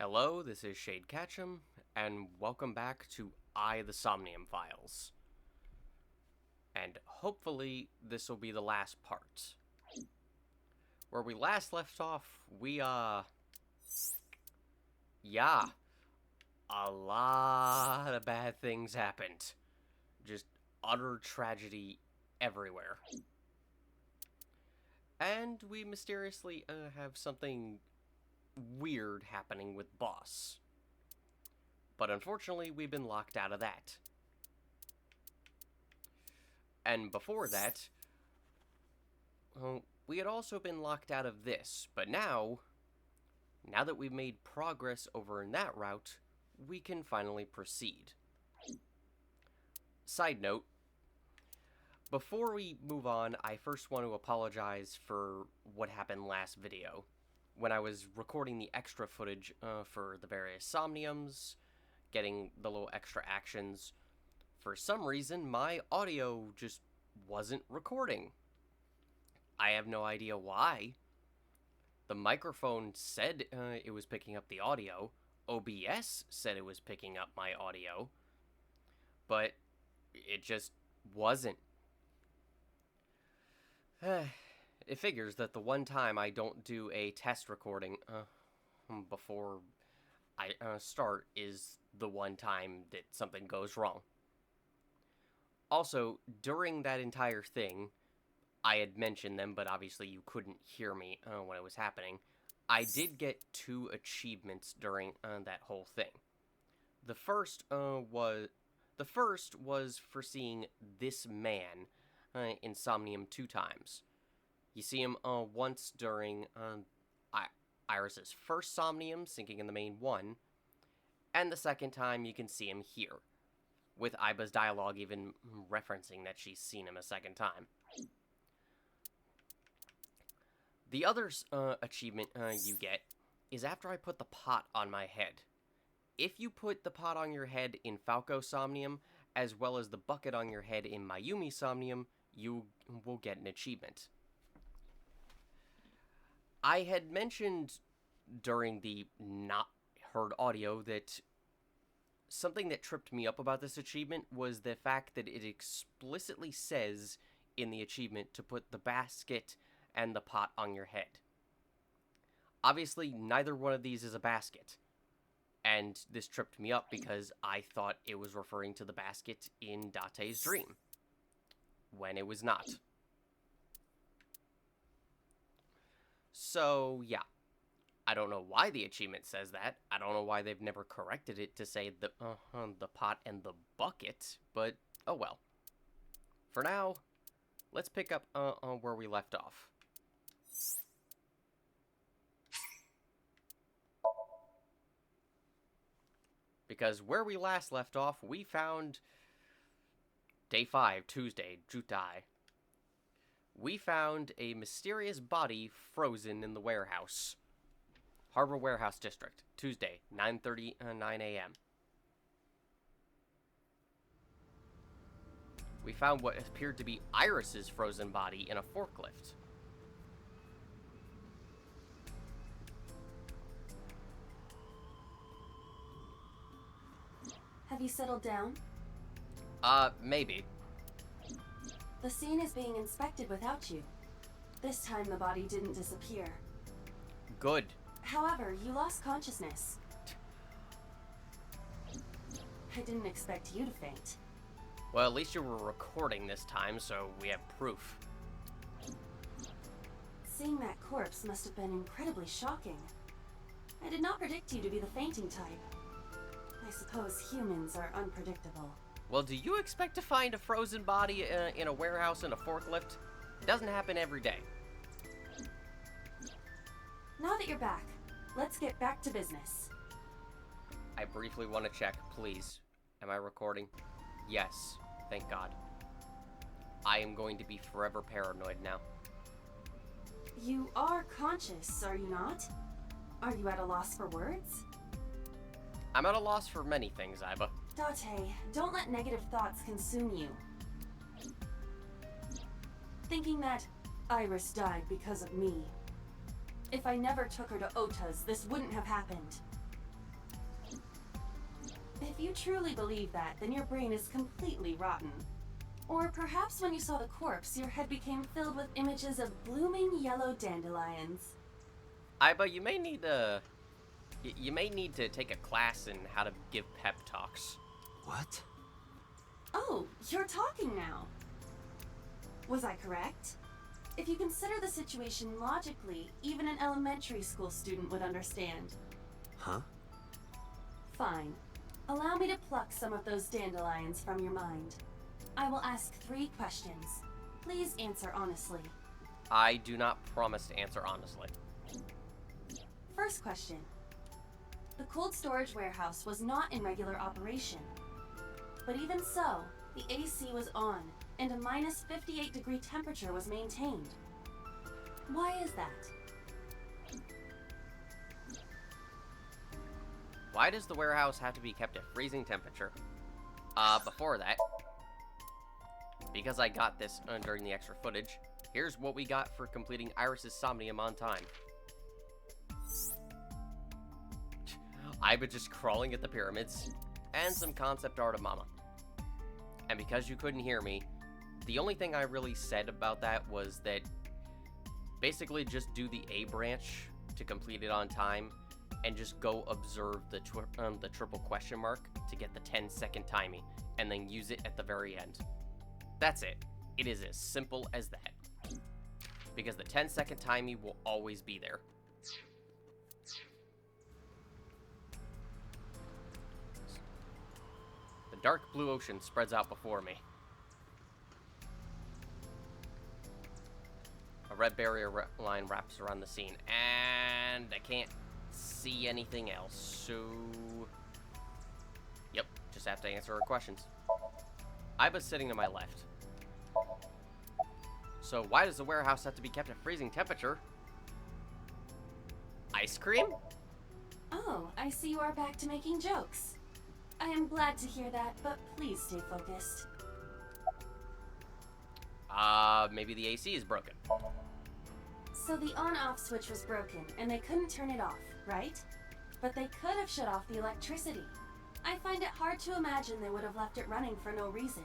Hello, this is Shade Ketchum, and welcome back to the Somnium Files. And hopefully, this will be the last part. Where we last left off, a lot of bad things happened. Just utter tragedy everywhere. And we mysteriously have something weird happening with Boss. But unfortunately, we've been locked out of that. And before that, we had also been locked out of this. But now that we've made progress over in that route, we can finally proceed. Side note, before we move on, I first want to apologize for what happened last video. When I was recording the extra footage for the various Somniums, getting the little extra actions, for some reason my audio just wasn't recording. I have no idea why. The microphone said it was picking up the audio. OBS said it was picking up my audio. But it just wasn't. It figures that the one time I don't do a test recording before I start is the one time that something goes wrong. Also, during that entire thing, I had mentioned them, but obviously you couldn't hear me when it was happening. I did get 2 achievements during that whole thing. The first was for seeing this man in Somnium 2 times. You see him once during Iris's first Somnium, sinking in the main one, and the second time you can see him here, with Iba's dialogue even referencing that she's seen him a second time. The other achievement you get is after I put the pot on my head. If you put the pot on your head in Falco Somnium, as well as the bucket on your head in Mayumi Somnium, you will get an achievement. I had mentioned during the not heard audio that something that tripped me up about this achievement was the fact that it explicitly says in the achievement to put the basket and the pot on your head. Obviously, neither one of these is a basket. And this tripped me up because I thought it was referring to the basket in Date's dream, when it was not. So, yeah. I don't know why the achievement says that. I don't know why they've never corrected it to say the pot and the bucket, but oh well. For now, let's pick up on where we left off. Because where we last left off, we found Day 5, Tuesday, Jutai. We found a mysterious body frozen in the warehouse. Harbor Warehouse District, Tuesday, 9:39 a.m. We found what appeared to be Iris's frozen body in a forklift. Have you settled down? Maybe. The scene is being inspected without you. This time the body didn't disappear. Good. However, you lost consciousness. I didn't expect you to faint. Well, at least you were recording this time, so we have proof. Seeing that corpse must have been incredibly shocking. I did not predict you to be the fainting type. I suppose humans are unpredictable. Well, do you expect to find a frozen body in a warehouse in a forklift? It doesn't happen every day. Now that you're back, let's get back to business. I briefly want to check, please. Am I recording? Yes, thank God. I am going to be forever paranoid now. You are conscious, are you not? Are you at a loss for words? I'm at a loss for many things, Iba. Date, don't let negative thoughts consume you. Thinking that Iris died because of me. If I never took her to Ota's, this wouldn't have happened. If you truly believe that, then your brain is completely rotten. Or perhaps when you saw the corpse, your head became filled with images of blooming yellow dandelions. Iba, you may need to... You may need to take a class in how to give pep talks. What? Oh, you're talking now. Was I correct? If you consider the situation logically, even an elementary school student would understand. Huh? Fine. Allow me to pluck some of those dandelions from your mind. I will ask 3 questions. Please answer honestly. I do not promise to answer honestly. First question. The cold storage warehouse was not in regular operation. But even so, the AC was on, and a minus 58-degree temperature was maintained. Why is that? Why does the warehouse have to be kept at freezing temperature? Before that, because I got this during the extra footage, here's what we got for completing Iris's Somnium on time. Iba just crawling at the pyramids, and some concept art of Mama. And because you couldn't hear me, the only thing I really said about that was that basically just do the A branch to complete it on time, and just go observe the triple question mark to get the 10-second timing, and then use it at the very end. That's it. It is as simple as that. Because the 10-second timing will always be there. The dark blue ocean spreads out before me. A red barrier line wraps around the scene, and I can't see anything else, so... Yep, just have to answer her questions. Iba's sitting to my left. So why does the warehouse have to be kept at freezing temperature? Ice cream? Oh, I see you are back to making jokes. I am glad to hear that, but please stay focused. Maybe the AC is broken. So the on-off switch was broken, and they couldn't turn it off, right? But they could have shut off the electricity. I find it hard to imagine they would have left it running for no reason.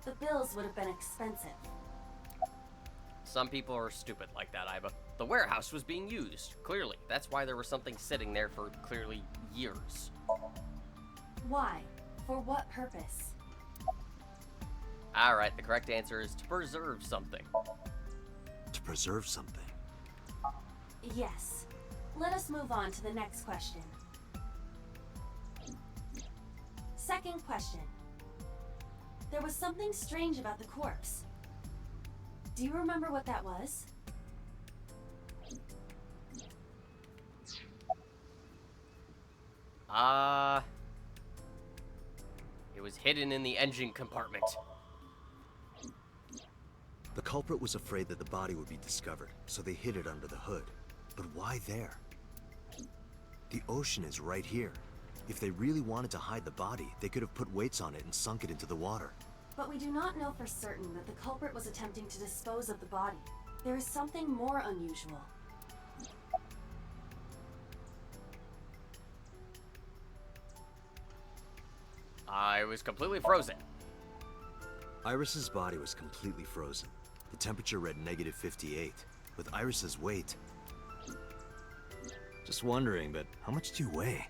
The bills would have been expensive. Some people are stupid like that, Iba. The warehouse was being used, clearly. That's why there was something sitting there for, clearly, years. Why? For what purpose? Alright, the correct answer is to preserve something. To preserve something? Yes. Let us move on to the next question. Second question. There was something strange about the corpse. Do you remember what that was? It was hidden in the engine compartment. The culprit was afraid that the body would be discovered, so they hid it under the hood. But why there? The ocean is right here. If they really wanted to hide the body, they could have put weights on it and sunk it into the water. But we do not know for certain that the culprit was attempting to dispose of the body. There is something more unusual. I was completely frozen. Iris's body was completely frozen. The temperature read -58. With Iris's weight... Just wondering, but how much do you weigh?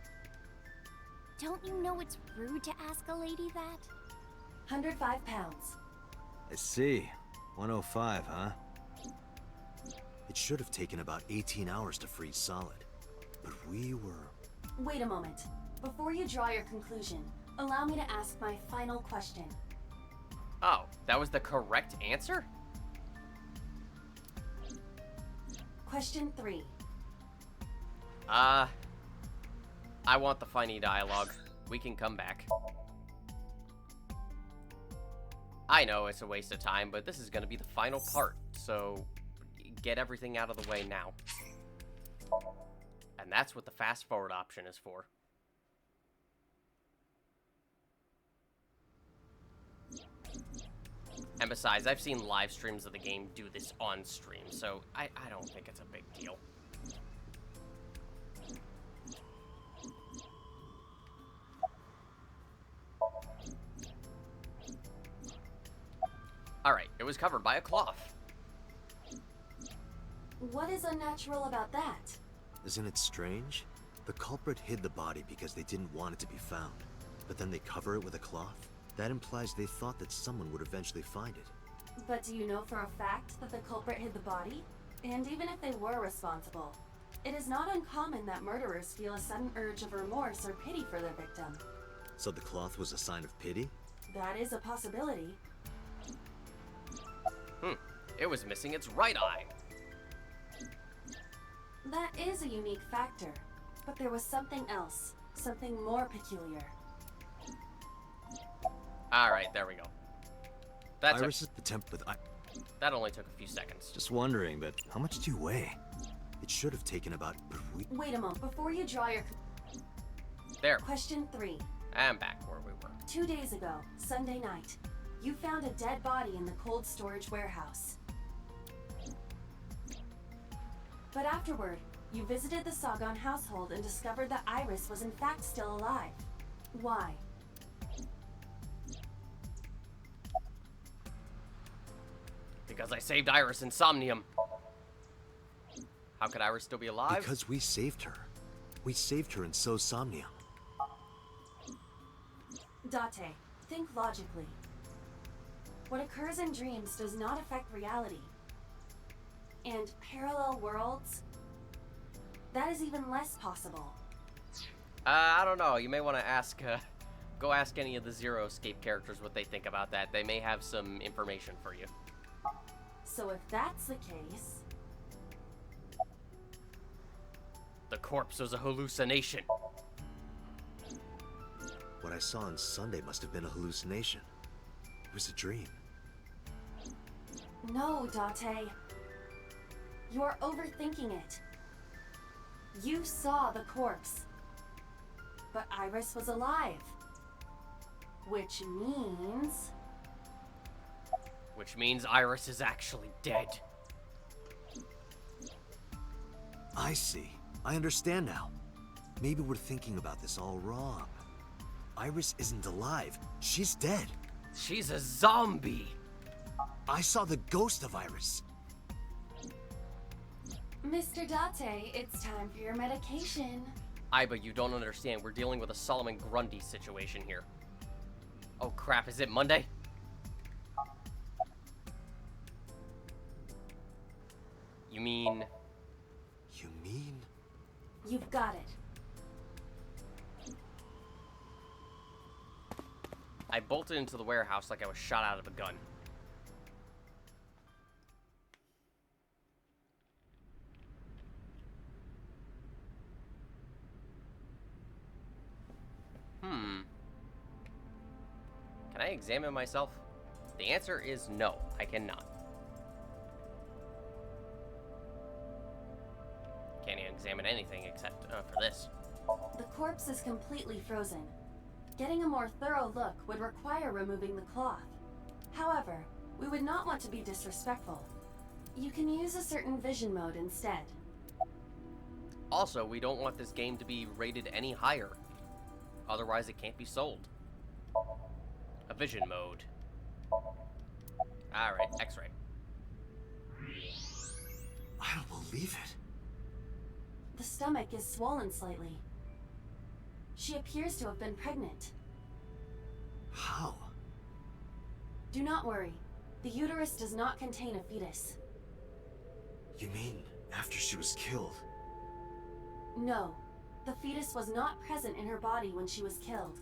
Don't you know it's rude to ask a lady that? 105 pounds. I see. 105, huh? It should have taken about 18 hours to freeze solid. But we were... Wait a moment. Before you draw your conclusion, allow me to ask my final question. Oh, that was the correct answer? Question 3. I want the funny dialogue. We can come back. I know it's a waste of time, but this is going to be the final part, so get everything out of the way now. And that's what the fast forward option is for. And besides, I've seen live streams of the game do this on stream, so I don't think it's a big deal. It was covered by a cloth. What is unnatural about that? Isn't it strange? The culprit hid the body because they didn't want it to be found. But then they cover it with a cloth? That implies they thought that someone would eventually find it. But do you know for a fact that the culprit hid the body? And even if they were responsible, it is not uncommon that murderers feel a sudden urge of remorse or pity for their victim. So the cloth was a sign of pity? That is a possibility. It was missing its right eye. That is a unique factor, but there was something else, something more peculiar. Alright, there we go. Iris is the with That only took a few seconds. Just wondering, but how much do you weigh? It should have taken about... Wait a moment, before you draw your... There. Question 3. I'm back where we were. 2 days ago, Sunday night, you found a dead body in the cold storage warehouse. But afterward, you visited the Sagan household and discovered that Iris was in fact still alive. Why? Because I saved Iris in Somnium. How could Iris still be alive? Because we saved her. We saved her in Somnium. Date, think logically. What occurs in dreams does not affect reality. And parallel worlds? That is even less possible. I don't know. You may want to ask, go ask any of the Zero Escape characters what they think about that. They may have some information for you. So if that's the case... The corpse was a hallucination. What I saw on Sunday must have been a hallucination. It was a dream. No, Date. You're overthinking it. You saw the corpse. But Iris was alive. Which means... Which means Iris is actually dead. I see. I understand now. Maybe we're thinking about this all wrong. Iris isn't alive. She's dead. She's a zombie. I saw the ghost of Iris. Mr. Date, it's time for your medication. But you don't understand. We're dealing with a Solomon Grundy situation here. Oh crap, is it Monday? You mean... You mean? You've got it. I bolted into the warehouse like I was shot out of a gun. Can I examine myself? The answer is no, I cannot. Can't even examine anything except for this. The corpse is completely frozen. Getting a more thorough look would require removing the cloth. However, we would not want to be disrespectful. You can use a certain vision mode instead. Also, we don't want this game to be rated any higher. Otherwise, it can't be sold. A vision mode. Alright, X-ray. I don't believe it. The stomach is swollen slightly. She appears to have been pregnant. How? Do not worry. The uterus does not contain a fetus. You mean after she was killed? No, the fetus was not present in her body when she was killed.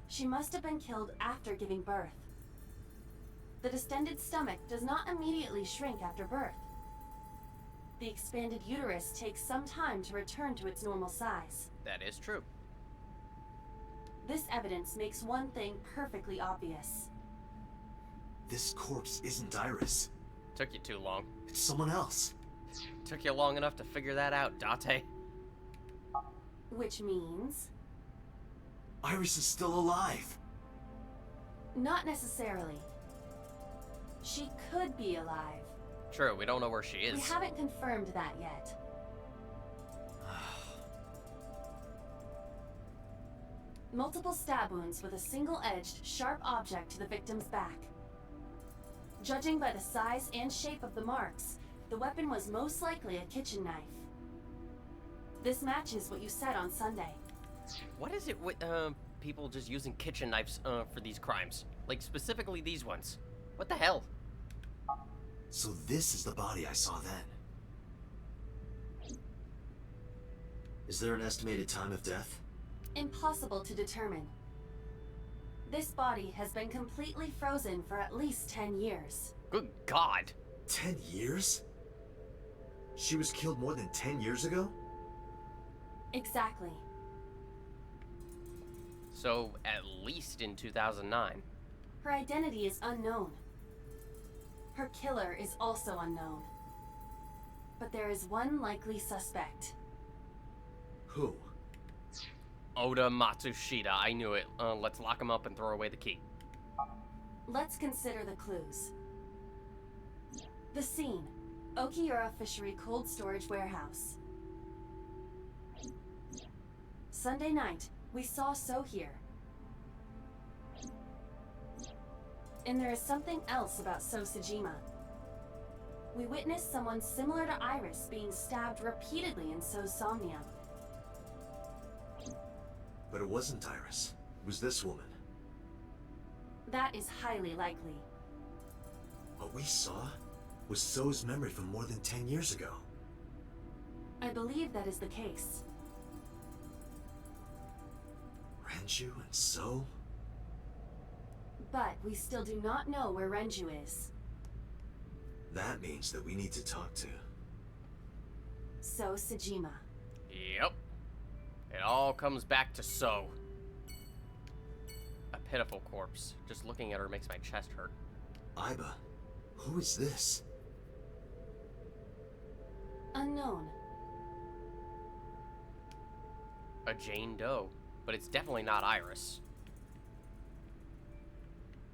She must have been killed after giving birth. The distended stomach does not immediately shrink after birth. The expanded uterus takes some time to return to its normal size. That is true. This evidence makes one thing perfectly obvious. This corpse isn't Iris. Took you too long. It's someone else. Took you long enough to figure that out, Date. Which means... Iris is still alive. Not necessarily. She could be alive. True, we don't know where she is. We haven't confirmed that yet. Multiple stab wounds with a single-edged, sharp object to the victim's back. Judging by the size and shape of the marks, the weapon was most likely a kitchen knife. This matches what you said on Sunday. What is it with people just using kitchen knives for these crimes? Like specifically these ones. What the hell? So this is the body I saw then. Is there an estimated time of death? Impossible to determine. This body has been completely frozen for at least 10 years. Good God. 10 years? She was killed more than 10 years ago? Exactly. So at least in 2009. Her identity is unknown. Her killer is also unknown. But there is one likely suspect. Who? Oda Matsushita, I knew it. Let's lock him up and throw away the key. Let's consider the clues. The scene, Okiura Fishery Cold Storage Warehouse. Sunday night, we saw So here. And there is something else about So Sejima. We witnessed someone similar to Iris being stabbed repeatedly in So's Somnium. But it wasn't Iris. It was this woman. That is highly likely. What we saw was So's memory from more than 10 years ago. I believe that is the case. Renju and So? But we still do not know where Renju is. That means that we need to talk to... So Sejima. Yep. It all comes back to So. A pitiful corpse. Just looking at her makes my chest hurt. Aiba, who is this? Unknown. A Jane Doe. But it's definitely not Iris.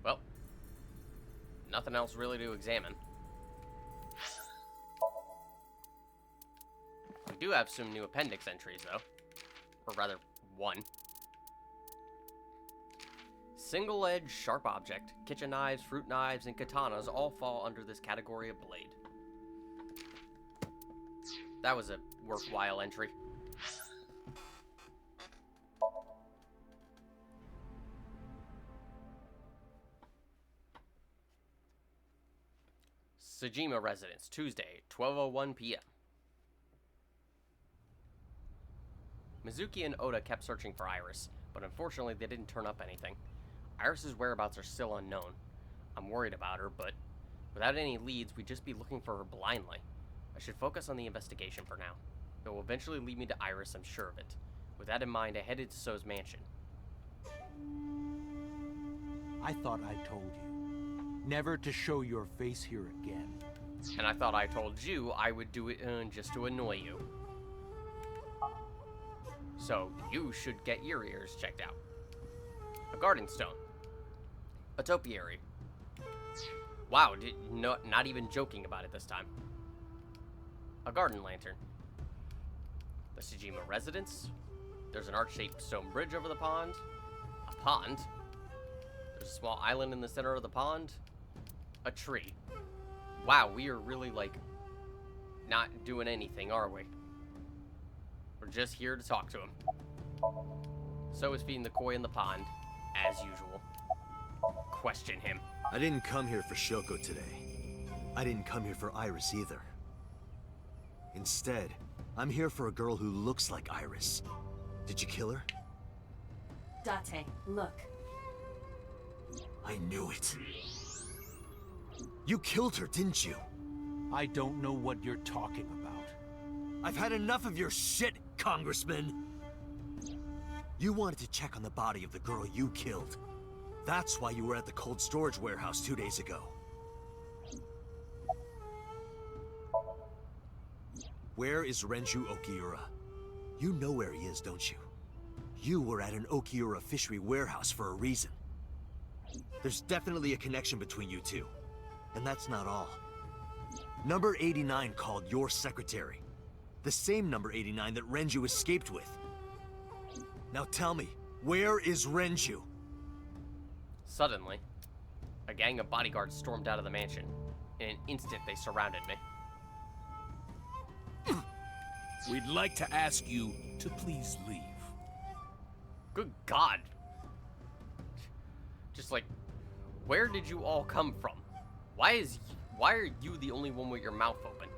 Well, nothing else really to examine. We do have some new appendix entries, though. Or rather, one. Single-edged sharp object. Kitchen knives, fruit knives, and katanas all fall under this category of blade. That was a worthwhile entry. Sejima Residence, Tuesday, 12:01 p.m. Mizuki and Oda kept searching for Iris, but unfortunately they didn't turn up anything. Iris's whereabouts are still unknown. I'm worried about her, but without any leads, we'd just be looking for her blindly. I should focus on the investigation for now. It will eventually lead me to Iris, I'm sure of it. With that in mind, I headed to So's mansion. I thought I told you never to show your face here again. And I thought I told you I would do it just to annoy you. So, you should get your ears checked out. A garden stone. A topiary. Wow, not even joking about it this time. A garden lantern. The Sejima residence. There's an arch-shaped stone bridge over the pond. A pond. There's a small island in the center of the pond. A tree. Wow, we are really, like, not doing anything, are we? We're just here to talk to him. So is feeding the koi in the pond, as usual. Question him. I didn't come here for Shoko today. I didn't come here for Iris either. Instead, I'm here for a girl who looks like Iris. Did you kill her? Date, look. I knew it. You killed her, didn't you? I don't know what you're talking about. I've had enough of your shit, Congressman! You wanted to check on the body of the girl you killed. That's why you were at the cold storage warehouse 2 days ago. Where is Renju Okiura? You know where he is, don't you? You were at an Okiura fishery warehouse for a reason. There's definitely a connection between you two. And that's not all. Number 89 called your secretary. The same number 89 that Renju escaped with. Now tell me, where is Renju? Suddenly, A gang of bodyguards stormed out of the mansion. In an instant, they surrounded me. We'd like to ask you to please leave. Good God. Just like, where did you all come from? Why are you the only one with your mouth open?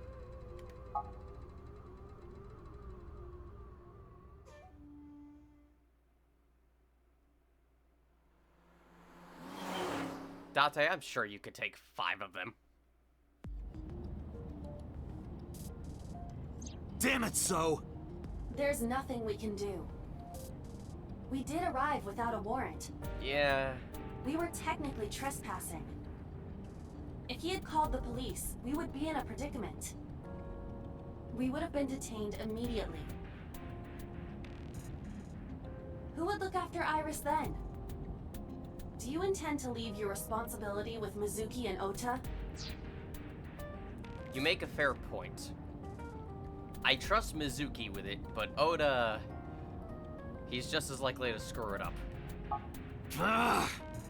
Date, I'm sure you could take 5 of them. Damn it, So! There's nothing we can do. We did arrive without a warrant. Yeah. We were technically trespassing. If he had called the police, we would be in a predicament. We would have been detained immediately. Who would look after Iris then? Do you intend to leave your responsibility with Mizuki and Ota? You make a fair point. I trust Mizuki with it, but Oda... he's just as likely to screw it up.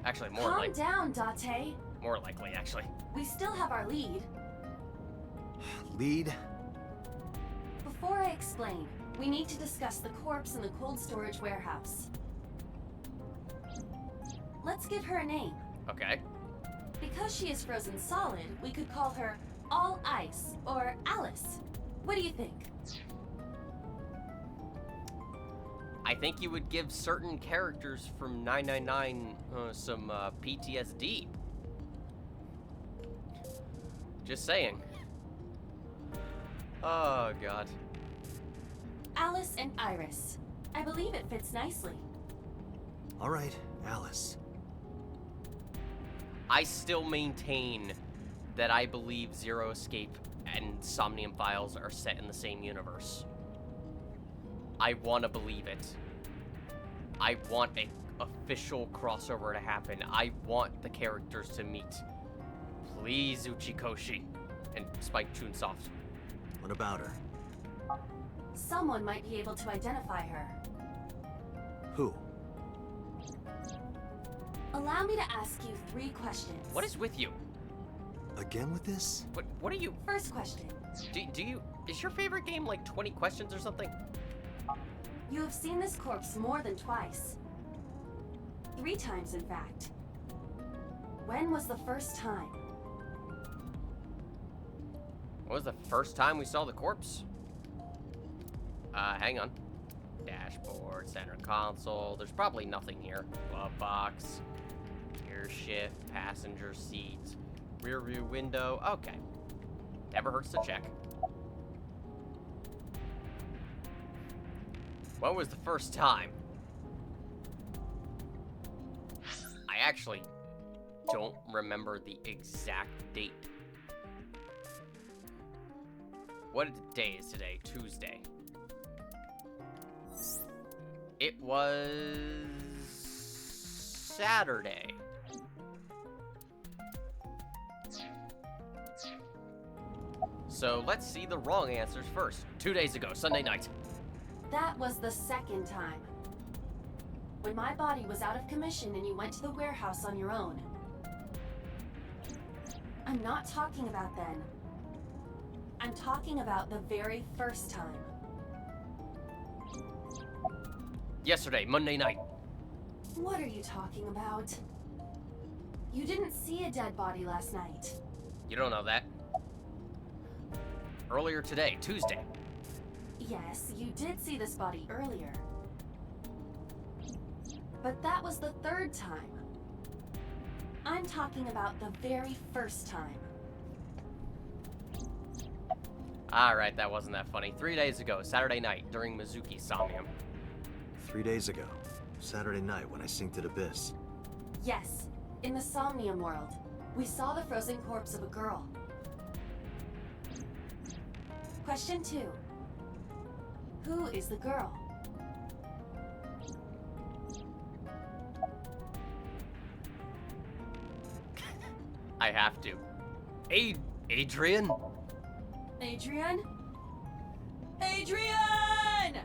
Actually, more Calm down, Date. more likely, actually. We still have our lead. Lead? Before I explain, we need to discuss the corpse in the cold storage warehouse. Let's give her a name. Okay. Because she is frozen solid, we could call her All Ice or Alice. What do you think? I think you would give certain characters from 999 some PTSD. Just saying. Oh, God. Alice and Iris. I believe it fits nicely. All right, Alice. I still maintain that I believe Zero Escape and Somnium Files are set in the same universe. I want to believe it. I want an official crossover to happen. I want the characters to meet. Please, Uchikoshi and Spike Chunsoft. What about her? Someone might be able to identify her. Who? Allow me to ask you 3 questions. What is with you? Again with this? What are you? First question. Do you? Is your favorite game like 20 questions or something? You have seen this corpse more than twice. 3 times, in fact. When was the first time? What was the first time we saw the corpse? Hang on. Dashboard, center console. There's probably nothing here. Glove box, gear shift, passenger seat, rear view window. Okay. Never hurts to check. When was the first time? I actually don't remember the exact date. What day is today? Tuesday. It was Saturday. So let's see the wrong answers first. 2 days ago, Sunday night. That was the second time. When my body was out of commission and you went to the warehouse on your own. I'm not talking about then. I'm talking about the very first time. Yesterday, Monday night. What are you talking about? You didn't see a dead body last night. You don't know that. Earlier today, Tuesday. Yes, you did see this body earlier. But that was the third time. I'm talking about the very first time. Alright, that wasn't that funny. 3 days ago, Saturday night, during Mizuki's Somnium. 3 days ago. Saturday night when I synced at Abyss. Yes, in the Somnium world, we saw the frozen corpse of a girl. Question 2. Who is the girl? I have to. Adrian? Adrian? Adrian!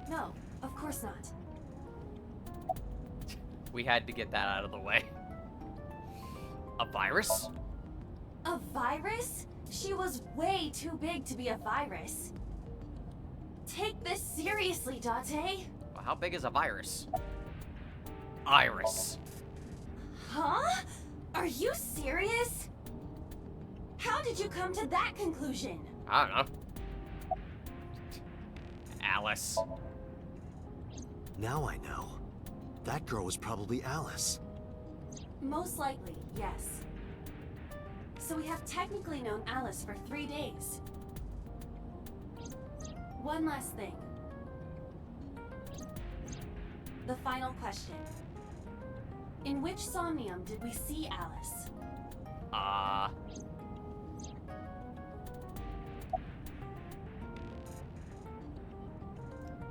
No, of course not. We had to get that out of the way. A virus? A virus? She was way too big to be a virus. Take this seriously, Date. Well, how big is a virus? Iris. Huh? Are you serious? How did you come to that conclusion? I don't know. Alice. Now I know. That girl was probably Alice. Most likely, yes. So we have technically known Alice for 3 days. One last thing. The final question. In which Somnium did we see Alice?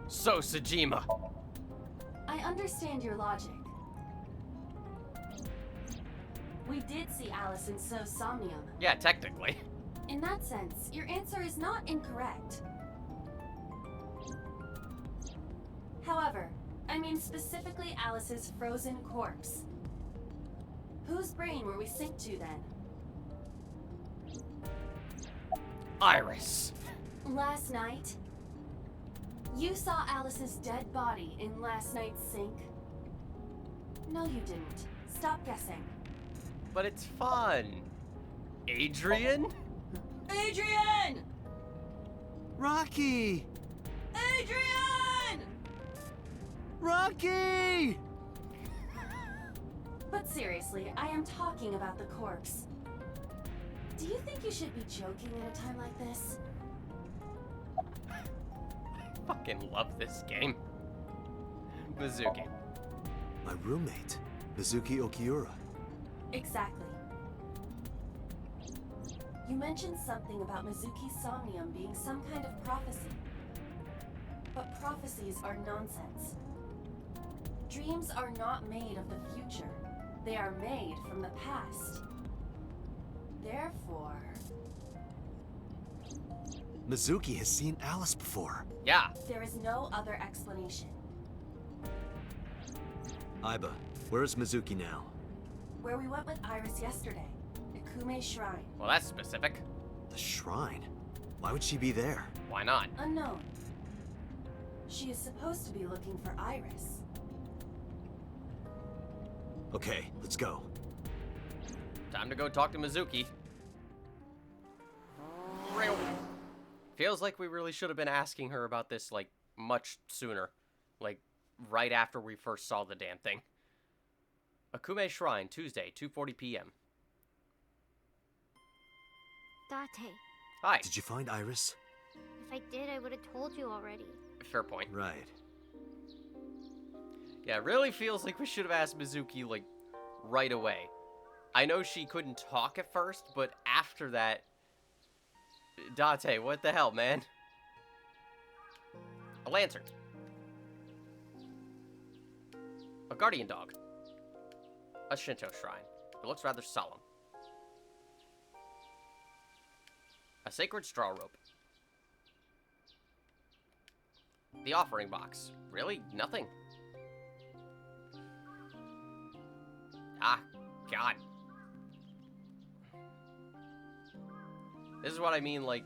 So, Sajima. I understand your logic. We did see Alice in So Somnium. Yeah, technically. In that sense, your answer is not incorrect. However, I mean specifically Alice's frozen corpse. Whose brain were we synced to then? Iris. Last night? You saw Alice's dead body in last night's sync? No, you didn't. Stop guessing. But it's fun. Adrian? Adrian! Rocky! Adrian! Rocky! But seriously, I am talking about the corpse. Do you think you should be joking at a time like this? Fucking love this game. Mizuki. My roommate, Mizuki Okiura. Exactly. You mentioned something about Mizuki's Somnium being some kind of prophecy. But prophecies are nonsense. Dreams are not made of the future. They are made from the past. Therefore... Mizuki has seen Alice before. Yeah. there is no other explanation. Aiba, where is Mizuki now? Where we went with Iris yesterday, Ikume Shrine. Well, that's specific. The shrine? Why would she be there? Why not? Unknown. She is supposed to be looking for Iris. Okay, let's go. Time to go talk to Mizuki. Real. Feels like we really should have been asking her about this, like, much sooner. Like, right after we first saw the damn thing. Akume Shrine, Tuesday, 2:40 p.m. Date, Hi. Did you find Iris? if I did, I would have told you already. Fair point. Right. Yeah, it really feels like we should have asked Mizuki, like, right away. I know she couldn't talk at first, but after that... Date, what the hell, man? A lantern. A guardian dog. A Shinto shrine. It looks rather solemn. A sacred straw rope. The offering box. Really? Nothing? Ah, God. This is what I mean, like,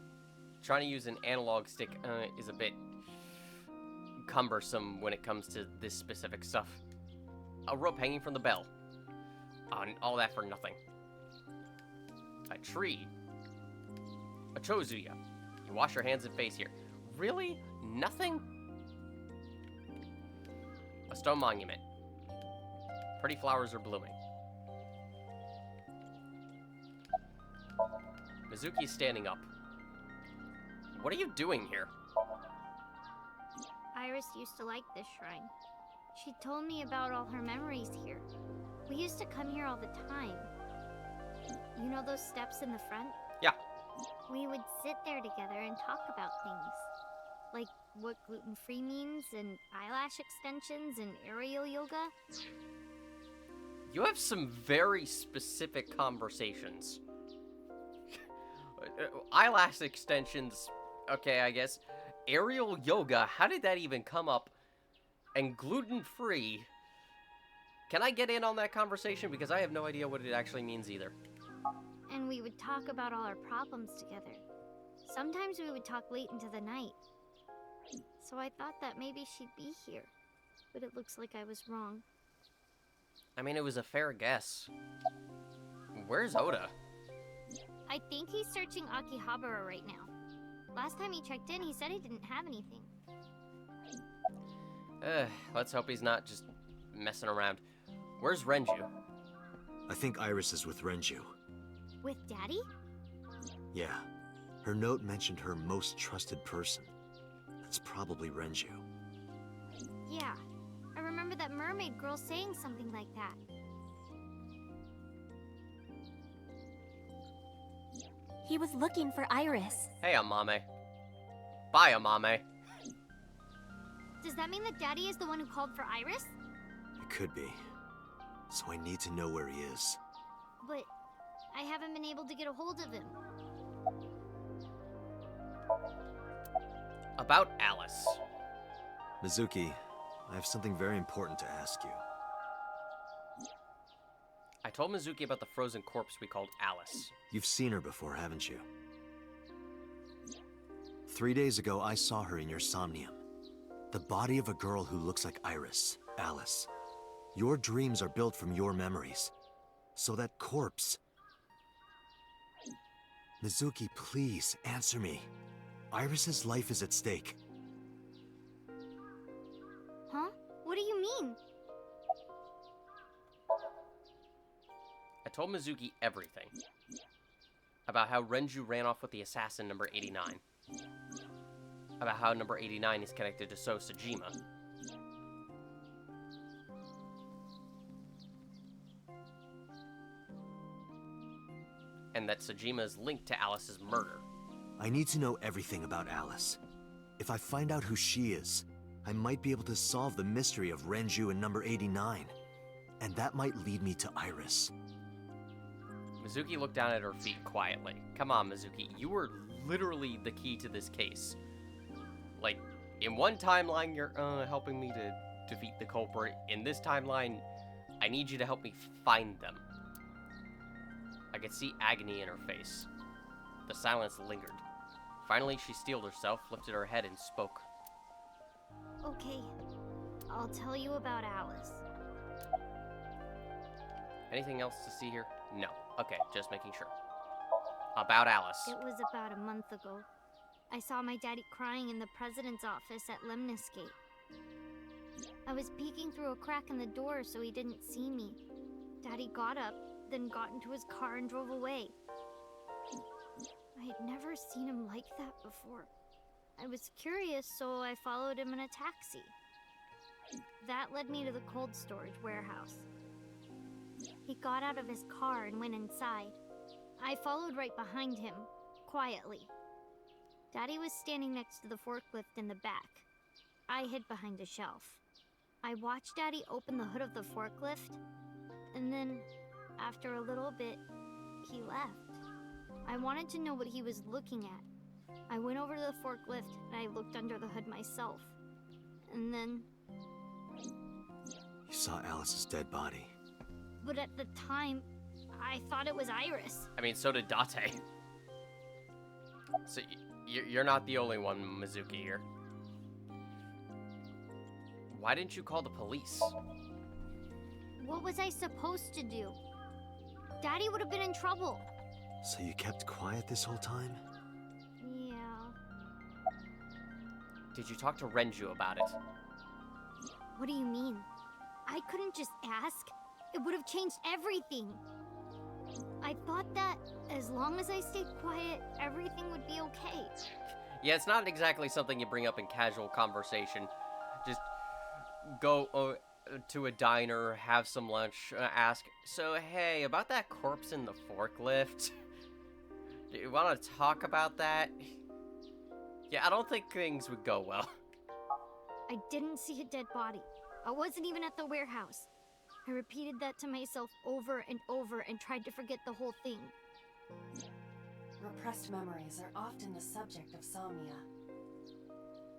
trying to use an analog stick is a bit cumbersome when it comes to this specific stuff. A rope hanging from the bell. All that for nothing. A tree. A chozuya. You wash your hands and face here. Really? Nothing? A stone monument. Pretty flowers are blooming. Mizuki's standing up. What are you doing here? Iris used to like this shrine. She told me about all her memories here. We used to come here all the time. You know those steps in the front? Yeah. We would sit there together and talk about things. Like what gluten-free means, and eyelash extensions, and aerial yoga. You have some very specific conversations. Eyelash extensions, okay, I guess. Aerial yoga, how did that even come up? And gluten-free. Can I get in on that conversation? Because I have no idea what it actually means either. And we would talk about all our problems together. Sometimes we would talk late into the night. So I thought that maybe she'd be here. But it looks like I was wrong. I mean, it was a fair guess. Where's Oda? I think he's searching Akihabara right now. Last time he checked in, he said he didn't have anything. Let's hope he's not just messing around. Where's Renju? I think Iris is with Renju. With Daddy? Yeah. Her note mentioned her most trusted person. That's probably Renju. Yeah. I remember that mermaid girl saying something like that. He was looking for Iris. Hey, Amame. Bye, Amame. Does that mean that Daddy is the one who called for Iris? It could be. So I need to know where he is. But I haven't been able to get a hold of him. About Alice. Mizuki, I have something very important to ask you. I told Mizuki about the frozen corpse we called Alice. You've seen her before, haven't you? 3 days ago, I saw her in your Somnium. The body of a girl who looks like Iris, Alice. Your dreams are built from your memories. So that corpse... Mizuki, please, answer me. Iris's life is at stake. Huh? What do you mean? I told Mizuki everything. About how Renju ran off with the assassin number 89. About how number 89 is connected to So Sajima. And that Sajima is linked to Alice's murder. I need to know everything about Alice. If I find out who she is, I might be able to solve the mystery of Renju and number 89. And that might lead me to Iris. Mizuki looked down at her feet quietly. Come on, Mizuki, you were literally the key to this case. Like, in one timeline, you're helping me to defeat the culprit. In this timeline, I need you to help me find them. I could see agony in her face. The silence lingered. Finally, she steeled herself, lifted her head, and spoke. Okay, I'll tell you about Alice. Anything else to see here? No. Okay, just making sure. About Alice. It was about a month ago. I saw my daddy crying in the president's office at Lemnis Gate. I was peeking through a crack in the door so he didn't see me. Daddy got up, then got into his car and drove away. I had never seen him like that before. I was curious, so I followed him in a taxi. That led me to the cold storage warehouse. He got out of his car and went inside. I followed right behind him, quietly. Daddy was standing next to the forklift in the back. I hid behind a shelf. I watched Daddy open the hood of the forklift, and then, after a little bit, he left. I wanted to know what he was looking at. I went over to the forklift and I looked under the hood myself. And then... You saw Alice's dead body. But at the time, I thought it was Iris. I mean, so did Date. So, you're not the only one, Mizuki, here. Why didn't you call the police? What was I supposed to do? Daddy would have been in trouble. So you kept quiet this whole time? Yeah. Did you talk to Renju about it? What do you mean? I couldn't just ask. It would have changed everything. I thought that as long as I stayed quiet, everything would be okay. Yeah, it's not exactly something you bring up in casual conversation. Just go to a diner, have some lunch, ask, so hey, about that corpse in the forklift? Do you want to talk about that? Yeah, I don't think things would go well. I didn't see a dead body. I wasn't even at the warehouse. I repeated that to myself over and over and tried to forget the whole thing. Repressed memories are often the subject of somnia.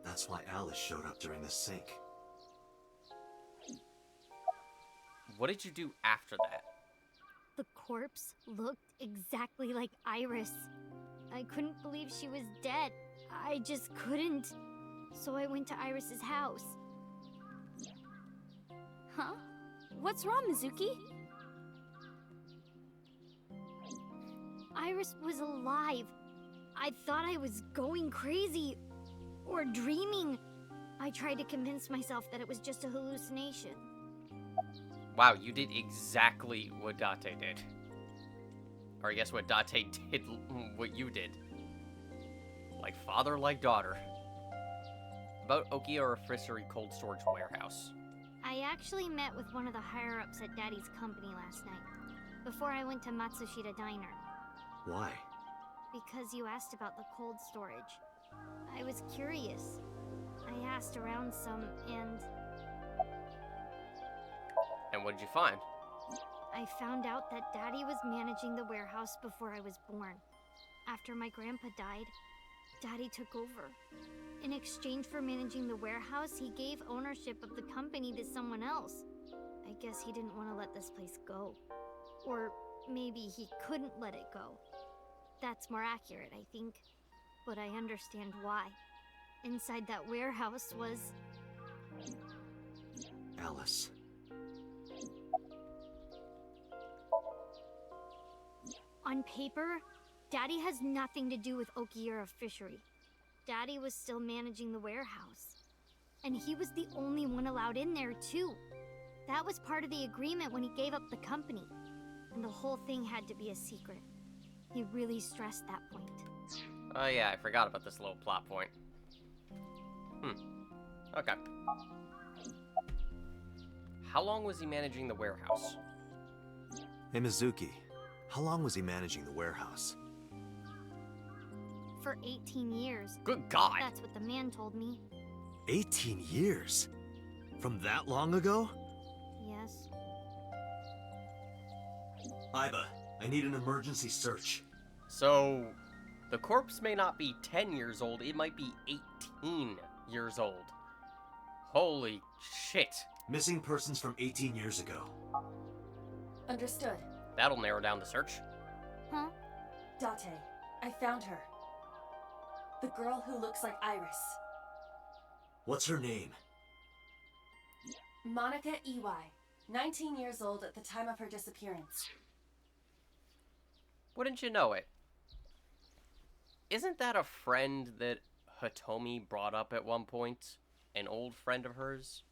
That's why Alice showed up during the sync. what did you do after that? The corpse looked exactly like Iris. I couldn't believe she was dead. I just couldn't. So I went to Iris's house. Huh? What's wrong, Mizuki? Iris was alive. I thought I was going crazy or dreaming. I tried to convince myself that it was just a hallucination. Wow, you did exactly what Date did. Or I guess what Date did, what you did. Like father, like daughter. About Okiura Fishery Cold Storage Warehouse. I actually met with one of the higher-ups at Daddy's company last night, before I went to Matsushita Diner. Why? Because you asked about the cold storage. I was curious. I asked around some, and what did you find? I found out that Daddy was managing the warehouse before I was born. After my grandpa died, Daddy took over. In exchange for managing the warehouse, he gave ownership of the company to someone else. I guess he didn't want to let this place go. Or maybe he couldn't let it go. That's more accurate, I think. But I understand why. Inside that warehouse was... Alice. On paper, Daddy has nothing to do with Okiura Fishery. Daddy was still managing the warehouse. And he was the only one allowed in there, too. That was part of the agreement when he gave up the company. And the whole thing had to be a secret. He really stressed that point. Oh yeah, I forgot about this little plot point. Okay. How long was he managing the warehouse? Hey, Mizuki. How long was he managing the warehouse? For 18 years. Good God! That's what the man told me. 18 years? From that long ago? Yes. Iba, I need an emergency search. So, the corpse may not be 10 years old, it might be 18 years old. Holy shit. Missing persons from 18 years ago. Understood. That'll narrow down the search. Huh? Date, I found her. The girl who looks like Iris. What's her name? Monica Iwai, 19 years old at the time of her disappearance. Wouldn't you know it? Isn't that a friend that Hitomi brought up at one point? An old friend of hers?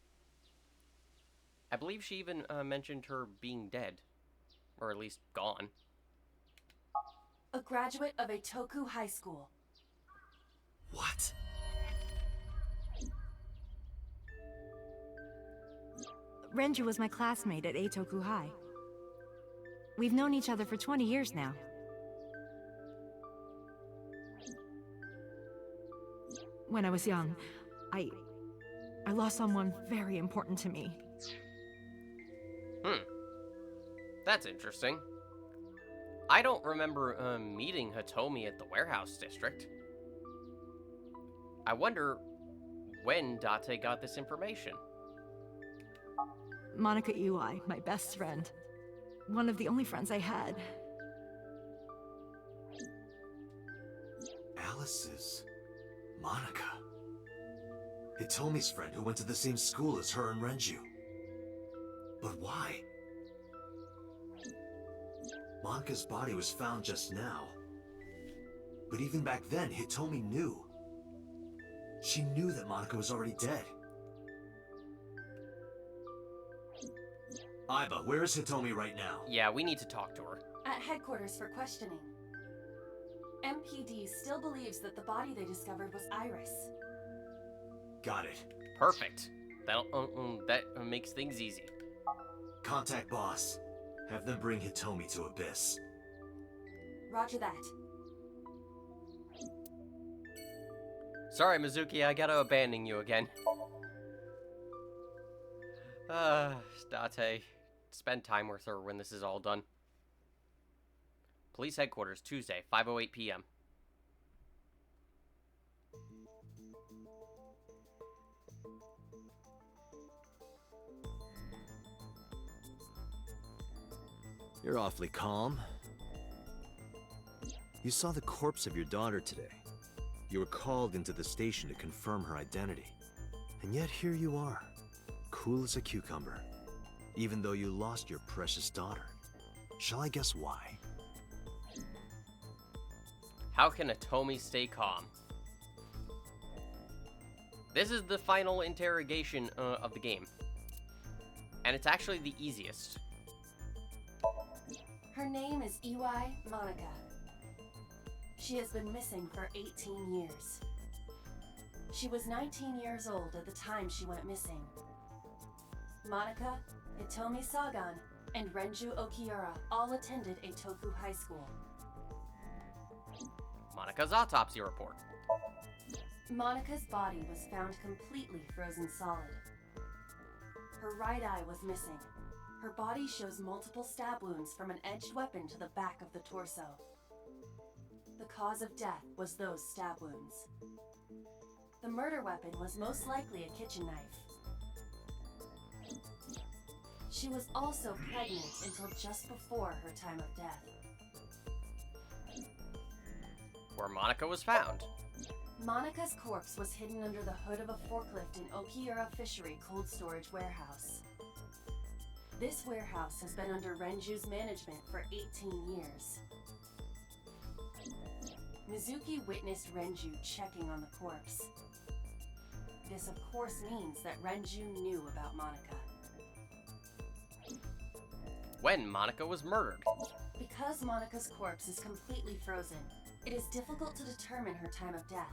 I believe she even mentioned her being dead. Or at least gone. A graduate of Eitoku High School. What? Renju was my classmate at Eitoku High. We've known each other for 20 years now. When I was young, I lost someone very important to me. That's interesting. I don't remember meeting Hitomi at the warehouse district. I wonder when Date got this information. Monica Iwai, my best friend. One of the only friends I had. Alice's Monica. Hitomi's friend who went to the same school as her and Renju. But why? Monica's body was found just now. But even back then, Hitomi knew. She knew that Monica was already dead. Iba, where is Hitomi right now? Yeah, we need to talk to her. At headquarters for questioning. MPD still believes that the body they discovered was Iris. Got it. Perfect. That makes things easy. Contact boss. Have them bring Hitomi to Abyss. Roger that. Sorry, Mizuki, I gotta abandon you again. Date. Spend time with her when this is all done. Police headquarters, Tuesday, 5:08 p.m. You're awfully calm. You saw the corpse of your daughter today. You were called into the station to confirm her identity. And yet here you are, cool as a cucumber, even though you lost your precious daughter. Shall I guess why? How can Hitomi stay calm? This is the final interrogation of the game. And it's actually the easiest. Her name is Iwai Monica. She has been missing for 18 years. She was 19 years old at the time she went missing. Monica, Hitomi Sagan, and Renju Okiura all attended Eitoku High School. Monica's autopsy report. Monica's body was found completely frozen solid. Her right eye was missing. Her body shows multiple stab wounds from an edged weapon to the back of the torso. The cause of death was those stab wounds. The murder weapon was most likely a kitchen knife. She was also pregnant until just before her time of death. Where Monica was found. Monica's corpse was hidden under the hood of a forklift in Okiura Fishery cold storage warehouse. This warehouse has been under Renju's management for 18 years. Mizuki witnessed Renju checking on the corpse. This of course means that Renju knew about Monica. When Monica was murdered. Because Monica's corpse is completely frozen, it is difficult to determine her time of death.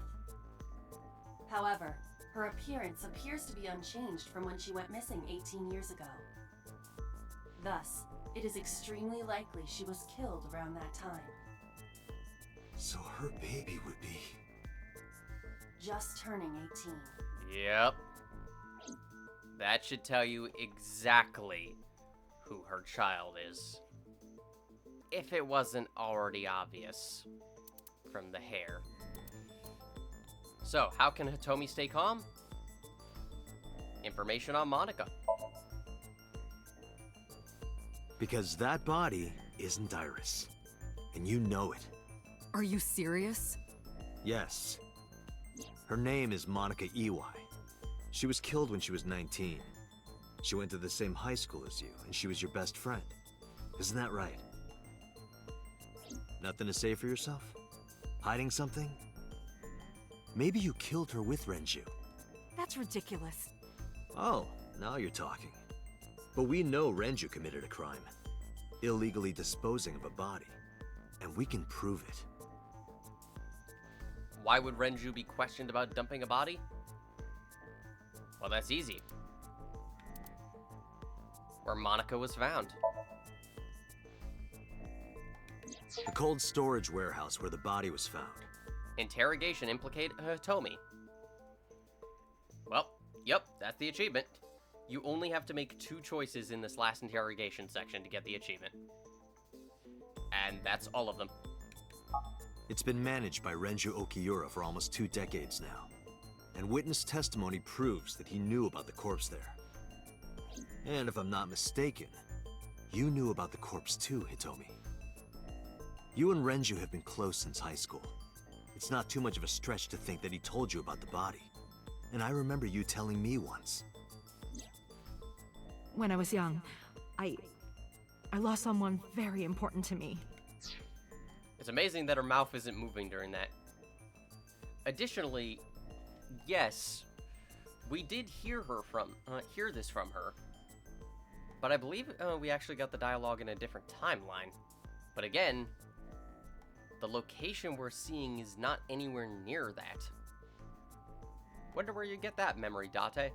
However, her appearance appears to be unchanged from when she went missing 18 years ago. Thus, it is extremely likely she was killed around that time. So her baby would be... Just turning 18. Yep. That should tell you exactly who her child is. If it wasn't already obvious from the hair. So, how can Hitomi stay calm? Information on Monica. Because that body isn't Iris. And you know it. Are you serious? Yes. Her name is Monica Iwai. She was killed when she was 19. She went to the same high school as you, and she was your best friend. Isn't that right? Nothing to say for yourself? Hiding something? Maybe you killed her with Renju. That's ridiculous. Oh, now you're talking. But we know Renju committed a crime. Illegally disposing of a body. And we can prove it. Why would Renju be questioned about dumping a body? Well, that's easy. Where Monica was found. The cold storage warehouse where the body was found. Interrogation implicate Hitomi. Well, yep, that's the achievement. You only have to make 2 choices in this last interrogation section to get the achievement. And that's all of them. It's been managed by Renju Okiura for almost 2 decades now. And witness testimony proves that he knew about the corpse there. And if I'm not mistaken, you knew about the corpse too, Hitomi. You and Renju have been close since high school. It's not too much of a stretch to think that he told you about the body. And I remember you telling me once. When I was young, I lost someone very important to me. It's amazing that her mouth isn't moving during that. Additionally, yes, we did hear this from her. But I believe we actually got the dialogue in a different timeline. But again, the location we're seeing is not anywhere near that. Wonder where you get that memory, Date?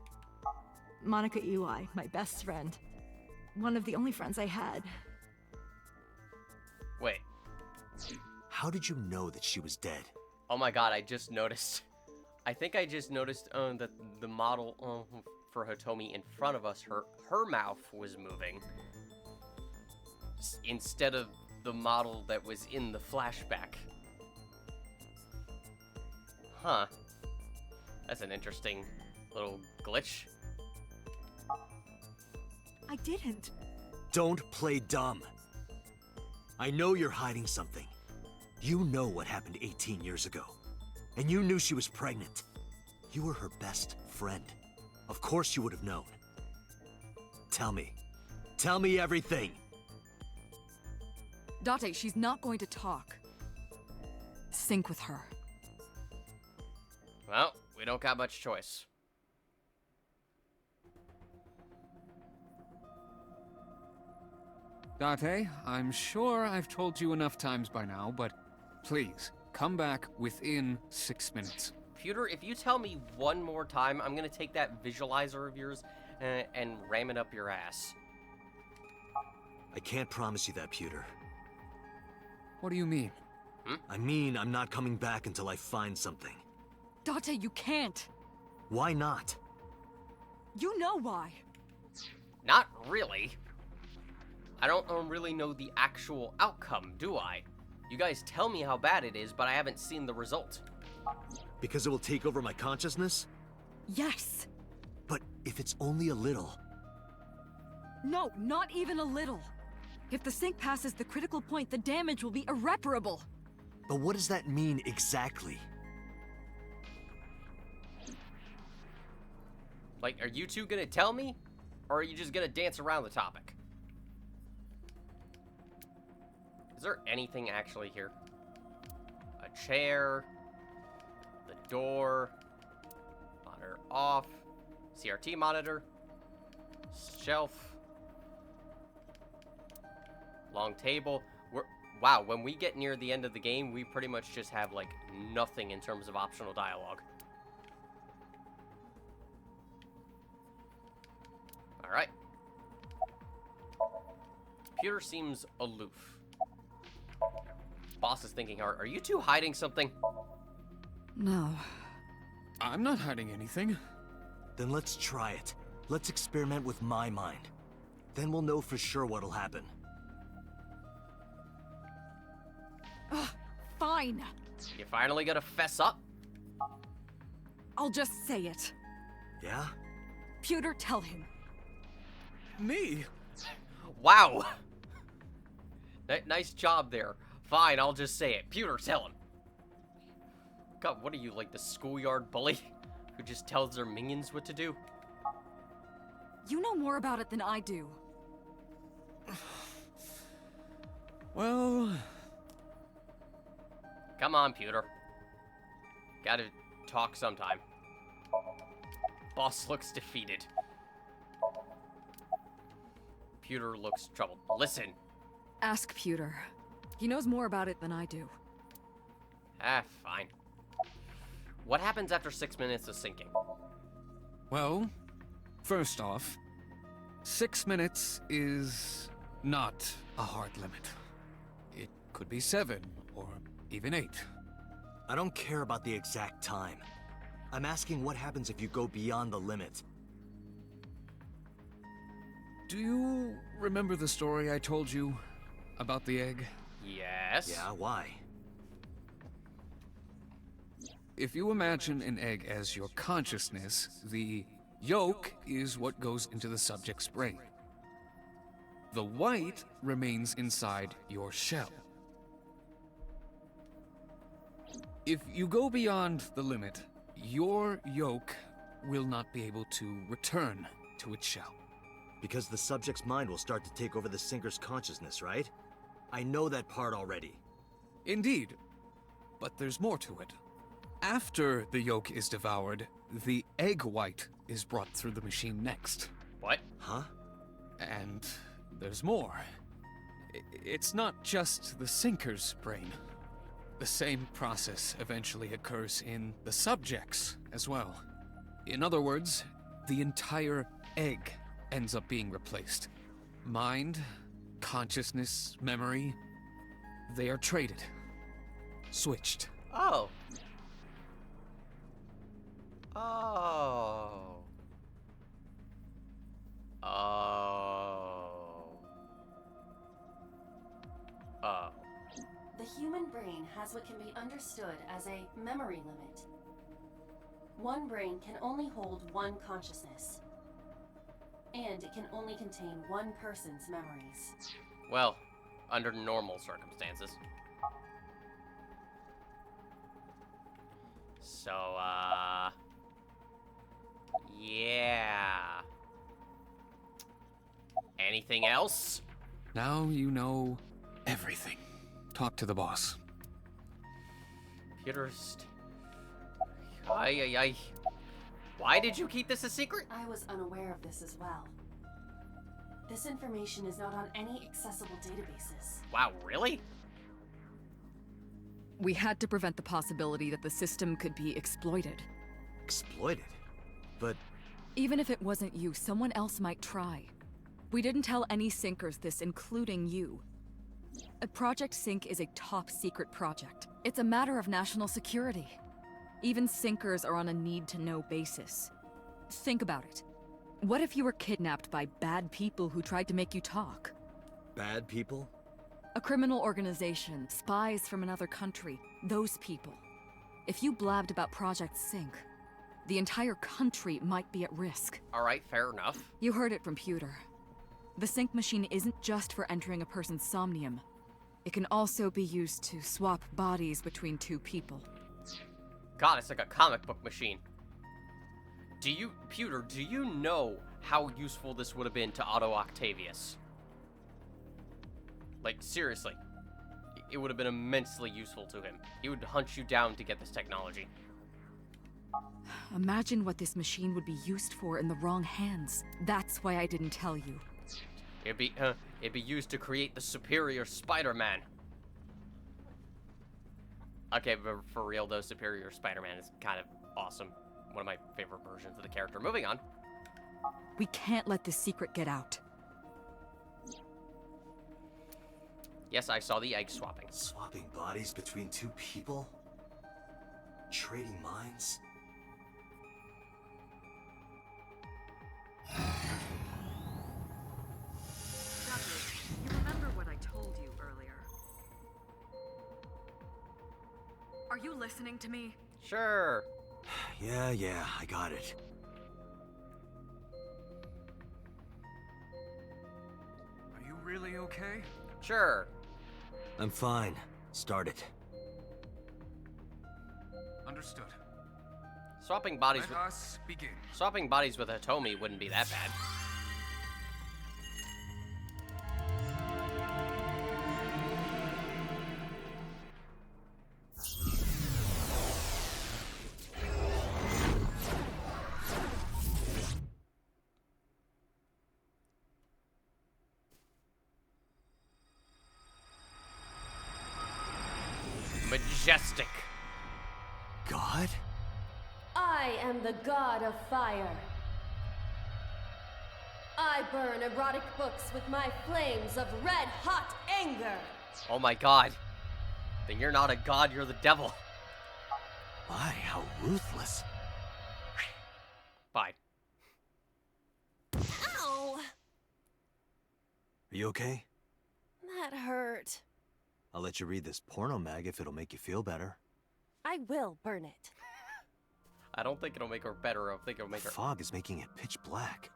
Monica Iwai, my best friend. One of the only friends I had. Wait. How did you know that she was dead? Oh my god, I just noticed. I think I just noticed that the model for Hitomi in front of us, her mouth was moving. Instead of the model that was in the flashback. Huh. That's an interesting little glitch. I didn't. Don't play dumb. I know you're hiding something. You know what happened 18 years ago. And you knew she was pregnant. You were her best friend. Of course you would have known. Tell me. Tell me everything! Date, she's not going to talk. Sync with her. Well, we don't got much choice. Date, I'm sure I've told you enough times by now, but please, come back within 6 minutes. Pewter, if you tell me one more time, I'm gonna take that visualizer of yours and ram it up your ass. I can't promise you that, Pewter. What do you mean? I mean, I'm not coming back until I find something. Date, you can't. Why not? You know why. Not really. I don't really know the actual outcome, do I? You guys tell me how bad it is, but I haven't seen the result. Because it will take over my consciousness? Yes. But if it's only a little... No, not even a little. If the sync passes the critical point, the damage will be irreparable. But what does that mean exactly? Like, are you two gonna tell me? Or are you just gonna dance around the topic? Is there anything actually here? A chair, the door, monitor off, CRT monitor, shelf, long table. Wow, when we get near the end of the game, we pretty much just have, like, nothing in terms of optional dialogue. Alright. Pewter seems aloof. Boss is thinking hard. Are you two hiding something? No. I'm not hiding anything. Then let's try it. Let's experiment with my mind. Then we'll know for sure what'll happen. Fine. You finally gonna fess up? I'll just say it. Yeah? Pewter, tell him. Me? Wow. Nice job there. Fine, I'll just say it. Pewter, tell him. God, what are you, like the schoolyard bully who just tells their minions what to do? You know more about it than I do. Well... Come on, Pewter. Gotta talk sometime. Boss looks defeated. Pewter looks troubled. Listen. Ask Pewter. He knows more about it than I do. Ah, fine. What happens after 6 minutes of syncing? Well, first off, 6 minutes is not a hard limit. It could be 7, or even 8. I don't care about the exact time. I'm asking what happens if you go beyond the limit. Do you remember the story I told you about the egg? Yes. Yeah, why? If you imagine an egg as your consciousness, the yolk is what goes into the subject's brain. The white remains inside your shell. If you go beyond the limit, your yolk will not be able to return to its shell. Because the subject's mind will start to take over the sinker's consciousness, right? I know that part already. Indeed, but there's more to it. After the yolk is devoured, the egg white is brought through the machine next. What? Huh? And there's more. It's not just the sinker's brain. The same process eventually occurs in the subject's as well. In other words, the entire egg ends up being replaced. Mind, consciousness, memory, they are traded. Switched. Oh. Oh. Oh. Oh. The human brain has what can be understood as a memory limit. One brain can only hold one consciousness, and it can only contain one person's memories. Well, under normal circumstances. So, yeah. Anything else? Now you know everything. Talk to the boss. Ay. Why did you keep this a secret? I was unaware of this as well. This information is not on any accessible databases. Wow, really? We had to prevent the possibility that the system could be exploited. Exploited? But Even if it wasn't you, someone else might try. We didn't tell any Syncers this, including you. Project Sync is a top-secret project. It's a matter of national security. Even Syncers are on a need-to-know basis. Think about it. What if you were kidnapped by bad people who tried to make you talk? bad people? A criminal organization, spies from another country, those people. If you blabbed about Project Sync, the entire country might be at risk. Alright, fair enough. You heard it from Pewter. The Sync machine isn't just for entering a person's somnium. It can also be used to swap bodies between two people. God, it's like a comic book machine. Pewter, do you know how useful this would have been to Otto Octavius? Like, seriously. It would have been immensely useful to him. He would hunt you down to get this technology. Imagine what this machine would be used for in the wrong hands. That's why I didn't tell you. It'd be used to create the superior Spider-Man. Okay, but for real though, Superior Spider-Man is kind of awesome. One of my favorite versions of the character. Moving on. We can't let this secret get out. Yes, I saw the egg swapping. Swapping bodies between two people? Trading minds? You remember what I told you earlier? Are you listening to me? Sure. Yeah, I got it. Are you really okay? Sure. I'm fine. Start it. Understood. Swapping bodies Let us begin. Swapping bodies with Hitomi wouldn't be that bad. Majestic. God? I am the god of fire. I burn erotic books with my flames of red-hot anger. Oh my god. Then you're not a god, you're the devil. My, how ruthless. Bye. Ow! Are you okay? That hurt. I'll let you read this porno mag if it'll make you feel better. I will burn it. I don't think it'll make her better. I think it'll make her... Fog is making it pitch black.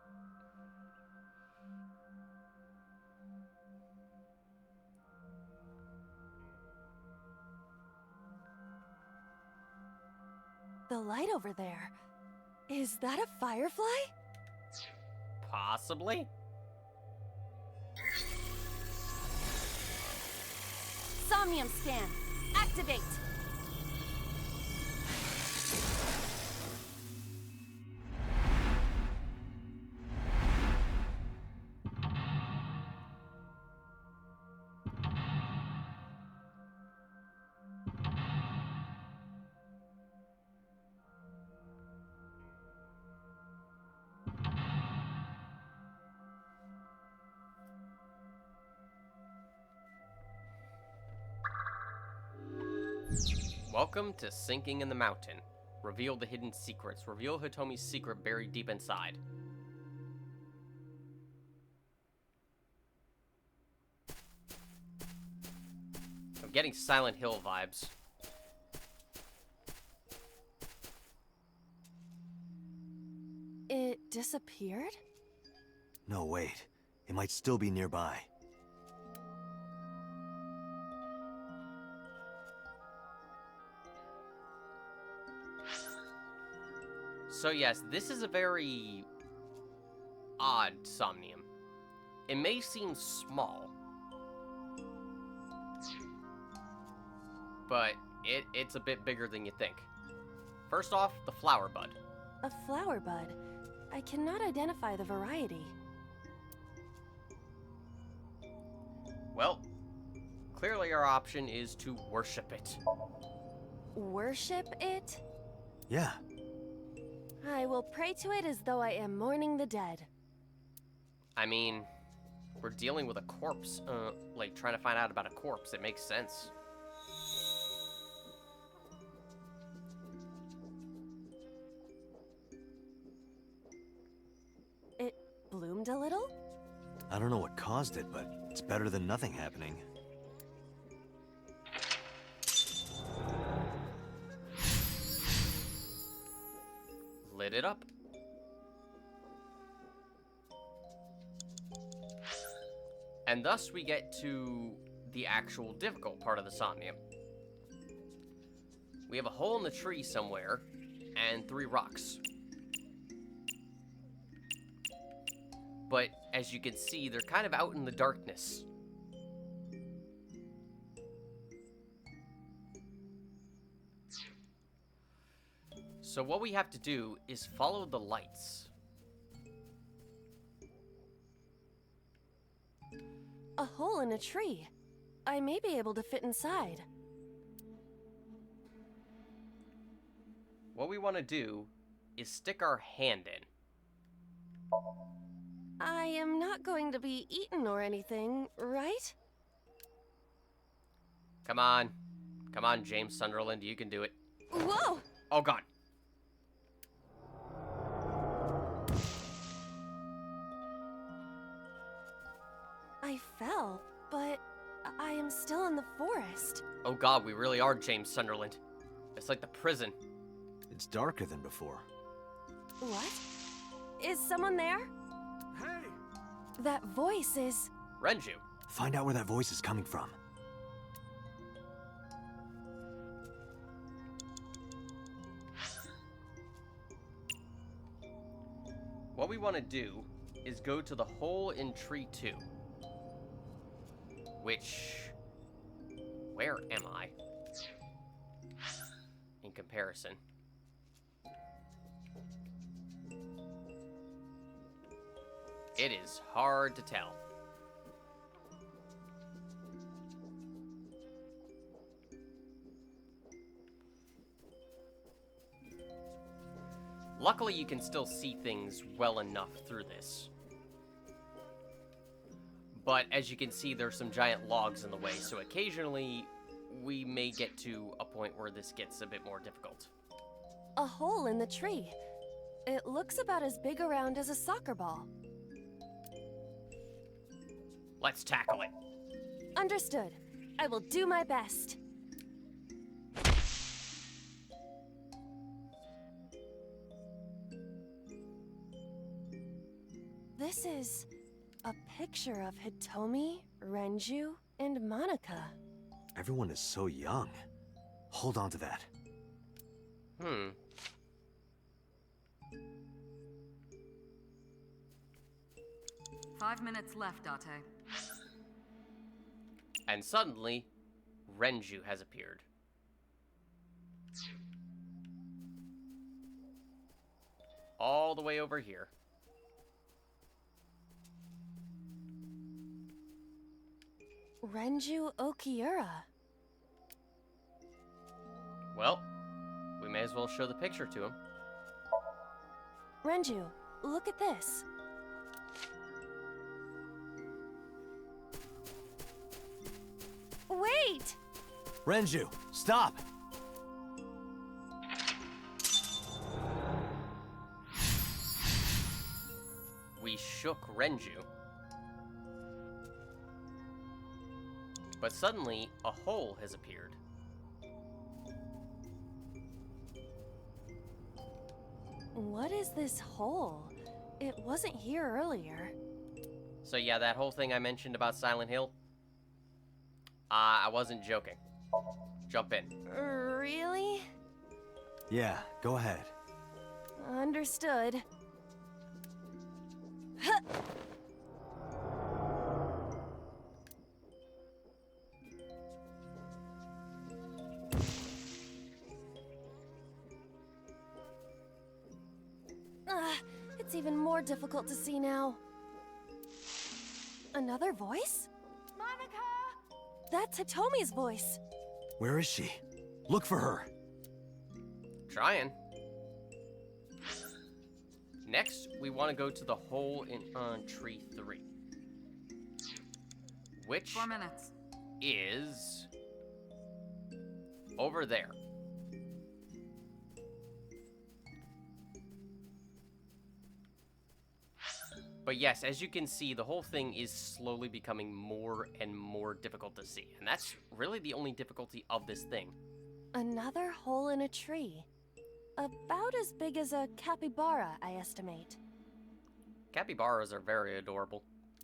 The light over there. Is that a firefly? Possibly? Somnium scan. Activate. Welcome to Sinking in the Mountain. Reveal the hidden secrets. Reveal Hitomi's secret buried deep inside. I'm getting Silent Hill vibes. It disappeared? No, wait. It might still be nearby. So yes, this is a very odd Somnium. It may seem small, but it's a bit bigger than you think. First off, the flower bud. A flower bud. I cannot identify the variety. Well, clearly our option is to worship it. Worship it? Yeah. I will pray to it as though I am mourning the dead. I mean, we're dealing with a corpse. Like, trying to find out about a corpse. It makes sense. It bloomed a little? I don't know what caused it, but it's better than nothing happening. Lit it up. And thus we get to the actual difficult part of the Somnium. We have a hole in the tree somewhere, and 3 rocks. But as you can see, they're kind of out in the darkness. So what we have to do is follow the lights. A hole in a tree. I may be able to fit inside. What we want to do is stick our hand in. I am not going to be eaten or anything, right? Come on. Come on, James Sunderland, you can do it. Whoa! Oh, God. I fell, but I am still in the forest. Oh, God, we really are James Sunderland. It's like the prison. It's darker than before. What? Is someone there? Hey! That voice is... Renju. Find out where that voice is coming from. What we want to do is go to the hole in tree 2. Which... Where am I? In comparison. It is hard to tell. Luckily, you can still see things well enough through this. But as you can see, there's some giant logs in the way, so occasionally we may get to a point where this gets a bit more difficult. a hole in the tree. It looks about as big around as a soccer ball. Let's tackle it. Understood. I will do my best. This is a picture of Hitomi, Renju, and Monica. Everyone is so young. Hold on to that. 5 minutes left, Date. And suddenly, Renju has appeared. All the way over here. Renju Okiura. Well, we may as well show the picture to him. Renju, look at this. Wait! Renju, stop! We shook Renju. But suddenly, a hole has appeared. What is this hole? It wasn't here earlier. So yeah, that whole thing I mentioned about Silent Hill? I wasn't joking. Jump in. Really? Yeah, go ahead. Understood. Huh. It's even more difficult to see now. Another voice? Monica! That's Hitomi's voice. Where is she? Look for her. Trying. Next, we want to go to the hole in tree 3. Which 4 minutes. is over there. But yes, as you can see, the whole thing is slowly becoming more and more difficult to see. And that's really the only difficulty of this thing. Another hole in a tree. About as big as a capybara, I estimate. Capybaras are very adorable.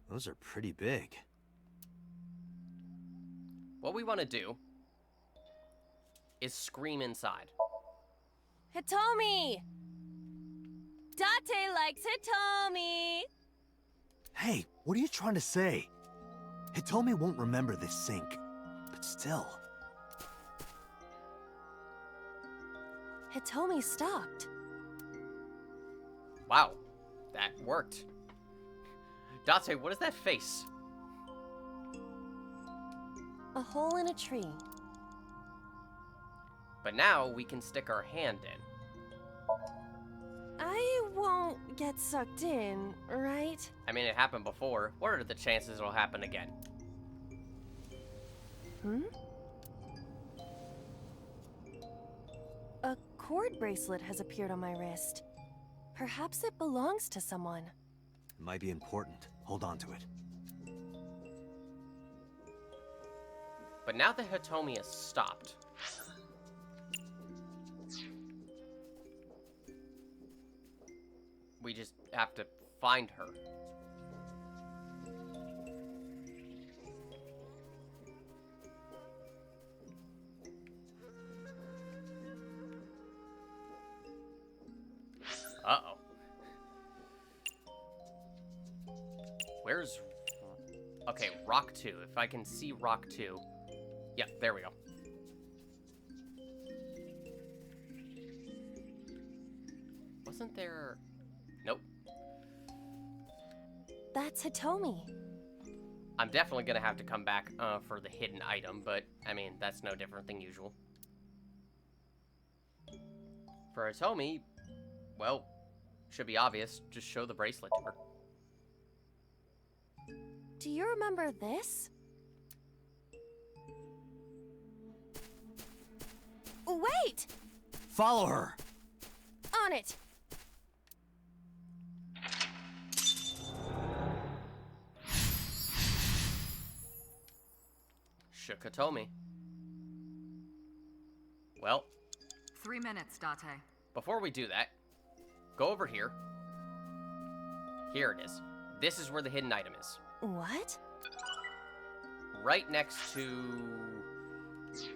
Those are pretty big. What we want to do is scream inside. Hitomi! Date likes Hitomi! Hey, what are you trying to say? Hitomi won't remember this sink, but still. Hitomi stopped. Wow, that worked. Date, what is that face? A hole in a tree. But now we can stick our hand in. I won't get sucked in, right? I mean, it happened before. What are the chances it'll happen again? A cord bracelet has appeared on my wrist. Perhaps it belongs to someone. It might be important. Hold on to it. But now that Hitomi has stopped, we just have to find her. Uh-oh. Where's... Okay, Rock 2. If I can see Rock 2. Yeah, there we go. Wasn't there... Nope. That's Hitomi. I'm definitely gonna have to come back for the hidden item, but, I mean, that's no different than usual. For Hitomi, well, should be obvious. Just show the bracelet to her. Do you remember this? Wait! Follow her! On it! Shook Hitomi. Well, 3 minutes, Date. before we do that, go over here. Here it is. This is where the hidden item is. What? Right next to...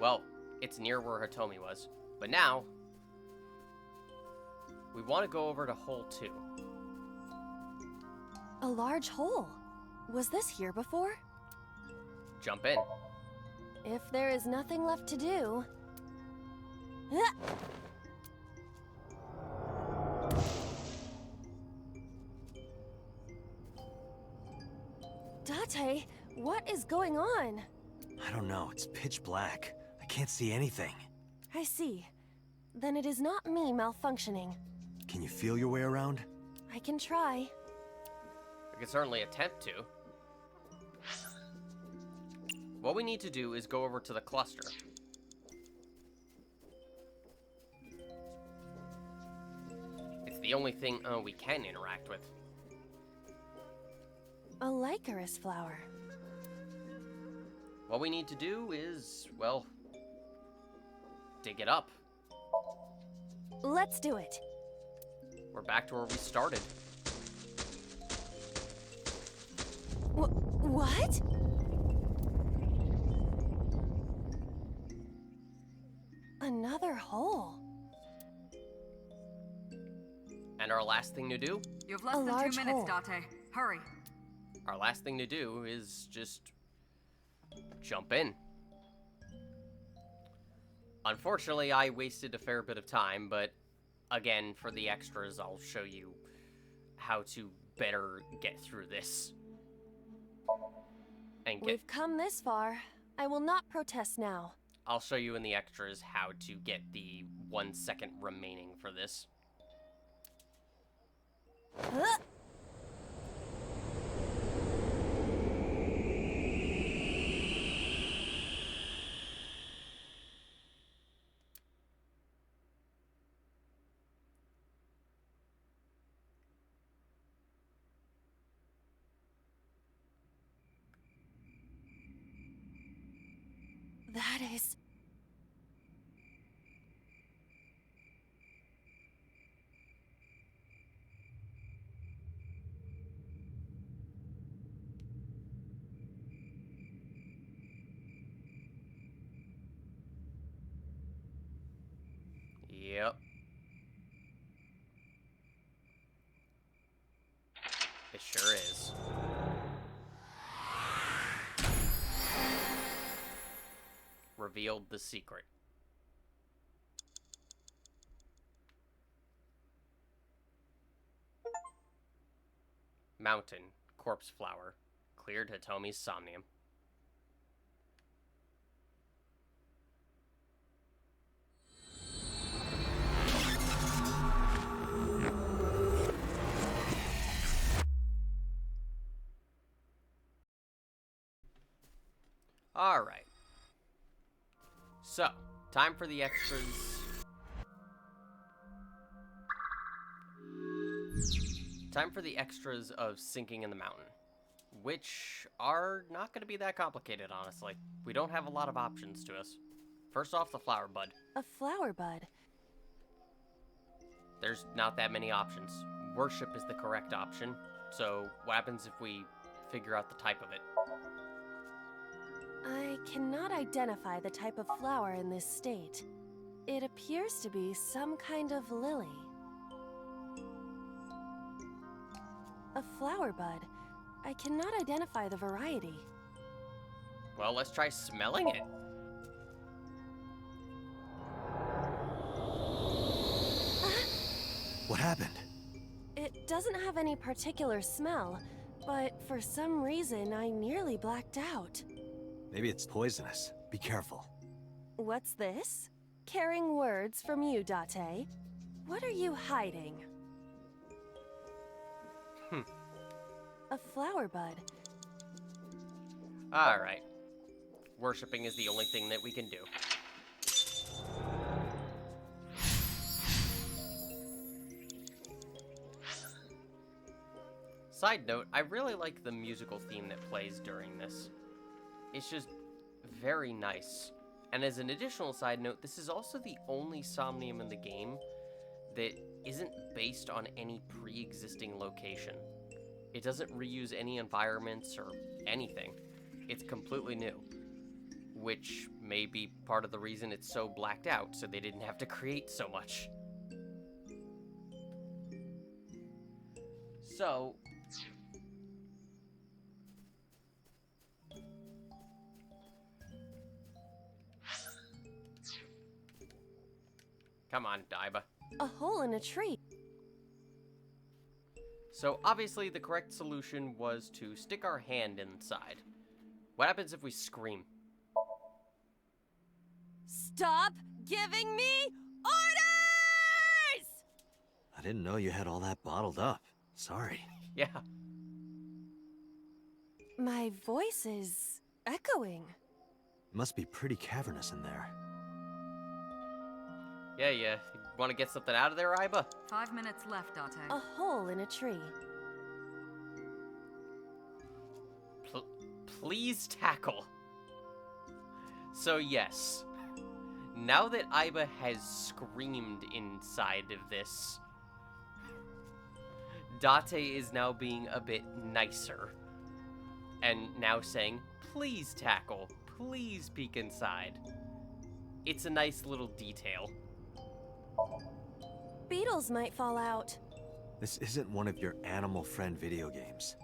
Well, it's near where Hitomi was. But now, we want to go over to hole 2. A large hole. Was this here before? Jump in. If there is nothing left to do... Ah! Date, what is going on? I don't know, it's pitch black. I can't see anything. I see. Then it is not me malfunctioning. Can you feel your way around? I can try. We can certainly attempt to. What we need to do is go over to the cluster. It's the only thing we can interact with. A licorice flower. What we need to do is, well, dig it up. Let's do it. We're back to where we started. What? Another hole. And our last thing to do? You have less than 2 minutes, Date. Hurry. Our last thing to do is just jump in. Unfortunately, I wasted a fair bit of time, but again, for the extras, I'll show you how to better get through this. And We've come this far. I will not protest now. I'll show you in the extras how to get the 1 second remaining for this. That is... Yep. It sure is. Revealed the secret. Mountain, corpse flower, cleared Hitomi's somnium. Alright. So, time for the extras. Time for the extras of sinking in the mountain, which are not going to be that complicated, honestly. We don't have a lot of options to us. First off, the flower bud. A flower bud? There's not that many options. Worship is the correct option, so what happens if we figure out the type of it? I cannot identify the type of flower in this state. It appears to be some kind of lily. A flower bud. I cannot identify the variety. Well, let's try smelling it. What happened? It doesn't have any particular smell, but for some reason I nearly blacked out. Maybe it's poisonous. Be careful. What's this? Caring words from you, Date. What are you hiding? A flower bud. Alright. Worshipping is the only thing that we can do. Side note, I really like the musical theme that plays during this. It's just very nice. And as an additional side note, this is also the only Somnium in the game that isn't based on any pre-existing location. It doesn't reuse any environments or anything. It's completely new, which may be part of the reason it's so blacked out, so they didn't have to create so much. So, come on, Daiba. A hole in a tree. So obviously the correct solution was to stick our hand inside. What happens if we scream? Stop giving me orders! I didn't know you had all that bottled up. Sorry. Yeah. My voice is echoing. It must be pretty cavernous in there. Yeah. You want to get something out of there, Aiba? 5 minutes left, Date. A hole in a tree. Please tackle. So yes, now that Aiba has screamed inside of this, Date is now being a bit nicer. And now saying, please tackle, please peek inside. It's a nice little detail. Beetles might fall out. This isn't one of your animal friend video games.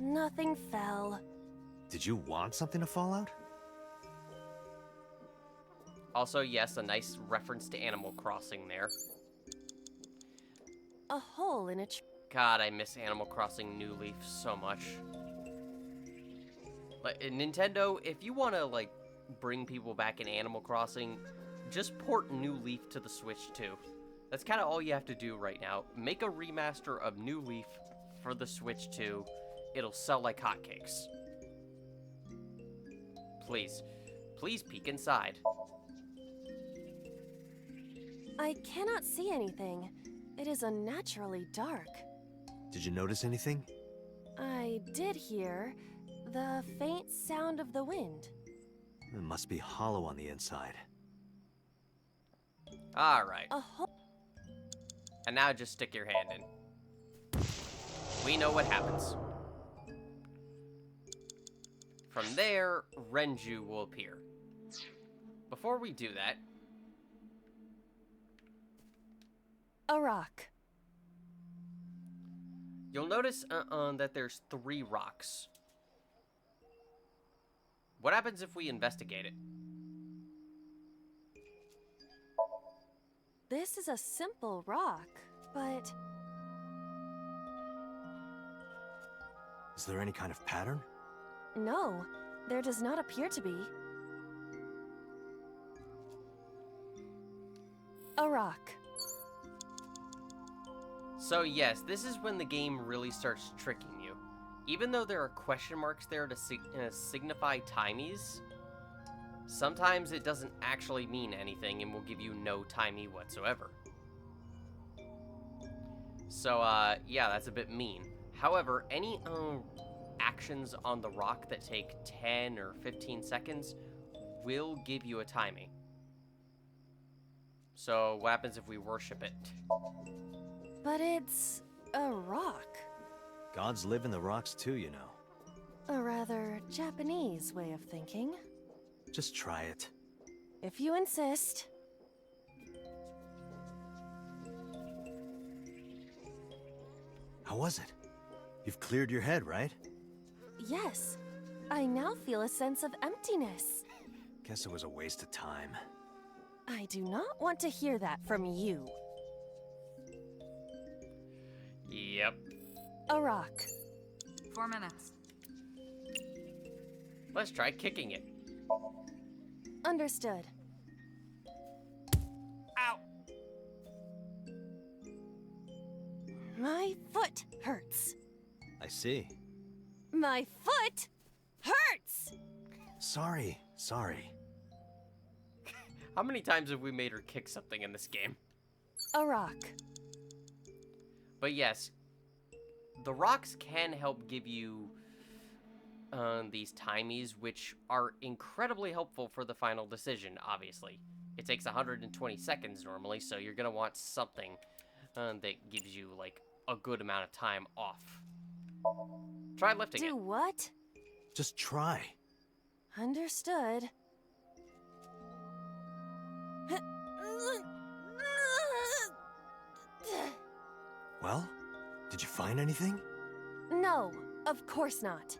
Nothing fell. Did you want something to fall out? Also, yes, a nice reference to Animal Crossing there. A hole in a tree. God, I miss Animal Crossing New Leaf so much. Like, Nintendo, if you want to, like, bring people back in Animal Crossing, just port New Leaf to the Switch too. That's kind of all you have to do right now. Make a remaster of New Leaf for the Switch 2. It'll sell like hotcakes. Please. Please peek inside. I cannot see anything. It is unnaturally dark. Did you notice anything? I did hear the faint sound of the wind. It must be hollow on the inside. Alright. A hole. And now just stick your hand in. We know what happens. From there, Renju will appear. Before we do that... A rock. You'll notice that there's 3 rocks. What happens if we investigate it? This is a simple rock, but... Is there any kind of pattern? No, there does not appear to be. A rock. So yes, this is when the game really starts tricking you. Even though there are question marks there to signify timies, sometimes it doesn't actually mean anything and will give you no timey whatsoever. So, yeah, that's a bit mean. However, any actions on the rock that take 10 or 15 seconds will give you a timing. So, what happens if we worship it? But it's a rock. Gods live in the rocks too, you know. A rather Japanese way of thinking. Just try it. If you insist. How was it? You've cleared your head, right? Yes. I now feel a sense of emptiness. Guess it was a waste of time. I do not want to hear that from you. Yep. A rock. 4 minutes. Let's try kicking it. Understood. Ow! My foot hurts. I see. My foot hurts! Sorry. How many times have we made her kick something in this game? A rock. But yes, the rocks can help give you these timies, which are incredibly helpful for the final decision, obviously. It takes 120 seconds normally, so you're going to want something that gives you, like, a good amount of time off. Try lifting it. Do what? Just try. Understood. Well, did you find anything? No, of course not.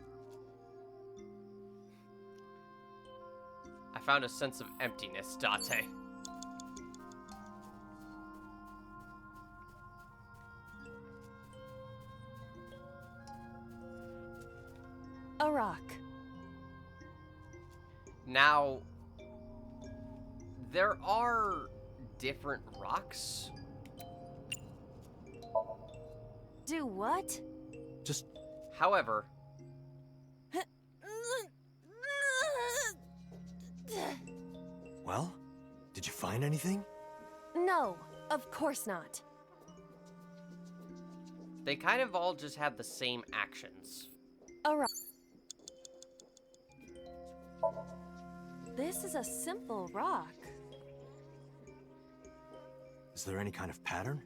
I found a sense of emptiness, Date. A rock. Now, there are different rocks. Do what? Just... However... Well, did you find anything? No, of course not. They kind of all just have the same actions. A rock. This is a simple rock. Is there any kind of pattern?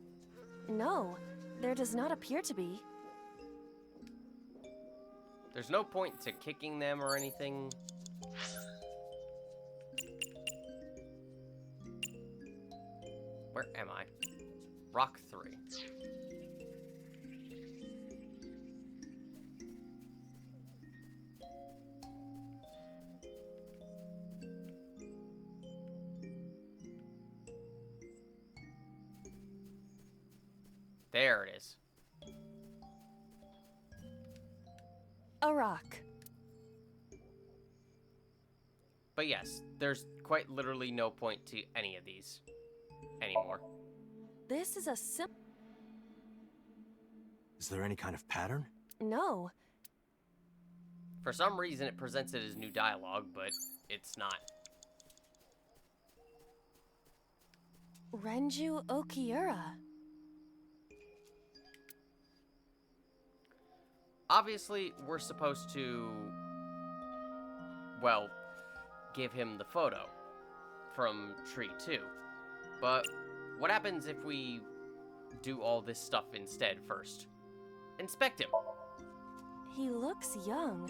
No, there does not appear to be. There's no point to kicking them or anything. Where am I? Rock 3. There it is. A rock. But yes, there's quite literally no point to any of these anymore. This is a Is there any kind of pattern? No. For some reason, it presents it as new dialogue, but it's not. Renju Okiura. Obviously, we're supposed to, well, give him the photo from Tree 2. But what happens if we do all this stuff instead first? Inspect him. He looks young,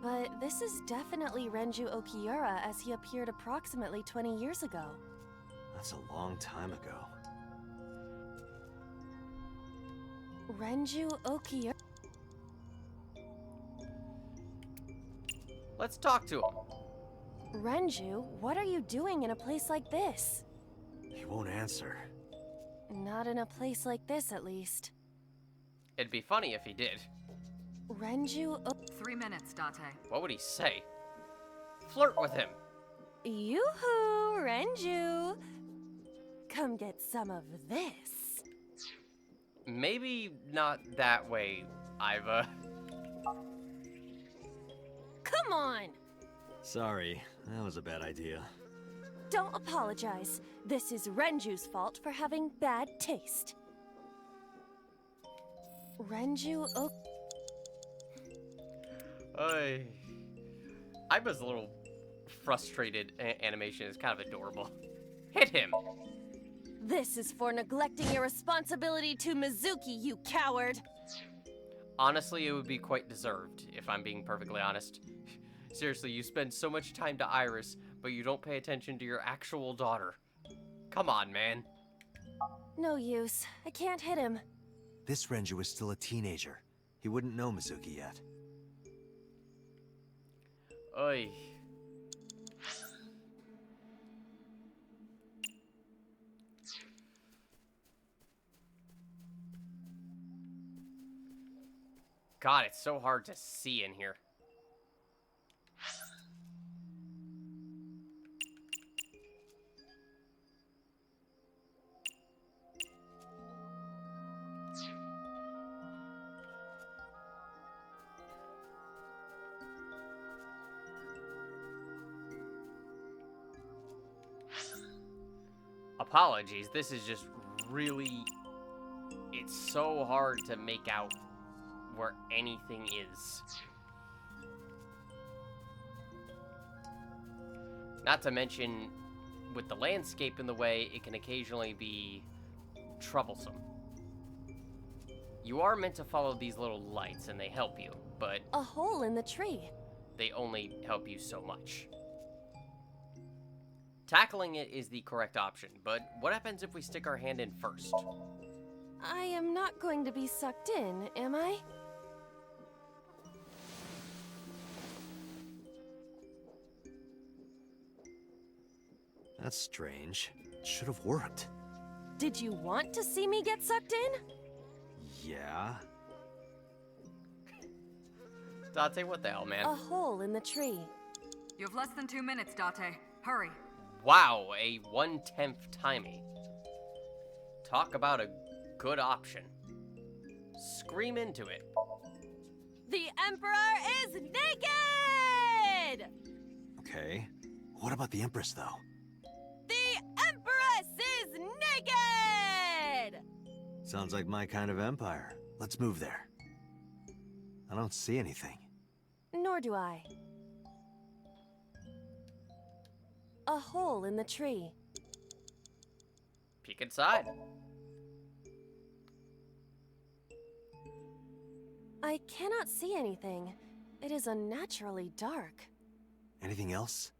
but this is definitely Renju Okiura as he appeared approximately 20 years ago. That's a long time ago. Renju Okiura. Let's talk to him. Renju, what are you doing in a place like this? He won't answer. Not in a place like this, at least. It'd be funny if he did. Renju 3 minutes, Date. What would he say? Flirt with him. Yoo-hoo, Renju! Come get some of this. Maybe not that way, Iva. Come on! Sorry, that was a bad idea. Don't apologize. This is Renju's fault for having bad taste. Renju Iva's a little frustrated animation is kind of adorable. Hit him! This is for neglecting your responsibility to Mizuki, you coward! Honestly, it would be quite deserved, if I'm being perfectly honest. Seriously, you spend so much time to Iris, but you don't pay attention to your actual daughter. Come on, man. No use. I can't hit him. This Renju is still a teenager. He wouldn't know Mizuki yet. Oy. God, it's so hard to see in here. Apologies, this is just really... It's so hard to make out where anything is. Not to mention, with the landscape in the way, it can occasionally be troublesome. You are meant to follow these little lights, and they help you, but... A hole in the tree. They only help you so much. Tackling it is the correct option, but what happens if we stick our hand in first? I am not going to be sucked in, am I? That's strange. It should have worked. Did you want to see me get sucked in? Yeah. Date, what the hell, man? A hole in the tree. You have less than 2 minutes, Date. Hurry. Wow, a 1/10 timing. Talk about a good option. Scream into it. The Emperor is naked! Okay. What about the Empress, though? The Empress is naked! Sounds like my kind of empire. Let's move there. I don't see anything. Nor do I. A hole in the tree. Peek inside. I cannot see anything. It is unnaturally dark. Anything else?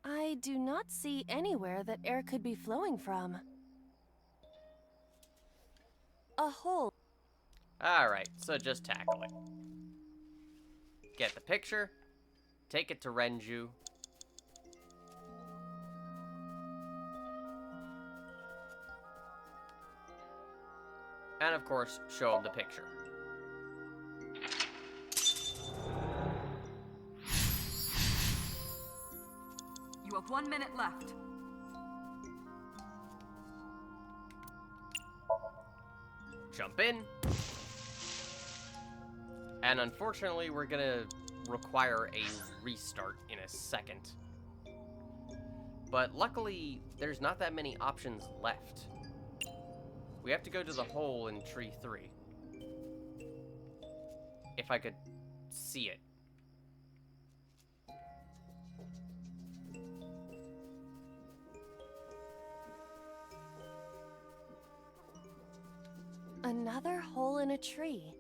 I do not see anywhere that air could be flowing from. A hole. Alright, so just tackle it. Get the picture, take it to Renju, and of course, show him the picture. You have 1 minute left. Jump in. And unfortunately, we're gonna require a restart in a second. But luckily, there's not that many options left. We have to go to the hole in tree 3. If I could see it. Another hole in a tree.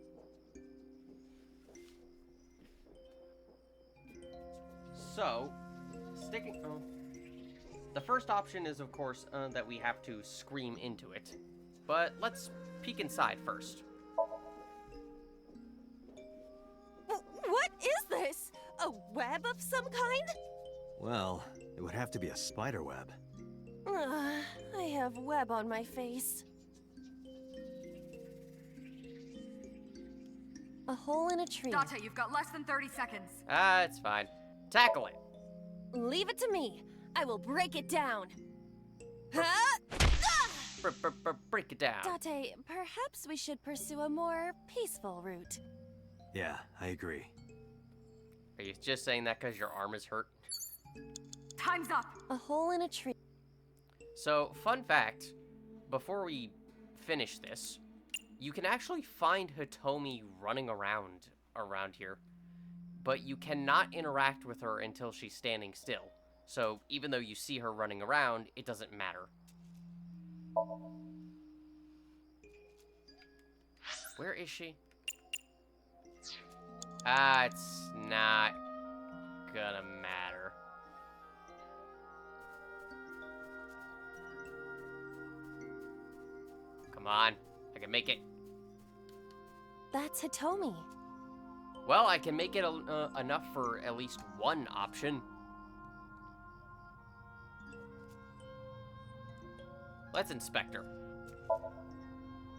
So, the first option is, of course, that we have to scream into it. But let's peek inside first. What is this? A web of some kind? Well, it would have to be a spider web. I have web on my face. A hole in a tree. Date, you've got less than 30 seconds. It's fine. Tackle it. Leave it to me. I will break it down. Break it down. Date, perhaps we should pursue a more peaceful route. Yeah, I agree. Are you just saying that because your arm is hurt? Time's up. A hole in a tree. So, fun fact, before we finish this, you can actually find Hitomi running around here, but you cannot interact with her until she's standing still. So, even though you see her running around, it doesn't matter. Where is she? It's not gonna matter. Come on, I can make it. That's Hitomi. Well, I can make it enough for at least one option. Let's inspect her.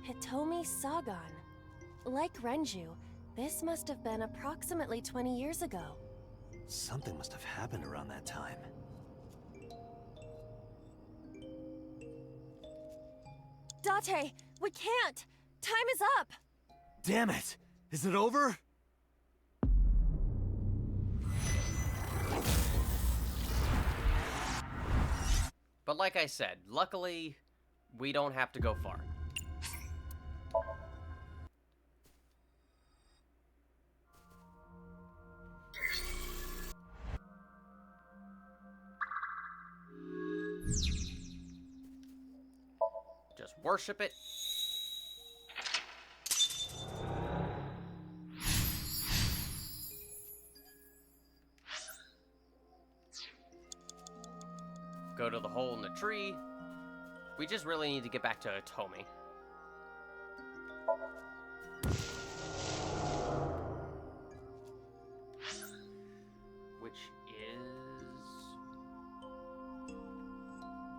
Hitomi Sagan. Like Renju, this must have been approximately 20 years ago. Something must have happened around that time. Date, we can't! Time is up! Damn it! Is it over? But like I said, luckily, we don't have to go far. Just worship it. Go to the hole in the tree. We just really need to get back to Hitomi. Which is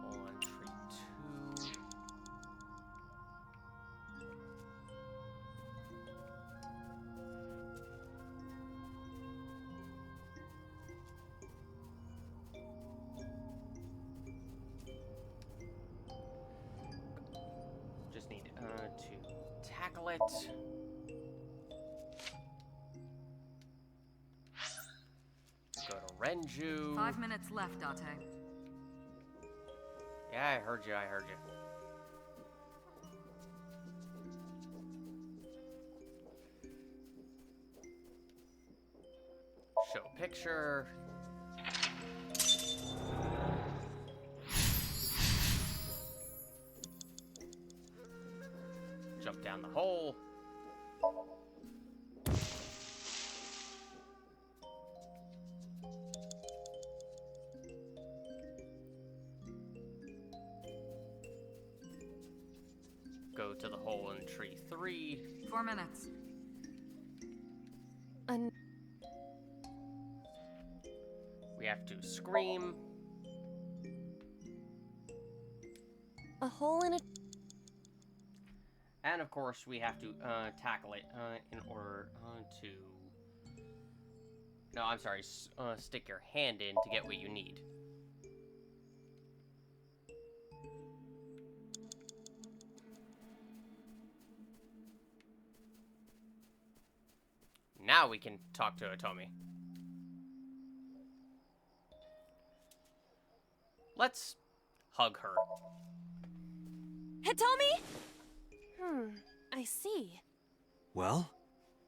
on tree 2. Just need to tackle it. Go to Renju. 5 minutes left, Date. Yeah, I heard you, I heard you. Show picture. Jump down the hole. Go go to the hole in tree 3. 4 minutes. We have to scream. A hole in a... And of course, we have to tackle it in order to... No, I'm sorry. Stick your hand in to get what you need. Now we can talk to Otomi. Let's hug her. Hitomi? I see. Well?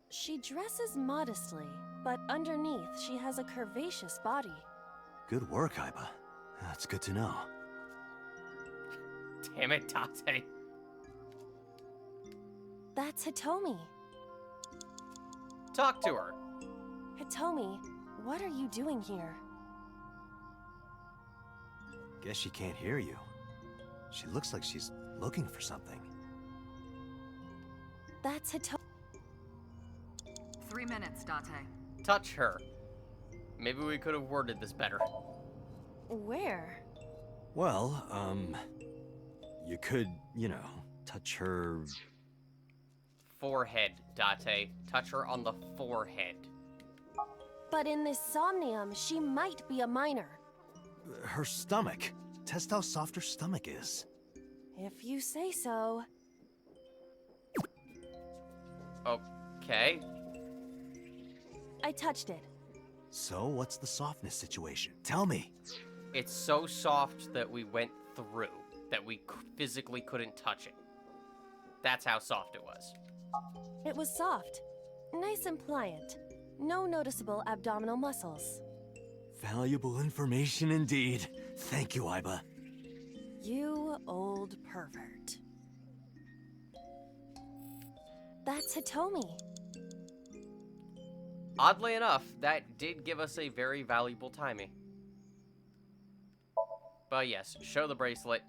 She dresses modestly, but underneath she has a curvaceous body. Good work, Aiba. That's good to know. Damn it, Tate. That's Hitomi. Talk to her. Hitomi, what are you doing here? Guess she can't hear you. She looks like she's looking for something. That's Hitomi. 3 minutes, Date. Touch her. Maybe we could have worded this better. Where? Well, you could, you know, touch her... Forehead, Date. Touch her on the forehead. But in this Somnium, she might be a minor. Her stomach. Test how soft her stomach is. If you say so. Okay. I touched it. So, what's the softness situation? Tell me. It's so soft that we went through, that we physically couldn't touch it. That's how soft it was. It was soft. Nice and pliant. No noticeable abdominal muscles. Valuable information indeed. Thank you, Aiba. You old pervert. That's Hitomi. Oddly enough, that did give us a very valuable timing. But yes, show the bracelet.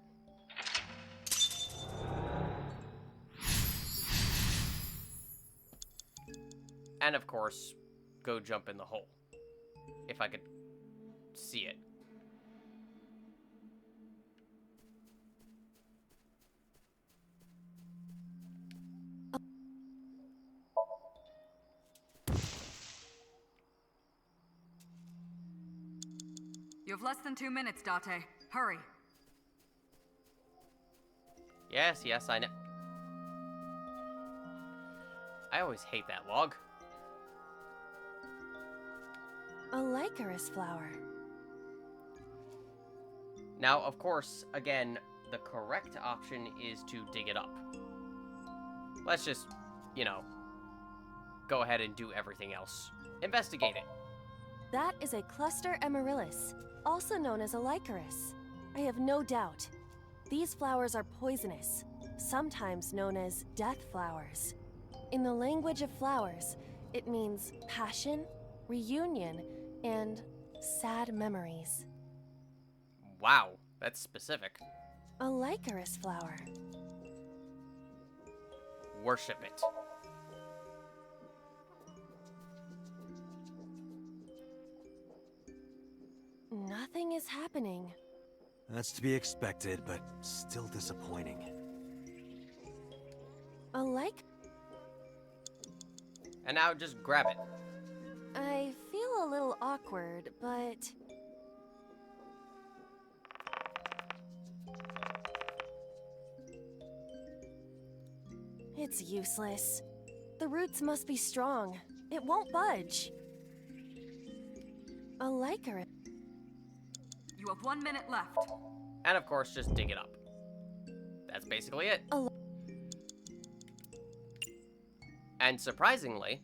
And of course, go jump in the hole. If I could see it. You have less than 2 minutes, Date. Hurry. Yes, I know. I always hate that log. A Lycaris flower. Now, of course, again, the correct option is to dig it up. Let's just, you know, go ahead and do everything else. Investigate it. That is a cluster amaryllis, also known as a Lycaris. I have no doubt. These flowers are poisonous, sometimes known as death flowers. In the language of flowers, it means passion, reunion, and sad memories. Wow, that's specific. A Lycaris flower. Worship it. Nothing is happening. That's to be expected, but still disappointing. A like... And now just grab it. I feel a little awkward, but... It's useless. The roots must be strong. It won't budge. A Lycaris. You have 1 minute left. And of course, just dig it up. That's basically it. And surprisingly,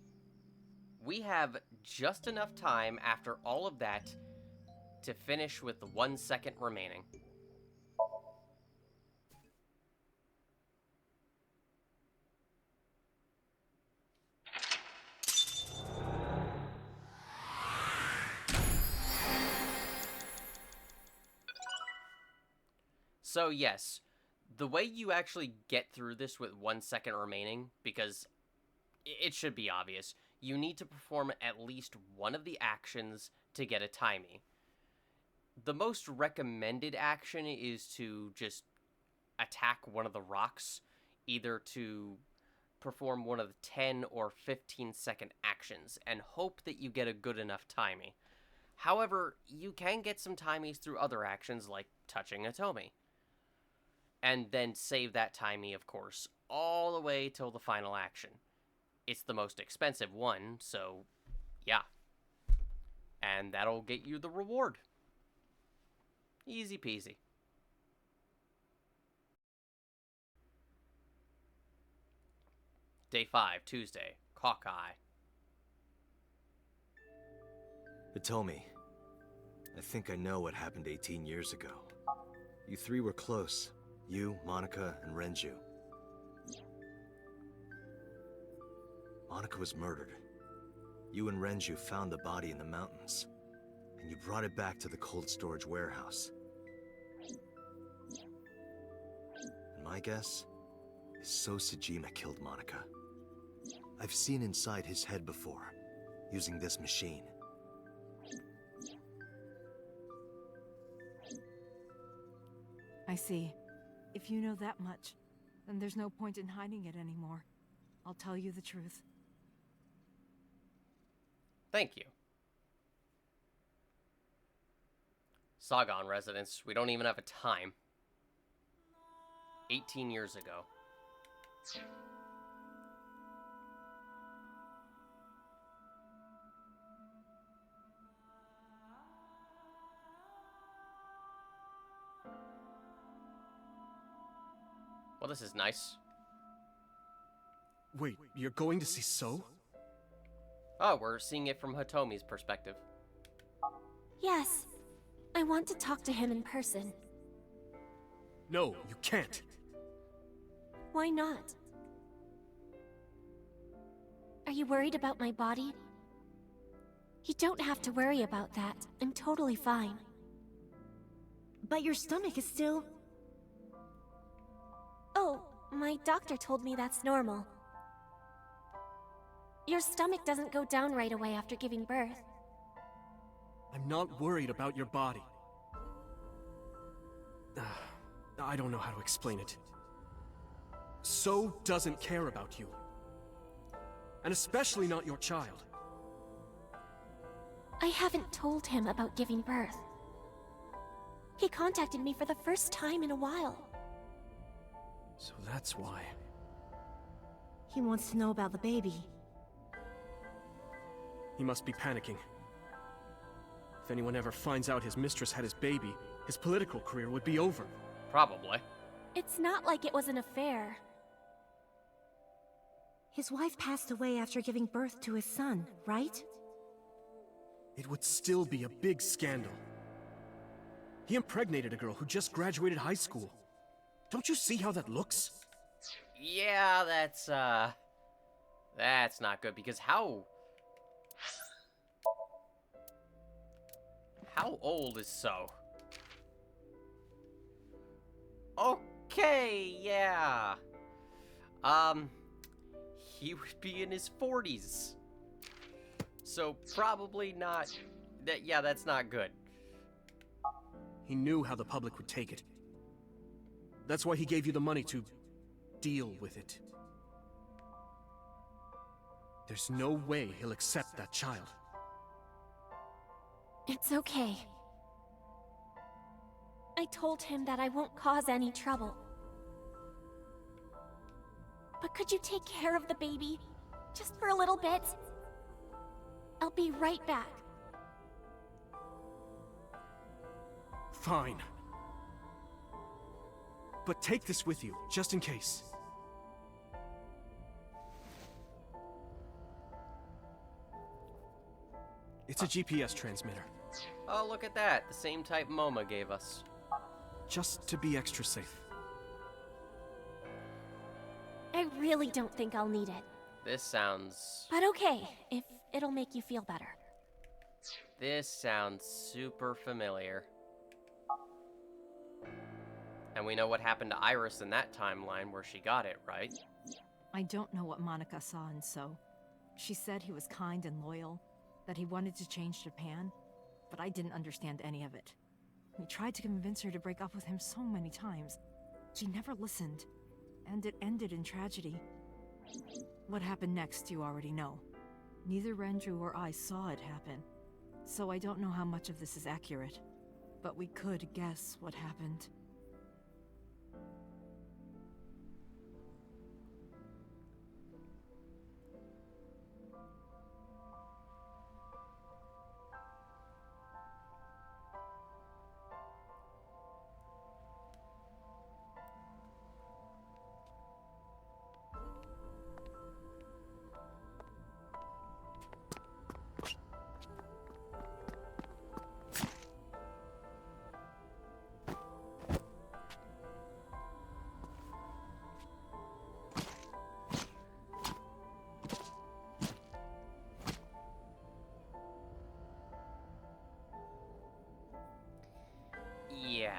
we have just enough time after all of that to finish with the 1 second remaining. So yes, The way you actually get through this with 1 second remaining, because it should be obvious, you need to perform at least one of the actions to get a timey. The most recommended action is to just attack one of the rocks, either to perform one of the 10 or 15-second actions, and hope that you get a good enough timey. However, you can get some timies through other actions like touching a Tomy. And then save that timey, of course, all the way till the final action. It's the most expensive one, so yeah. And that'll get you the reward. Easy peasy. Day 5, Tuesday, Hawkeye. Hitomi, I think I know what happened 18 years ago. You three were close. You, Monica, and Renju. Monica was murdered. You and Renju found the body in the mountains, and you brought it back to the cold storage warehouse. And my guess is So Sejima killed Monica. I've seen inside his head before, using this machine. I see. If you know that much, then there's no point in hiding it anymore. I'll tell you the truth. Thank you. Sagan residence. We don't even have a time. 18 years ago. Well, this is nice. Wait, you're going to see So? Oh, we're seeing it from Hitomi's perspective. Yes. I want to talk to him in person. No, you can't. Why not? Are you worried about my body? You don't have to worry about that. I'm totally fine. But your stomach is still... Oh, my doctor told me that's normal. Your stomach doesn't go down right away after giving birth. I'm not worried about your body. I don't know how to explain it. So doesn't care about you. And especially not your child. I haven't told him about giving birth. He contacted me for the first time in a while. So that's why. He wants to know about the baby. He must be panicking. If anyone ever finds out his mistress had his baby, his political career would be over. Probably. It's not like it was an affair. His wife passed away after giving birth to his son, right? It would still be a big scandal. He impregnated a girl who just graduated high school. Don't you see how that looks? Yeah, that's not good, because how old is So? Okay, yeah. He would be in his 40s. So probably not, yeah, that's not good. He knew how the public would take it. That's why he gave you the money to deal with it. There's no way he'll accept that child. It's okay. I told him that I won't cause any trouble. But could you take care of the baby? Just for a little bit? I'll be right back. Fine. But take this with you, just in case. It's a GPS transmitter. Oh, look at that. The same type MoMA gave us. Just to be extra safe. I really don't think I'll need it. This sounds... But okay, if it'll make you feel better. This sounds super familiar. And we know what happened to Iris in that timeline where she got it, right? I don't know what Monica saw in So. She said he was kind and loyal, that he wanted to change Japan, but I didn't understand any of it. We tried to convince her to break up with him so many times. She never listened, and it ended in tragedy. What happened next, you already know. Neither Renju or I saw it happen, so I don't know how much of this is accurate. But we could guess what happened. Yeah.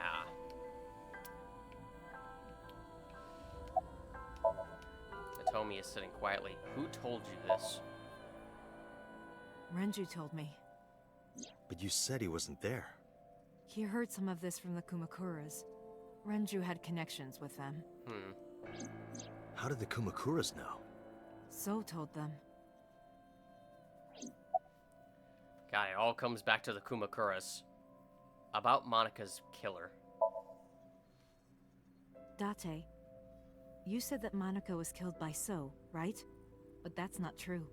Hitomi is sitting quietly. Who told you this? Renju told me. But you said he wasn't there. He heard some of this from the Kumakuras. Renju had connections with them. How did the Kumakuras know? So told them. God, it all comes back to the Kumakuras. About Monika's killer. Date, you said that Monica was killed by So, right? But that's not true.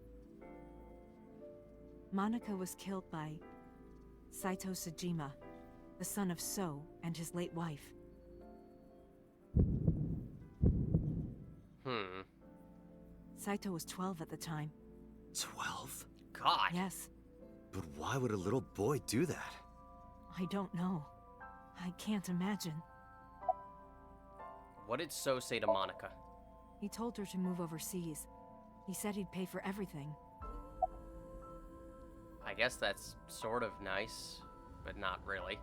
Monica was killed by Saito Sejima, the son of So and his late wife. Saito was 12 at the time. 12? God! Yes. But why would a little boy do that? I don't know. I can't imagine. What did So say to Monica? He told her to move overseas. He said he'd pay for everything. I guess that's sort of nice, but not really.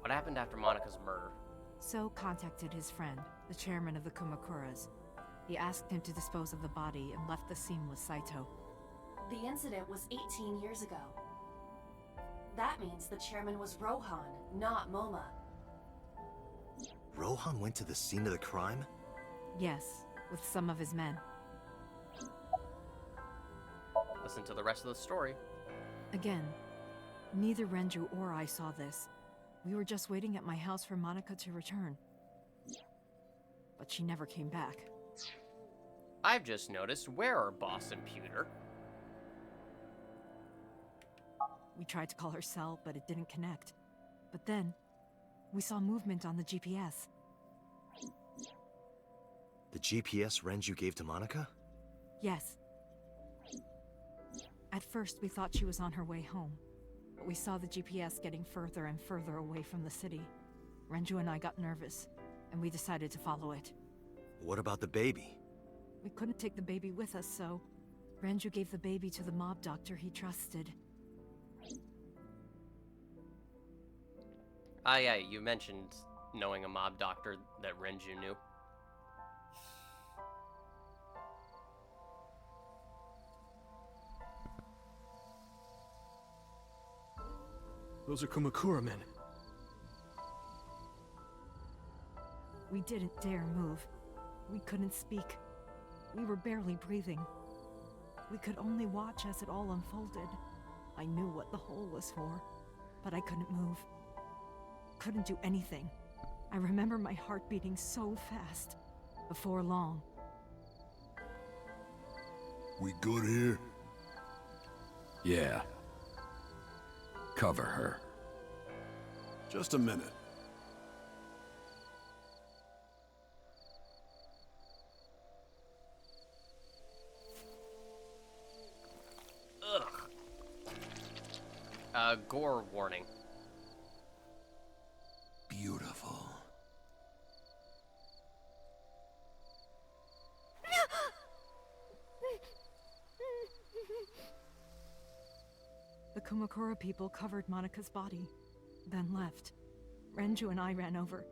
What happened after Monica's murder? So contacted his friend, the chairman of the Kumakuras. He asked him to dispose of the body and left the scene with Saito. The incident was 18 years ago. That means the chairman was Rohan, not Moma. Rohan went to the scene of the crime? Yes, with some of his men. Listen to the rest of the story. Again, neither Renju or I saw this. We were just waiting at my house for Monica to return. But she never came back. I've just noticed, where are Boss and Pewter? We tried to call her cell, but it didn't connect. But then, we saw movement on the GPS. The GPS Renju gave to Monica? Yes. At first, we thought she was on her way home. But we saw the GPS getting further and further away from the city. Renju and I got nervous, and we decided to follow it. What about the baby? We couldn't take the baby with us, so Renju gave the baby to the mob doctor he trusted. Ah, yeah, you mentioned knowing a mob doctor that Renju knew. Those are Kumakura men. We didn't dare move. We couldn't speak. We were barely breathing. We could only watch as it all unfolded. I knew what the hole was for, but I couldn't move. Couldn't do anything. I remember my heart beating so fast. Before long. We good here? Yeah. Cover her. Just a minute. Gore warning. Beautiful. The Kumakura people covered Monika's body, then left. Renju and I ran over.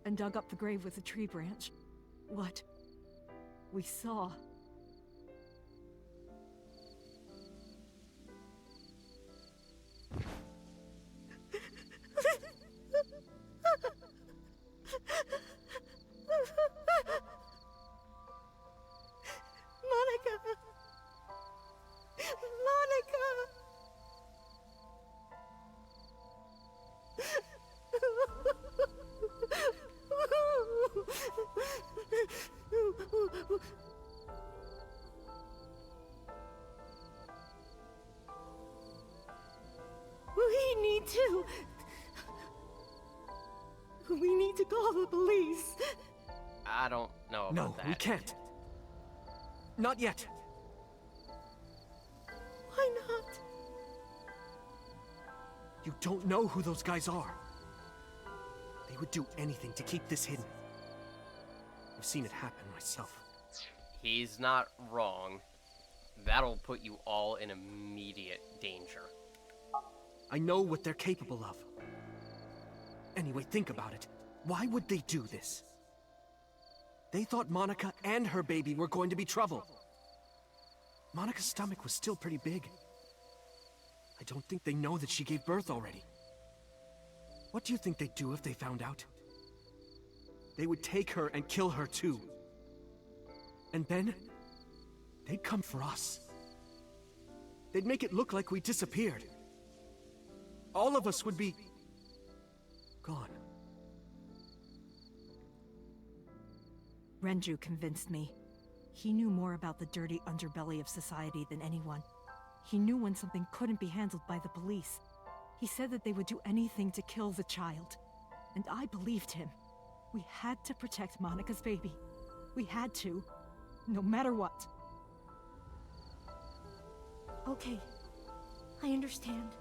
and dug up the grave with a tree branch. What we saw. Monica! Monica! We need to call the police. I don't know about that. No, we can't. Not yet. Why not? You don't know who those guys are. They would do anything to keep this hidden. I've seen it happen myself. He's not wrong. That'll put you all in immediate danger. I know what they're capable of. Anyway, think about it. Why would they do this? They thought Monica and her baby were going to be trouble. Monica's stomach was still pretty big. I don't think they know that she gave birth already. What do you think they'd do if they found out? They would take her and kill her too. And then, they'd come for us. They'd make it look like we disappeared. All of us would be gone. Renju convinced me. He knew more about the dirty underbelly of society than anyone. He knew when something couldn't be handled by the police. He said that they would do anything to kill the child. And I believed him. We had to protect Monica's baby. We had to. No matter what. Okay. I understand.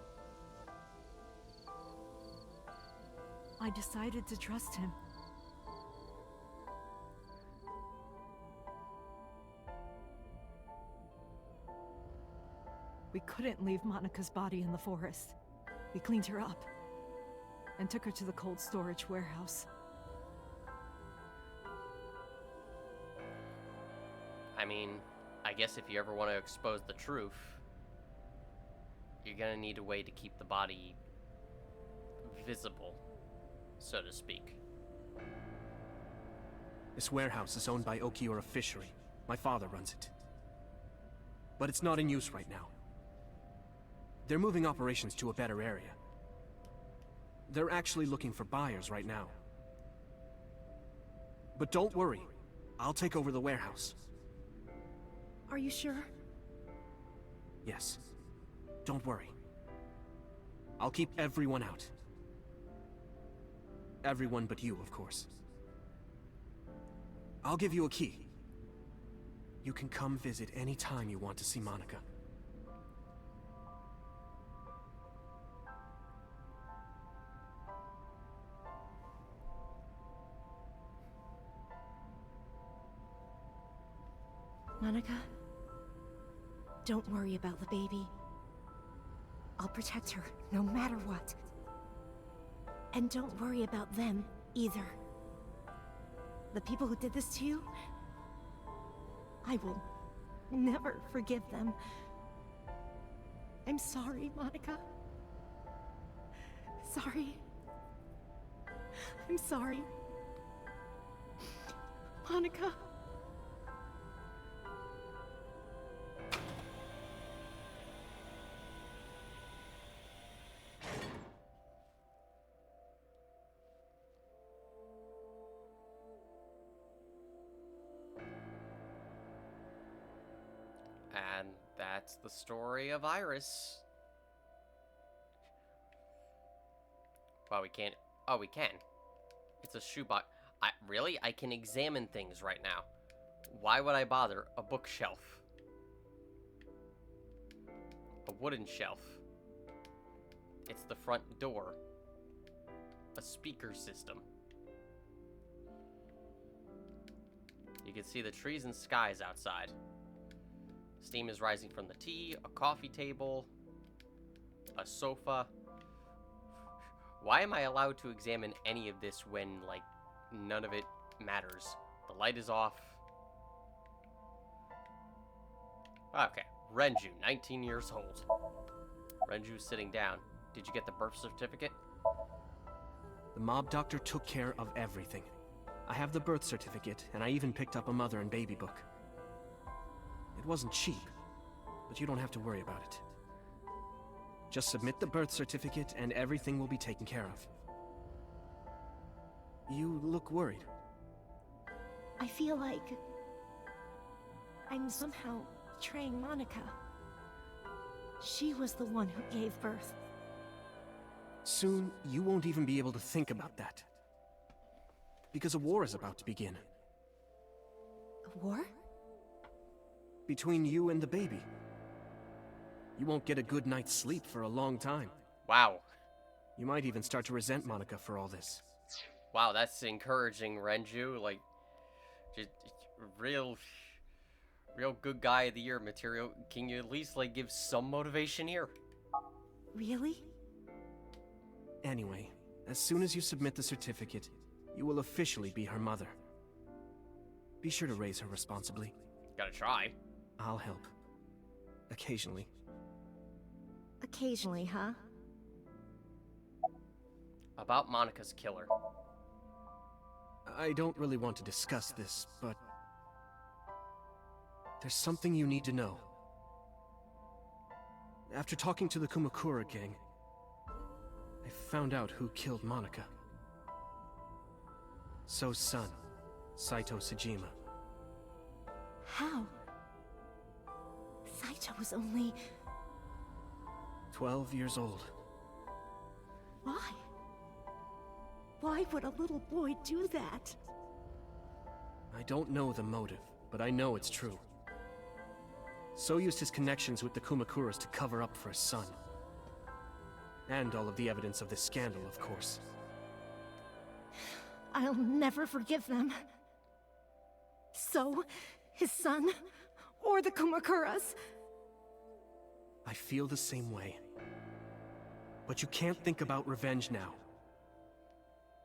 I decided to trust him. We couldn't leave Monica's body in the forest. We cleaned her up and took her to the cold storage warehouse. I mean, I guess if you ever want to expose the truth, you're gonna need a way to keep the body visible, so to speak. This warehouse is owned by Okiura Fishery. My father runs it. But it's not in use right now. They're moving operations to a better area. They're actually looking for buyers right now. But don't worry, I'll take over the warehouse. Are you sure? Yes. Don't worry. I'll keep everyone out. Everyone but you, of course. I'll give you a key. You can come visit any time you want to see Monica. Monica, don't worry about the baby. I'll protect her, no matter what. And don't worry about them, either. The people who did this to you, I will never forgive them. I'm sorry, Monica. Sorry. I'm sorry. Monica. And that's the story of Iris. Well, we can't... Oh, we can. It's a shoebox. Really? I can examine things right now. Why would I bother? A bookshelf. A wooden shelf. It's the front door. A speaker system. You can see the trees and skies outside. Steam is rising from the tea, a coffee table, a sofa. Why am I allowed to examine any of this when, like, none of it matters. The light is off. Okay, Renju, 19 years old. Renju's sitting down. Did you get the birth certificate? The mob doctor took care of everything. I have the birth certificate, and I even picked up a mother and baby book. It wasn't cheap, but you don't have to worry about it. Just submit the birth certificate, and everything will be taken care of. You look worried. I feel like I'm somehow betraying Monica. She was the one who gave birth. Soon, you won't even be able to think about that. Because a war is about to begin. A war? Between you and the baby. You won't get a good night's sleep for a long time. Wow. You might even start to resent Monica for all this. Wow, that's encouraging, Renju. Like, just real good guy of the year material. Can you at least, like, give some motivation here? Really? Anyway, as soon as you submit the certificate, you will officially be her mother. Be sure to raise her responsibly. Gotta try. I'll help. Occasionally. Occasionally, huh? About Monica's killer. I don't really want to discuss this, but there's something you need to know. After talking to the Kumakura gang, I found out who killed Monica. So's son, Saito Sejima. How? Saito was only 12 years old. Why? Why would a little boy do that? I don't know the motive, but I know it's true. So used his connections with the Kumakuras to cover up for his son. And all of the evidence of this scandal, of course. I'll never forgive them. So, his son, or the Kumakuras. I feel the same way. But you can't think about revenge now.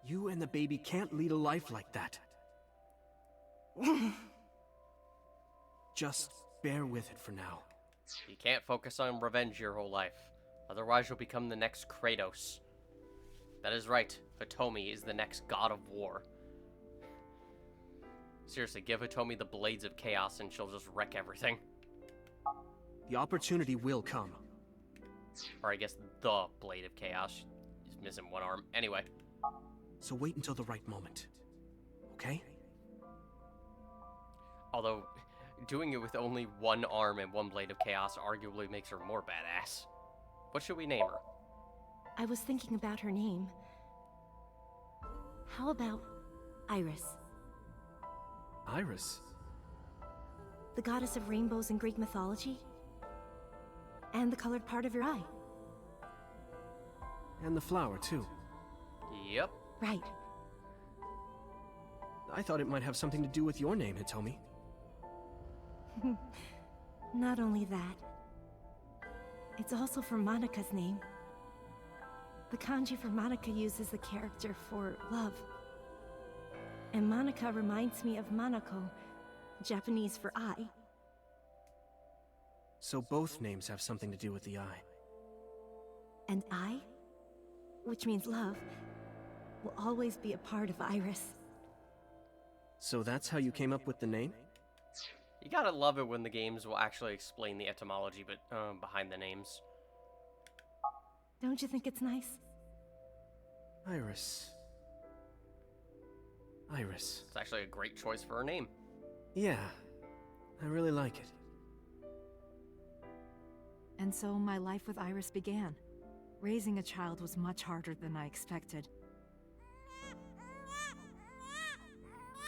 You and the baby can't lead a life like that. Just bear with it for now. You can't focus on revenge your whole life. Otherwise you'll become the next Kratos. That is right. Hitomi is the next god of war. Seriously, give Hitomi the blades of chaos and she'll just wreck everything. The opportunity will come. Or I guess the blade of chaos. She's missing one arm. Anyway. So wait until the right moment. Okay? Although, doing it with only one arm and one blade of chaos arguably makes her more badass. What should we name her? I was thinking about her name. How about Iris? Iris? The goddess of rainbows in Greek mythology? And the colored part of your eye. And the flower, too. Yep. Right. I thought it might have something to do with your name, Hitomi. Not only that, it's also for Monica's name. The kanji for Monica uses the character for love. And Monica reminds me of Manako, Japanese for eye. So both names have something to do with the eye. And I, which means love, will always be a part of Iris. So that's how you came up with the name? You gotta love it when the games will actually explain the etymology behind the names. Don't you think it's nice? Iris. Iris. It's actually a great choice for her name. Yeah, I really like it. And so my life with Iris began. Raising a child was much harder than I expected.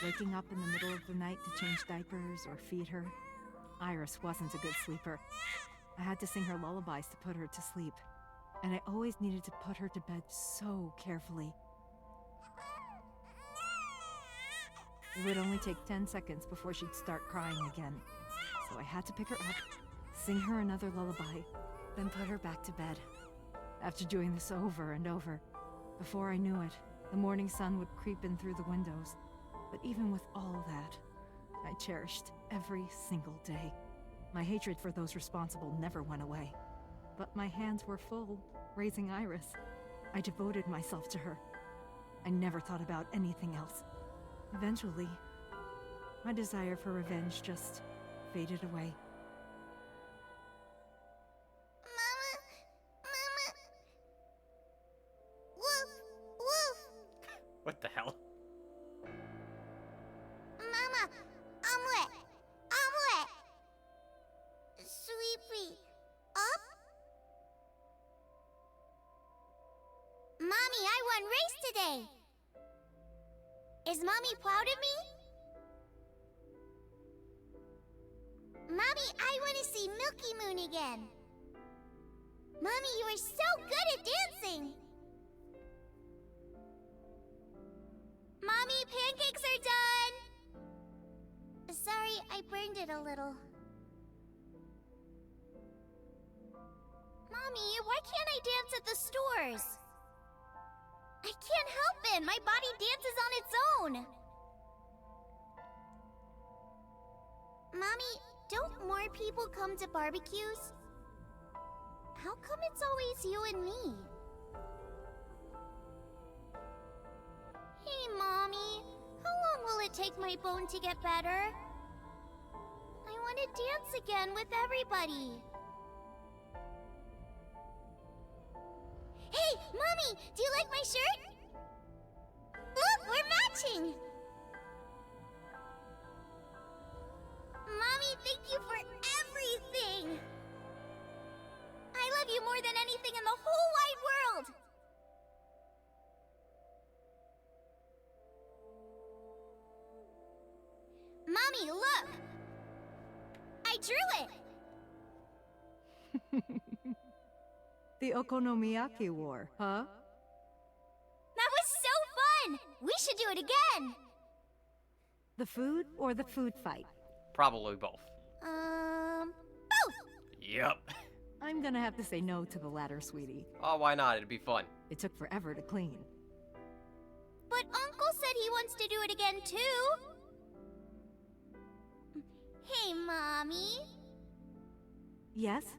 Waking up in the middle of the night to change diapers or feed her. Iris wasn't a good sleeper. I had to sing her lullabies to put her to sleep. And I always needed to put her to bed so carefully. It would only take 10 seconds before she'd start crying again. So I had to pick her up, sing her another lullaby, then put her back to bed. After doing this over and over, before I knew it, The morning sun would creep in through the windows. But even with all that, I cherished every single day. My hatred for those responsible never went away. But my hands were full, raising Iris. I devoted myself to her. I never thought about anything else. Eventually, my desire for revenge just faded away. What the hell? Mama, I'm wet. I'm wet. Sweepy, up? Mommy, I won race today. Is Mommy proud of me? Mommy, I want to see Milky Moon again. Mommy, you are so good at dancing. Mommy, pancakes are done! Sorry, I burned it a little. Mommy, why can't I dance at the stores? I can't help it! My body dances on its own! Mommy, don't more people come to barbecues? How come it's always you and me? Hey, Mommy. How long will it take my bone to get better? I want to dance again with everybody. Hey, Mommy! Do you like my shirt? Look, we're matching! Mommy, thank you for everything! I love you more than anything in the whole wide world! Mommy, look! I drew it! The Okonomiyaki War, huh? That was so fun! We should do it again! The food or the food fight? Probably both. Both! Yep. I'm gonna have to say no to the latter, sweetie. Oh, why not? It'd be fun. It took forever to clean. But Uncle said he wants to do it again, too! Hey, Mommy. Yes?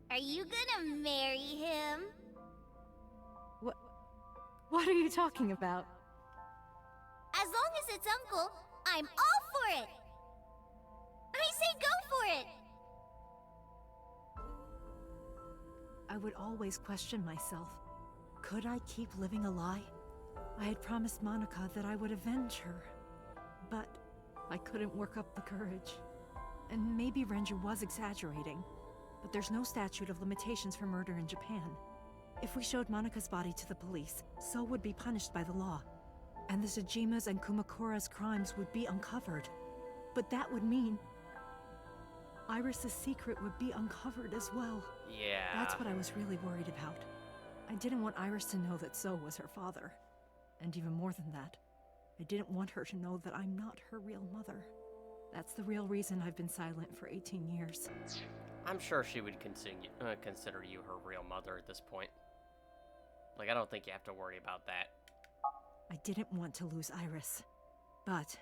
Are you gonna marry him? What are you talking about? As long as it's Uncle, I'm all for it! I say go for it! I would always question myself. Could I keep living a lie? I had promised Monica that I would avenge her. But I couldn't work up the courage. And maybe Renju was exaggerating, but there's no statute of limitations for murder in Japan. If we showed Monica's body to the police, So would be punished by the law. And the Tsujima's and Kumakura's crimes would be uncovered. But that would mean Iris's secret would be uncovered as well. Yeah. That's what I was really worried about. I didn't want Iris to know that So was her father. And even more than that, I didn't want her to know that I'm not her real mother. That's the real reason I've been silent for 18 years. I'm sure she would consider you her real mother at this point. Like, I don't think you have to worry about that. I didn't want to lose Iris, but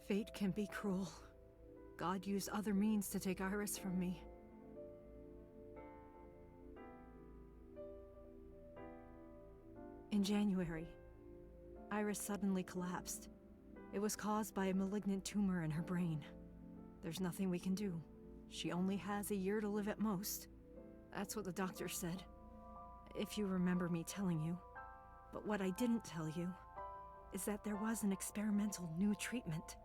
fate can be cruel. God used other means to take Iris from me. In January, Iris suddenly collapsed. It was caused by a malignant tumor in her brain. There's nothing we can do. She only has a year to live at most. That's what the doctor said, if you remember me telling you. But what I didn't tell you is that there was an experimental new treatment.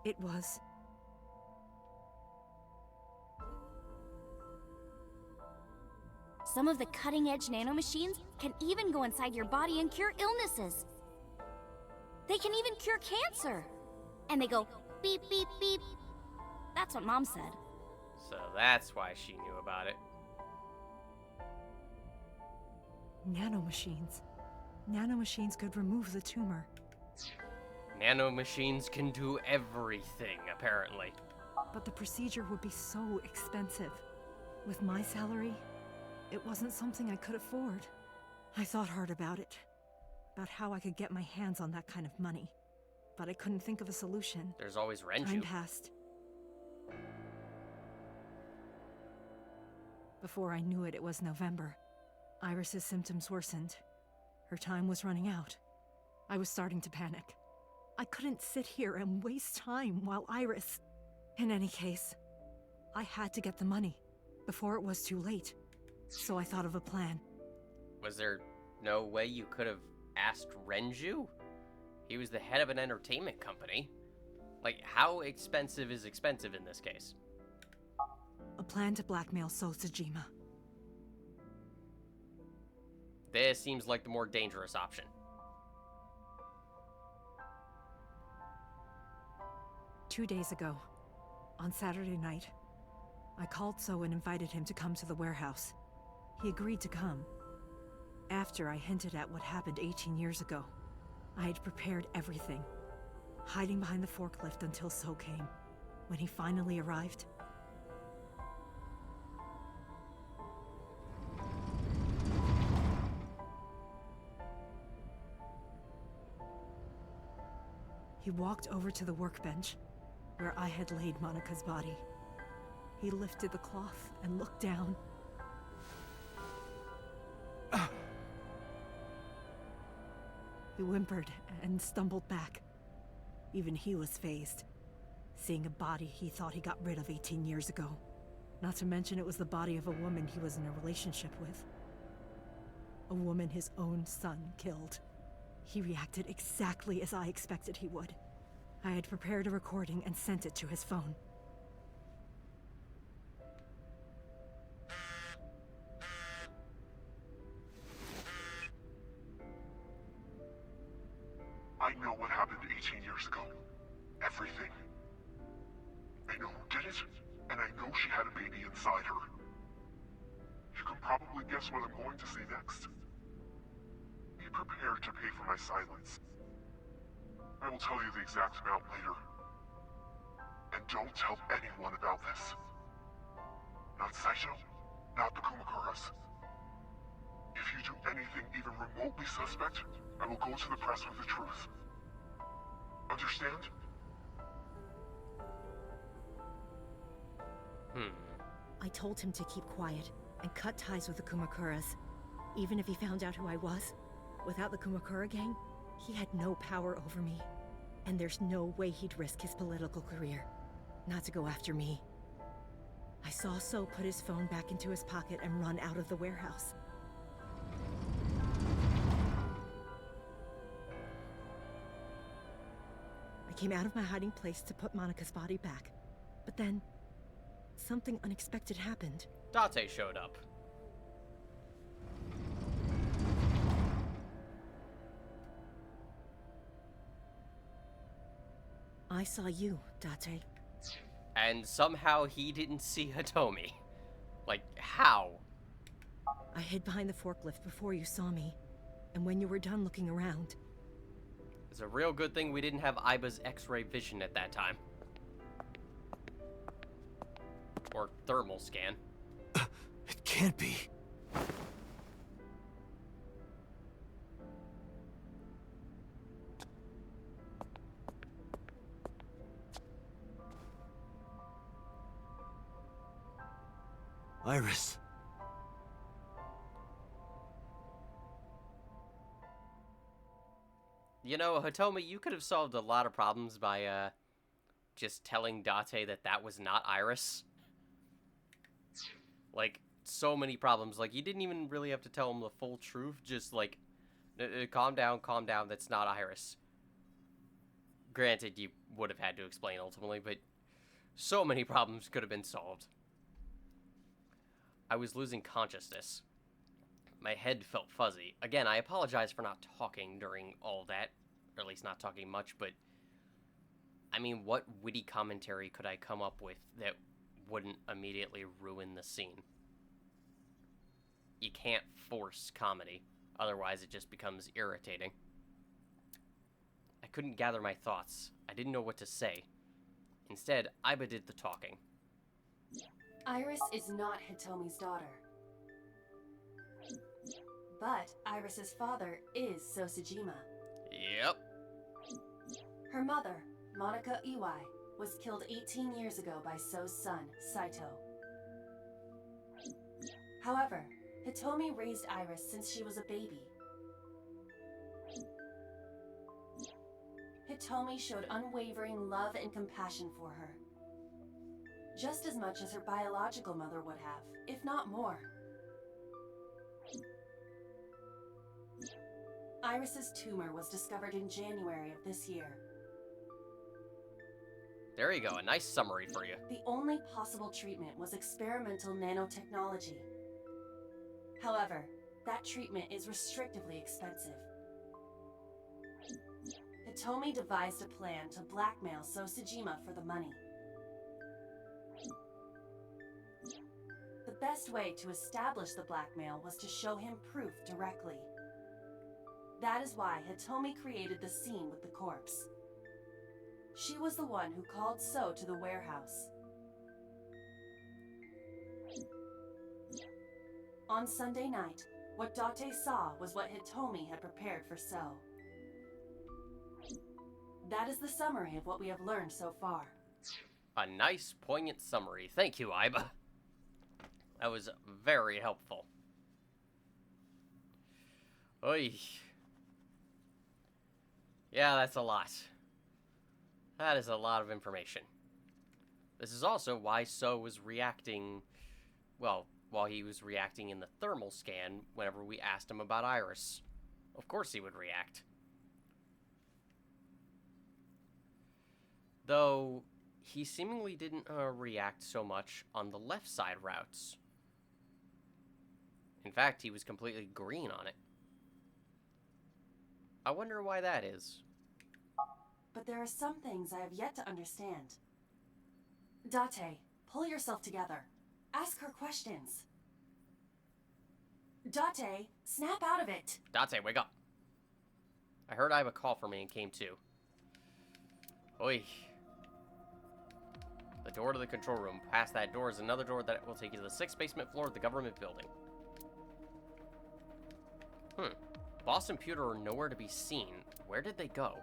It was... Some of the cutting-edge nanomachines can even go inside your body and cure illnesses. They can even cure cancer. And they go beep, beep, beep. That's what Mom said. So that's why she knew about it. Nanomachines. Nanomachines could remove the tumor. Nanomachines can do everything, apparently. But the procedure would be so expensive. With my salary, it wasn't something I could afford. I thought hard about it, about how I could get my hands on that kind of money, but I couldn't think of a solution. There's always Renju. Time passed. Before I knew it, it was November. Iris's symptoms worsened. Her time was running out. I was starting to panic. I couldn't sit here and waste time while Iris... In any case, I had to get the money before it was too late. So I thought of a plan. Was there no way you could have asked Renju? He was the head of an entertainment company. Like, how expensive is expensive in this case? A plan to blackmail Sosajima. This seems like the more dangerous option. Two days ago, on Saturday night, I called So and invited him to come to the warehouse. He agreed to come. After I hinted at what happened 18 years ago, I had prepared everything, hiding behind the forklift until So came. When he finally arrived, he walked over to the workbench where I had laid Monika's body. He lifted the cloth and looked down. He whimpered and stumbled back. Even he was fazed, seeing a body he thought he got rid of 18 years ago. Not to mention it was the body of a woman he was in a relationship with. A woman his own son killed. He reacted exactly as I expected he would. I had prepared a recording and sent it to his phone. I know what happened 18 years ago. Everything. I know who did it, and I know she had a baby inside her. You can probably guess what I'm going to say next. Be prepared to pay for my silence. I will tell you the exact amount later. And don't tell anyone about this. Not Saito, not the Kumakuras. If you do anything even remotely suspect, I will go to the press with the truth. Understand? I told him to keep quiet and cut ties with the Kumakuras. Even if he found out who I was, without the Kumakura gang, he had no power over me. And there's no way he'd risk his political career, not to go after me. I saw So put his phone back into his pocket and run out of the warehouse. I came out of my hiding place to put Monika's body back, but then something unexpected happened. Date showed up. I saw you, Date. And somehow he didn't see Hitomi. Like, how? I hid behind the forklift before you saw me, and when you were done looking around... It's a real good thing we didn't have Aiba's X-ray vision at that time. Or thermal scan. It can't be. Iris. You know, Hitomi, you could have solved a lot of problems by, just telling Date that that was not Iris. Like, so many problems. Like, you didn't even really have to tell him the full truth. Just, like, calm down, that's not Iris. Granted, you would have had to explain ultimately, but so many problems could have been solved. I was losing consciousness. My head felt fuzzy. Again, I apologize for not talking during all that. Or at least not talking much, but... I mean, what witty commentary could I come up with that wouldn't immediately ruin the scene? You can't force comedy. Otherwise, it just becomes irritating. I couldn't gather my thoughts. I didn't know what to say. Instead, Aiba did the talking. Iris is not Hitomi's daughter. But Iris's father is Sosajima. Yep. Her mother, Monica Iwai, was killed 18 years ago by So's son, Saito. However, Hitomi raised Iris since she was a baby. Hitomi showed unwavering love and compassion for her, just as much as her biological mother would have, if not more. Iris's tumor was discovered in January of this year. There you go, a nice summary for you. The only possible treatment was experimental nanotechnology. However, that treatment is restrictively expensive. Hitomi devised a plan to blackmail Sosajima for the money. The best way to establish the blackmail was to show him proof directly. That is why Hitomi created the scene with the corpse. She was the one who called So to the warehouse. On Sunday night, what Date saw was what Hitomi had prepared for So. That is the summary of what we have learned so far. A nice, poignant summary. Thank you, Aiba. That was very helpful. Oy. Yeah, that's a lot. That is a lot of information. This is also why So was reacting, well, while he was reacting in the thermal scan whenever we asked him about Iris. Of course he would react. Though, he seemingly didn't react so much on the left side routes. In fact, he was completely green on it. I wonder why that is. But there are some things I have yet to understand. Date, pull yourself together. Ask her questions. Date, snap out of it. Date, wake up. I heard Aiba call for me and came to. Oi. The door to the control room. Past that door is another door that will take you to the 6th basement floor of the government building. Boss and Pewter are nowhere to be seen. Where did they go?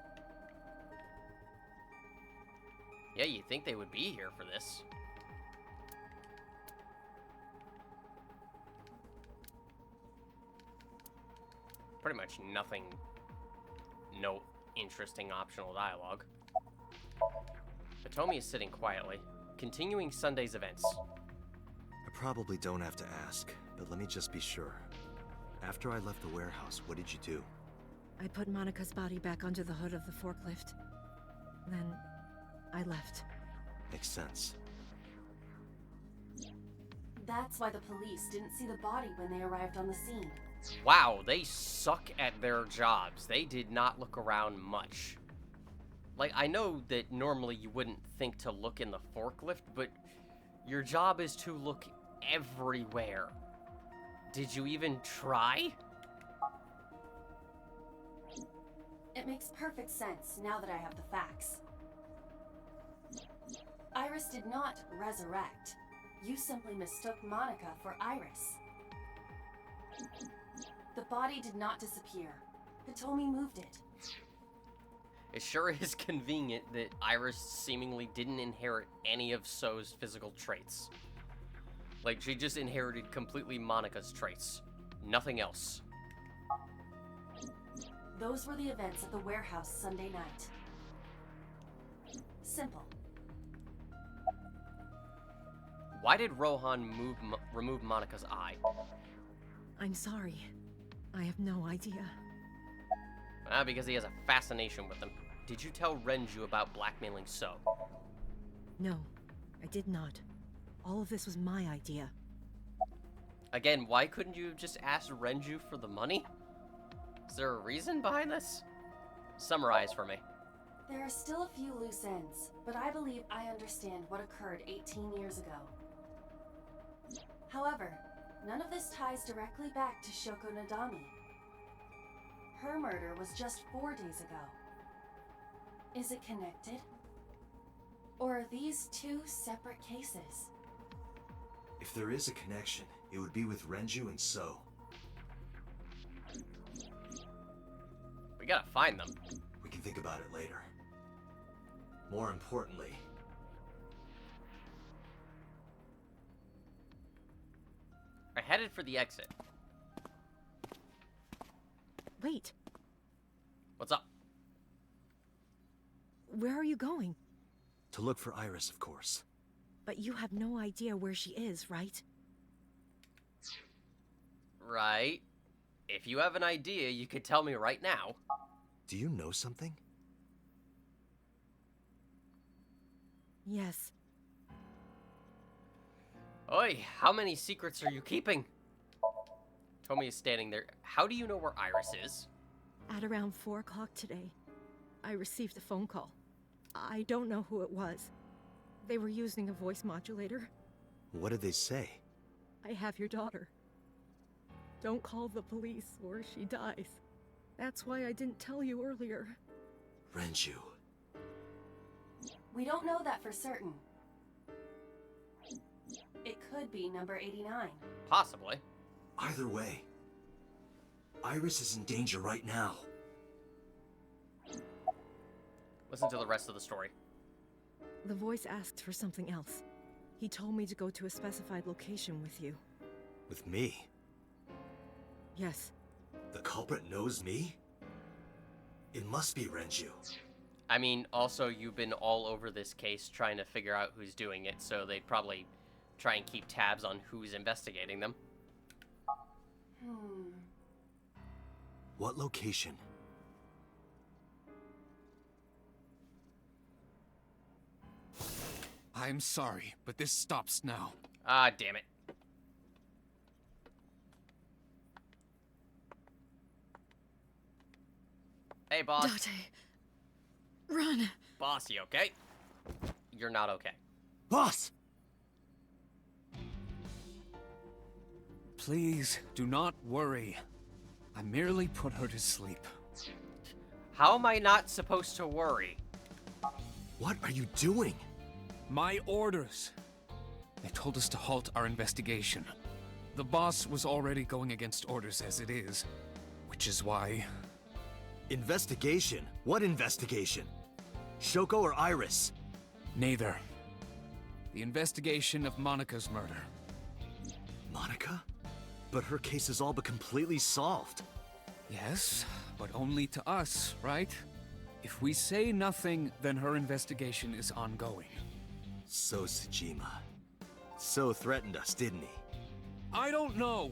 Yeah, you'd think they would be here for this. Pretty much nothing. No interesting optional dialogue. Hitomi is sitting quietly, continuing Sunday's events. I probably don't have to ask, but let me just be sure. After I left the warehouse, what did you do? I put Monica's body back onto the hood of the forklift. Then, I left. Makes sense. That's why the police didn't see the body when they arrived on the scene. Wow, they suck at their jobs. They did not look around much. Like, I know that normally you wouldn't think to look in the forklift, but your job is to look everywhere. Did you even try? It makes perfect sense now that I have the facts. Iris did not resurrect. You simply mistook Monica for Iris. The body did not disappear. Hitomi moved it. It sure is convenient that Iris seemingly didn't inherit any of So's physical traits. Like, she just inherited completely Monica's traits. Nothing else. Those were the events at the warehouse Sunday night. Simple. Why did Rohan remove Monica's eye? I'm sorry. I have no idea. Because he has a fascination with them. Did you tell Renju about blackmailing So? No, I did not. All of this was my idea. Again, why couldn't you have just asked Renju for the money? Is there a reason behind this? Summarize for me. There are still a few loose ends, but I believe I understand what occurred 18 years ago. However, none of this ties directly back to Shoko Nadami. Her murder was just 4 days ago. Is it connected? Or are these two separate cases? If there is a connection, it would be with Renju and So. We gotta find them. We can think about it later. More importantly... I headed for the exit. Wait, What's up? where are you going? To look for Iris, of course. But you have no idea where she is, right? Right. If you have an idea, you could tell me right now. Do you know something? Yes. Oi, how many secrets are you keeping? Tommy is standing there. How do you know where Iris is? At around 4 o'clock today, I received a phone call. I don't know who it was. They were using a voice modulator. What did they say? I have your daughter. Don't call the police or she dies. That's why I didn't tell you earlier. Renju. We don't know that for certain. It could be number 89. Possibly. Either way, Iris is in danger right now. Listen to the rest of the story. The voice asked for something else. He told me to go to a specified location with you. With me? Yes. The culprit knows me? It must be Renju. I mean, also, you've been all over this case trying to figure out who's doing it, so they'd probably try and keep tabs on who's investigating them. What location? I'm sorry, but this stops now. Ah, damn it. Hey, boss. Date. Run. Boss, you okay? You're not okay. Boss! Please, do not worry. I merely put her to sleep. How am I not supposed to worry? What are you doing? My orders. They told us to halt our investigation. The boss was already going against orders as it is, which is why... Investigation? What investigation? Shoko or Iris? Neither. The investigation of Monika's murder. Monica? But her case is all but completely solved. Yes, but only to us, right? If we say nothing, then her investigation is ongoing. So Tsujima. So threatened us, didn't he? I don't know.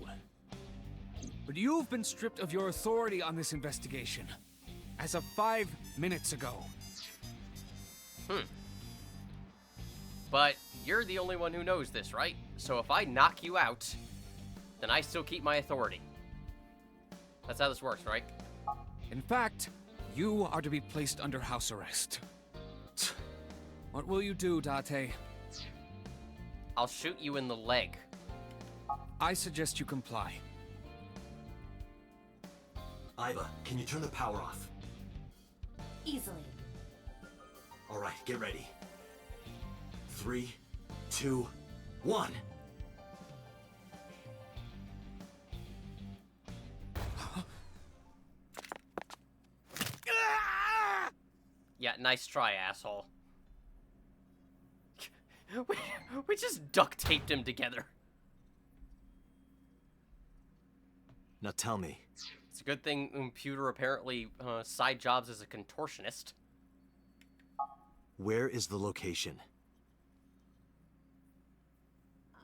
But you've been stripped of your authority on this investigation. As of 5 minutes ago. But you're the only one who knows this, right? So if I knock you out, then I still keep my authority. That's how this works, right? In fact, you are to be placed under house arrest. What will you do, Date? I'll shoot you in the leg. I suggest you comply. Aiba, can you turn the power off? Easily. All right, get ready. 3, 2, 1. Yeah, nice try, asshole. we just duct taped him together. Now tell me. It's a good thing Computer apparently side jobs as a contortionist. Where is the location?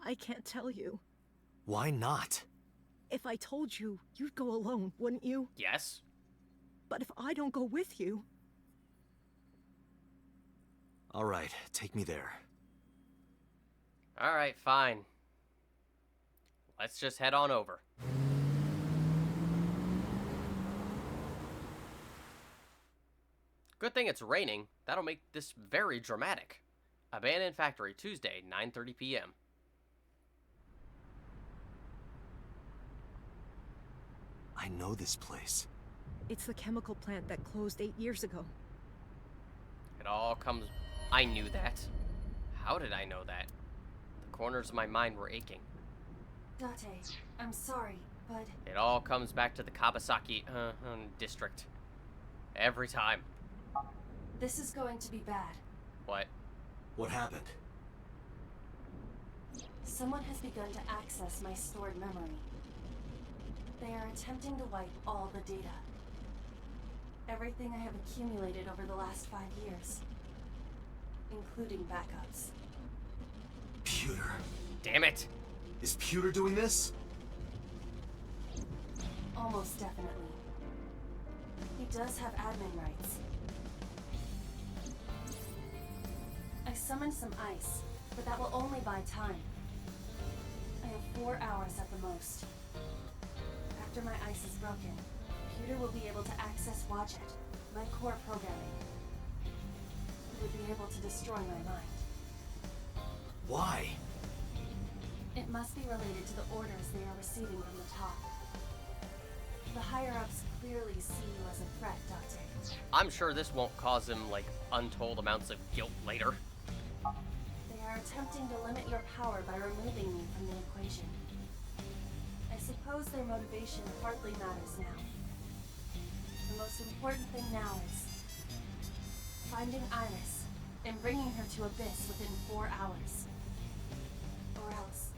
I can't tell you. Why not? If I told you, you'd go alone, wouldn't you? Yes. But if I don't go with you... All right, take me there. All right, fine. Let's just head on over. Good thing it's raining. That'll make this very dramatic. Abandoned Factory, Tuesday, 9:30 p.m. I know this place. It's the chemical plant that closed 8 years ago. It all comes... I knew that. How did I know that? The corners of my mind were aching. Date, I'm sorry, but... It all comes back to the Kabasaki, district. Every time. This is going to be bad. What? What happened? Someone has begun to access my stored memory. They are attempting to wipe all the data. Everything I have accumulated over the last 5 years. Including backups. Pewter. Damn it! Is Pewter doing this? Almost definitely. He does have admin rights. I summoned some ice, but that will only buy time. I have 4 hours at the most. After my ice is broken, Pewter will be able to access Wadjet, my core programming. It would be able to destroy my mind. Why? It must be related to the orders they are receiving from the top. The higher-ups clearly see you as a threat, Date. I'm sure this won't cause him, like, untold amounts of guilt later. They are attempting to limit your power by removing me from the equation. I suppose their motivation hardly matters now. The most important thing now is finding Iris and bringing her to Abyss within 4 hours. Or else,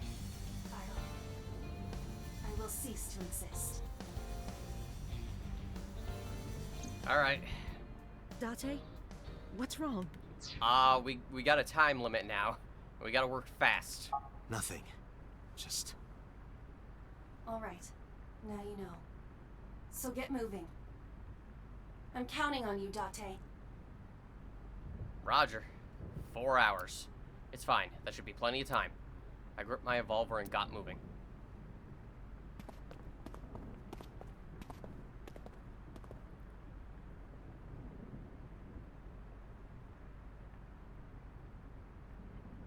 I will cease to exist. Alright. Date? What's wrong? We got a time limit now. We gotta work fast. Nothing. Just... Alright. Now you know. So get moving. I'm counting on you, Date. Roger. 4 hours. It's fine. That should be plenty of time. I gripped my revolver and got moving.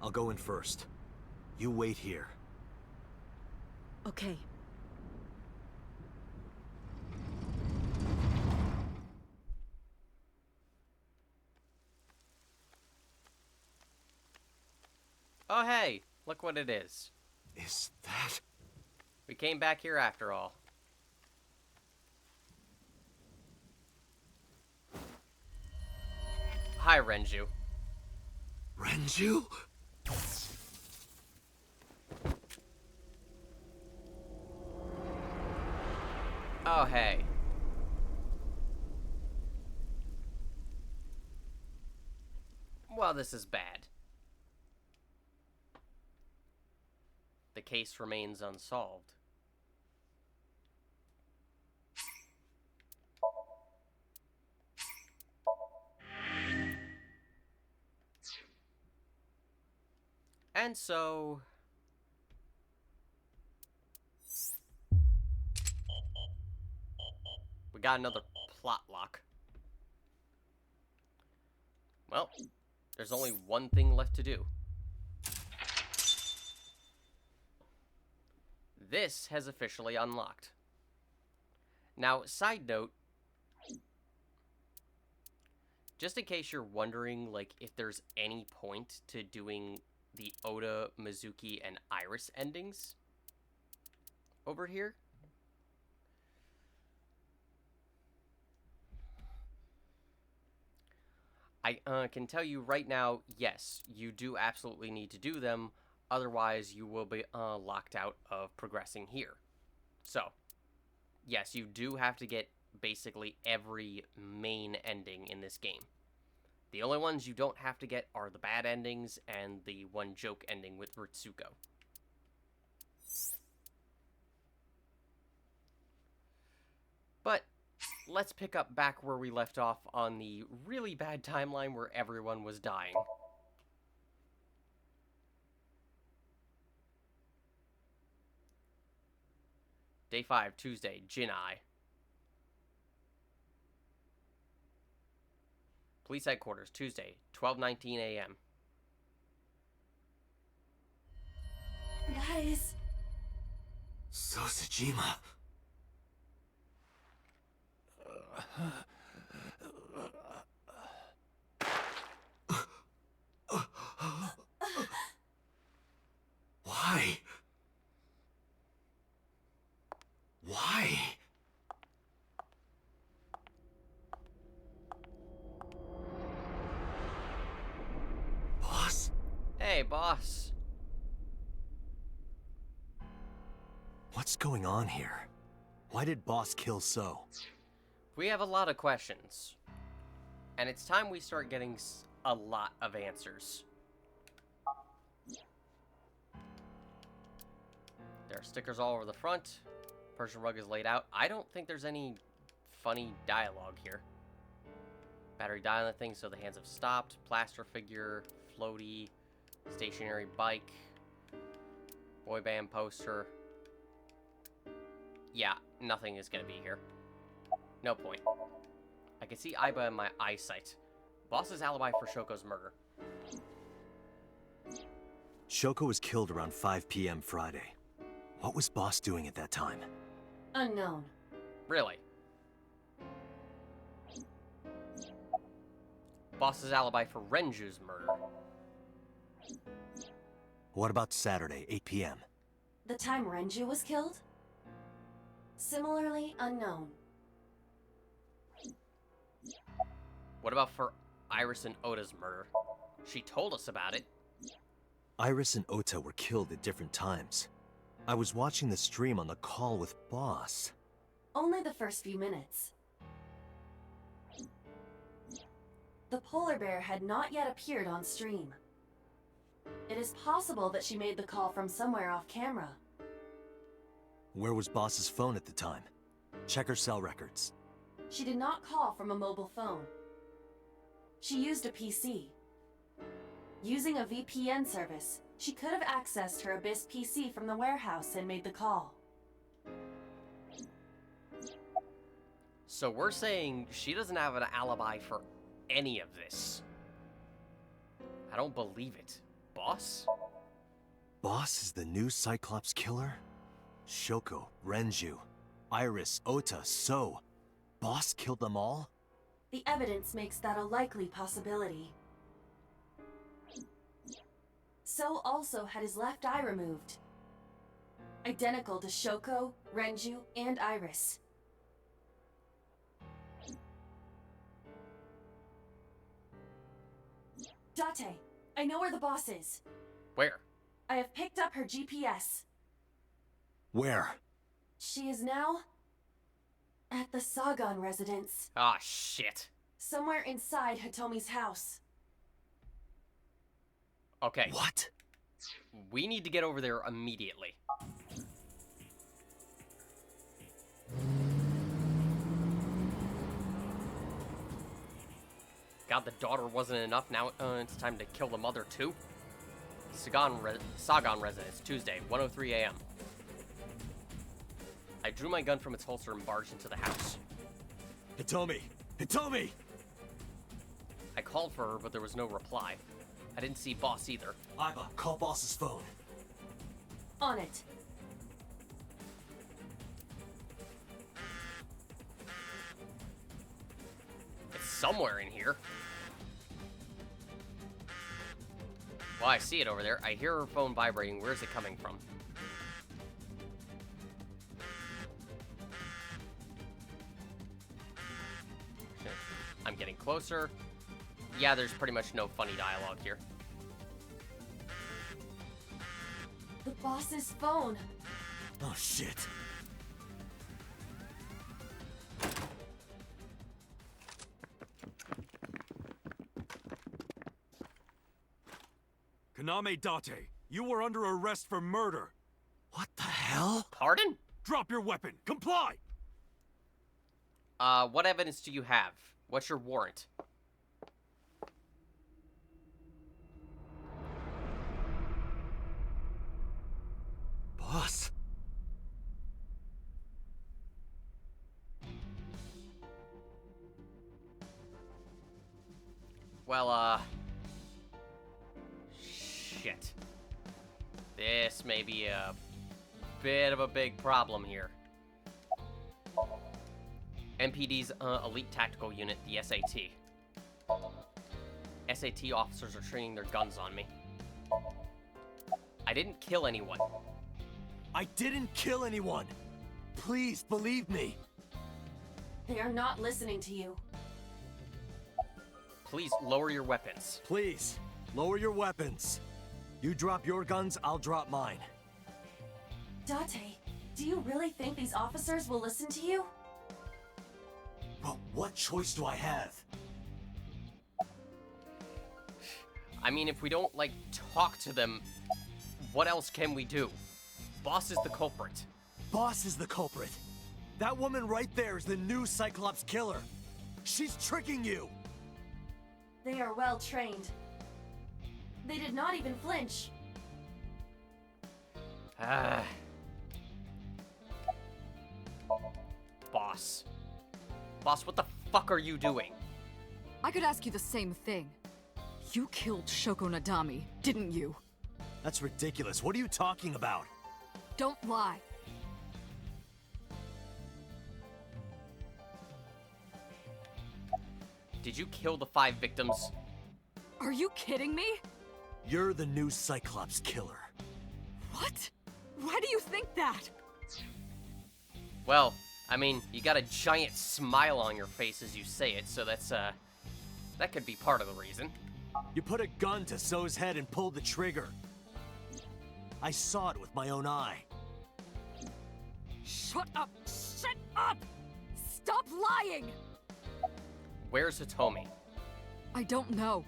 I'll go in first. You wait here. Okay. Oh hey, look what it is. Is that... We came back here after all. Hi, Renju. Renju? Oh, hey. Well, this is bad. The case remains unsolved. And so... we got another plot lock. Well, there's only one thing left to do. This has officially unlocked. Now, side note, just in case you're wondering, like, if there's any point to doing the Oda, Mizuki, and Iris endings over here. I can tell you right now, yes, you do absolutely need to do them, otherwise you will be locked out of progressing here. So, yes, you do have to get basically every main ending in this game. The only ones you don't have to get are the bad endings and the one joke ending with Ritsuko. But let's pick up back where we left off on the really bad timeline where everyone was dying. Day 5, Tuesday, Jinai. Police headquarters, Tuesday, 12:19 a.m. Guys. Sosajima. Why? Why? Hey, boss. What's going on here? Why did Boss kill So? We have a lot of questions. And it's time we start getting a lot of answers. There are stickers all over the front. Persian rug is laid out. I don't think there's any funny dialogue here. Battery die on the thing, so the hands have stopped. Plaster figure, floaty, stationary bike, boy band poster. Yeah, nothing is gonna be here. No point. I can see Aiba in my eyesight. Boss's alibi for Shoko's murder. Shoko was killed around 5 p.m. Friday. What was Boss doing at that time? Unknown. Really? Boss's alibi for Renju's murder. What about Saturday, 8 p.m.? The time Renju was killed? Similarly unknown. What about for Iris and Ota's murder? She told us about it. Iris and Ota were killed at different times. I was watching the stream on the call with Boss. Only the first few minutes. The polar bear had not yet appeared on stream. It is possible that she made the call from somewhere off camera. Where was Boss's phone at the time? Check her cell records. She did not call from a mobile phone. She used a PC. Using a VPN service, she could have accessed her Abyss PC from the warehouse and made the call. So we're saying she doesn't have an alibi for any of this. I don't believe it. Boss? Boss is the new Cyclops killer? Shoko, Renju, Iris, Ota, So. Boss killed them all? The evidence makes that a likely possibility. So also had his left eye removed. Identical to Shoko, Renju, and Iris. Date, I know where the boss is. Where? I have picked up her GPS. Where? She is now at the Sagan residence. Ah, shit. Somewhere inside Hitomi's house. Okay. What? We need to get over there immediately. God, the daughter wasn't enough. Now it's time to kill the mother, too. Sagan residence, Tuesday, 1:03 a.m. I drew my gun from its holster and barged into the house. Hitomi! Hitomi! I called for her, but there was no reply. I didn't see Boss either. Aiba, call Boss's phone. On it. It's somewhere in here. Well, I see it over there. I hear her phone vibrating. Where's it coming from? I'm getting closer. Yeah, there's pretty much no funny dialogue here. The boss's phone. Oh, shit. Kaname Date, you were under arrest for murder. What the hell? Pardon? Drop your weapon. Comply! What evidence do you have? What's your warrant? Boss? Well, shit. This may be a bit of a big problem here. MPD's elite tactical unit, the SAT. SAT officers are training their guns on me. I didn't kill anyone. I didn't kill anyone! Please, believe me! They are not listening to you. Please lower your weapons. Please, lower your weapons. You drop your guns, I'll drop mine. Date, do you really think these officers will listen to you? But what choice do I have? I mean, if we don't, like, talk to them, what else can we do? Boss is the culprit. Boss is the culprit. That woman right there is the new Cyclops killer. She's tricking you. They are well trained. They did not even flinch. Ah. Boss. Boss, what the fuck are you doing? I could ask you the same thing. You killed Shoko Nadami, didn't you? That's ridiculous. What are you talking about? Don't lie. Did you kill the 5 victims? Are you kidding me? You're the new Cyclops killer. What? Why do you think that? Well, I mean, you got a giant smile on your face as you say it, so that's, that could be part of the reason. You put a gun to So's head and pulled the trigger. I saw it with my own eye. Shut up! Shut up! Stop lying! Where's Hitomi? I don't know.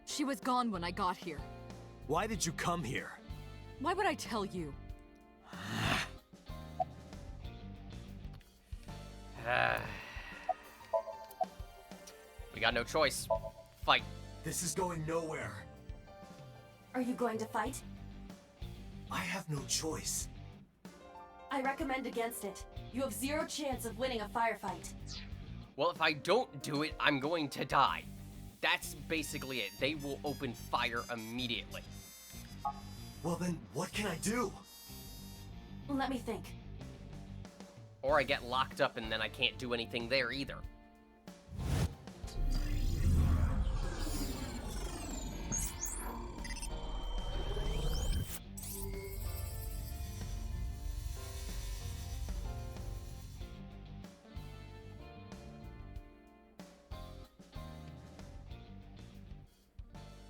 She was gone when I got here. Why did you come here? Why would I tell you? We got no choice. Fight. This is going nowhere. Are you going to fight? I have no choice. I recommend against it. You have 0 chance of winning a firefight. Well, if I don't do it, I'm going to die. That's basically it. They will open fire immediately. Well then, what can I do? Let me think. Or I get locked up and then I can't do anything there either.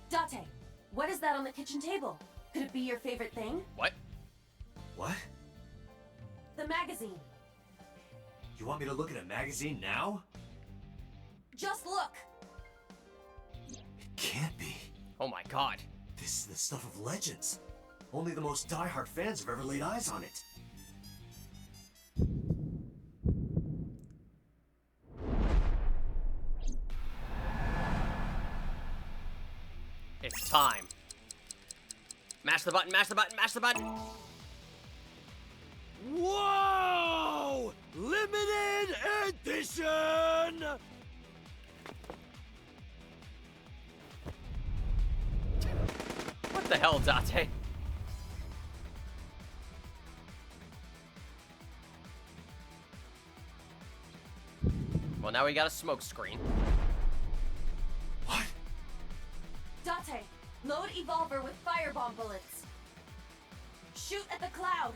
Date, what is that on the kitchen table? Could it be your favorite thing? What? What? The magazine. You want me to look at a magazine now? Just look! It can't be. Oh my god. This is the stuff of legends. Only the most diehard fans have ever laid eyes on it. It's time. Mash the button, mash the button, mash the button! Whoa! Limited edition! What the hell, Date? Well, now we got a smoke screen. What? Date, load Evolver with firebomb bullets. Shoot at the cloud.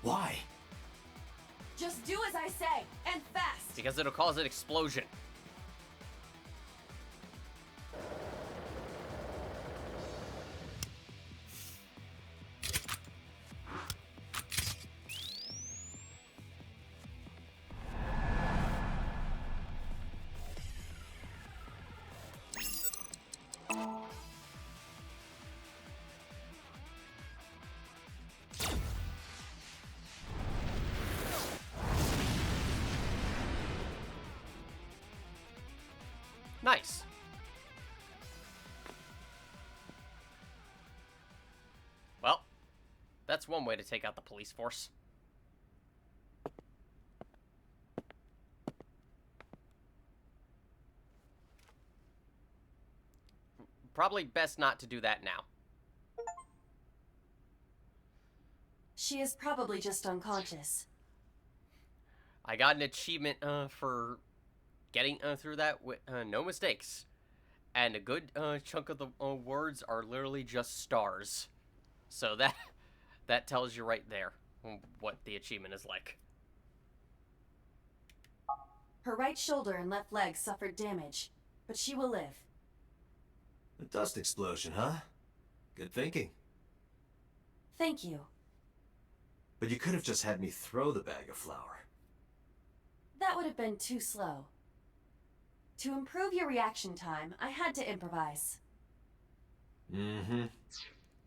Why? Just do as I say, and fast. Because it'll cause an explosion. Nice. Well, that's one way to take out the police force. Probably best not to do that now. She is probably just unconscious. I got an achievement for getting through that with no mistakes. And a good chunk of the words are literally just stars. So that tells you right there what the achievement is like. Her right shoulder and left leg suffered damage, but she will live. A dust explosion, huh? Good thinking. Thank you. But you could have just had me throw the bag of flour. That would have been too slow. To improve your reaction time, I had to improvise. Mm-hmm.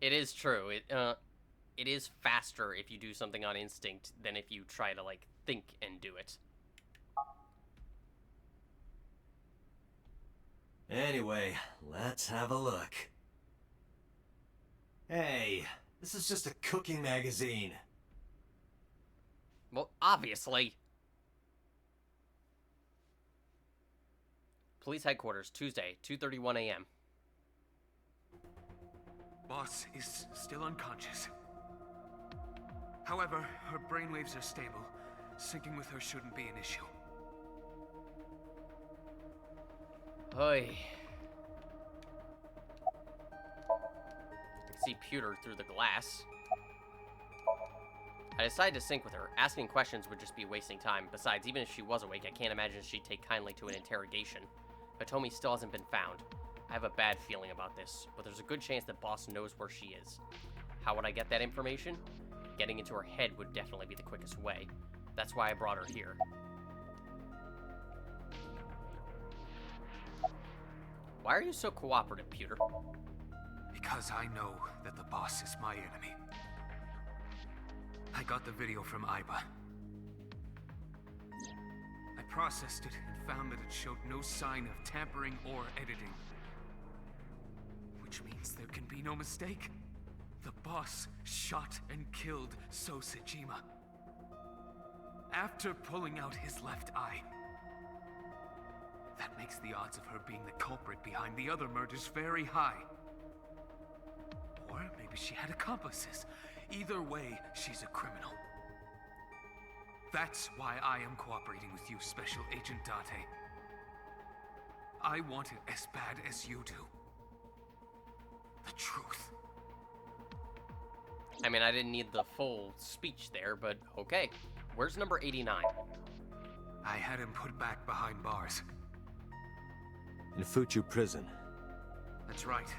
It is true. It is faster if you do something on instinct than if you try to, like, think and do it. Anyway, let's have a look. Hey, this is just a cooking magazine. Well, obviously. Police headquarters, Tuesday, 2:31 a.m. Boss is still unconscious. However, her brainwaves are stable. Syncing with her shouldn't be an issue. Oy. I can see Pewter through the glass. I decided to sync with her. Asking questions would just be wasting time. Besides, even if she was awake, I can't imagine she'd take kindly to an interrogation. Hitomi still hasn't been found. I have a bad feeling about this, but there's a good chance that Boss knows where she is. How would I get that information? Getting into her head would definitely be the quickest way. That's why I brought her here. Why are you so cooperative, Pewter? Because I know that the boss is my enemy. I got the video from Aiba. I processed it and found that it showed no sign of tampering or editing. Which means there can be no mistake. The boss shot and killed So Sejima after pulling out his left eye. That makes the odds of her being the culprit behind the other murders very high. Or maybe she had accomplices. Either way, she's a criminal. That's why I am cooperating with you, Special Agent Date. I want it as bad as you do. The truth. I mean, I didn't need the full speech there, but okay. Where's number 89? I had him put back behind bars. In Fuchu prison. That's right.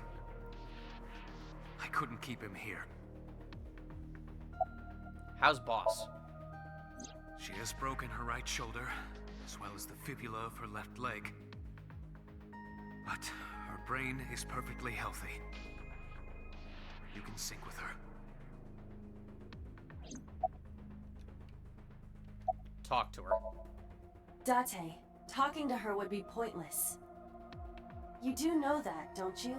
I couldn't keep him here. How's Boss? She has broken her right shoulder, as well as the fibula of her left leg. But her brain is perfectly healthy. You can sync with her. Talk to her. Date, talking to her would be pointless. You do know that, don't you?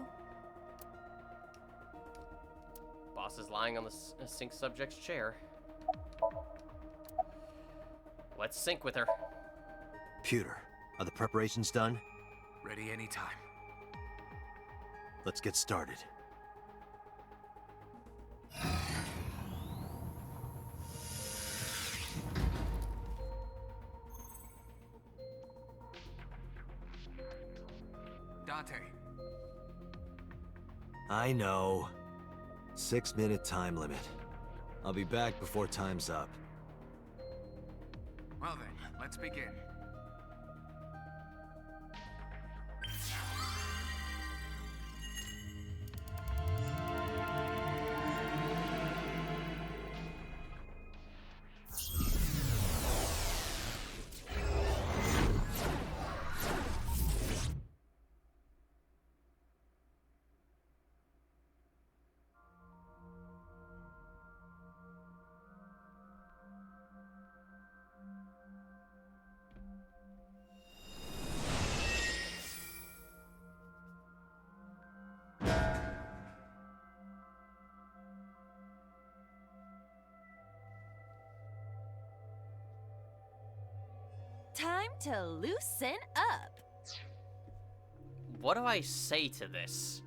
Boss is lying on the sync subject's chair. Let's sync with her. Pewter, are the preparations done? Ready anytime. Let's get started. Date. I know. 6-minute time limit. I'll be back before time's up. Well then, let's begin. Time to loosen up. What do I say to this?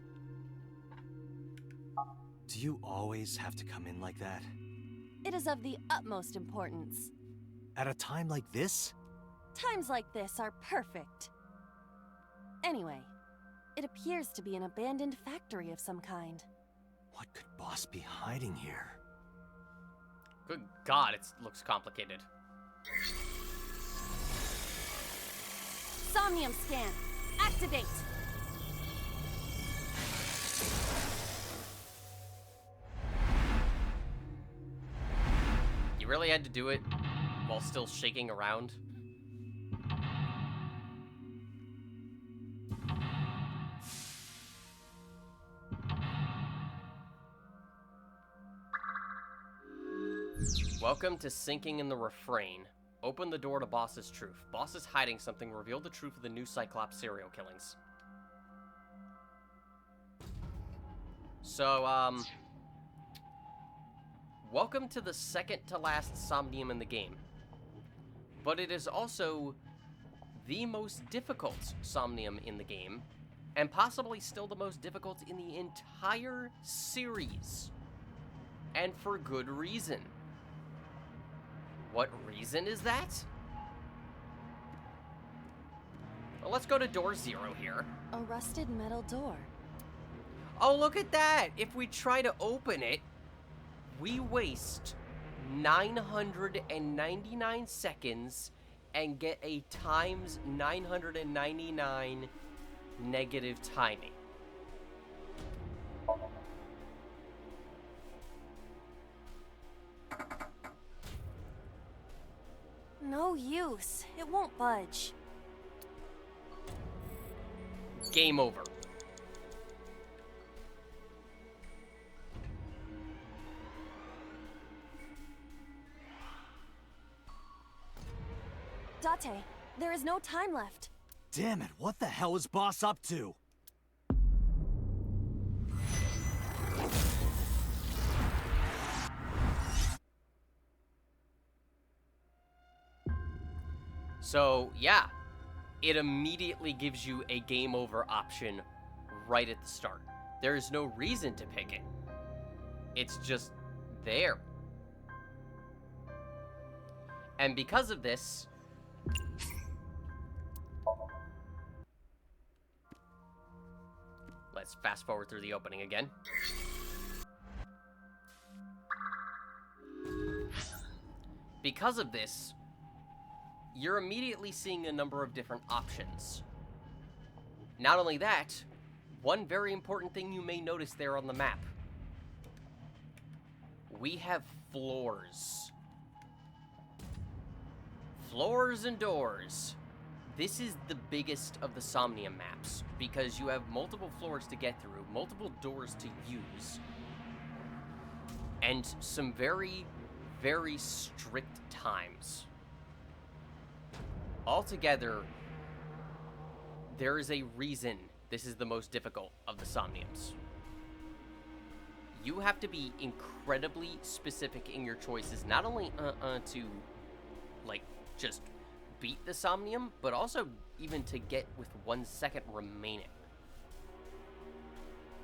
Do you always have to come in like that? It is of the utmost importance. At a time like this? Times like this are perfect. Anyway, it appears to be an abandoned factory of some kind. What could Boss be hiding here? Good God, it looks complicated. Somnium scan. Activate. really had to do it while still shaking around? Welcome to Sinking in the Refrain. Open the door to Boss's truth. Boss is hiding something. Reveal the truth of the new Cyclops serial killings. So, welcome to the second to last Somnium in the game. But it is also the most difficult Somnium in the game, and possibly still the most difficult in the entire series. And for good reason. What reason is that? Well, let's go to door 0 here. A rusted metal door. Oh, look at that! If we try to open it, we waste 999 seconds and get a times 999 negative timing. No use. It won't budge. Game over. Date, there is no time left. Damn it, what the hell is Boss up to? So, yeah, it immediately gives you a game over option right at the start. There is no reason to pick it. It's just there. And because of this, let's fast forward through the opening again. Because of this, you're immediately seeing a number of different options. Not only that, one very important thing you may notice there on the map. We have floors. Floors and doors. This is the biggest of the Somnium maps, because you have multiple floors to get through, multiple doors to use, and some very, very strict times. Altogether, there is a reason this is the most difficult of the Somniums. You have to be incredibly specific in your choices, not only to, like, just beat the Somnium, but also even to get with 1 second remaining.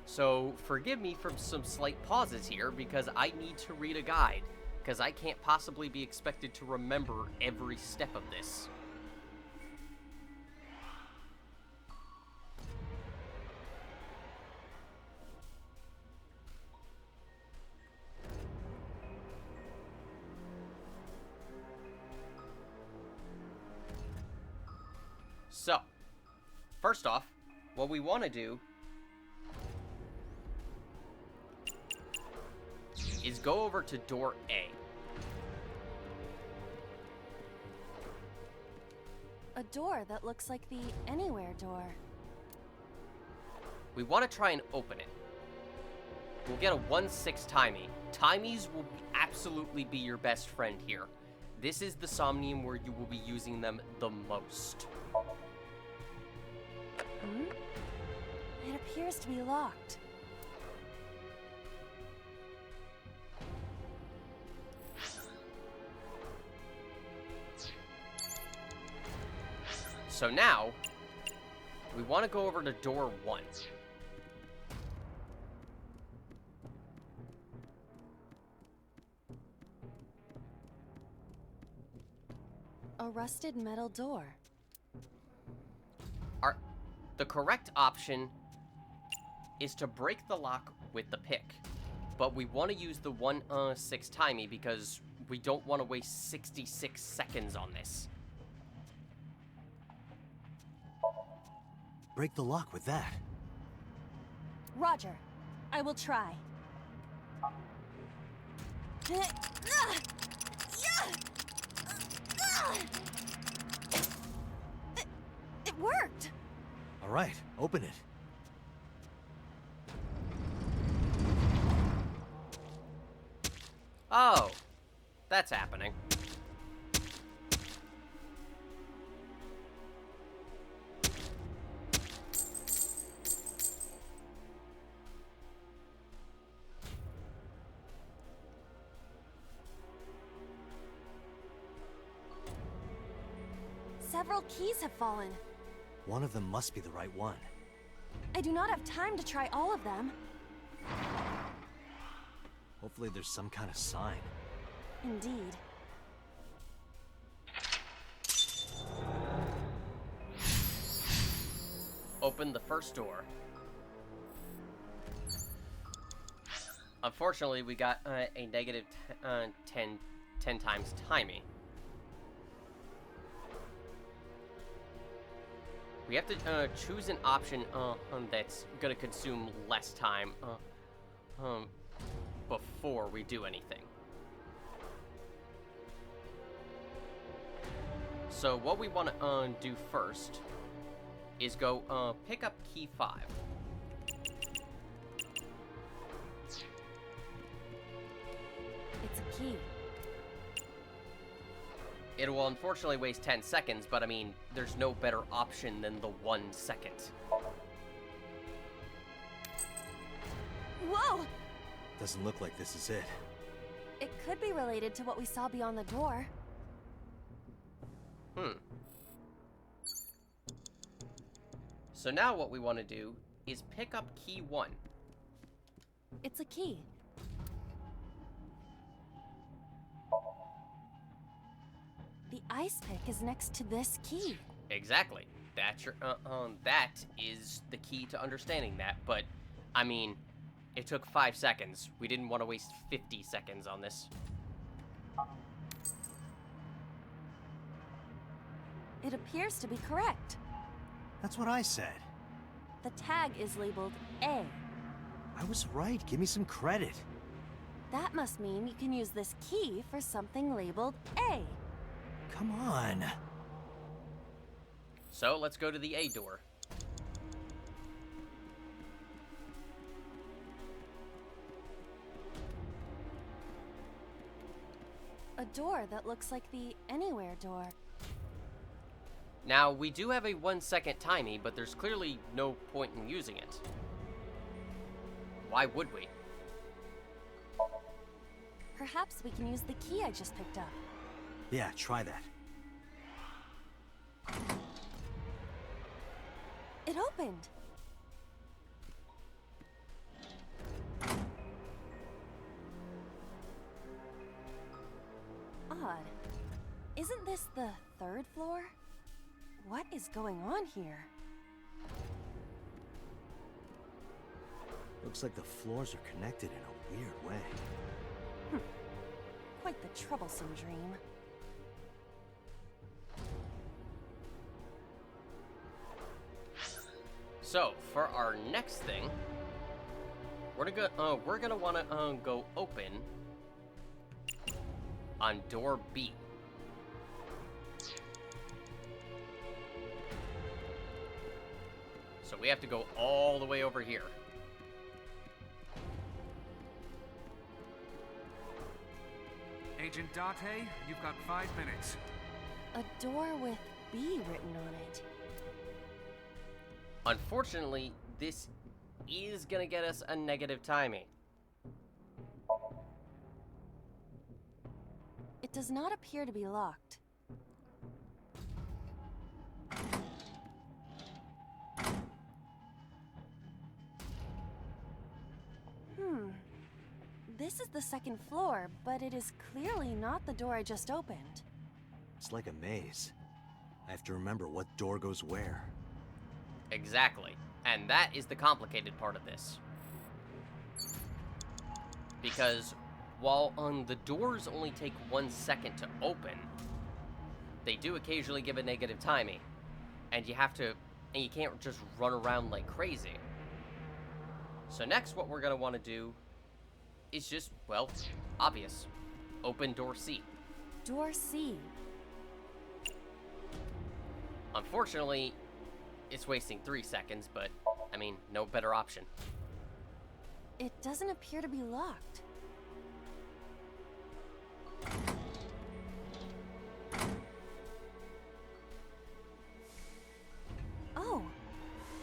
So, forgive me for some slight pauses here, because I need to read a guide, because I can't possibly be expected to remember every step of this. So, first off, what we want to do is go over to door A. A door that looks like the Anywhere door. We want to try and open it. We'll get a 1/6 timey. Timies will absolutely be your best friend here. This is the Somnium where you will be using them the most. It appears to be locked. So now, we want to go over to door 1. A rusted metal door. The correct option is to break the lock with the pick, but we want to use the 1/6 timey because we don't want to waste 66 seconds on this. Break the lock with that. Roger. I will try. It worked! All right, open it. Oh, that's happening. Several keys have fallen. One of them must be the right one. I do not have time to try all of them. Hopefully there's some kind of sign. Indeed. Open the first door. Unfortunately, we got a negative 10 times timing. We have to choose an option that's gonna consume less time before we do anything. So what we want to do first is go pick up key 5. It's a key. It will unfortunately waste 10 seconds, but I mean, there's no better option than the 1 second. Whoa! Doesn't look like this is it. It could be related to what we saw beyond the door. So now what we want to do is pick up key 1. It's a key. The ice pick is next to this key. Exactly. That's your that is the key to understanding that, but I mean, it took 5 seconds. We didn't want to waste 50 seconds on this. It appears to be correct. That's what I said. The tag is labeled A. I was right. Give me some credit. That must mean you can use this key for something labeled A. Come on. So let's go to the A door. A door that looks like the Anywhere door. Now, we do have a 1 second timing, but there's clearly no point in using it. Why would we? Perhaps we can use the key I just picked up. Yeah, try that. It opened. Odd. Isn't this the 3rd floor? What is going on here? Looks like the floors are connected in a weird way. Quite the troublesome dream. So, for our next thing, we're gonna want to go open on door B. So we have to go all the way over here. Agent Date, you've got 5 minutes. A door with B written on it. Unfortunately, this is gonna get us a negative timing. It does not appear to be locked. This is the 2nd floor, but it is clearly not the door I just opened. It's like a maze. I have to remember what door goes where. Exactly. And that is the complicated part of this. Because while the doors only take 1 second to open, they do occasionally give a negative timing. And you can't just run around like crazy. So next what we're going to want to do is just, well, obvious. Open door C. Door C. Unfortunately, it's wasting 3 seconds, but, I mean, no better option. It doesn't appear to be locked. Oh,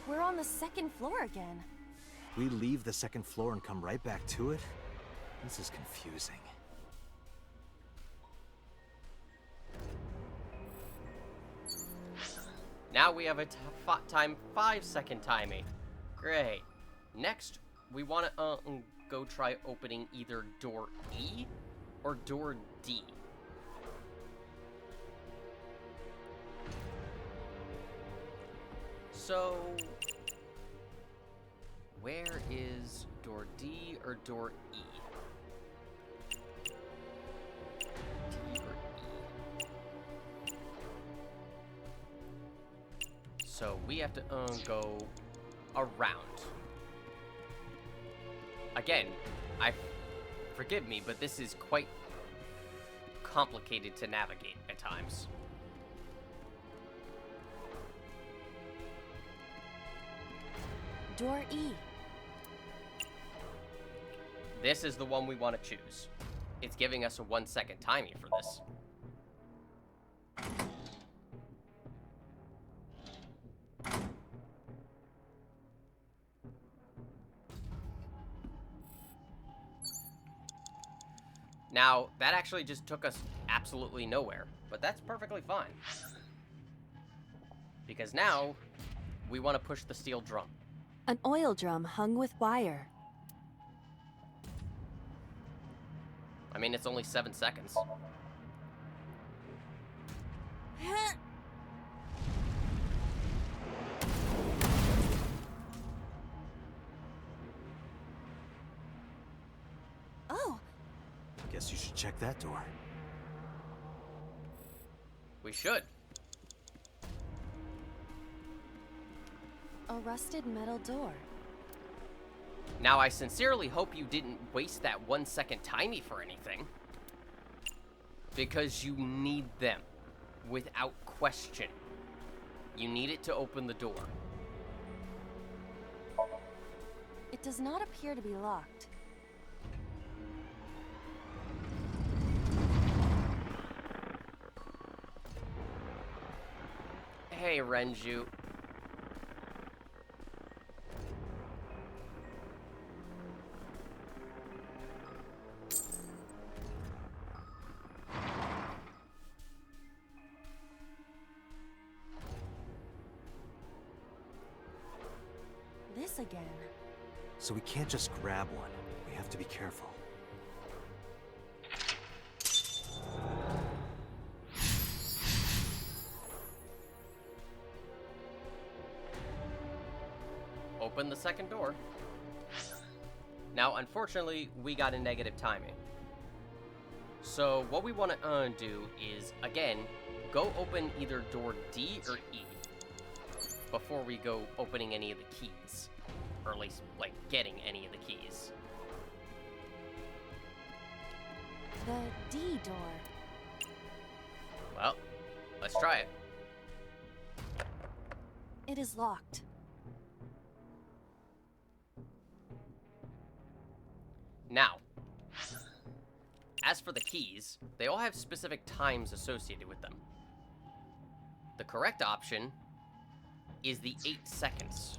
we're on the second floor again. We leave the second floor and come right back to it? This is confusing. Now we have a time 5-second timing. Great. Next, we want to go try opening either door E or door D. So, where is door D or door E? D or E? So we have to go around. Again, forgive me, but this is quite complicated to navigate at times. Door E. This is the one we want to choose. It's giving us a 1-second timing for this. Now, that actually just took us absolutely nowhere, but that's perfectly fine. Because now, we want to push the steel drum. An oil drum hung with wire. I mean, it's only 7 seconds. Oh, Guess you should check that door. We should. a rusted metal door. Now, I sincerely hope you didn't waste that 1-second timey for anything. Because you need them. Without question. You need it to open the door. It does not appear to be locked. Hey, Renju. This again. So we can't just grab one. We have to be careful. Open the second door. Now, unfortunately, we got a negative timing. So what we want to do is, again, go open either door D or E before we go opening any of the keys. Or at least, like, getting any of the keys. The D door. Well, let's try it. It is locked. Now, as for the keys, they all have specific times associated with them. The correct option is the 8 seconds,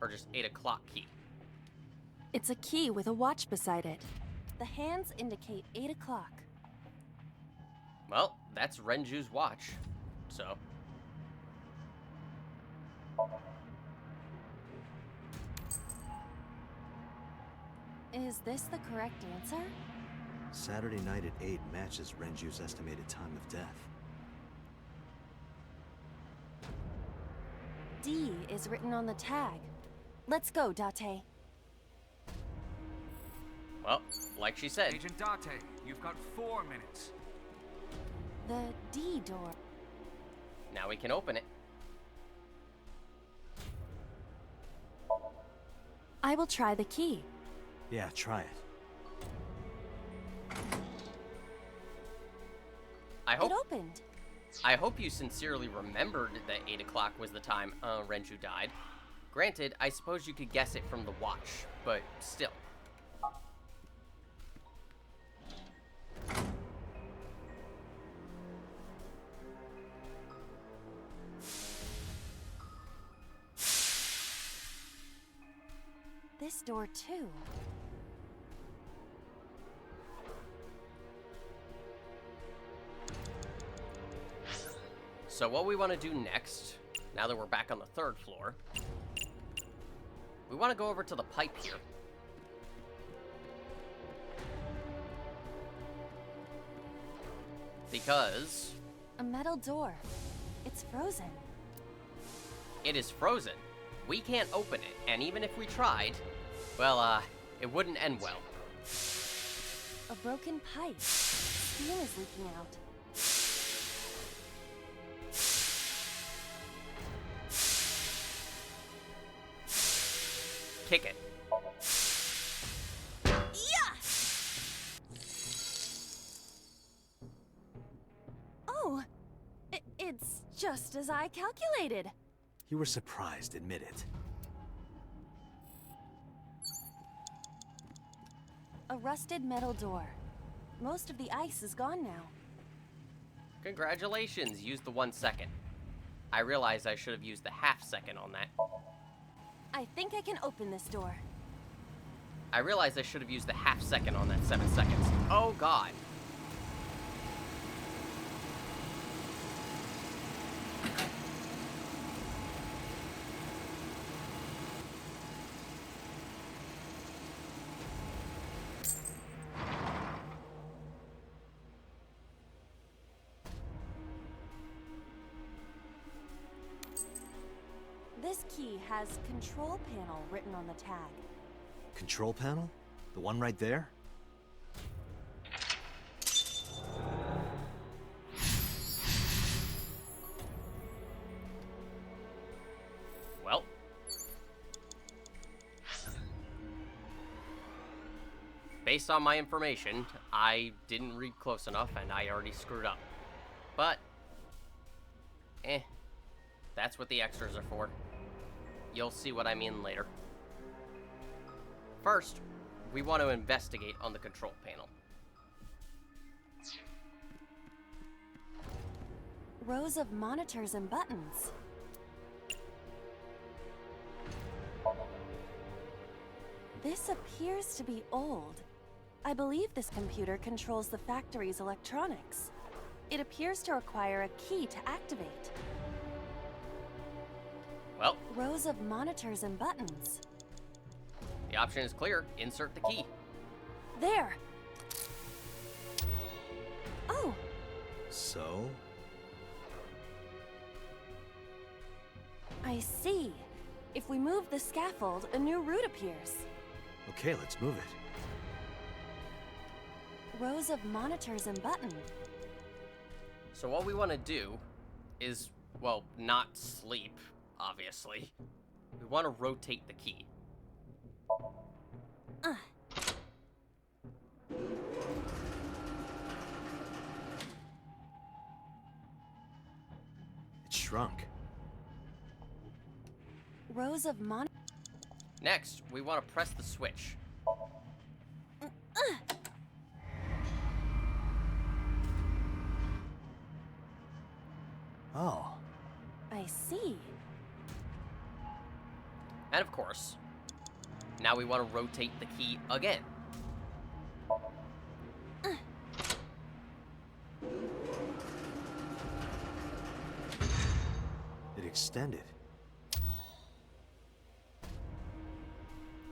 or just 8 o'clock key. It's a key with a watch beside it. The hands indicate 8 o'clock. Well, that's Renju's watch, so. Is this the correct answer? Saturday night at 8 matches Renju's estimated time of death. D is written on the tag. Let's go, Date. Well, like she said. Agent Date, you've got 4 minutes. The D door. Now we can open it. I will try the key. Yeah, try it. I hope. It opened. I hope you sincerely remembered that 8 o'clock was the time Renju died. Granted, I suppose you could guess it from the watch, but still. This door, too. So what we want to do next, now that we're back on the 3rd floor, we want to go over to the pipe here. Because... a metal door. It's frozen. It is frozen. We can't open it, and even if we tried, well, it wouldn't end well. A broken pipe. Steam is leaking out. Kick it. Yeah! Oh, it's just as I calculated. You were surprised, admit it. A rusted metal door. Most of the ice is gone now. Congratulations, used the 1 second. I realized I should have used the half second on that. I think I can open this door. I realized I should have used the half second on that 7 seconds. Oh god. This key has control panel written on the tag. Control panel? The one right there? Well. Based on my information, I didn't read close enough and I already screwed up. But, that's what the extras are for. You'll see what I mean later. First, we want to investigate on the control panel. Rows of monitors and buttons. This appears to be old. I believe this computer controls the factory's electronics. It appears to require a key to activate. Well, rows of monitors and buttons. The option is clear. Insert the key. There. Oh. So? I see. If we move the scaffold, a new route appears. Okay, let's move it. Rows of monitors and buttons. So what we want to do is, well, not sleep, obviously. We want to rotate the key. It shrunk. Rows of Next, we want to press the switch. Oh. I see. And of course, now we want to rotate the key again. It extended.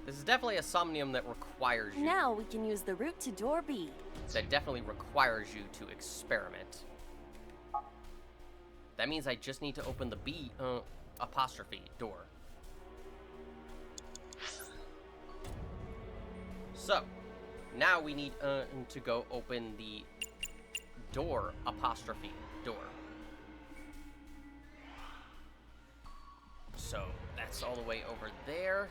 This is definitely a Somnium that requires you. Now we can use the route to door B. That definitely requires you to experiment. That means I just need to open the B apostrophe door. So, now we need to go open the door apostrophe door. So, that's all the way over there.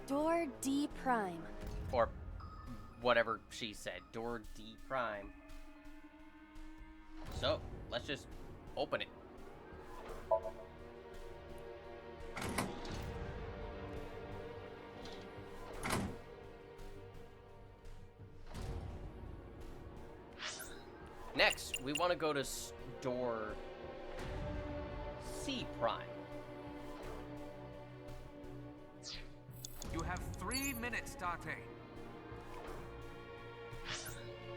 Door D prime. Or whatever she said. Door D prime. So, let's just open it. Next, we want to go to door C prime. You have 3 minutes, Date.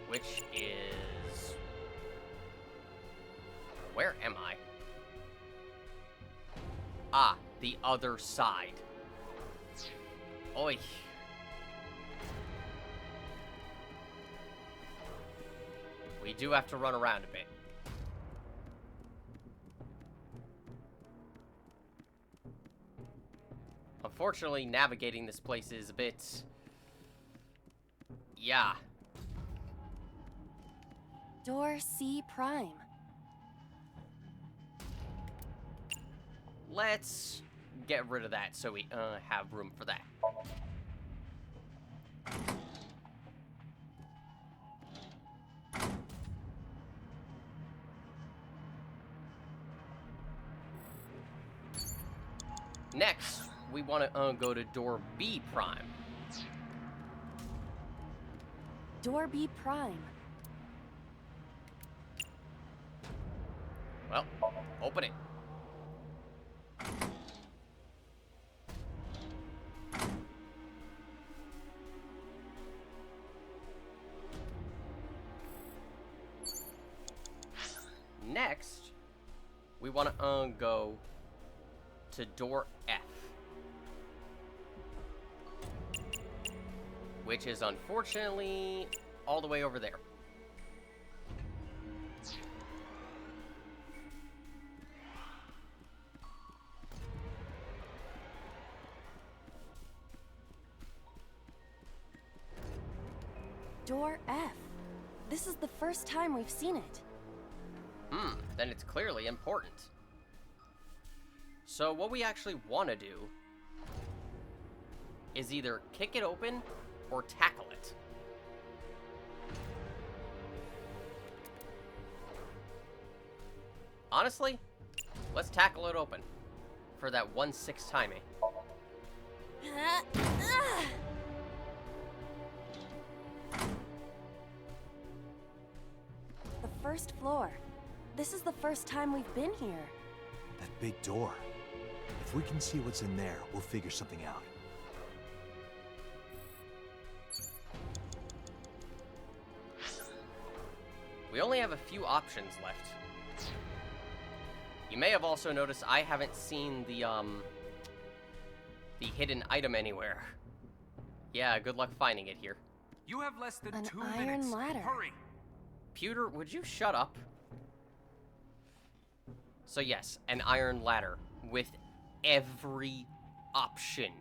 Which is... Where am I? Ah, the other side. Oi. We do have to run around a bit. Unfortunately, navigating this place is a bit... Yeah. Door C prime. Let's get rid of that so we have room for that. Next, we want to go to door B prime. Door B prime. Well, open it. Next, we want to go to door F, which is unfortunately all the way over there. Door F. This is the first time we've seen it. Then it's clearly important. So what we actually want to do is either kick it open or tackle it. Honestly, let's tackle it open for that 1/6 timing. The first floor. This is the first time we've been here. That big door. If we can see what's in there, we'll figure something out. We only have a few options left. You may have also noticed I haven't seen the hidden item anywhere. Yeah, good luck finding it here. You have less than An 2 iron minutes. ladder. Hurry. Pewter, would you shut up? So yes, an iron ladder with every option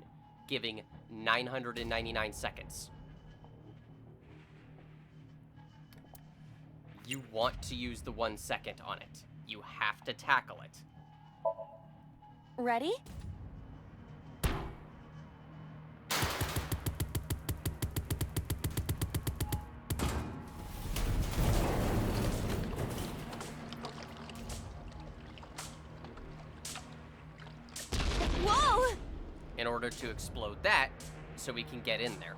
giving 999 seconds. You want to use the 1 second on it. You have to tackle it. Ready? Whoa! In order to explode that, so we can get in there.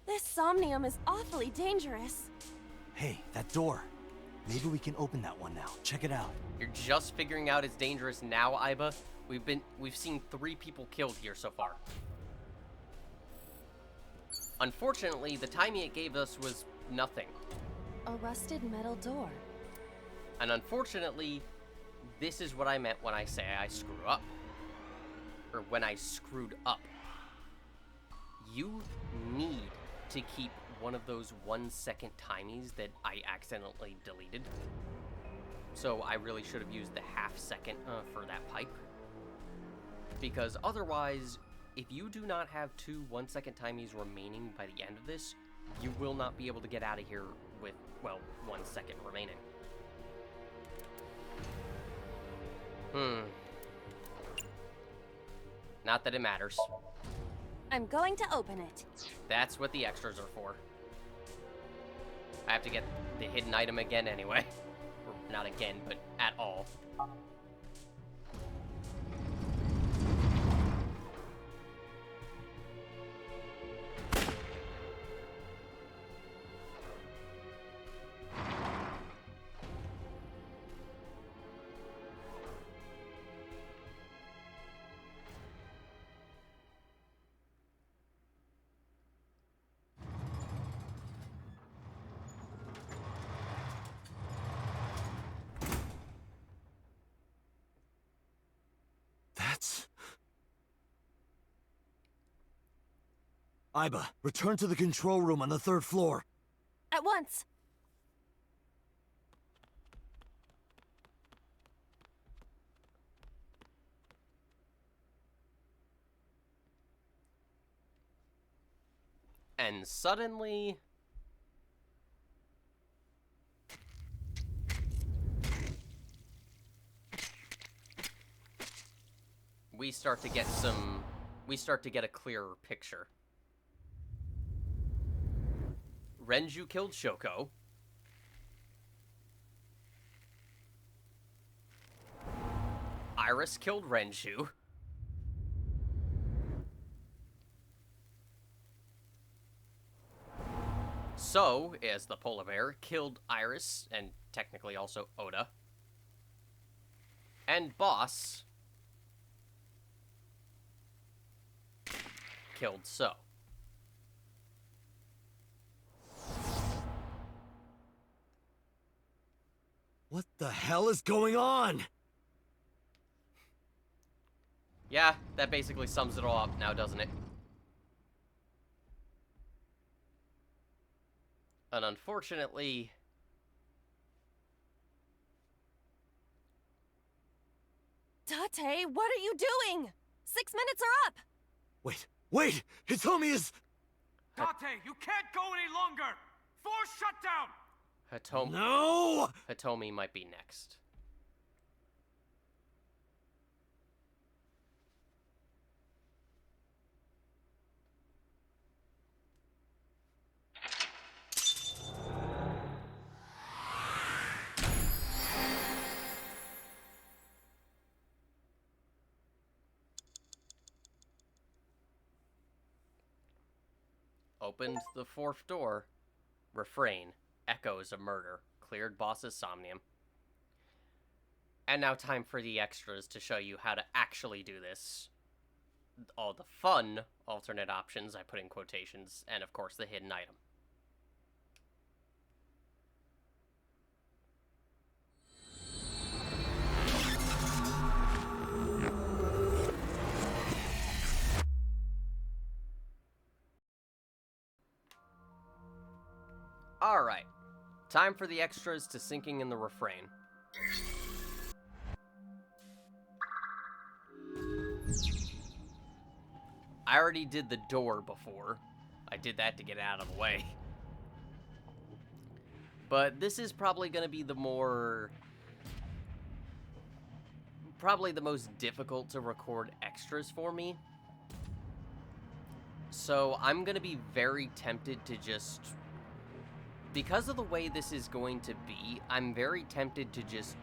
This Somnium is awfully dangerous. Hey, that door. Maybe we can open that one now. Check it out. You're just figuring out it's dangerous now, Iba? We've seen 3 people killed here so far. Unfortunately, the timing it gave us was nothing. A rusted metal door. And unfortunately, this is what I meant when I say I screw up. Or when I screwed up. You need to keep one of those 1 second timies that I accidentally deleted. So I really should have used the ½ second for that pipe. Because otherwise, if you do not have 2 1 second timies remaining by the end of this, you will not be able to get out of here with, well, 1 second remaining. Not that it matters. I'm going to open it. That's what the extras are for. I have to get the hidden item again anyway. Or not again, but at all. Iba, return to the control room on the 3rd floor. At once. And suddenly... we start to get a clearer picture. Renju killed Shoko. Iris killed Renju. So, as the polar bear, killed Iris, and technically also Oda. And Boss killed So. What the hell is going on? Yeah, that basically sums it all up now, doesn't it? And unfortunately... Date, what are you doing? 6 minutes are up! Wait! Hitomi is... Date, you can't go any longer! Force shutdown! No! Hitomi might be next. Opened the 4th door. Refrain. Echoes of murder. Cleared boss's Somnium. And now time for the extras to show you how to actually do this. All the fun alternate options, I put in quotations, and of course the hidden item. Alright, time for the extras to sinking in the refrain. I already did the door before. I did that to get it out of the way. But this is probably going to be the more... probably the most difficult to record extras for me. So I'm going to be very tempted to just... because of the way this is going to be, I'm very tempted to just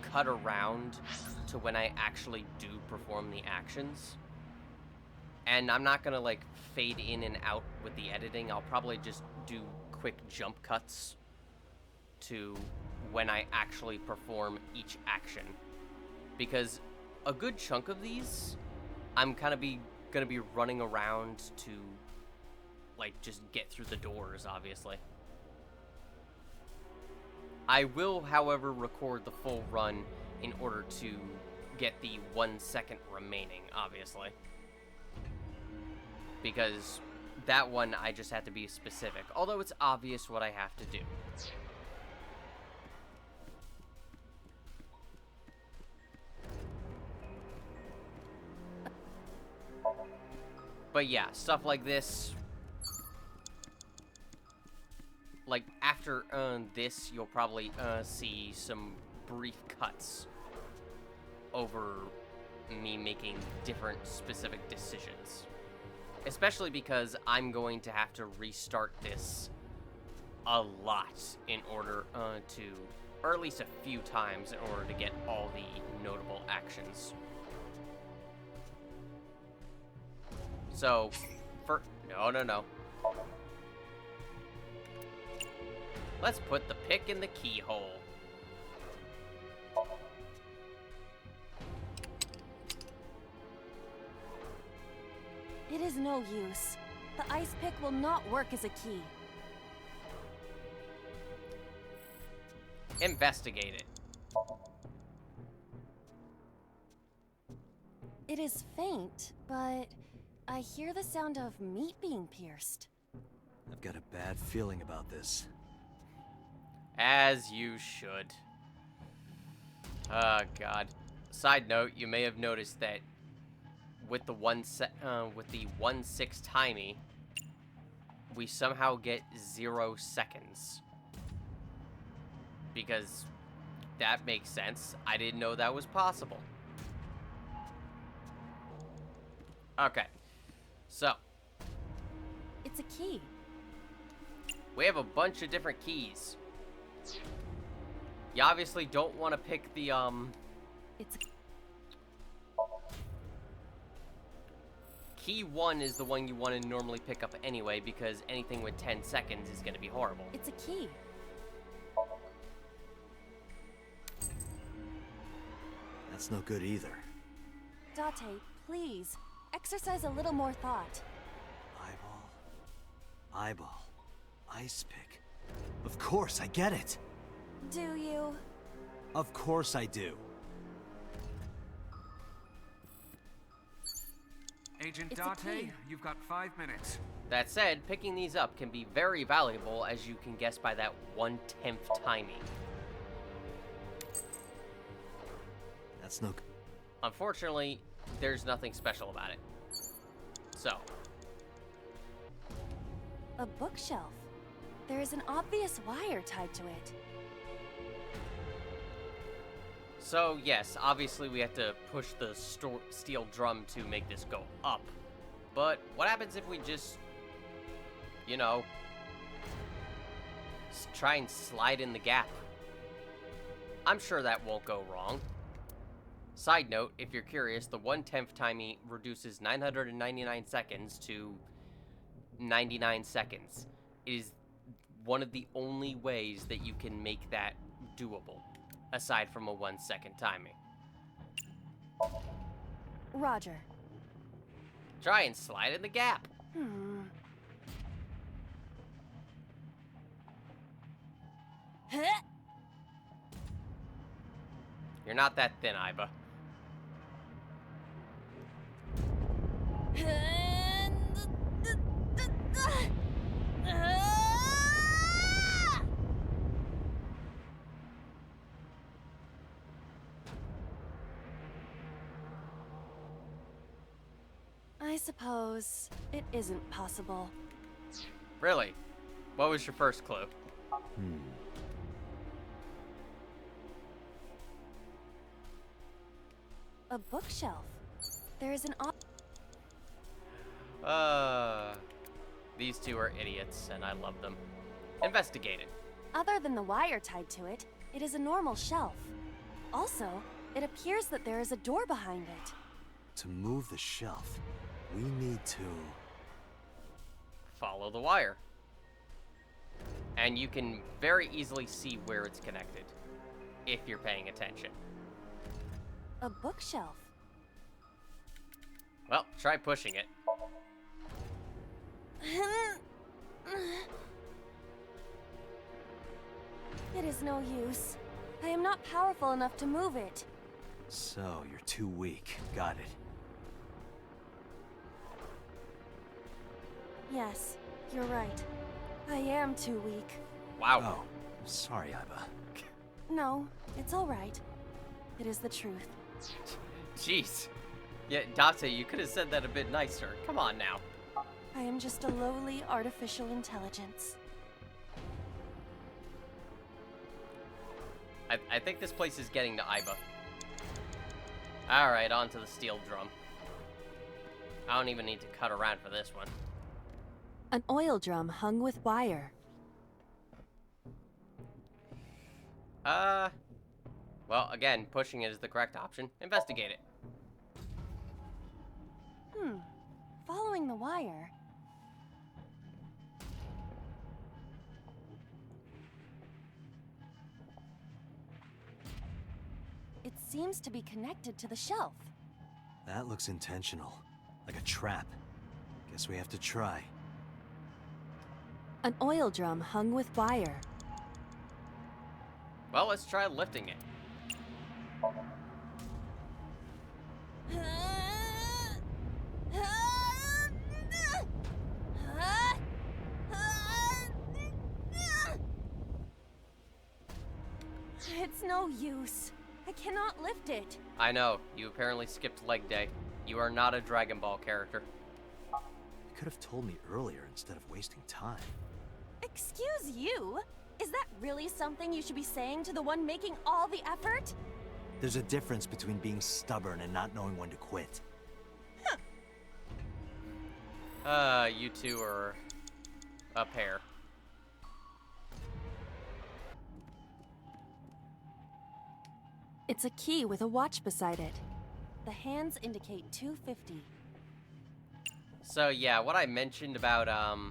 cut around to when I actually do perform the actions. And I'm not gonna, like, fade in and out with the editing. I'll probably just do quick jump cuts to when I actually perform each action. Because a good chunk of these, I'm kind of gonna be running around to, like, just get through the doors, obviously. I will, however, record the full run in order to get the 1 second remaining, obviously. Because that one, I just have to be specific. Although it's obvious what I have to do. But yeah, stuff like this. Like, after this, you'll probably see some brief cuts over me making different specific decisions. Especially because I'm going to have to restart this a lot in order or at least a few times in order to get all the notable actions. So, no. Let's put the pick in the keyhole. It is no use. The ice pick will not work as a key. Investigate it. It is faint, but I hear the sound of meat being pierced. I've got a bad feeling about this. As you should. Oh, God. Side note, you may have noticed that with the 1/6 timing, we somehow get 0 seconds. Because that makes sense. I didn't know that was possible. Okay. So. It's a key. We have a bunch of different keys. You obviously don't want to pick the, It's Key 1 is the one you want to normally pick up anyway, because anything with 10 seconds is going to be horrible. It's a key. That's no good either. Date, please, exercise a little more thought. Eyeball. Ice pick. Of course, I get it. Do you? Of course I do. Agent It's a Date, key. you've got 5 minutes. That said, picking these up can be very valuable, as you can guess by that 1/10 timing. That's no... Unfortunately, there's nothing special about it. So. A bookshelf. There is an obvious wire tied to it. So, yes, obviously we have to push the steel drum to make this go up. But what happens if we just, you know, try and slide in the gap? I'm sure that won't go wrong. Side note, if you're curious, the 1/10 timing reduces 999 seconds to 99 seconds. It is one of the only ways that you can make that doable, aside from a 1 second timing. Roger. Try and slide in the gap. Huh? You're not that thin, Iba. I suppose it isn't possible. Really? What was your first clue? A bookshelf. There is an These two are idiots, and I love them. Investigate it. Other than the wire tied to it, it is a normal shelf. Also, it appears that there is a door behind it. To move the shelf, we need to... Follow the wire. And you can very easily see where it's connected, if you're paying attention. A bookshelf. Well, try pushing it. It is no use. I am not powerful enough to move it. So, you're too weak. Got it. Yes, you're right. I am too weak. Wow. Oh, sorry, Iba. No, it's all right. It is the truth. Jeez. Yeah, Date, you could have said that a bit nicer. Come on now. I am just a lowly artificial intelligence. I think this place is getting to Iba. Alright, on to the steel drum. I don't even need to cut around for this one. An oil drum hung with wire. Well, again, pushing it is the correct option. Investigate it. Following the wire. It seems to be connected to the shelf. That looks intentional. Like a trap. Guess we have to try. An oil drum hung with wire. Well, let's try lifting it. It's no use. I cannot lift it. I know, you apparently skipped leg day. You are not a Dragon Ball character. You could have told me earlier instead of wasting time. Excuse you? Is that really something you should be saying to the one making all the effort? There's a difference between being stubborn and not knowing when to quit. You two are a pair. It's a key with a watch beside it. The hands indicate 250. So yeah, what I mentioned about oh,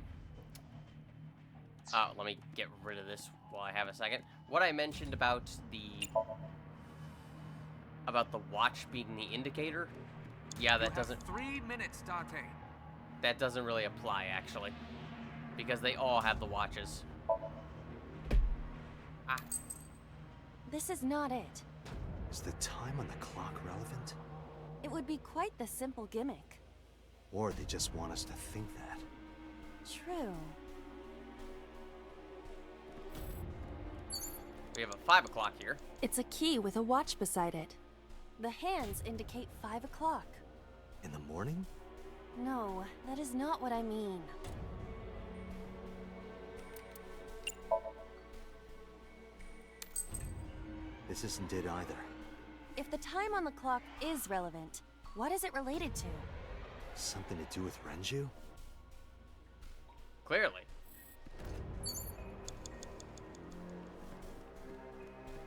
let me get rid of this while I have a second. What I mentioned about the watch being the indicator, yeah, that doesn't. 3 minutes, Date. That doesn't really apply actually, because they all have the watches. Ah. This is not it. Is the time on the clock relevant? It would be quite the simple gimmick. Or they just want us to think that. True. We have a 5 o'clock here. It's a key with a watch beside it. The hands indicate 5 o'clock. In the morning? No, that is not what I mean. This isn't it either. If the time on the clock is relevant, what is it related to? Something to do with Renju? Clearly.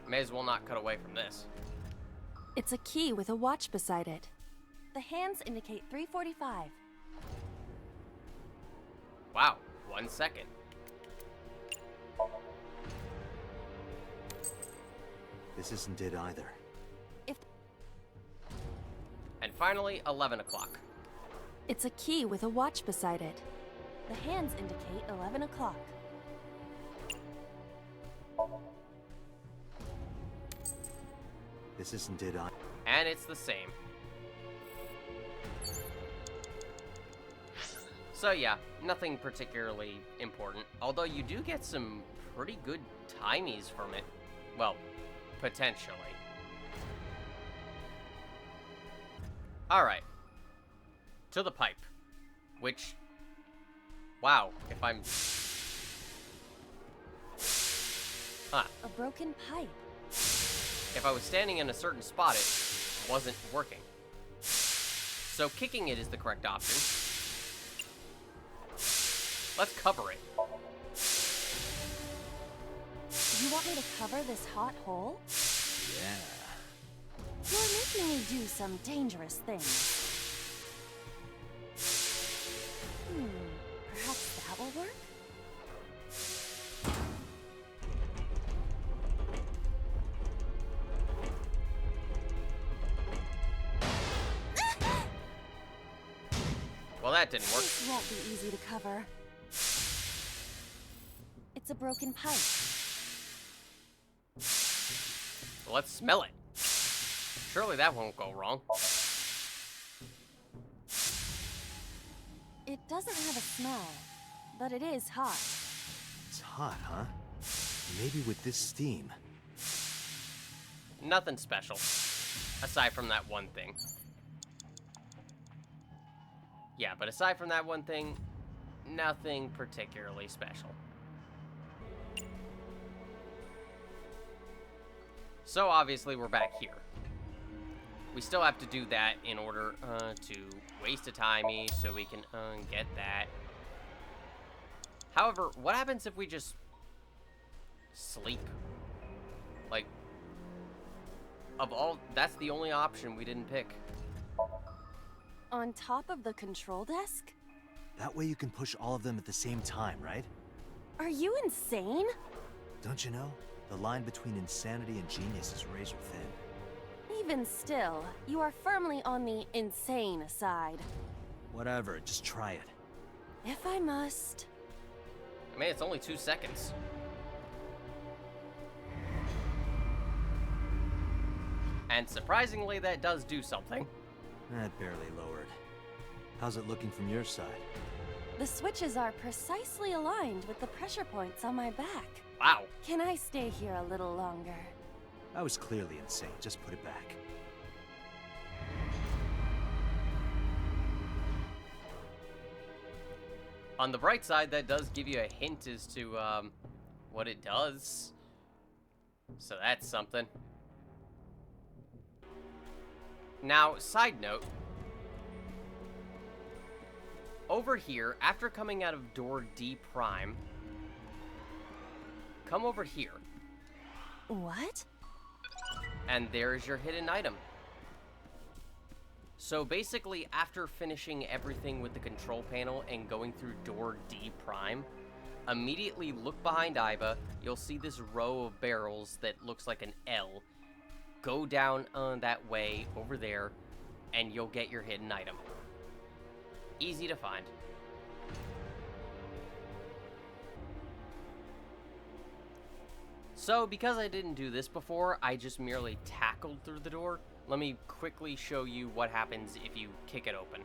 May as well not cut away from this. It's a key with a watch beside it. The hands indicate 3:45. Wow, 1 second. This isn't it either. And finally, 11 o'clock. It's a key with a watch beside it. The hands indicate 11 o'clock. This isn't it either. And it's the same. So yeah, nothing particularly important. Although you do get some pretty good timies from it. Well, potentially. Alright. To the pipe. Which... Wow, if I'm... Huh. A broken pipe. If I was standing in a certain spot, it wasn't working. So kicking it is the correct option. Let's cover it. You want me to cover this hot hole? Yeah. You're making me do some dangerous things. Perhaps that will work? Well, that didn't work. This won't be easy to cover. It's a broken pipe. Well, let's smell it. Surely that won't go wrong. It doesn't have a smell, but it is hot. It's hot, huh? Maybe with this steam. Nothing special. Aside from that one thing. Yeah, but aside from that one thing, nothing particularly special. So obviously we're back here. we still have to do that in order to waste a timey so we can get that. However, what happens if we just sleep? Like, of all, that's the only option we didn't pick. On top of the control desk? That way you can push all of them at the same time, right? Are you insane? Don't you know? The line between insanity and genius is razor thin. Even still, you are firmly on the insane side. Whatever, just try it. If I must. I mean, it's only 2 seconds. And surprisingly, that does do something. That barely lowered. How's it looking from your side? The switches are precisely aligned with the pressure points on my back. Wow. Can I stay here a little longer? I was clearly insane. Just put it back. On the bright side, that does give you a hint as to what it does. So that's something. Now, side note. Over here, after coming out of door D prime, come over here. What? And there's your hidden item. So basically, after finishing everything with the control panel and going through door D prime, immediately look behind Iba. You'll see this row of barrels that looks like an L. Go down that way over there, and you'll get your hidden item. Easy to find. So, because I didn't do this before, I just merely tackled through the door. Let me quickly show you what happens if you kick it open.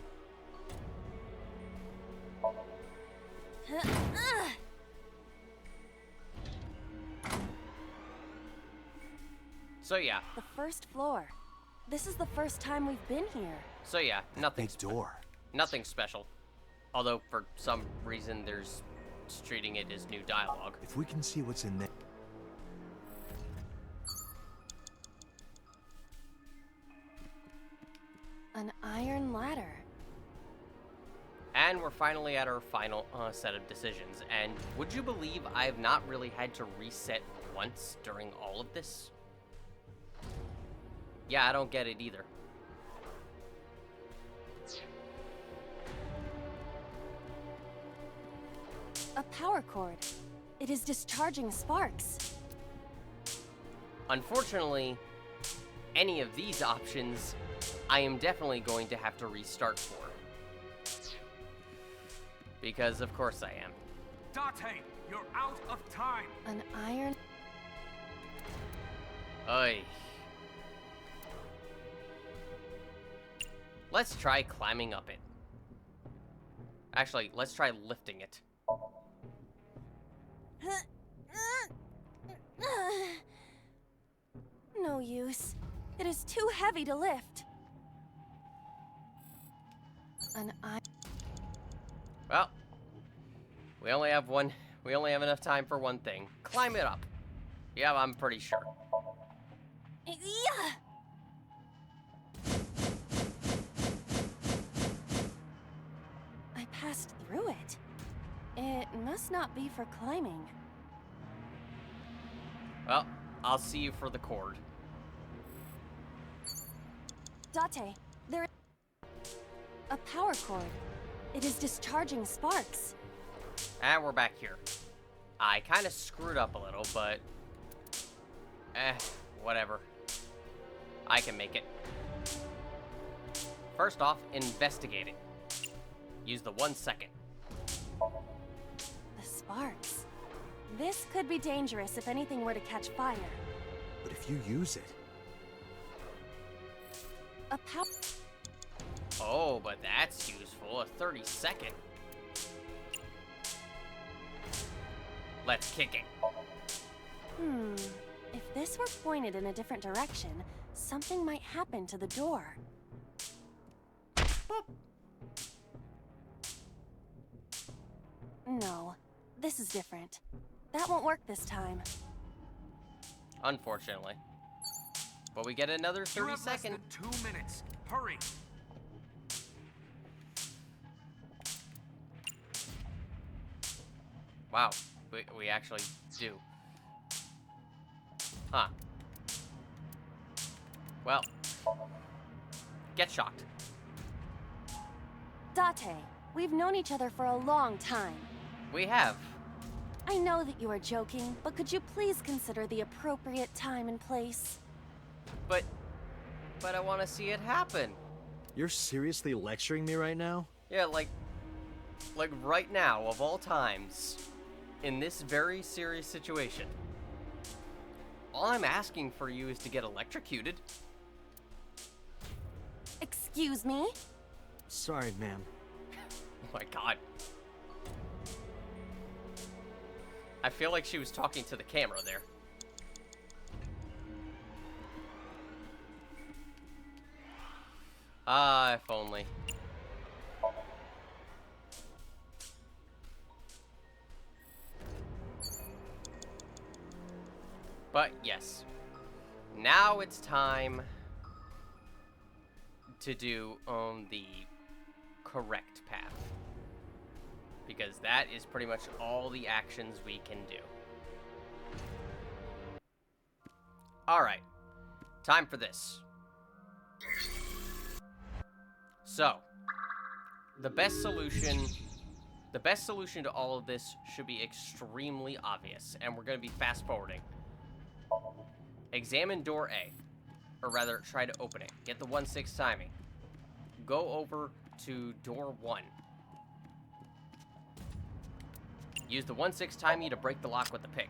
So yeah. The first floor. This is the first time we've been here. So yeah, nothing. Big door. Nothing special. Although, for some reason, there's treating it as new dialogue. If we can see what's in there. An iron ladder. And we're finally at our final set of decisions. And would you believe I have not really had to reset once during all of this? Yeah, I don't get it either. A power cord. It is discharging sparks. Unfortunately, any of these options, I am definitely going to have to restart for. Because of course I am. Date, you're out of time. An iron... Oy. Let's try climbing up it. Actually, let's try lifting it. No use. It is too heavy to lift. An iron... Well, we only have enough time for one thing. Climb it up. Yeah, I'm pretty sure. Yeah. I passed through it. It must not be for climbing. Well, I'll see you for the cord. Date, there is a power cord. It is discharging sparks. And we're back here. I kind of screwed up a little, but... whatever. I can make it. First off, investigate it. Use the 1 second. The sparks. This could be dangerous if anything were to catch fire. But if you use it... A power... Oh, but that's useful. A 30-second. Let's kick it. If this were pointed in a different direction, something might happen to the door. Boop. No, this is different. That won't work this time. Unfortunately. But we get another 30 You have seconds. less than 2 minutes. Hurry. Wow, we actually do. Huh. Well, get shocked. Date, we've known each other for a long time. We have. I know that you are joking, but could you please consider the appropriate time and place? But I want to see it happen. You're seriously lecturing me right now? Yeah, like right now, of all times, in this very serious situation. All I'm asking for you is to get electrocuted. Excuse me? Sorry, ma'am. Oh my god. I feel like she was talking to the camera there. Ah, if only. But yes, now it's time to do the correct path, because that is pretty much all the actions we can do. Alright, time for this. So, the best solution to all of this should be extremely obvious, and we're going to be fast forwarding. Examine door A, or rather, try to open it. Get the 1/6 timing. Go over to door 1. Use the 1/6 timing to break the lock with the pick.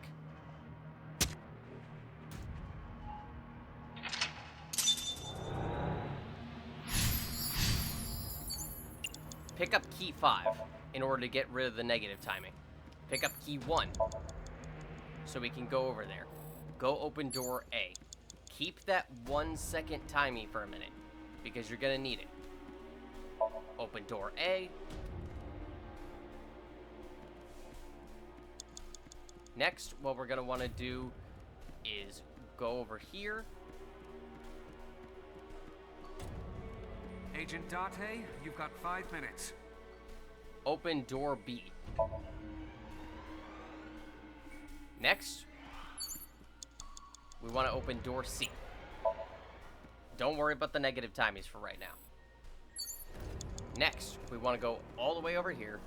Pick up key 5 in order to get rid of the negative timing. Pick up key 1 so we can go over there. Go open door A. Keep that 1-second timing for a minute because you're gonna need it. Open door A. Next, what we're gonna want to do is go over here. Agent Date, you've got 5 minutes. Open door B. Next, we want to open door C. Don't worry about the negative timings for right now. Next, we want to go all the way over here.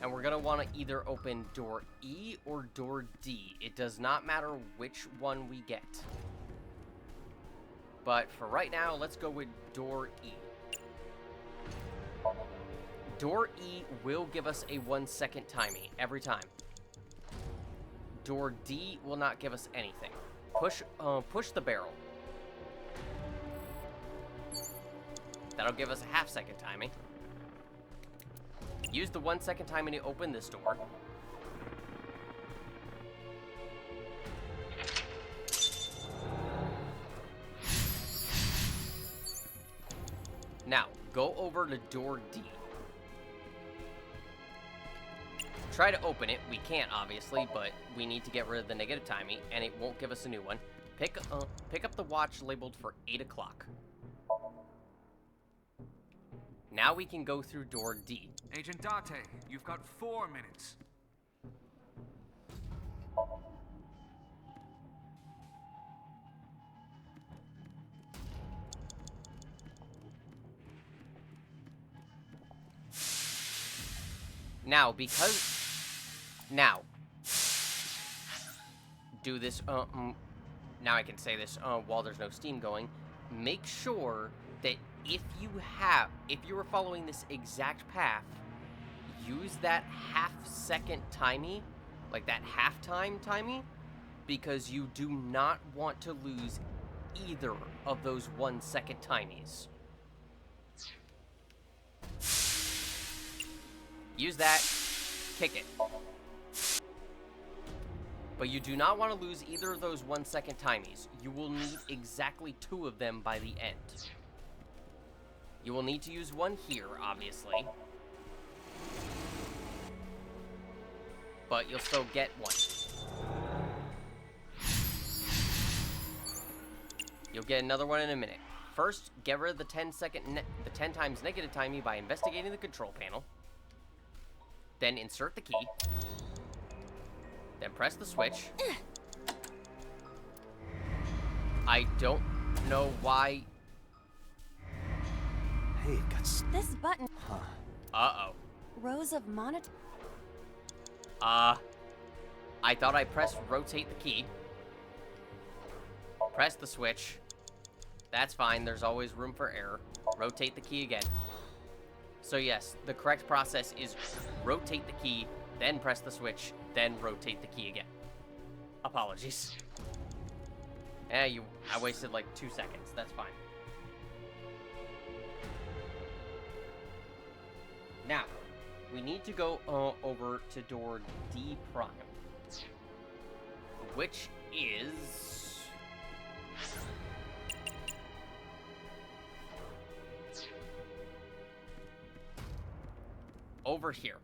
And we're going to want to either open door E or door D. It does not matter which one we get. But for right now, let's go with door E. Door E will give us a 1-second timing every time. Door D will not give us anything. Push the barrel. That'll give us a 1/2-second timing. Use the 1-second timing to open this door. Now, go over to door D. Try to open it. We can't, obviously, but we need to get rid of the negative timing, and it won't give us a new one. Pick up the watch labeled for 8 o'clock. Now we can go through door D. Agent Date, you've got 4 minutes. Now, now, do this, now I can say this, while there's no steam going. Make sure that if you were following this exact path, use that 1/2-second timing, like that halftime timing, because you do not want to lose either of those 1-second timies. Use that, kick it. But you do not want to lose either of those 1-second timies. You will need exactly 2 of them by the end. You will need to use one here, obviously. But you'll still get one. You'll get another one in a minute. First, get rid of the 10 times negative timey by investigating the control panel. Then insert the key. Then press the switch. I don't know why. Hey, it got This button. Huh. Uh-oh. Rows of monitor. I thought I pressed rotate the key. Press the switch. That's fine. There's always room for error. Rotate the key again. So yes, the correct process is rotate the key, then press the switch, then rotate the key again. Apologies. I wasted like 2 seconds. That's fine. Now, we need to go over to door D prime, which is over here.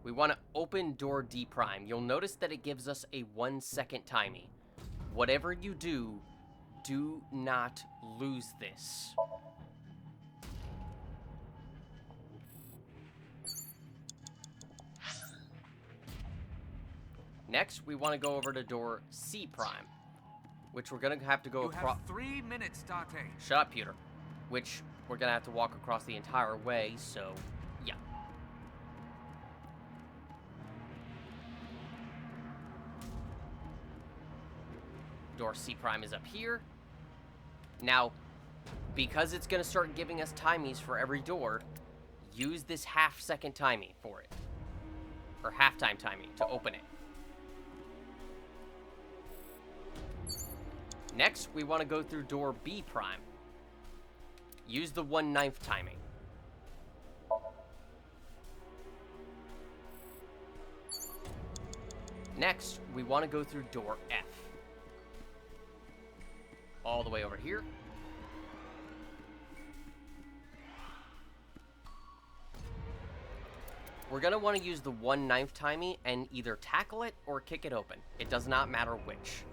We want to open door D prime. You'll notice that it gives us a 1 second timing. Whatever you do not lose this. Next, we want to go over to door C prime, which we're going to have to go across. You have 3 minutes, Date. Shut up, Pewter. Which we're going to have to walk across the entire way, so yeah. Door C prime is up here. Now, because it's going to start giving us timies for every door, use this half-second timing for it. Or half-time timing to open it. Next, we want to go through door B prime. Use the 1/9 timing. Next, we want to go through door F. All the way over here. We're going to want to use the 1/9 timing and either tackle it or kick it open. It does not matter which.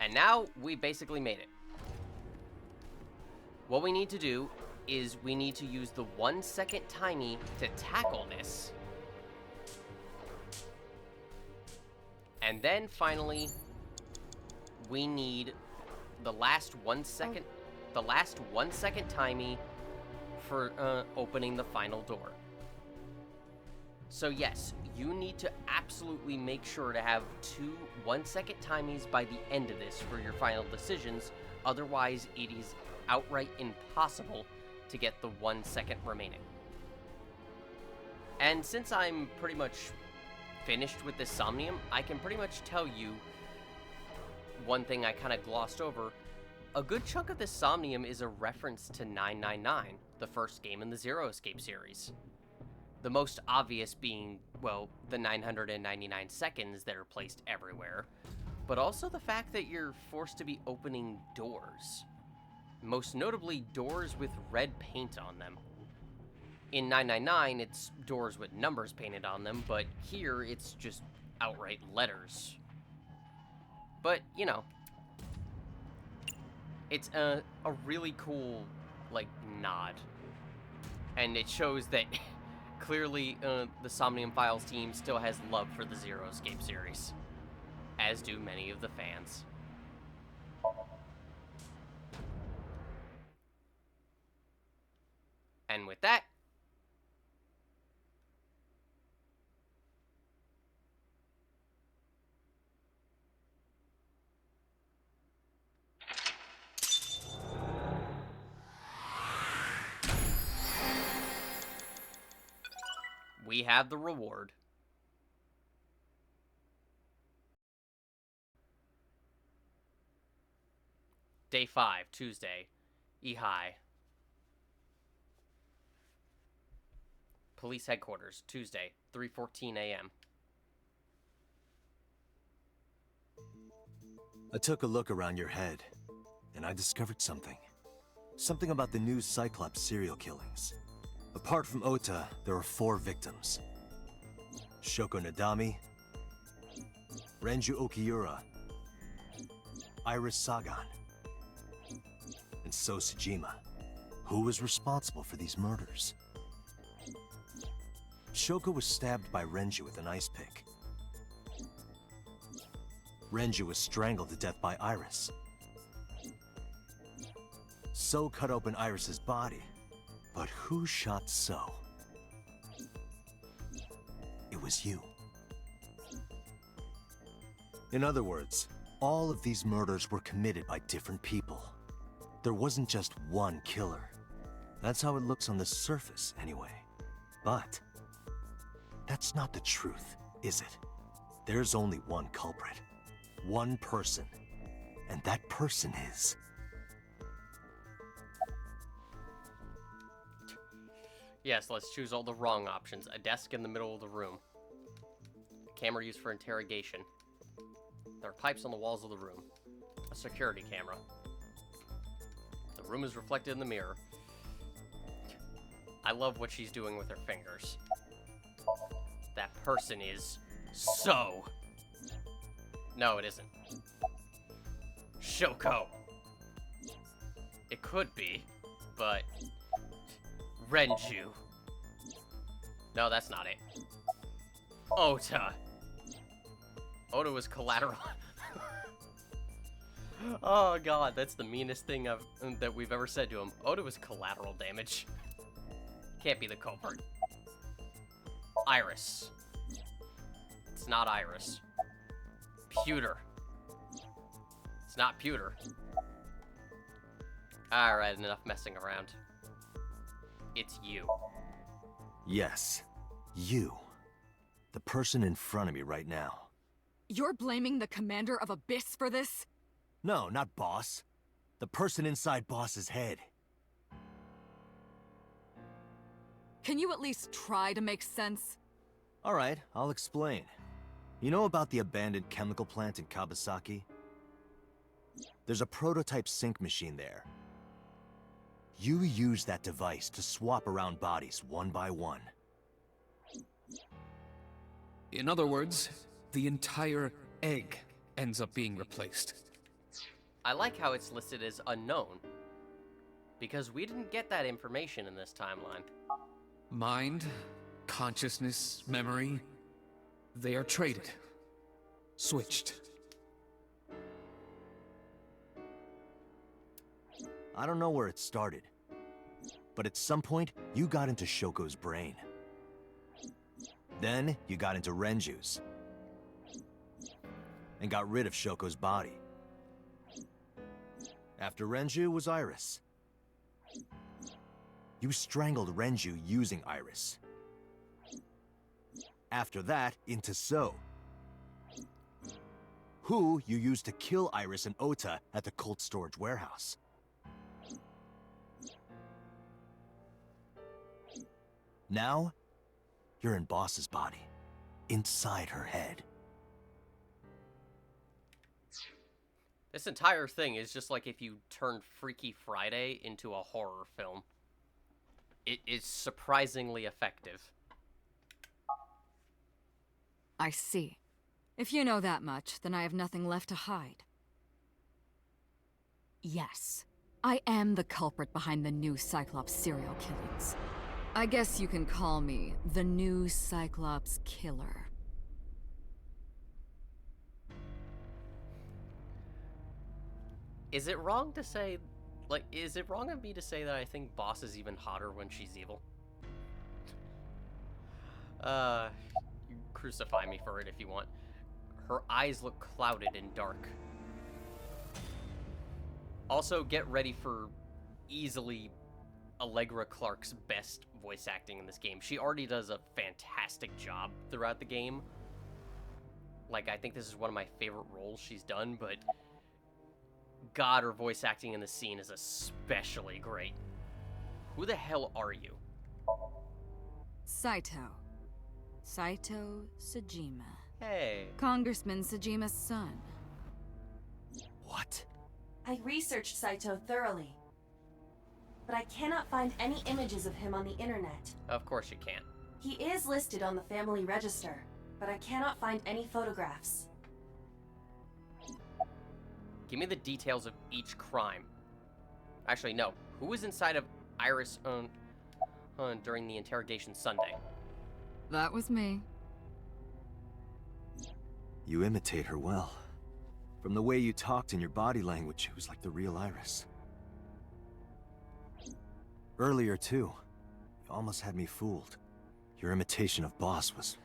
And now, we basically made it. What we need to do is we need to use the 1 second timing to tackle this. And then, finally, we need the last 1 second, timing for opening the final door. So yes, you need to absolutely make sure to have 2 1 second timings by the end of this for your final decisions. Otherwise, it is outright impossible to get the 1 second remaining. And since I'm pretty much finished with this Somnium, I can pretty much tell you one thing I kind of glossed over. A good chunk of this Somnium is a reference to 999, the first game in the Zero Escape series. The most obvious being, well, the 999 seconds that are placed everywhere, but also the fact that you're forced to be opening doors. Most notably, doors with red paint on them. In 999, it's doors with numbers painted on them, but here it's just outright letters. But, you know, it's a really cool, like, nod. And it shows that clearly the Somnium Files team still has love for the Zero Escape series, as do many of the fans. And with that, we have the reward. Day 5, Tuesday. E-High. Police headquarters, Tuesday, 3:14 a.m. I took a look around your head, and I discovered something. Something about the new Cyclops serial killings. Apart from Ota, there are 4 victims. Shoko Nadami, Renju Okiura, Iris Sagan, and So Sejima. Who was responsible for these murders? Shoko was stabbed by Renju with an ice pick. Renju was strangled to death by Iris. So cut open Iris's body. But who shot So? It was you. In other words, all of these murders were committed by different people. There wasn't just one killer. That's how it looks on the surface, anyway. But that's not the truth, is it? There's only one culprit. One person. And that person is... Yes, let's choose all the wrong options. A desk in the middle of the room. A camera used for interrogation. There are pipes on the walls of the room. A security camera. The room is reflected in the mirror. I love what she's doing with her fingers. That person is So. No, it isn't. Shoko. It could be, but Renju. No, that's not it. Ota. Ota was collateral. Oh god, that's the meanest thing that we've ever said to him. Ota was collateral damage. Can't be the culprit. Iris. It's not Iris. Pewter. It's not Pewter. Alright, enough messing around. It's you. Yes, you. The person in front of me right now. You're blaming the commander of Abyss for this? No, not Boss. The person inside Boss's head. Can you at least try to make sense? Alright, I'll explain. You know about the abandoned chemical plant in Kawasaki? There's a prototype sync machine there. You use that device to swap around bodies one by one. In other words, the entire egg ends up being replaced. I like how it's listed as unknown, because we didn't get that information in this timeline. Mind, consciousness, memory, they are traded. Switched. I don't know where it started, but at some point, you got into Shoko's brain. Then, you got into Renju's, and got rid of Shoko's body. After Renju was Iris. You strangled Renju using Iris. After that, into So, who you used to kill Iris and Ota at the cold storage warehouse. Now, you're in Boss's body, inside her head. This entire thing is just like if you turned Freaky Friday into a horror film. It is surprisingly effective. I see. If you know that much, then I have nothing left to hide. Yes, I am the culprit behind the new Cyclops serial killings. I guess you can call me the new Cyclops killer. Is it wrong to say, is it wrong of me to say that I think Boss is even hotter when she's evil? Crucify me for it if you want. Her eyes look clouded and dark. Also, get ready for easily Allegra Clark's best voice acting in this game. She already does a fantastic job throughout the game. Like, I think this is one of my favorite roles she's done, but God, her voice acting in this scene is especially great. Who the hell are you? Saito. Saito Sejima. Hey. Congressman Sejima's son. What? I researched Saito thoroughly. but I cannot find any images of him on the internet. Of course you can't. He is listed on the family register, but I cannot find any photographs. Give me the details of each crime. Actually, no. Who was inside of Iris during the interrogation Sunday? That was me. You imitate her well. From the way you talked and your body language, it was like the real Iris. Earlier, too. You almost had me fooled. Your imitation of Boss was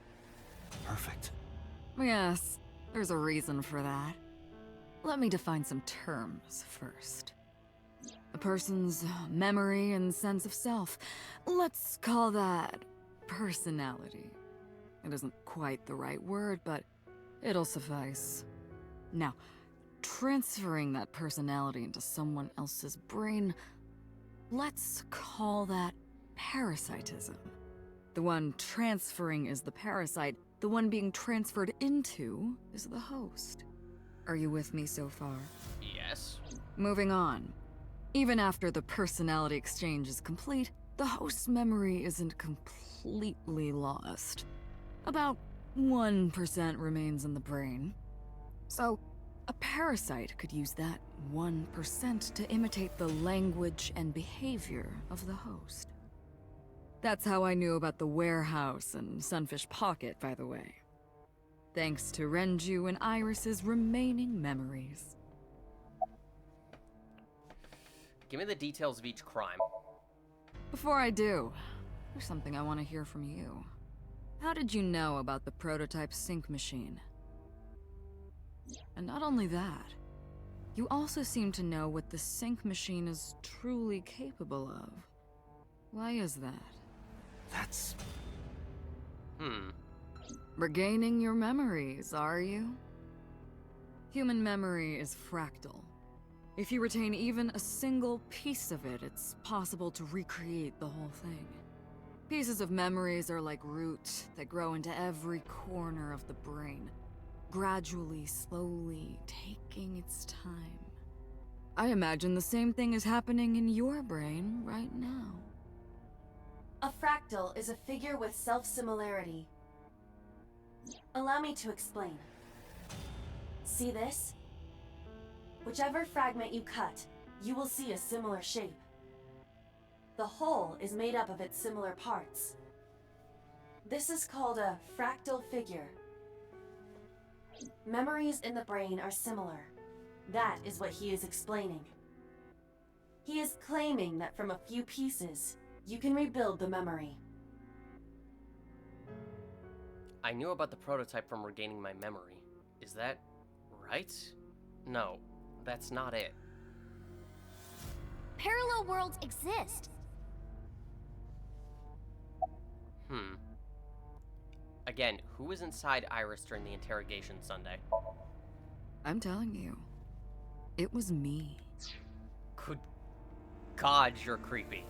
perfect. Yes, there's a reason for that. Let me define some terms first. A person's memory and sense of self. Let's call that personality. It isn't quite the right word, but it'll suffice. Now, transferring that personality into someone else's brain, let's call that parasitism. The one transferring is the parasite, the one being transferred into is the host. Are you with me so far? Yes. Moving on. Even after the personality exchange is complete, the host's memory isn't completely lost. About 1% remains in the brain. So, a parasite could use that 1% to imitate the language and behavior of the host. That's how I knew about the warehouse and Sunfish Pocket, by the way. Thanks to Renju and Iris's remaining memories. Give me the details of each crime. Before I do, there's something I want to hear from you. How did you know about the prototype sync machine? And not only that, you also seem to know what the sync machine is truly capable of. Why is that? That's... Regaining your memories, are you? Human memory is fractal. If you retain even a single piece of it, it's possible to recreate the whole thing. Pieces of memories are like roots that grow into every corner of the brain, gradually, slowly, taking its time. I imagine the same thing is happening in your brain right now. A fractal is a figure with self-similarity. Allow me to explain. See this? Whichever fragment you cut, you will see a similar shape. The whole is made up of its similar parts. This is called a fractal figure. Memories in the brain are similar. That is what he is explaining. He is claiming that from a few pieces, you can rebuild the memory. I knew about the prototype from regaining my memory. Is that right? No, that's not it. Parallel worlds exist. Again, who was inside Iris during the interrogation Sunday? I'm telling you, it was me. Good God, you're creepy.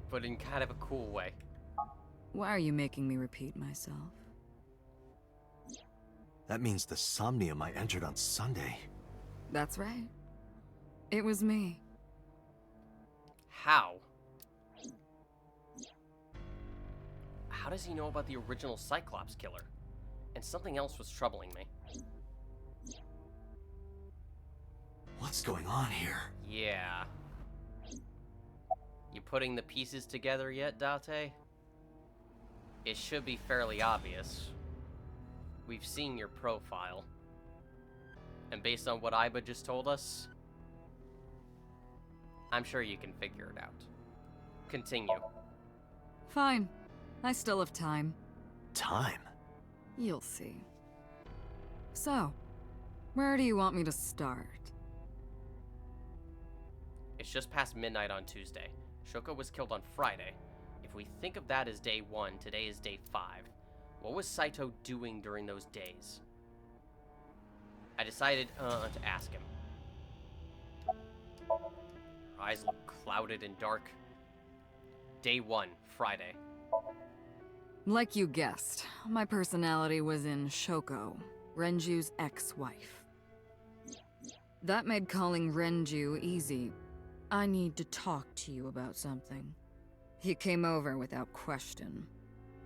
But in kind of a cool way. Why are you making me repeat myself? That means the Somnium I entered on Sunday. That's right. It was me. How? How does he know about the original Cyclops killer? And something else was troubling me. What's going on here? Yeah. You putting the pieces together yet, Date? It should be fairly obvious. We've seen your profile. And based on what Iba just told us, I'm sure you can figure it out. Continue. Fine. I still have time. Time? You'll see. So, where do you want me to start? It's just past midnight on Tuesday. Shoko was killed on Friday. If we think of that as day 1, today is day 5. What was Saito doing during those days? I decided to ask him. Her eyes look clouded and dark. Day 1, Friday. Like you guessed, my personality was in Shoko, Renju's ex-wife. That made calling Renju easy, I need to talk to you about something. He came over without question.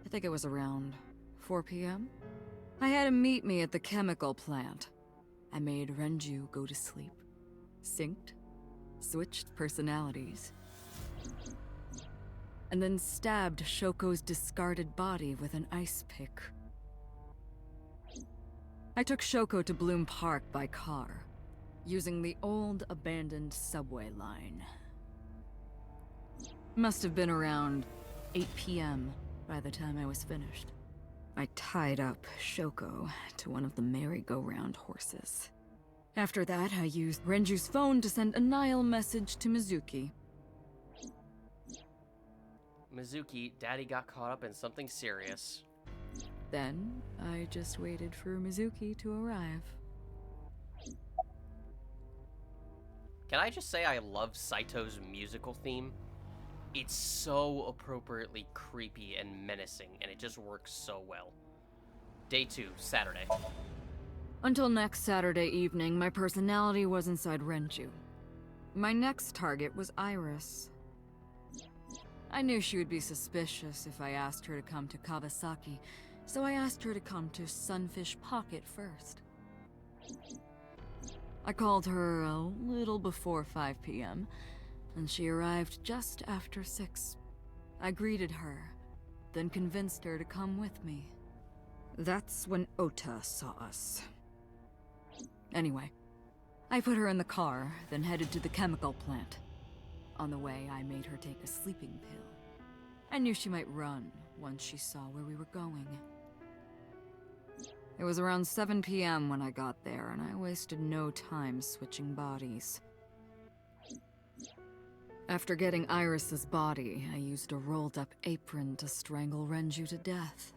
I think it was around 4 p.m.? I had him meet me at the chemical plant. I made Renju go to sleep. Synced. Switched personalities. And then stabbed Shoko's discarded body with an ice pick. I took Shoko to Bloom Park by car, using the old abandoned subway line. Must have been around 8 p.m. by the time I was finished. I tied up Shoko to one of the merry-go-round horses. After that, I used Renju's phone to send a Nile message to Mizuki. Mizuki, Daddy got caught up in something serious. Then, I just waited for Mizuki to arrive. Can I just say I love Saito's musical theme? It's so appropriately creepy and menacing, and it just works so well. Day 2, Saturday. Until next Saturday evening, my personality was inside Renju. My next target was Iris. I knew she would be suspicious if I asked her to come to Kawasaki, so I asked her to come to Sunfish Pocket first. I called her a little before 5 p.m., and she arrived just after 6. I greeted her, then convinced her to come with me. That's when Ota saw us. Anyway, I put her in the car, then headed to the chemical plant. On the way, I made her take a sleeping pill. I knew she might run once she saw where we were going. It was around 7 p.m. when I got there, and I wasted no time switching bodies. After getting Iris's body, I used a rolled-up apron to strangle Renju to death.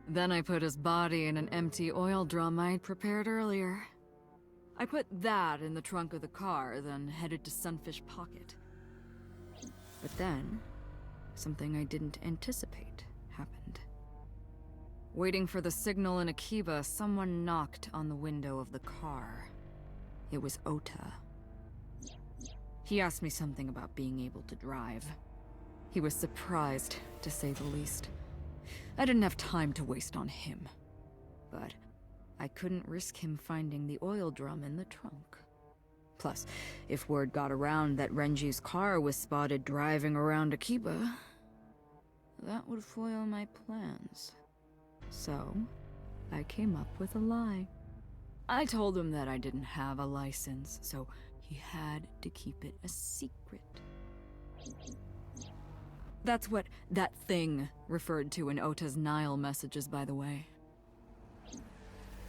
Then I put his body in an empty oil drum I'd prepared earlier. I put that in the trunk of the car, then headed to Sunfish Pocket. But then, something I didn't anticipate happened. Waiting for the signal in Akiba, someone knocked on the window of the car. It was Ota. He asked me something about being able to drive. He was surprised, to say the least. I didn't have time to waste on him. But I couldn't risk him finding the oil drum in the trunk. Plus, if word got around that Renji's car was spotted driving around Akiba, that would foil my plans. So, I came up with a lie. I told him that I didn't have a license, so he had to keep it a secret. That's what that thing referred to in Ota's Nile messages, by the way.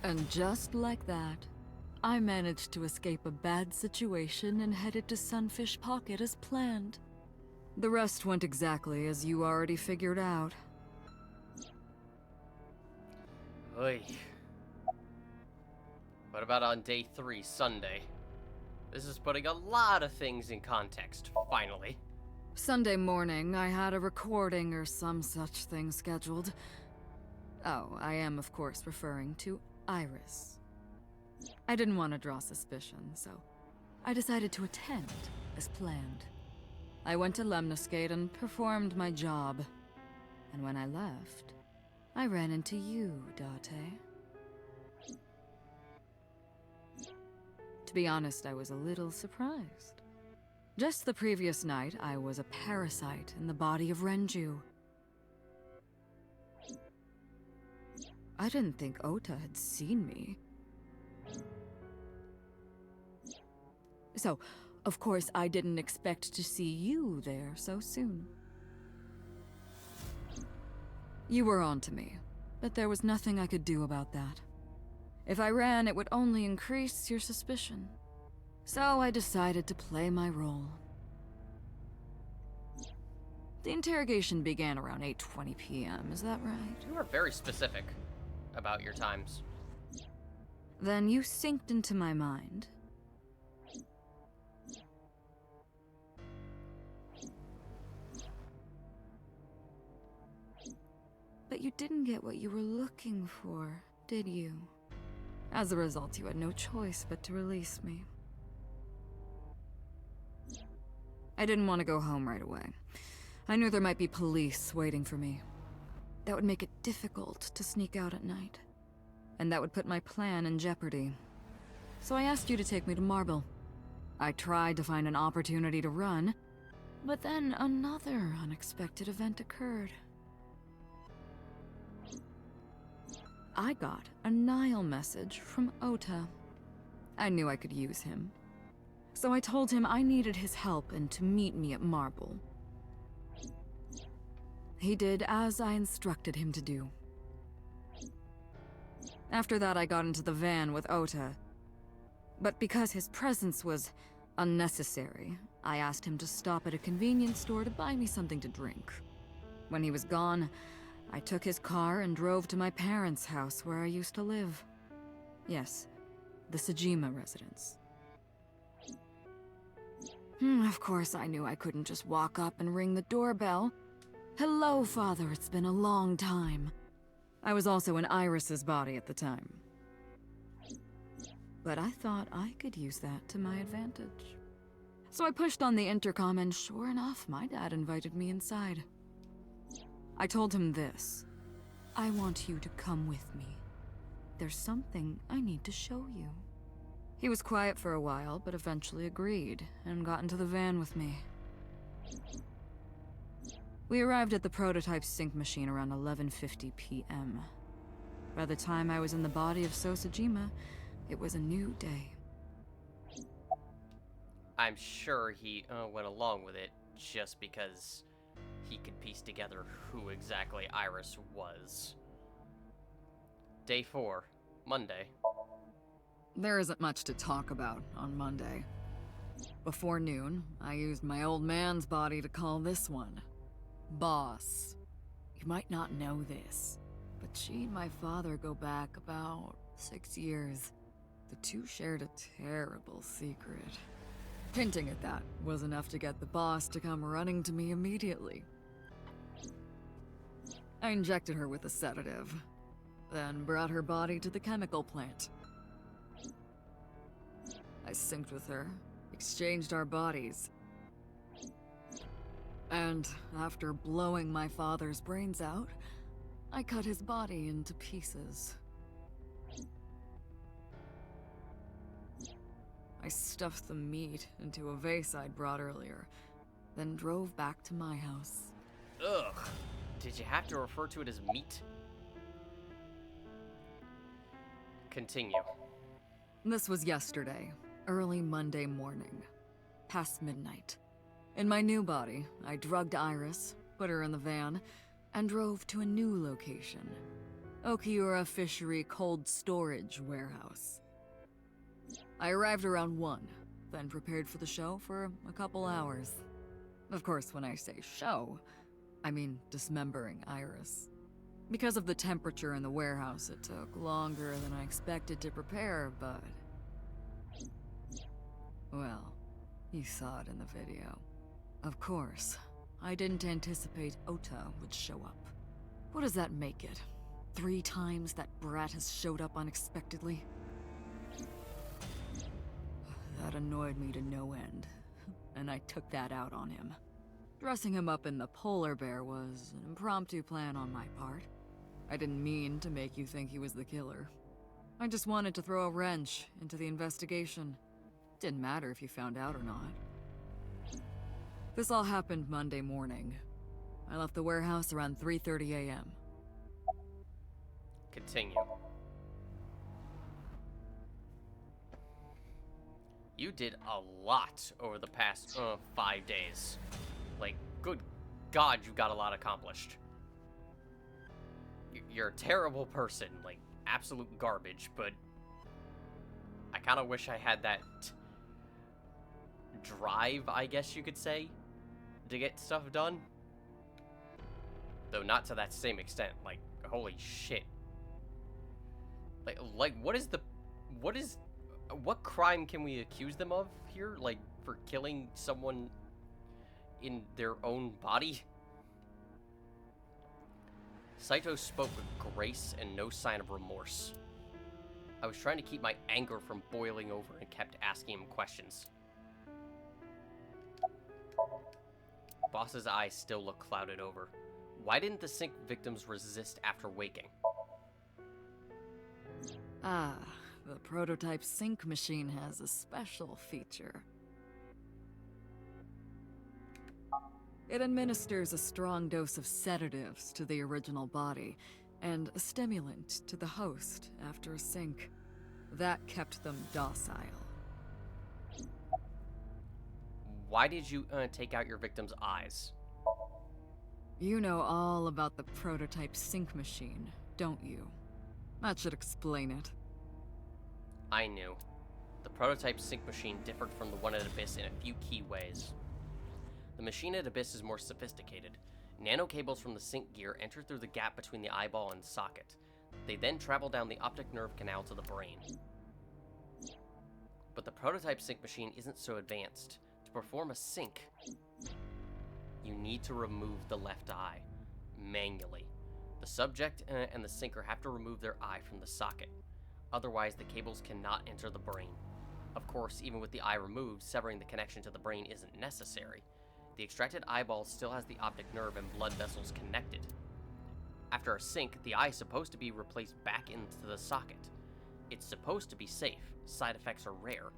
And just like that, I managed to escape a bad situation and headed to Sunfish Pocket as planned. The rest went exactly as you already figured out. Oy. What about on day 3, Sunday? This is putting a lot of things in context, finally. Sunday morning, I had a recording or some such thing scheduled. Oh, I am of course referring to Iris. I didn't want to draw suspicion, so I decided to attend as planned. I went to Lemniscate and performed my job. And when I left, I ran into you, Date. To be honest, I was a little surprised. Just the previous night, I was a parasite in the body of Renju. I didn't think Ota had seen me. So, of course, I didn't expect to see you there so soon. You were on to me, but there was nothing I could do about that. If I ran, it would only increase your suspicion. So I decided to play my role. The interrogation began around 8:20 p.m., is that right? You were very specific about your times. Then you synced into my mind. But you didn't get what you were looking for, did you? As a result, you had no choice but to release me. I didn't want to go home right away. I knew there might be police waiting for me. That would make it difficult to sneak out at night. And that would put my plan in jeopardy. So I asked you to take me to Marble. I tried to find an opportunity to run, but then another unexpected event occurred. I got a Nile message from Ota. I knew I could use him. So I told him I needed his help and to meet me at Marble. He did as I instructed him to do. After that, I got into the van with Ota. But because his presence was unnecessary, I asked him to stop at a convenience store to buy me something to drink. When he was gone, I took his car and drove to my parents' house where I used to live. Yes, the Sejima residence. Of course, I knew I couldn't just walk up and ring the doorbell. Hello, Father, it's been a long time. I was also in Iris's body at the time. But I thought I could use that to my advantage. So I pushed on the intercom and sure enough, my dad invited me inside. I told him this. I want you to come with me. There's something I need to show you. He was quiet for a while, but eventually agreed and got into the van with me. We arrived at the prototype sync machine around 11:50 p.m. By the time I was in the body of Sosajima, it was a new day. I'm sure he went along with it just because he could piece together who exactly Iris was. Day 4, Monday. There isn't much to talk about on Monday. Before noon, I used my old man's body to call this one Boss. You might not know this, but she and my father go back about 6 years. The two shared a terrible secret. Hinting at that was enough to get the boss to come running to me immediately. I injected her with a sedative, then brought her body to the chemical plant. I synced with her, exchanged our bodies, and after blowing my father's brains out, I cut his body into pieces. I stuffed the meat into a vase I'd brought earlier, then drove back to my house. Ugh. Did you have to refer to it as meat? Continue. This was yesterday, early Monday morning, past midnight. In my new body, I drugged Iris, put her in the van, and drove to a new location. Okiura Fishery Cold Storage Warehouse. I arrived around 1, then prepared for the show for a couple hours. Of course, when I say show, I mean dismembering Iris. Because of the temperature in the warehouse, it took longer than I expected to prepare, but... well, you saw it in the video. Of course, I didn't anticipate Ota would show up. What does that make it? 3 times that brat has showed up unexpectedly? That annoyed me to no end, and I took that out on him. Dressing him up in the polar bear was an impromptu plan on my part. I didn't mean to make you think he was the killer. I just wanted to throw a wrench into the investigation. Didn't matter if you found out or not. This all happened Monday morning. I left the warehouse around 3:30 a.m. Continue. You did a lot over the past 5 days. Like, good God, you got a lot accomplished. You're a terrible person, like, absolute garbage, but I kind of wish I had that drive, I guess you could say, to get stuff done. Though not to that same extent, like, holy shit. Like, what crime can we accuse them of here? Like, for killing someone in their own body? Saito spoke with grace and no sign of remorse. I was trying to keep my anger from boiling over and kept asking him questions. Boss's eyes still look clouded over. Why didn't the sink victims resist after waking? Ah, the prototype sink machine has a special feature. It administers a strong dose of sedatives to the original body, and a stimulant to the host after a sink. That kept them docile. Why did you take out your victim's eyes? You know all about the prototype sink machine, don't you? That should explain it. I knew. The prototype sink machine differed from the one at Abyss in a few key ways. The machine at Abyss is more sophisticated. Nanocables from the sink gear enter through the gap between the eyeball and socket. They then travel down the optic nerve canal to the brain. But the prototype sink machine isn't so advanced. To perform a sink, you need to remove the left eye, manually. The subject and the sinker have to remove their eye from the socket. Otherwise, the cables cannot enter the brain. Of course, even with the eye removed, severing the connection to the brain isn't necessary. The extracted eyeball still has the optic nerve and blood vessels connected. After a sink, the eye is supposed to be replaced back into the socket. It's supposed to be safe. Side effects are rare.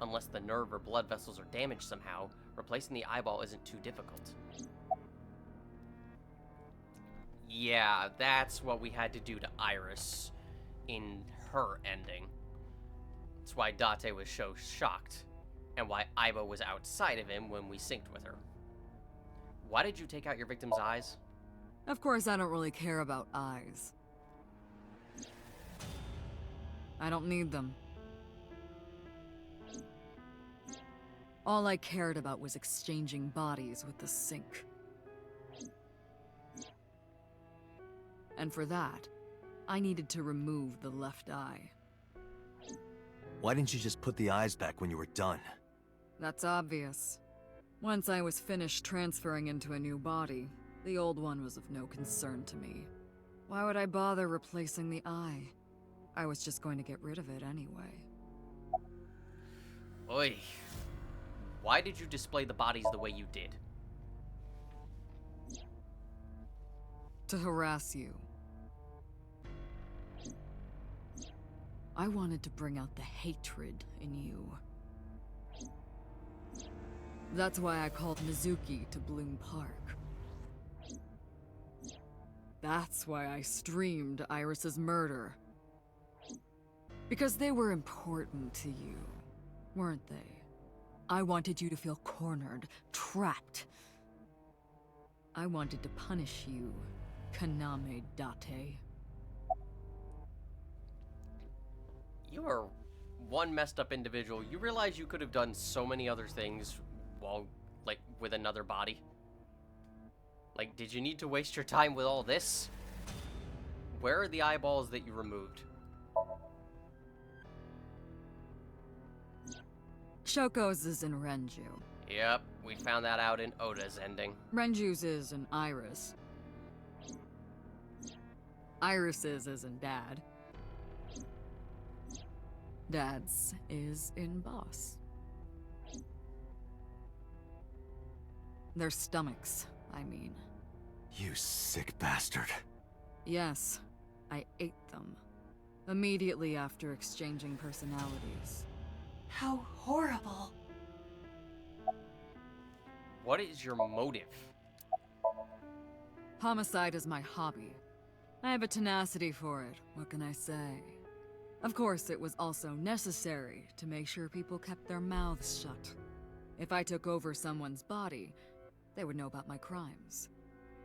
Unless the nerve or blood vessels are damaged somehow, replacing the eyeball isn't too difficult. Yeah, that's what we had to do to Iris in her ending. That's why Date was so shocked, and why Aiba was outside of him when we synced with her. Why did you take out your victim's eyes? Of course, I don't really care about eyes. I don't need them. All I cared about was exchanging bodies with the sink. And for that, I needed to remove the left eye. Why didn't you just put the eyes back when you were done? That's obvious. Once I was finished transferring into a new body, the old one was of no concern to me. Why would I bother replacing the eye? I was just going to get rid of it anyway. Oy. Why did you display the bodies the way you did? To harass you. I wanted to bring out the hatred in you. That's why I called Mizuki to Bloom Park. That's why I streamed Iris's murder. Because they were important to you, weren't they? I wanted you to feel cornered, trapped. I wanted to punish you, Kaname Date. You are one messed up individual. You realize you could have done so many other things while, like, with another body? Like, did you need to waste your time with all this? Where are the eyeballs that you removed? Shoko's is in Renju. Yep, we found that out in Oda's ending. Renju's is in Iris. Iris's is in Dad. Dad's is in Boss. Their stomachs, I mean. You sick bastard. Yes, I ate them. Immediately after exchanging personalities. How horrible. What is your motive? Homicide is my hobby. I have a tenacity for it, what can I say? Of course, it was also necessary to make sure people kept their mouths shut. If I took over someone's body, they would know about my crimes.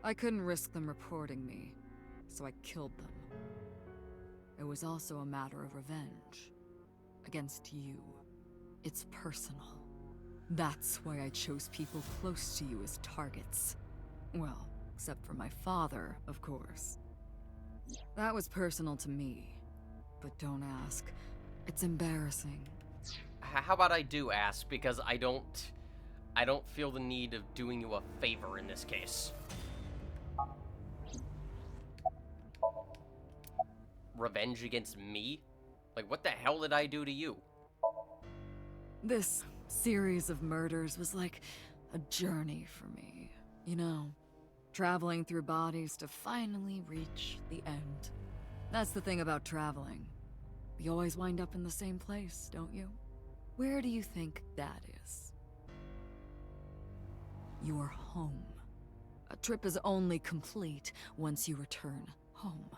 I couldn't risk them reporting me, so I killed them. It was also a matter of revenge. Against you. It's personal. That's why I chose people close to you as targets. Well, except for my father, of course. That was personal to me. But don't ask. It's embarrassing. How about I do ask, because I don't feel the need of doing you a favor in this case. Revenge against me? Like, what the hell did I do to you? This series of murders was like a journey for me. You know, traveling through bodies to finally reach the end. That's the thing about traveling. You always wind up in the same place, don't you? Where do you think that is? Your home. A trip is only complete once you return home.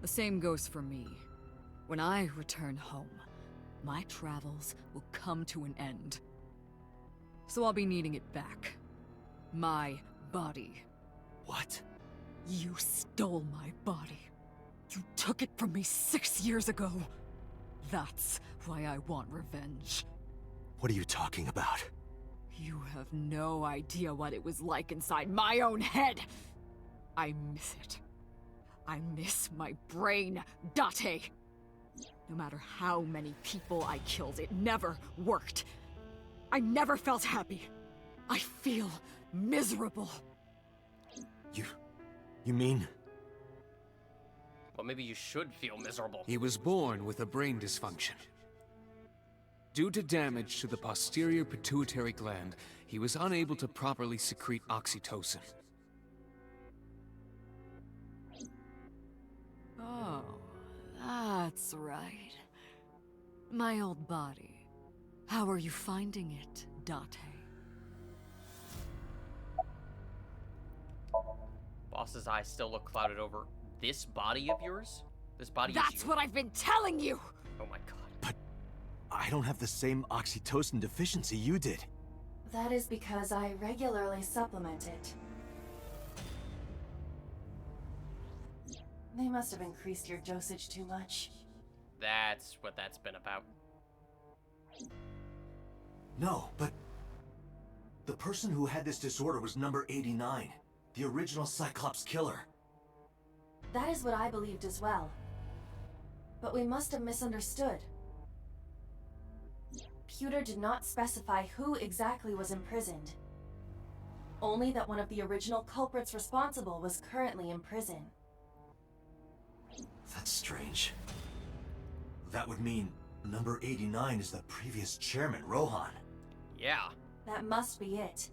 The same goes for me. When I return home, my travels will come to an end. So I'll be needing it back. My body. What? You stole my body. You took it from me 6 years ago. That's why I want revenge. What are you talking about? You have no idea what it was like inside my own head. I miss it. I miss my brain, Date. No matter how many people I killed, it never worked. I never felt happy. I feel miserable. You mean? Well, maybe you should feel miserable. He was born with a brain dysfunction. Due to damage to the posterior pituitary gland, he was unable to properly secrete oxytocin. Oh, that's right. My old body. How are you finding it, Date? Boss's eyes still look clouded over this body of yours? This body That's is you? what I've been telling you! Oh my god. But I don't have the same oxytocin deficiency you did. That is because I regularly supplement it. They must have increased your dosage too much. That's what that's been about. No, but the person who had this disorder was number 89, the original Cyclops killer. That is what I believed as well. But we must have misunderstood. Pewter did not specify who exactly was imprisoned. Only that one of the original culprits responsible was currently in prison. That's strange. That would mean number 89 is the previous chairman, Rohan. Yeah. That must be it.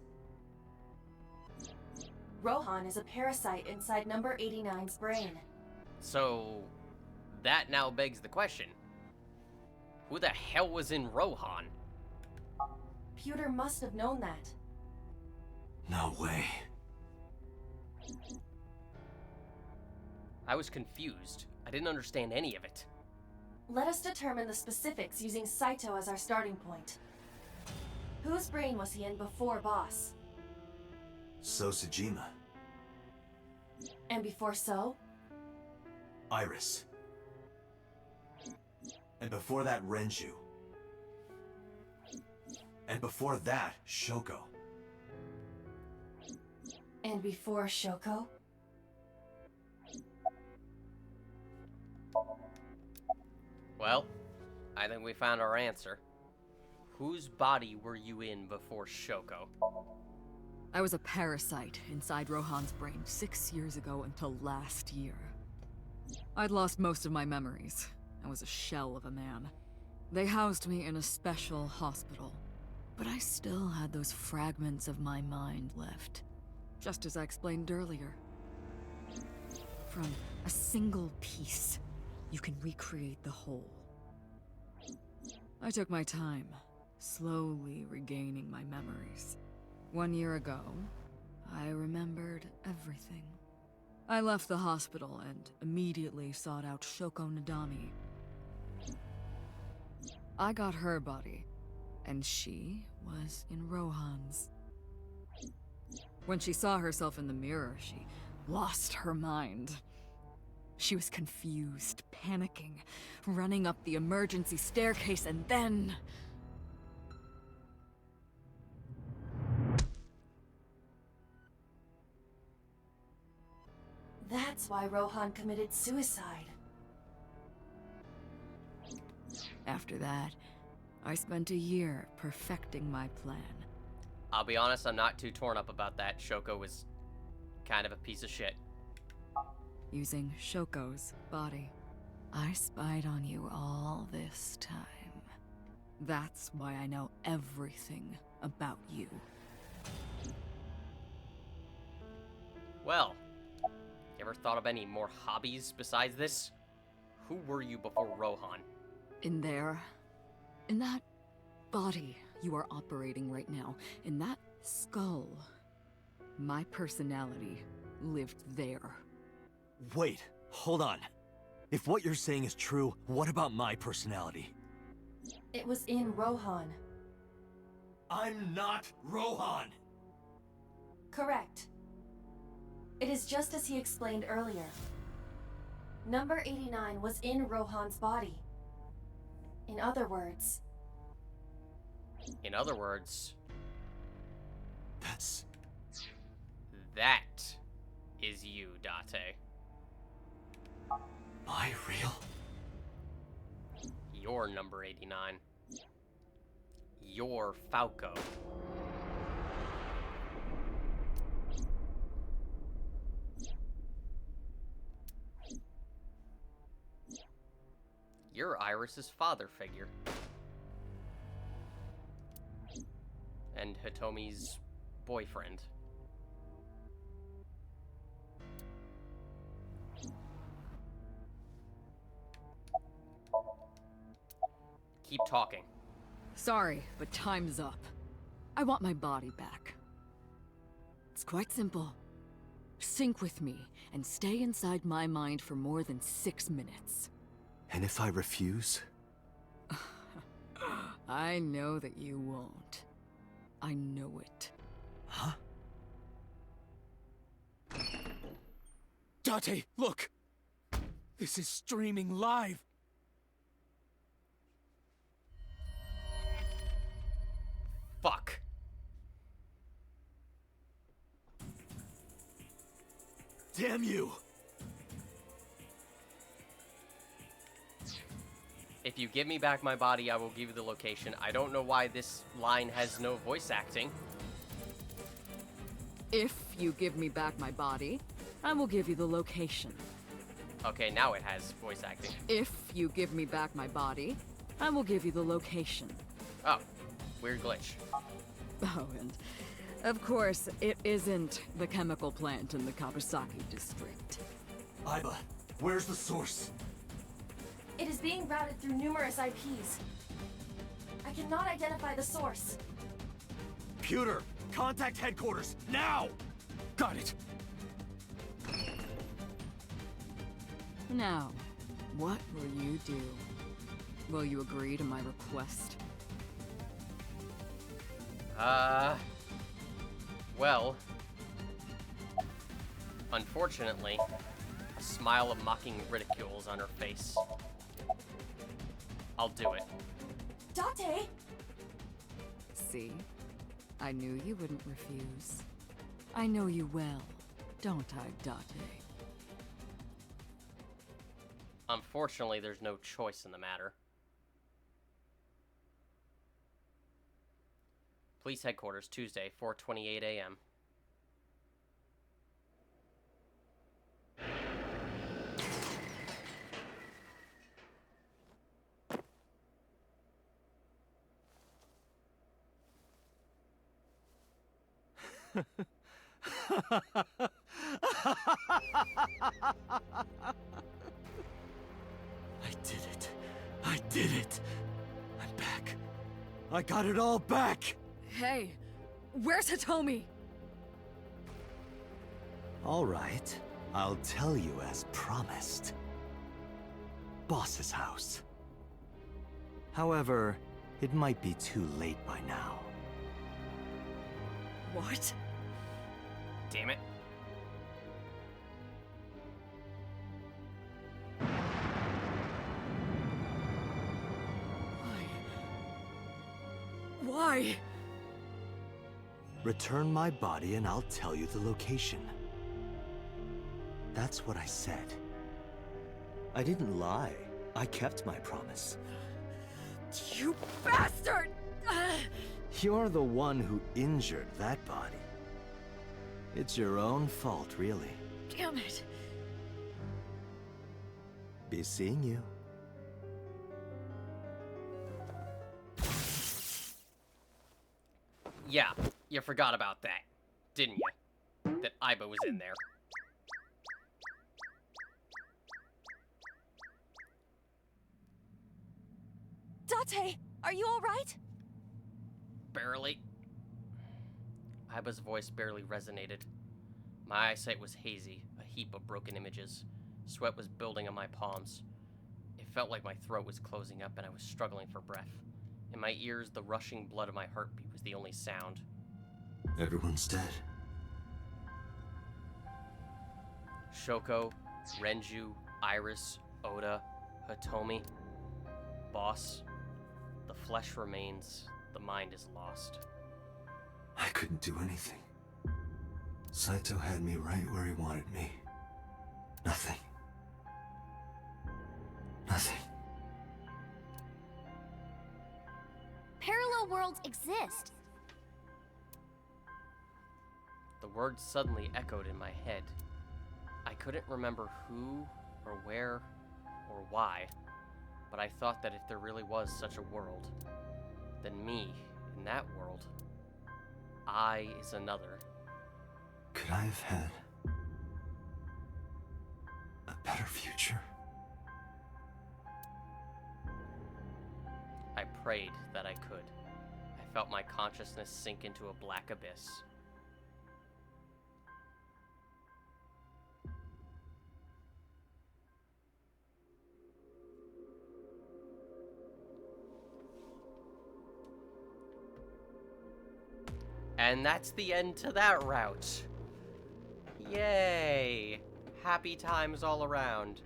Rohan is a parasite inside number 89's brain. So, that now begs the question. Who the hell was in Rohan? Pewter must have known that. No way. I was confused. I didn't understand any of it. Let us determine the specifics using Saito as our starting point. Whose brain was he in before Boss? So Sejima. And before So? Iris. And before that, Renju. And before that, Shoko. And before Shoko? Well, I think we found our answer. Whose body were you in before Shoko? I was a parasite inside Rohan's brain 6 years ago until last year. I'd lost most of my memories. I was a shell of a man. They housed me in a special hospital, but I still had those fragments of my mind left, just as I explained earlier. From a single piece, you can recreate the whole. I took my time, slowly regaining my memories. 1 year ago, I remembered everything. I left the hospital and immediately sought out Shoko Nadami. I got her body, and she was in Rohan's. When she saw herself in the mirror, she lost her mind. She was confused, panicking, running up the emergency staircase, and then... That's why Rohan committed suicide. After that, I spent a year perfecting my plan. I'll be honest, I'm not too torn up about that. Shoko was kind of a piece of shit. Using Shoko's body. I spied on you all this time. That's why I know everything about you. Well, you ever thought of any more hobbies besides this? Who were you before Rohan? In there, in that body you are operating right now, in that skull, my personality lived there. Wait, hold on. If what you're saying is true, what about my personality? It was in Rohan. I'm not Rohan! Correct. It is just as he explained earlier. Number 89 was in Rohan's body. In other words... In other words... That's... That is you, Date. Am I real? You're number 89. You're Falco. You're Iris's father figure. And Hitomi's boyfriend. Keep talking. Sorry, but time's up. I want my body back. It's quite simple. Sync with me and stay inside my mind for more than 6 minutes. And if I refuse? I know that you won't. I know it. Huh? Date, look! This is streaming live! Fuck. Damn you! If you give me back my body, I will give you the location. I don't know why this line has no voice acting. If you give me back my body, I will give you the location. Okay, now it has voice acting. If you give me back my body, I will give you the location. Oh, weird glitch. Oh, and of course, it isn't the chemical plant in the Kawasaki district. Aiba, where's the source? It is being routed through numerous IPs. I cannot identify the source. Pewter, contact headquarters, now! Got it. Now, what will you do? Will you agree to my request? Well, unfortunately, a smile of mocking ridicule is on her face. I'll do it. Date! See? I knew you wouldn't refuse. I know you well, don't I, Date? Unfortunately, there's no choice in the matter. Police headquarters, Tuesday, 4:28 a.m. I did it. I did it. I'm back. I got it all back. Hey, where's Hitomi? All right. I'll tell you as promised. Boss's house. However, it might be too late by now. What? Damn it. Why? Return my body and I'll tell you the location. That's what I said. I didn't lie. I kept my promise. You bastard! You're the one who injured that body. It's your own fault, really. Damn it. Be seeing you. Yeah, you forgot about that, didn't you? That Aiba was in there. Date, are you alright? Barely. Aiba's voice barely resonated. My eyesight was hazy, a heap of broken images. Sweat was building on my palms. It felt like my throat was closing up and I was struggling for breath. In my ears, the rushing blood of my heartbeat was the only sound. Everyone's dead. Shoko, Renju, Iris, Oda, Hitomi. Boss. The flesh remains, the mind is lost. I couldn't do anything. Saito had me right where he wanted me. Nothing. Nothing. Parallel worlds exist. The words suddenly echoed in my head. I couldn't remember who, or where, or why, but I thought that if there really was such a world, then me, in that world, I is another. Could I have had a better future? I prayed that I could. I felt my consciousness sink into a black abyss. And that's the end to that route. Yay! Happy times all around.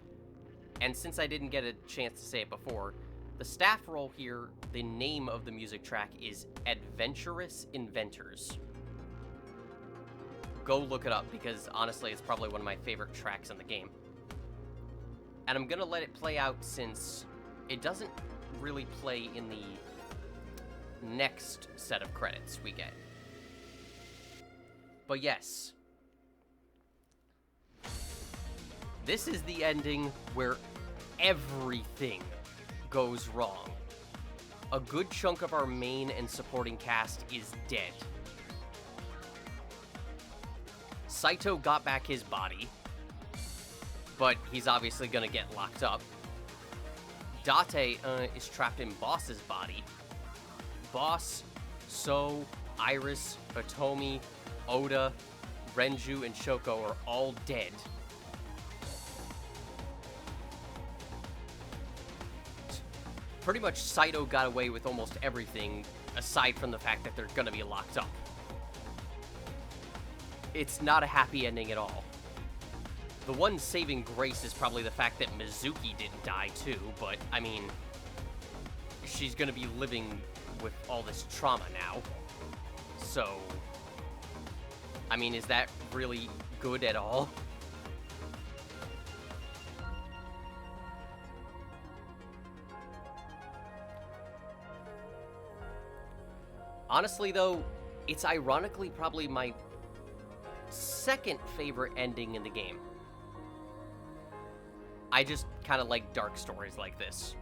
And since I didn't get a chance to say it before, the staff role here, the name of the music track is Adventurous Inventors. Go look it up, because honestly, it's probably one of my favorite tracks in the game. And I'm gonna let it play out since it doesn't really play in the next set of credits we get. But yes, this is the ending where everything goes wrong. A good chunk of our main and supporting cast is dead. Saito got back his body, but he's obviously gonna get locked up. Date is trapped in Boss's body. Boss, So, Iris, Hitomi, Oda, Renju, and Shoko are all dead. Pretty much Saito got away with almost everything, aside from the fact that they're gonna be locked up. It's not a happy ending at all. The one saving grace is probably the fact that Mizuki didn't die too, but, I mean, she's gonna be living with all this trauma now. So, I mean, is that really good at all? Honestly, though, it's ironically probably my second favorite ending in the game. I just kind of like dark stories like this.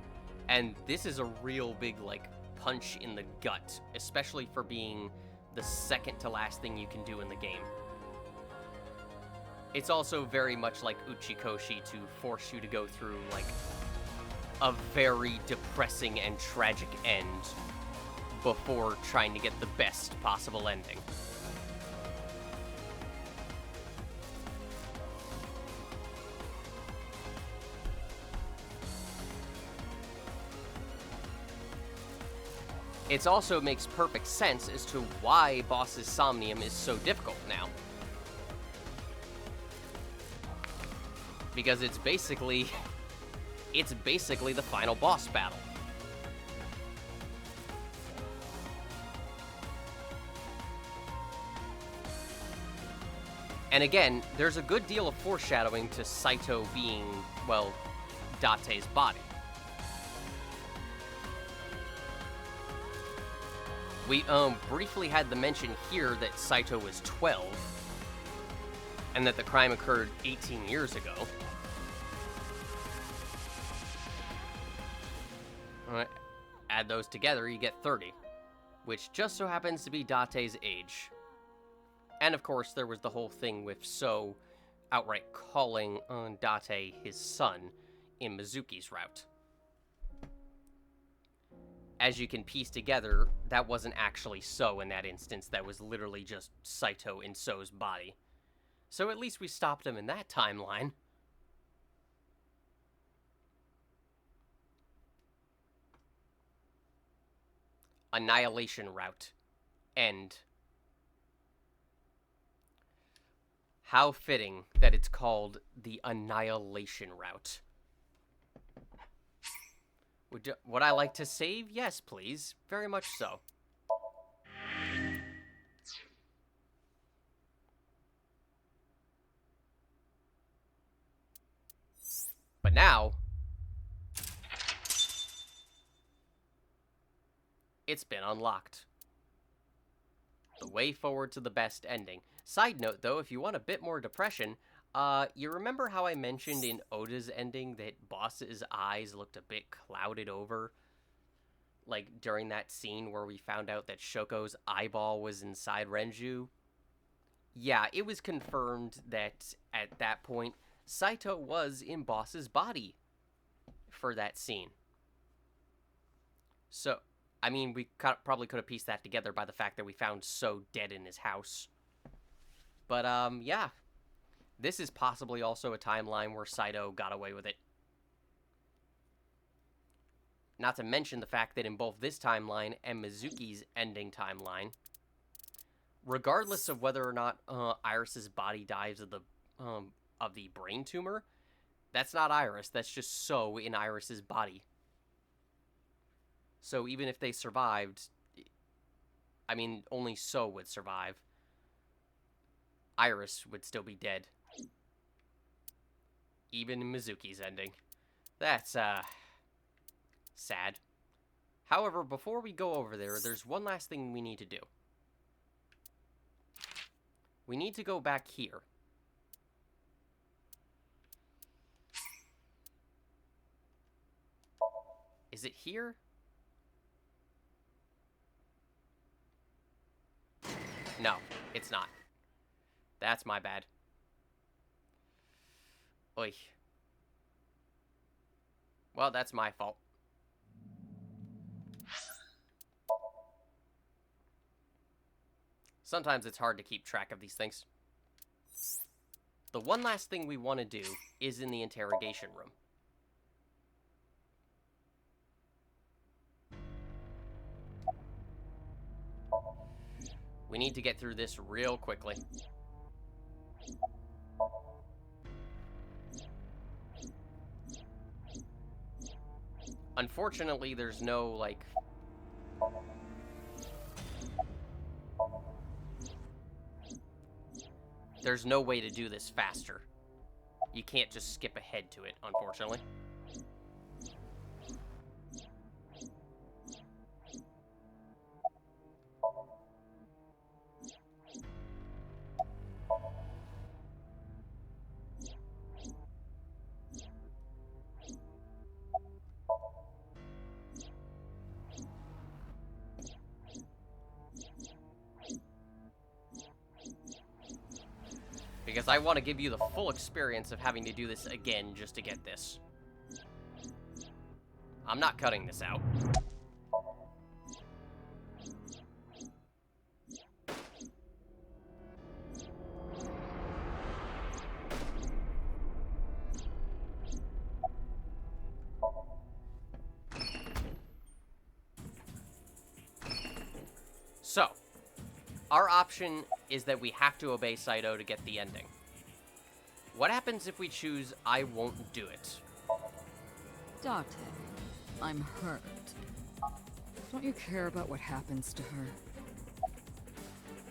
And this is a real big, like, punch in the gut, especially for being the second to last thing you can do in the game. It's also very much like Uchikoshi to force you to go through, like, a very depressing and tragic end before trying to get the best possible ending. It also makes perfect sense as to why Boss's Somnium is so difficult now. Because it's basically the final boss battle. And again, there's a good deal of foreshadowing to Saito being, well, Date's body. We briefly had the mention here that Saito was 12, and that the crime occurred 18 years ago. Add those together, you get 30. which just so happens to be Date's age. And of course, there was the whole thing with So outright calling Date his son in Mizuki's route. As you can piece together, that wasn't actually So in that instance, that was literally just Saito in So's body. So at least we stopped him in that timeline. Annihilation route. End. How fitting that it's called the Annihilation route. Would I like to save? Yes, please. Very much so. But now, it's been unlocked. The way forward to the best ending. Side note, though, if you want a bit more depression, you remember how I mentioned in Oda's ending that Boss's eyes looked a bit clouded over? Like, during that scene where we found out that Shoko's eyeball was inside Renju? Yeah, it was confirmed that, at that point, Saito was in Boss's body for that scene. So, I mean, we probably could have pieced that together by the fact that we found So dead in his house. But, yeah. This is possibly also a timeline where Saito got away with it. Not to mention the fact that in both this timeline and Mizuki's ending timeline, regardless of whether or not Iris's body dies of the brain tumor, that's not Iris, that's just So in Iris's body. So even if they survived, I mean, only So would survive. Iris would still be dead. Even in Mizuki's ending. That's, sad. However, before we go over there, there's one last thing we need to do. We need to go back here. Is it here? No, it's not. That's my bad. Oy. Well, that's my fault. Sometimes it's hard to keep track of these things. The one last thing we want to do is in the interrogation room. We need to get through this real quickly. Unfortunately, there's no, like... There's no way to do this faster. You can't just skip ahead to it, unfortunately. Because I want to give you the full experience of having to do this again just to get this. I'm not cutting this out. So, our option is that we have to obey Saito to get the ending. What happens if we choose I won't do it? Date, I'm hurt. Don't you care about what happens to her?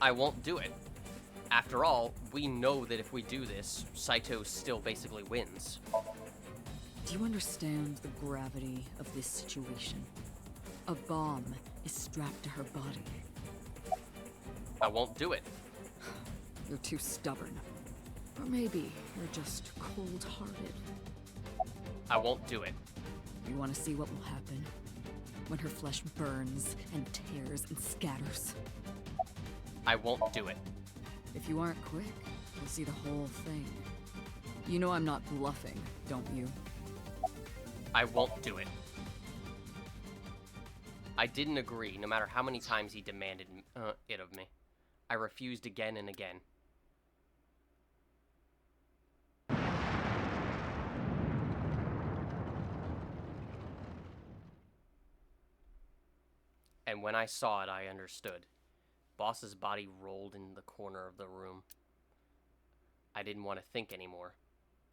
I won't do it. After all, we know that if we do this, Saito still basically wins. Do you understand the gravity of this situation? A bomb is strapped to her body. I won't do it. You're too stubborn. Or maybe you're just cold-hearted. I won't do it. You want to see what will happen? when her flesh burns and tears and scatters. I won't do it. If you aren't quick, you'll see the whole thing. You know I'm not bluffing, don't you? I won't do it. I didn't agree, no matter how many times he demanded it of me. I refused again and again. And when I saw it, I understood. Boss's body rolled in the corner of the room. I didn't want to think anymore.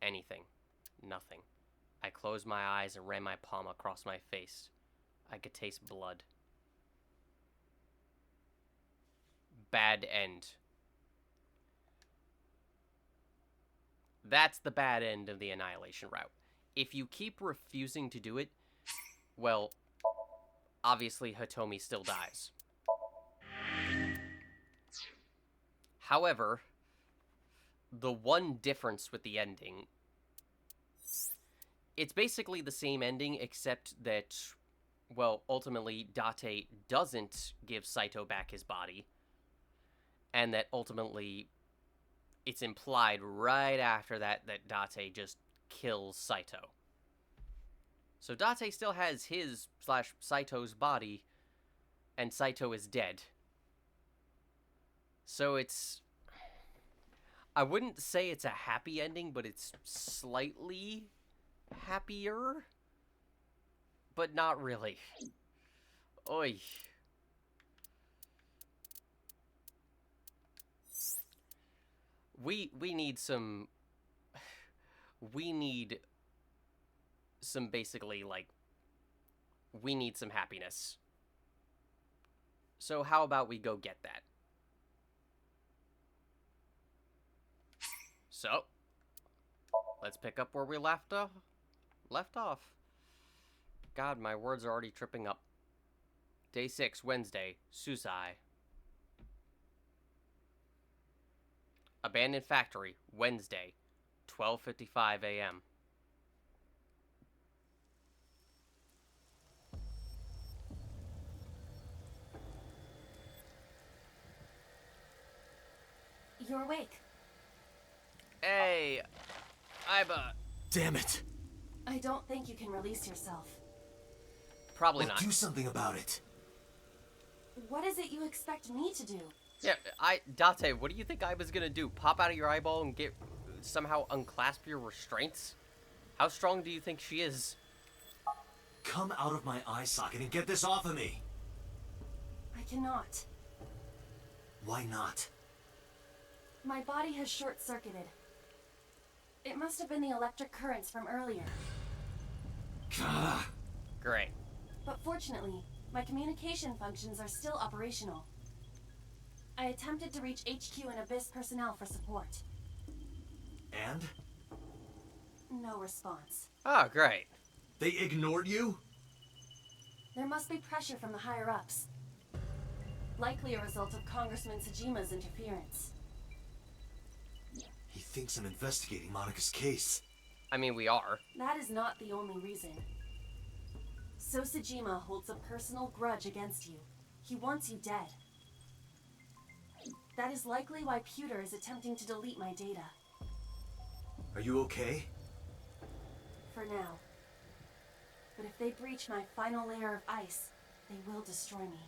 Anything. Nothing. I closed my eyes and ran my palm across my face. I could taste blood. Bad end. That's the bad end of the annihilation route. If you keep refusing to do it, well, obviously Hitomi still dies. However, the one difference with the ending, it's basically the same ending except that, well, ultimately Date doesn't give Saito back his body, and that ultimately it's implied right after that Date just kills Saito. So Date still has his / Saito's body, and Saito is dead. So it's... I wouldn't say it's a happy ending, but it's slightly happier. But not really. Oy. We need some... We need some basically, like... We need some happiness. So how about we go get that? So, let's pick up where we left off. God, my words are already tripping up. Day 6, Wednesday, Susai. Abandoned factory, Wednesday, 12:55 a.m. You're awake. Hey, Iba. Damn it. I don't think you can release yourself. Probably Well, not. do something about it. What is it you expect me to do? Yeah, Date, what do you think Iba's gonna do? Pop out of your eyeball and somehow unclasp your restraints? How strong do you think she is? Come out of my eye socket and get this off of me. I cannot. Why not? My body has short-circuited. It must have been the electric currents from earlier. Gah. Great. But fortunately, my communication functions are still operational. I attempted to reach HQ and Abyss personnel for support. And? No response. Oh, great. They ignored you? There must be pressure from the higher-ups. Likely a result of Congressman Tsujima's interference. He thinks I'm investigating Monika's case. I mean, we are. That is not the only reason. So Tsujima holds a personal grudge against you. He wants you dead. That is likely why Pewter is attempting to delete my data. Are you okay? For now. But if they breach my final layer of ice, they will destroy me.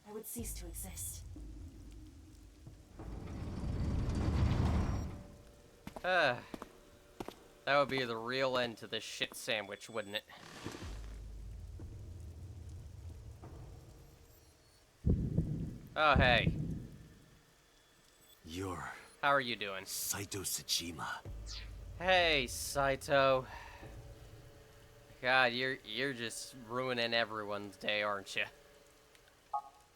I would cease to exist. That would be the real end to this shit sandwich, wouldn't it? Oh, hey. How are you doing? Saito Tsujima. Hey, Saito. God, you're just ruining everyone's day, aren't you?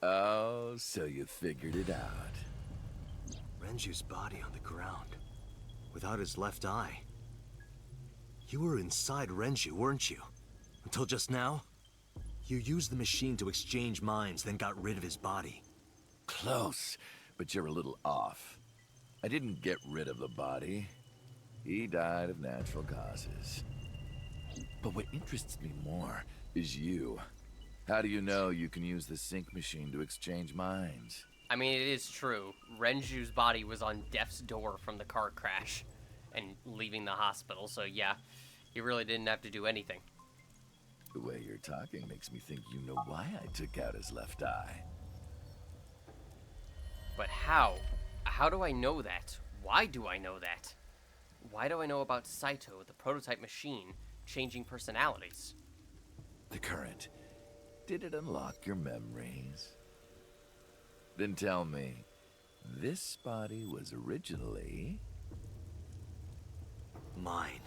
Oh, so you figured it out. Renju's body on the ground, without his left eye. You were inside Renju, weren't you? Until just now? You used the machine to exchange minds, then got rid of his body. Close, but you're a little off. I didn't get rid of the body. He died of natural causes. But what interests me more is you. How do you know you can use the sync machine to exchange minds? I mean, it is true. Renju's body was on death's door from the car crash and leaving the hospital, so yeah, he really didn't have to do anything. The way you're talking makes me think you know why I took out his left eye. But how? How do I know that? Why do I know that? Why do I know about Saito, the prototype machine, changing personalities? The current. Did it unlock your memories? Then tell me, this body was originally... mine.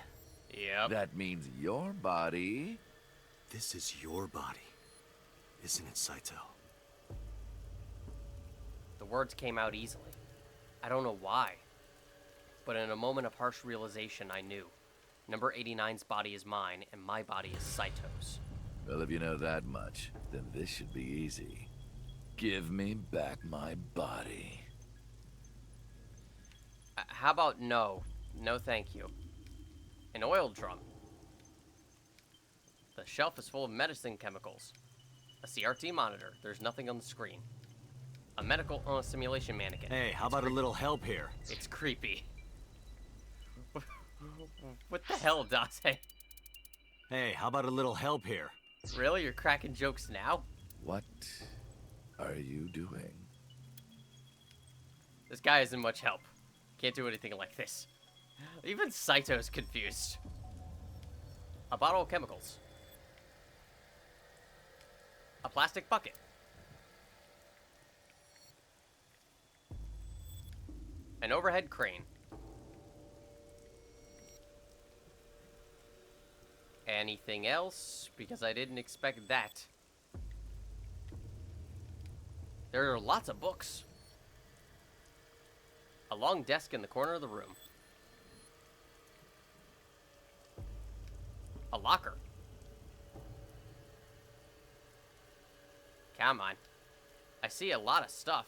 Yep. That means your body... This is your body, isn't it, Saito? The words came out easily. I don't know why. But in a moment of harsh realization, I knew. Number 89's body is mine, and my body is Saito's. Well, if you know that much, then this should be easy. Give me back my body. How about no? No thank you. An oil drum. The shelf is full of medicine chemicals. A CRT monitor. There's nothing on the screen. A medical simulation mannequin. Hey, how about a little help here? It's creepy. What the hell, Date? Hey, how about a little help here? Really? You're cracking jokes now? What are you doing? This guy isn't much help. Can't do anything like this. Even Saito's confused. A bottle of chemicals. A plastic bucket. An overhead crane. Anything else? Because I didn't expect that. There are lots of books. A long desk in the corner of the room. A locker. Come on. I see a lot of stuff.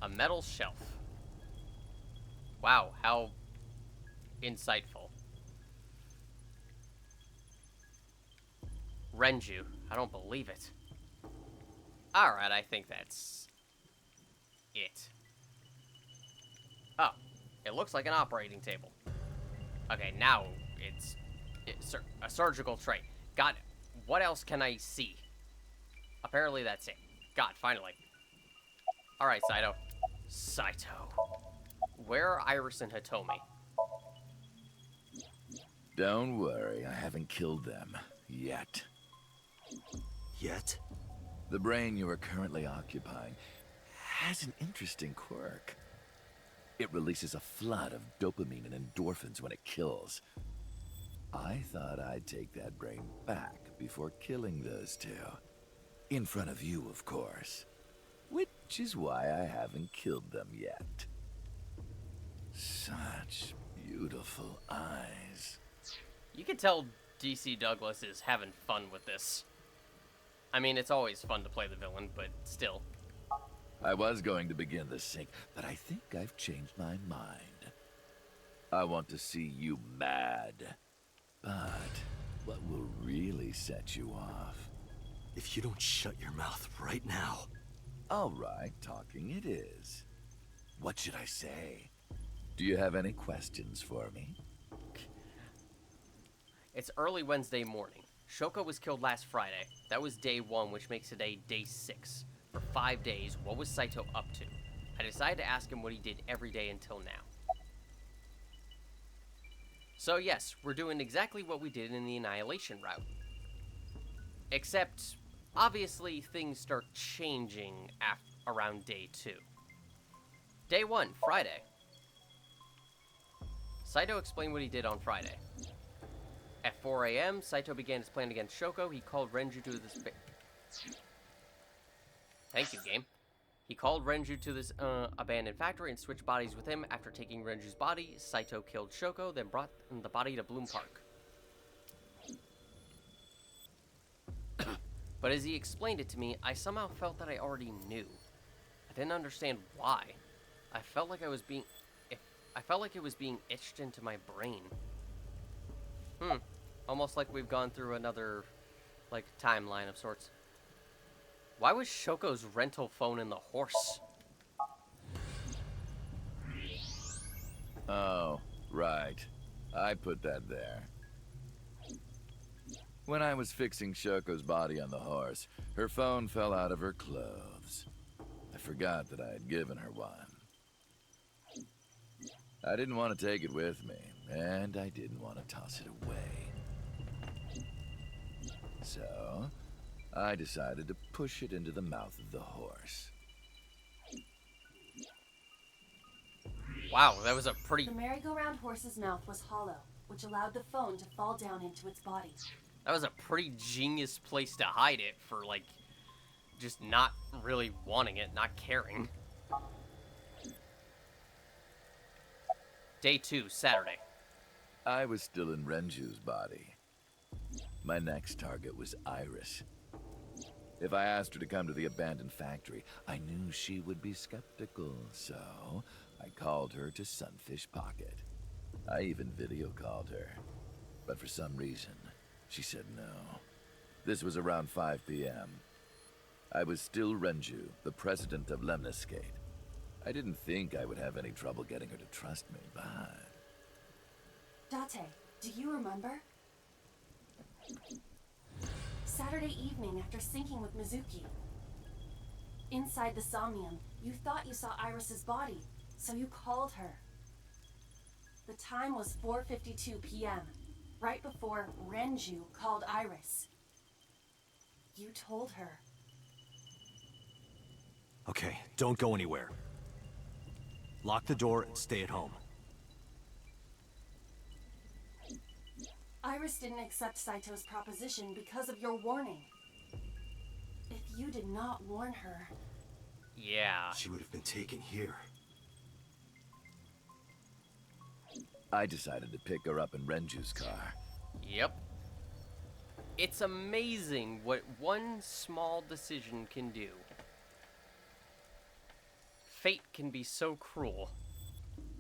A metal shelf. Wow, how insightful. Renju. I don't believe it. Alright, I think that's it. Oh, it looks like an operating table. Okay, now it's a surgical tray. God, what else can I see? Apparently that's it. God, finally. Alright, Saito. Saito. Where are Iris and Hitomi? Don't worry, I haven't killed them. Yet. Yet? The brain you are currently occupying has an interesting quirk. It releases a flood of dopamine and endorphins when it kills. I thought I'd take that brain back before killing those two. In front of you, of course. Which is why I haven't killed them yet. Such beautiful eyes. You can tell DC Douglas is having fun with this. I mean, it's always fun to play the villain, but still. I was going to begin the sync, but I think I've changed my mind. I want to see you mad. But what will really set you off? If you don't shut your mouth right now. All right, talking it is. What should I say? Do you have any questions for me? It's early Wednesday morning. Shoko was killed last Friday. That was day 1, which makes today day 6. For 5 days, what was Saito up to? I decided to ask him what he did every day until now. So yes, we're doing exactly what we did in the Annihilation route. Except, obviously, things start changing around day 2. Day 1, Friday. Saito explained what he did on Friday. At 4 a.m., Saito began his plan against Shoko. He called Renju to this... Thank you, game. He called Renju to this abandoned factory and switched bodies with him. After taking Renju's body, Saito killed Shoko, then brought the body to Bloom Park. But as he explained it to me, I somehow felt that I already knew. I didn't understand why. I felt like it was being itched into my brain. Almost like we've gone through another, like, timeline of sorts. Why was Shoko's rental phone in the horse? Oh, right. I put that there. When I was fixing Shoko's body on the horse, her phone fell out of her clothes. I forgot that I had given her one. I didn't want to take it with me, and I didn't want to toss it away. So, I decided to push it into the mouth of the horse. Wow, that was a pretty... The merry-go-round horse's mouth was hollow, which allowed the phone to fall down into its body. That was a pretty genius place to hide it for, like, just not really wanting it, not caring. Day 2, Saturday. I was still in Renju's body. My next target was Iris. If I asked her to come to the abandoned factory, I knew she would be skeptical, so I called her to Sunfish Pocket. I even video called her, but for some reason, she said no. This was around 5 p.m. I was still Renju, the president of Lemniscate. I didn't think I would have any trouble getting her to trust me, but... Date, do you remember? Saturday evening after syncing with Mizuki. Inside the Somnium, you thought you saw Iris's body, so you called her. The time was 4:52 p.m., right before Renju called Iris. You told her. Okay, don't go anywhere. Lock the door and stay at home. Iris didn't accept Saito's proposition because of your warning. If you did not warn her... Yeah. She would have been taken here. I decided to pick her up in Renju's car. Yep. It's amazing what one small decision can do. Fate can be so cruel.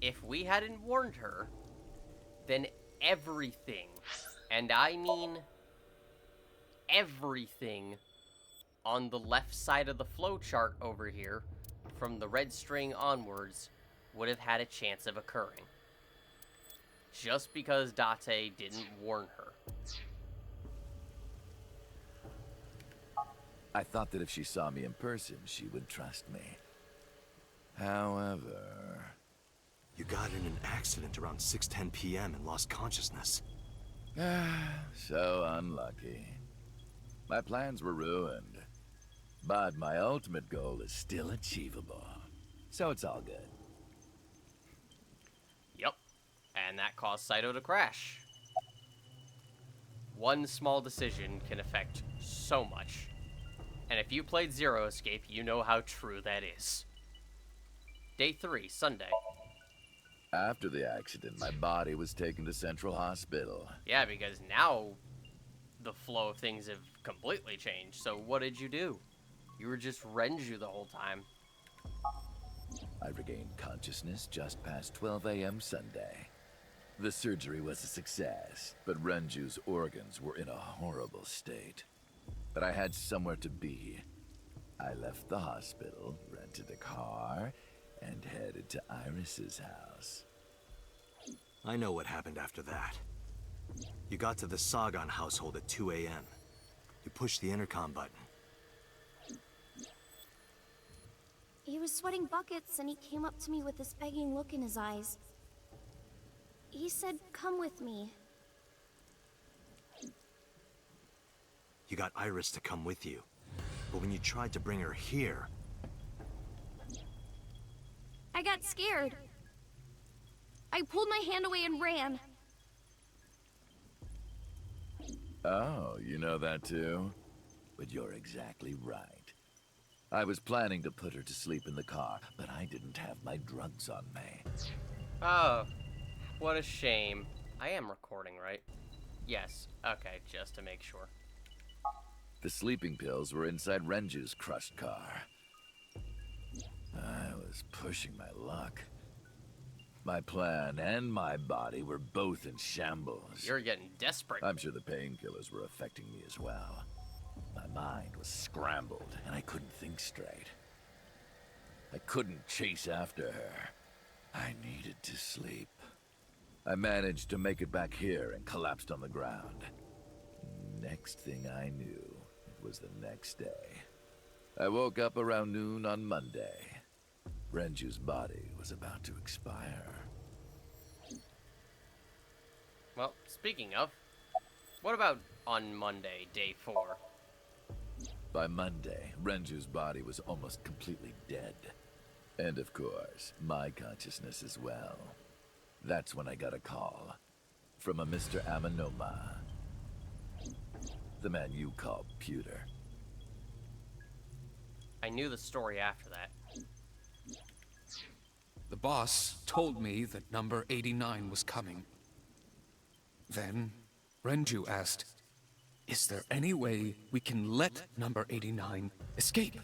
If we hadn't warned her, then everything, and I mean everything, on the left side of the flowchart over here, from the red string onwards, would have had a chance of occurring. Just because Date didn't warn her. I thought that if she saw me in person, she would trust me. However... You got in an accident around 6:10 p.m. and lost consciousness. So unlucky. My plans were ruined. But my ultimate goal is still achievable. So it's all good. Yep. And that caused Saito to crash. One small decision can affect so much. And if you played Zero Escape, you know how true that is. Day 3, Sunday. After the accident, my body was taken to Central Hospital. Yeah, because now the flow of things have completely changed. So what did you do? You were just Renju the whole time. I regained consciousness just past 12 a.m. Sunday. The surgery was a success, but Renju's organs were in a horrible state. But I had somewhere to be. I left the hospital, rented a car, and headed to Iris's house. I know what happened after that. You got to the Sagan household at 2 a.m. You pushed the intercom button. He was sweating buckets and he came up to me with this begging look in his eyes. He said, "Come with me." You got Iris to come with you. But when you tried to bring her here... I got scared. I pulled my hand away and ran. Oh, you know that too? But you're exactly right. I was planning to put her to sleep in the car, but I didn't have my drugs on me. Oh, what a shame. I am recording, right? Yes. Okay, just to make sure. The sleeping pills were inside Renju's crushed car. I was pushing my luck. My plan and my body were both in shambles. You're getting desperate. I'm sure the painkillers were affecting me as well. My mind was scrambled, and I couldn't think straight. I couldn't chase after her. I needed to sleep. I managed to make it back here and collapsed on the ground. Next thing I knew, it was the next day. I woke up around noon on Monday. Renju's body was about to expire. Well, speaking of, what about on Monday, day 4? By Monday, Renju's body was almost completely dead. And of course, my consciousness as well. That's when I got a call from a Mr. Amanoma. The man you call Pewter. I knew the story after that. The boss told me that number 89 was coming. Then, Renju asked, "Is there any way we can let number 89 escape?"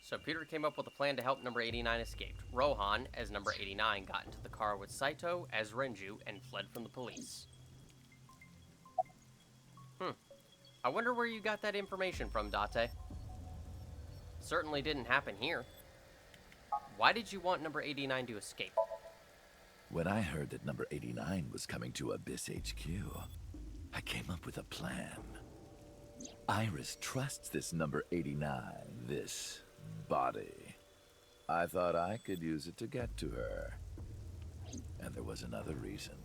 So Peter came up with a plan to help number 89 escape. Rohan, as number 89, got into the car with Saito as Renju and fled from the police. I wonder where you got that information from, Date. Certainly didn't happen here. Why did you want number 89 to escape? When I heard that number 89 was coming to Abyss HQ, I came up with a plan. Iris trusts this number 89, this body. I thought I could use it to get to her. And there was another reason.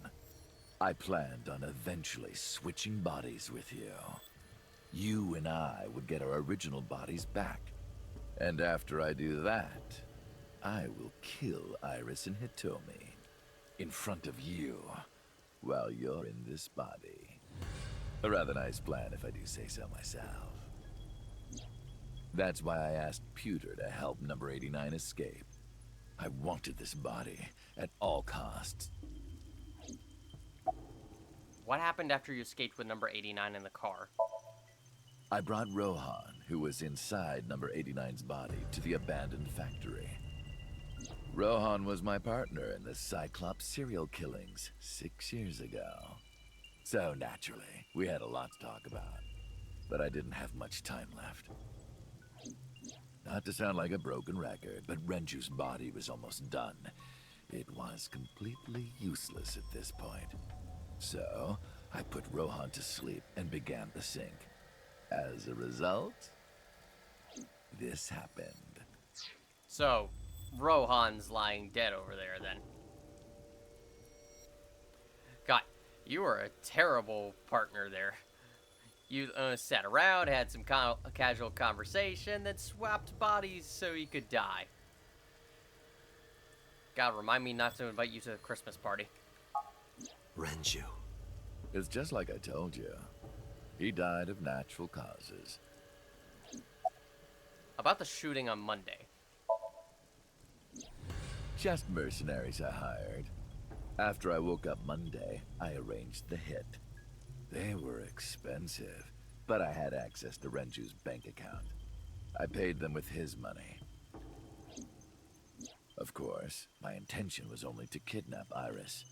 I planned on eventually switching bodies with you. You and I would get our original bodies back. And after I do that, I will kill Iris and Hitomi in front of you while you're in this body. A rather nice plan if I do say so myself. That's why I asked Pewter to help number 89 escape. I wanted this body at all costs. What happened after you escaped with number 89 in the car? I brought Rohan, who was inside number 89's body, to the abandoned factory. Rohan was my partner in the Cyclops serial killings 6 years ago. So naturally, we had a lot to talk about. But I didn't have much time left. Not to sound like a broken record, but Renju's body was almost done. It was completely useless at this point. So, I put Rohan to sleep and began the sync. As a result, this happened. So, Rohan's lying dead over there, then. God, you were a terrible partner there. You sat around, had some casual conversation, then swapped bodies so you could die. God, remind me not to invite you to the Christmas party. Renju. It's just like I told you. He died of natural causes. About the shooting on Monday. Just mercenaries I hired. After I woke up Monday, I arranged the hit. They were expensive, but I had access to Renju's bank account. I paid them with his money. Of course, my intention was only to kidnap Iris.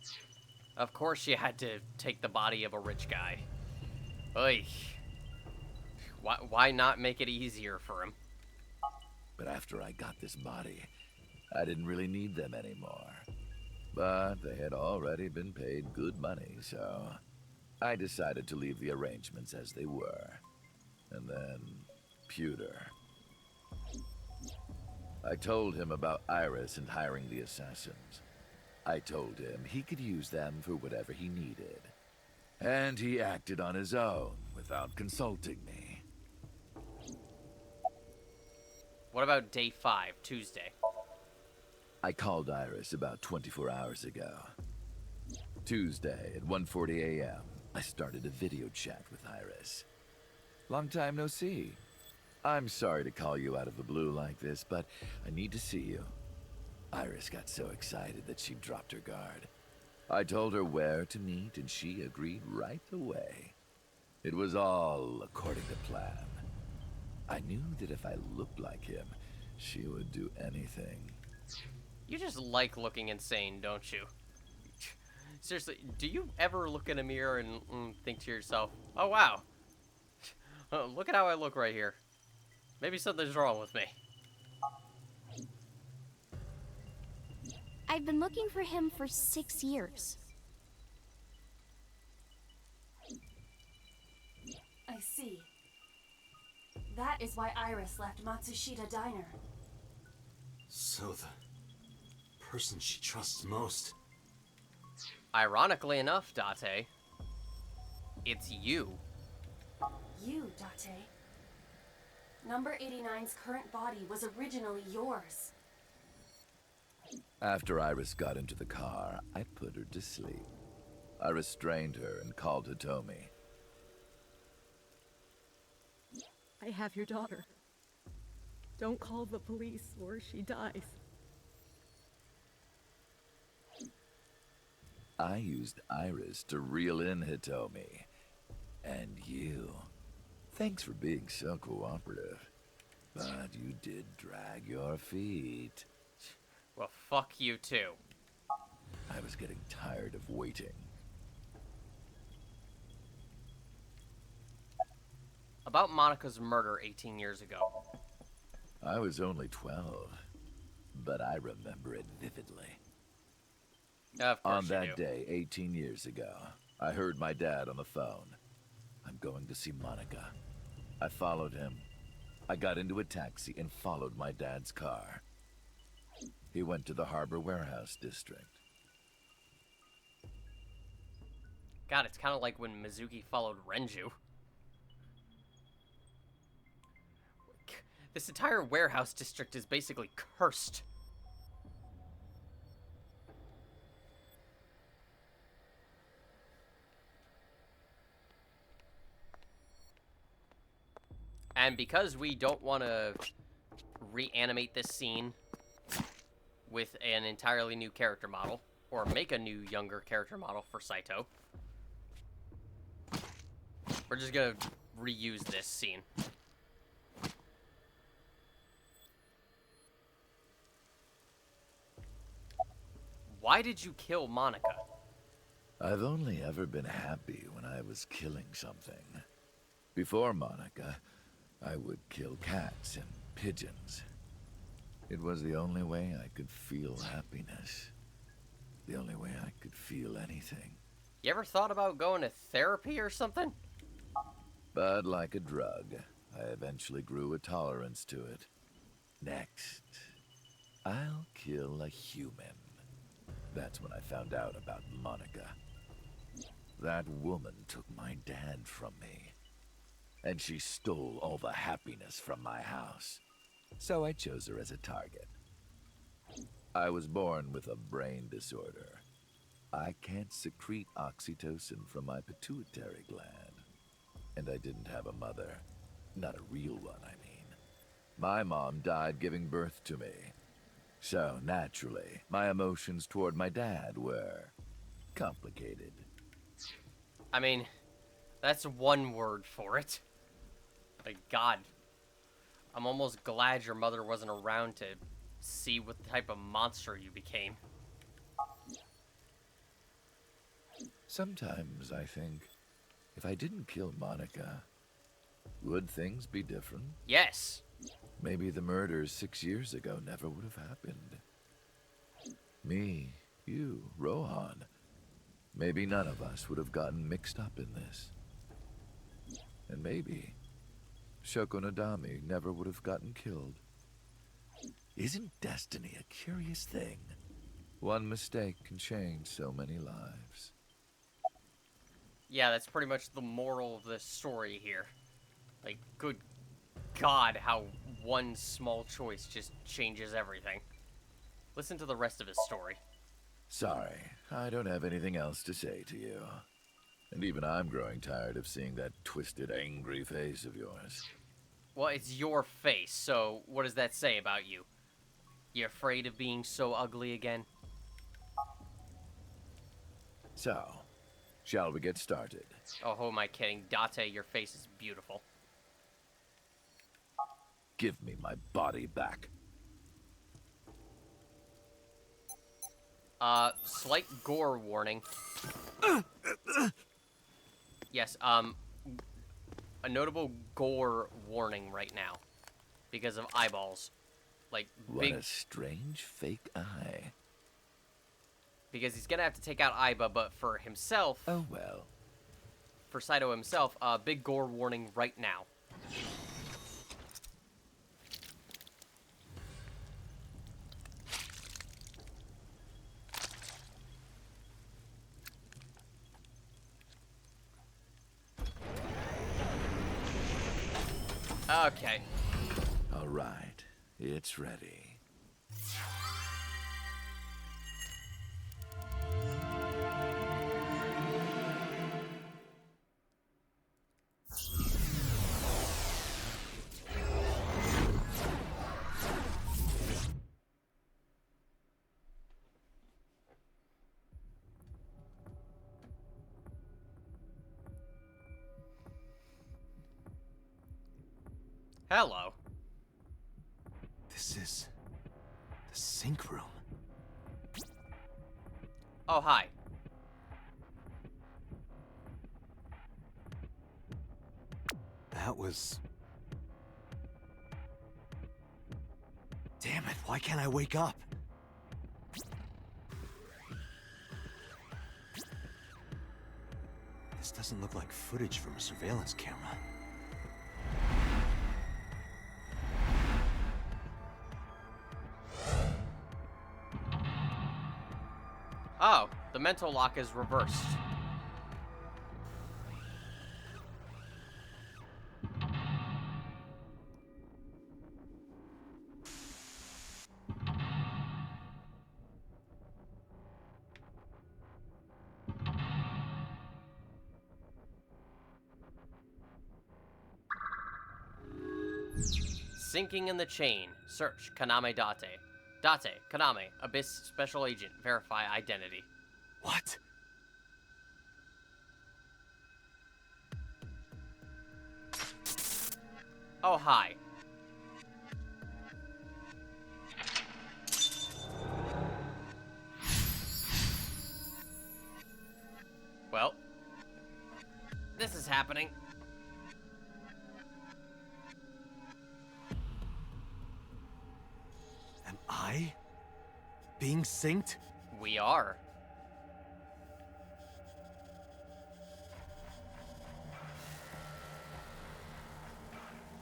Of course you had to take the body of a rich guy. Oy. Why not make it easier for him? But after I got this body, I didn't really need them anymore. But they had already been paid good money, so I decided to leave the arrangements as they were. And then, Pewter. I told him about Iris and hiring the assassins. I told him he could use them for whatever he needed. And he acted on his own without consulting me. What about day 5, Tuesday? I called Iris about 24 hours ago. Tuesday at 1:40 a.m., I started a video chat with Iris. Long time no see. I'm sorry to call you out of the blue like this, but I need to see you. Iris got so excited that she dropped her guard. I told her where to meet, and she agreed right away. It was all according to plan. I knew that if I looked like him, she would do anything. You just like looking insane, don't you? Seriously, do you ever look in a mirror and think to yourself, oh wow, look at how I look right here. Maybe something's wrong with me. I've been looking for him for 6 years. I see. That is why Iris left Matsushita Diner. So the person she trusts most. Ironically enough, Date, it's you. You, Date. Number 89's current body was originally yours. After Iris got into the car, I put her to sleep. I restrained her and called Hitomi. I have your daughter. Don't call the police or she dies. I used Iris to reel in Hitomi. And you. Thanks for being so cooperative. But you did drag your feet. Well, fuck you too. I was getting tired of waiting. About Monica's murder 18 years ago. I was only 12, but I remember it vividly. Of course On that you do. day, 18 years ago, I heard my dad on the phone. I'm going to see Monica. I followed him. I got into a taxi and followed my dad's car. He went to the Harbor Warehouse District. God, it's kind of like when Mizuki followed Renju. This entire warehouse district is basically cursed. And because we don't want to reanimate this scene with an entirely new character model, or make a new, younger character model for Saito, we're just gonna reuse this scene. Why did you kill Monica? I've only ever been happy when I was killing something. Before Monica, I would kill cats and pigeons. It was the only way I could feel happiness. The only way I could feel anything. You ever thought about going to therapy or something? But like a drug, I eventually grew a tolerance to it. Next, I'll kill a human. That's when I found out about Monica. That woman took my dad from me. And she stole all the happiness from my house. So I chose her as a target. I was born with a brain disorder. I can't secrete oxytocin from my pituitary gland. And I didn't have a mother. Not a real one, I mean. My mom died giving birth to me. So, naturally, my emotions toward my dad were complicated. I mean, that's one word for it. Like, God. I'm almost glad your mother wasn't around to see what type of monster you became. Sometimes I think, if I didn't kill Monica, would things be different? Yes. Maybe the murders 6 years ago never would have happened. Me, you, Rohan. Maybe none of us would have gotten mixed up in this. And maybe Shoko Nadami never would have gotten killed. Isn't destiny a curious thing? One mistake can change so many lives. Yeah, that's pretty much the moral of the story here. Like, good God, how one small choice just changes everything. Listen to the rest of his story. Sorry, I don't have anything else to say to you. And even I'm growing tired of seeing that twisted, angry face of yours. Well, it's your face, so what does that say about you? You afraid of being so ugly again? So, shall we get started? Oh, who am I kidding? Date, your face is beautiful. Give me my body back. Slight gore warning. Yes, a notable gore warning right now. Because of eyeballs. Like, big... What a strange fake eye. Because he's gonna have to take out Aiba, but for himself... Oh well. For Saito himself, big gore warning right now. Okay. All right, it's ready. Hello. This is the sink room. Oh, hi. That was... Damn it, why can't I wake up? This doesn't look like footage from a surveillance camera. Oh, the mental lock is reversed. Sinking in the chain. Search Kaname Date. Date, Kaname, Abyss Special Agent. Verify identity. What? Oh, hi. Well, this is happening. Am I being synced? We are.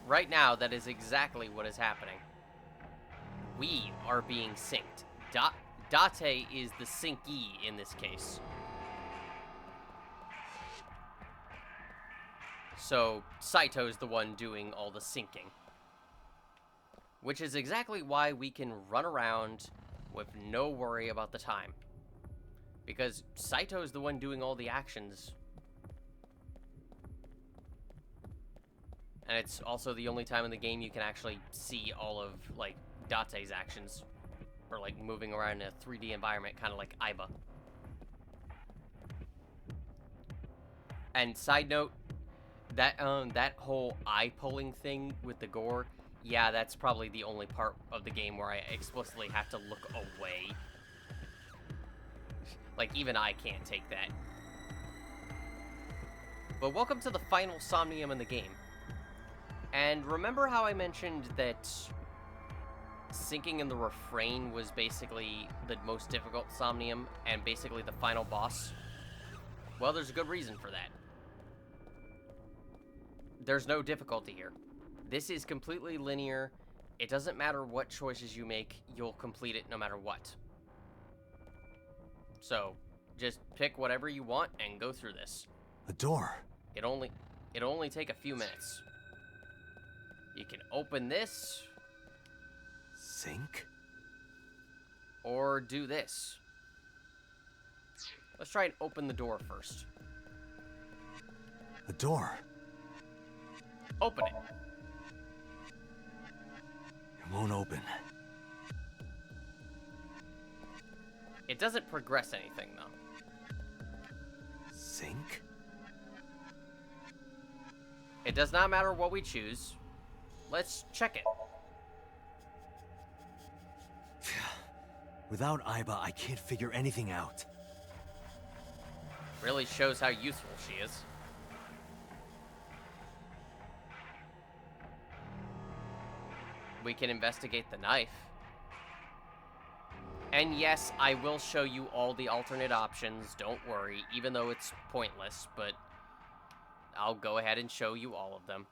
Right now, that is exactly what is happening. We are being synced. Date is the syncee in this case. So, Saito's the one doing all the syncing. Which is exactly why we can run around with no worry about the time. Because Saito's the one doing all the actions. And it's also the only time in the game you can actually see all of, like, Date's actions. Or, like, moving around in a 3D environment, kind of like Aiba. And side note, that whole eye-pulling thing with the gore, yeah, that's probably the only part of the game where I explicitly have to look away. Like, even I can't take that. But welcome to the final Somnium in the game. And remember how I mentioned that syncing in the refrain was basically the most difficult Somnium and basically the final boss? Well, there's a good reason for that. There's no difficulty here. This is completely linear. It doesn't matter what choices you make, you'll complete it no matter what. So, just pick whatever you want and go through this. A door. It'll only take a few minutes. You can open this. Sink? Or do this. Let's try and open the door first. A door. Open it. It won't open. It doesn't progress anything, though. Sink? It does not matter what we choose. let's check it. Without Aiba, I can't figure anything out. Really shows how useful she is. We can investigate the knife. And yes, I will show you all the alternate options, don't worry, even though it's pointless, but I'll go ahead and show you all of them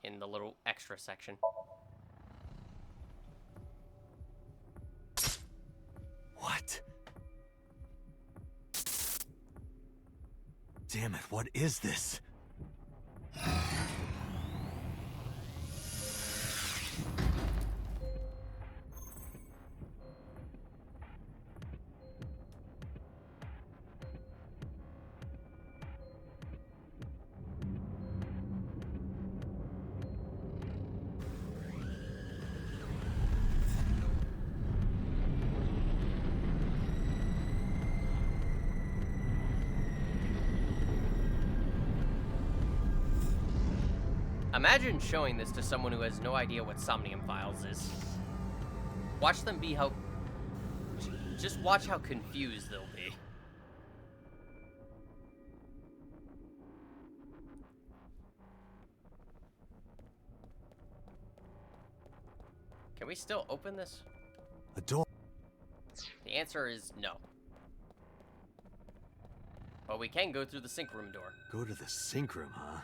in the little extra section. What? Damn it, what is this? Imagine showing this to someone who has no idea what Somnium Files is. Watch them be how... Just watch how confused they'll be. Can we still open this? A door. The answer is no. But we can go through the sink room door. Go to the sink room, huh?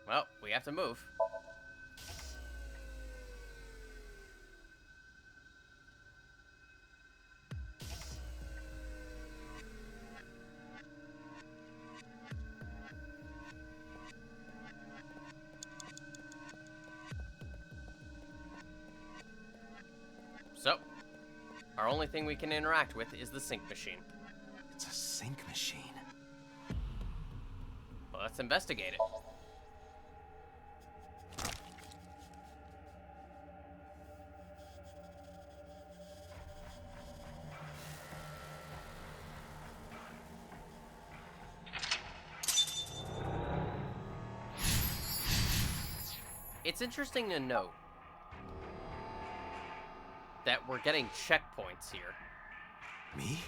Well, we have to move. So, our only thing we can interact with is the sink machine. It's a sink machine. Well, let's investigate it. It's interesting to note that we're getting checkpoints here. Me?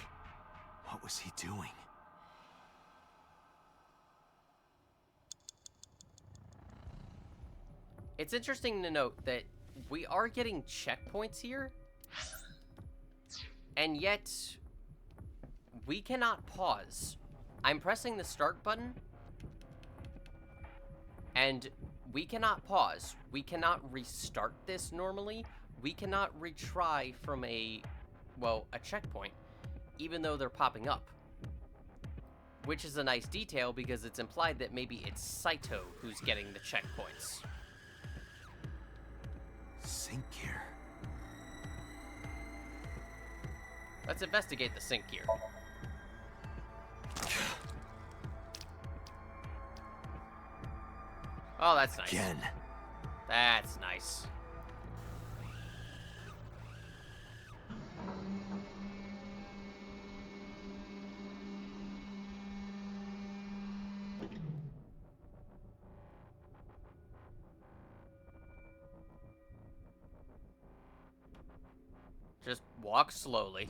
What was he doing? It's interesting to note that we are getting checkpoints here, and yet we cannot pause. I'm pressing the start button, and we cannot pause. We cannot restart this normally. We cannot retry from a checkpoint, even though they're popping up. Which is a nice detail because it's implied that maybe it's Saito who's getting the checkpoints. Sink gear. Let's investigate the sink gear. Oh, that's nice. Again. That's nice. Just walk slowly.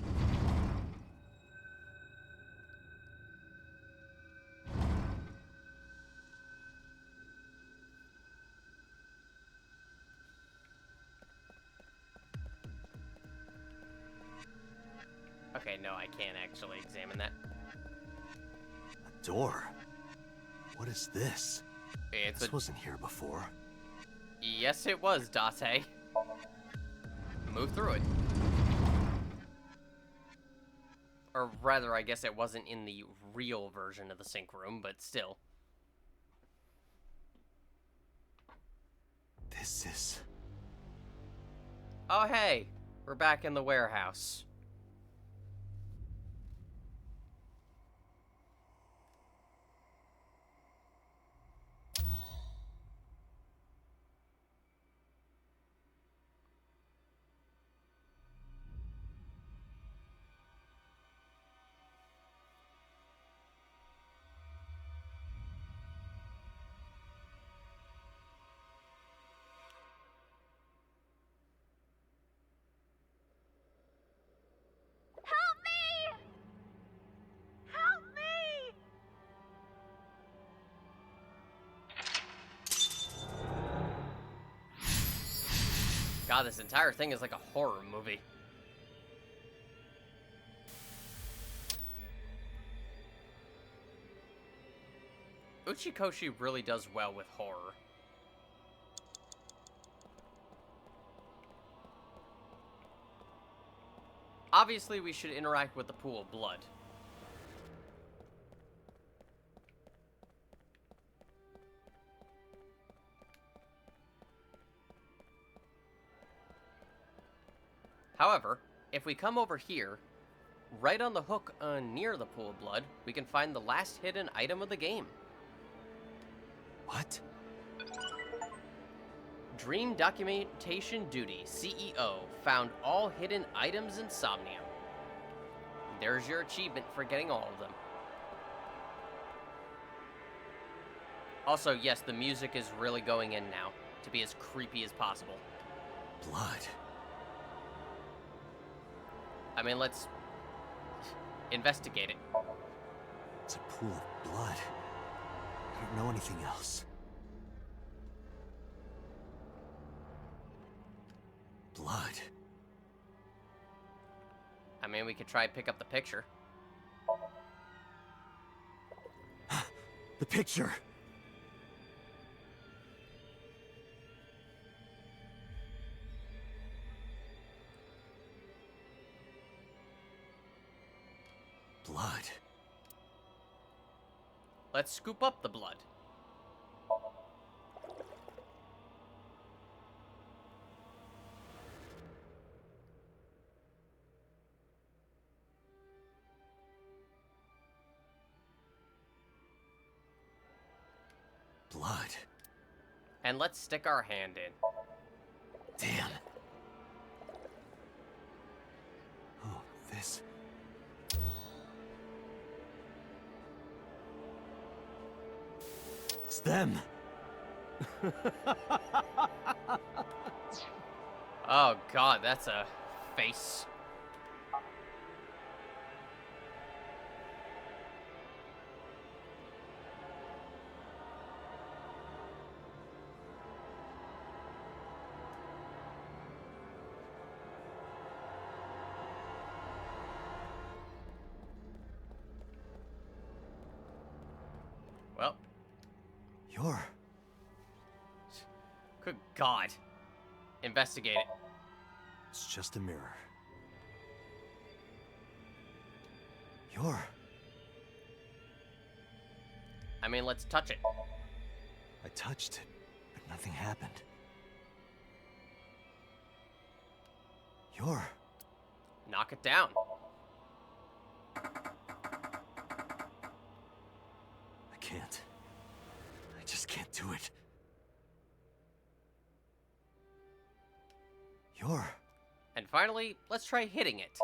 Okay, no, I can't actually examine that. A door? What is this? This wasn't here before. Yes, it was, Date. Move through it. Or rather, I guess it wasn't in the real version of the sink room, but still. This is... Oh, hey! We're back in the warehouse. God, this entire thing is like a horror movie. Uchikoshi really does well with horror. Obviously, we should interact with the pool of blood. However, if we come over here, right on the hook near the pool of blood, we can find the last hidden item of the game. What? Dream Documentation Duty, CEO, found all hidden items in Somnium. There's your achievement for getting all of them. Also, yes, the music is really going in now, to be as creepy as possible. Blood. I mean, let's investigate it. It's a pool of blood. I don't know anything else. Blood. I mean, we could try and pick up the picture. The picture! Blood. Let's scoop up the blood. Blood. And let's stick our hand in. Damn. Oh, this... It's them. Oh God, that's a face. Well. You're... Good God. Investigate it. It's just a mirror. You're... I mean, let's touch it. I touched it, but nothing happened. You're... Knock it down. I can't. I just can't do it. You're... And finally, let's try hitting it.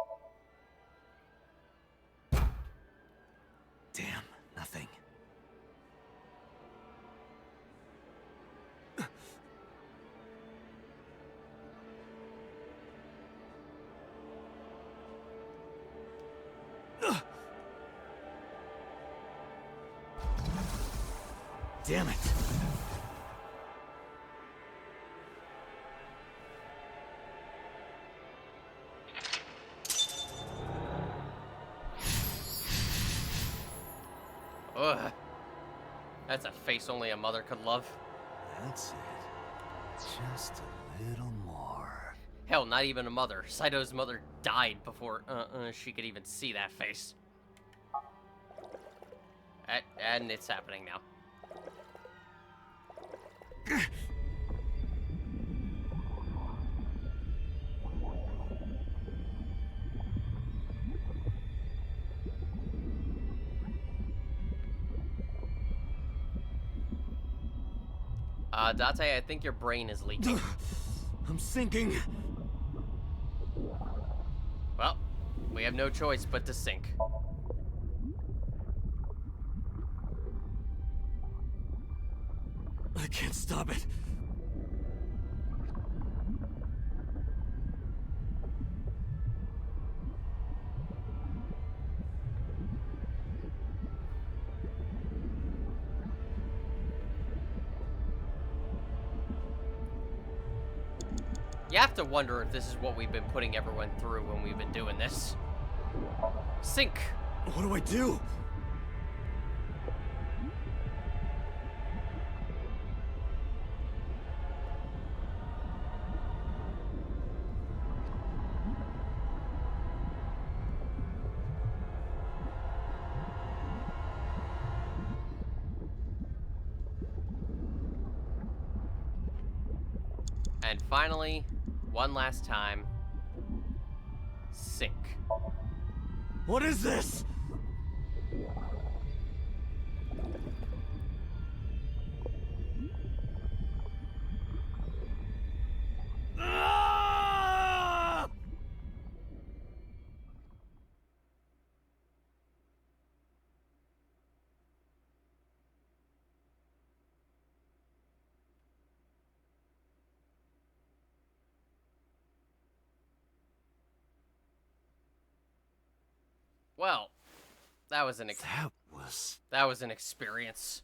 Damn, nothing. Damn it. Ugh. That's a face only a mother could love. That's it. Just a little more. Hell, not even a mother. Saito's mother died before she could even see that face. And it's happening now. Date, I think your brain is leaking. I'm sinking. Well, we have no choice but to sink. I can't stop it. You have to wonder if this is what we've been putting everyone through when we've been doing this. Sink. What do I do? And finally, one last time, sink. What is this? Well, that was an experience.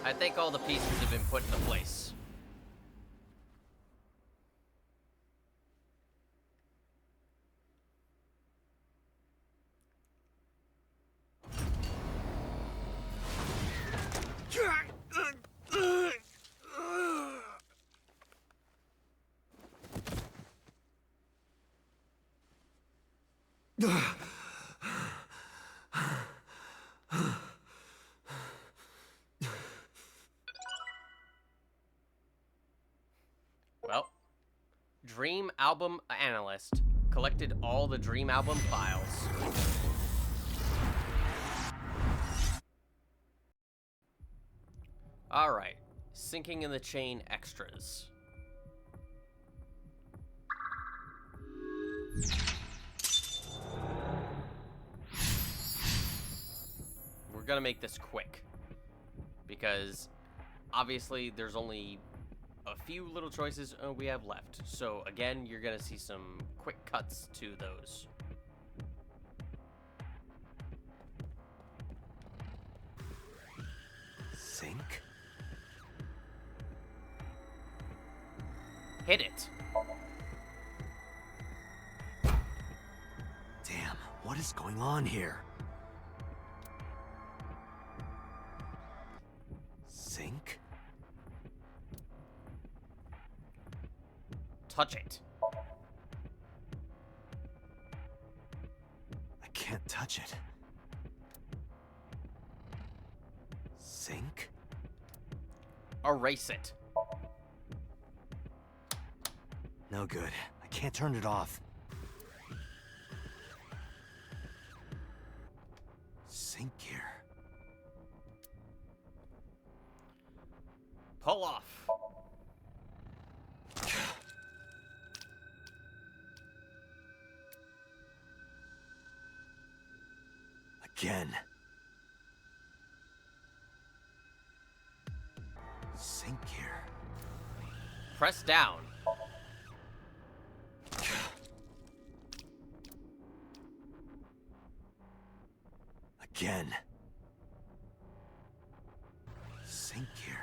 I think all the pieces have been put into place. Well, Dream Album Analyst collected all the Dream Album files. Alright, sinking in the chain extras. We're gonna make this quick, because obviously there's only a few little choices we have left. So again, you're gonna see some quick cuts to those. Sink? Hit it. Damn, what is going on here? Sink? Touch it. I can't touch it. Sink? Erase it. No good. I can't turn it off. Sink gear. Pull off. Again. Sink gear. Press down. Again. Sink gear.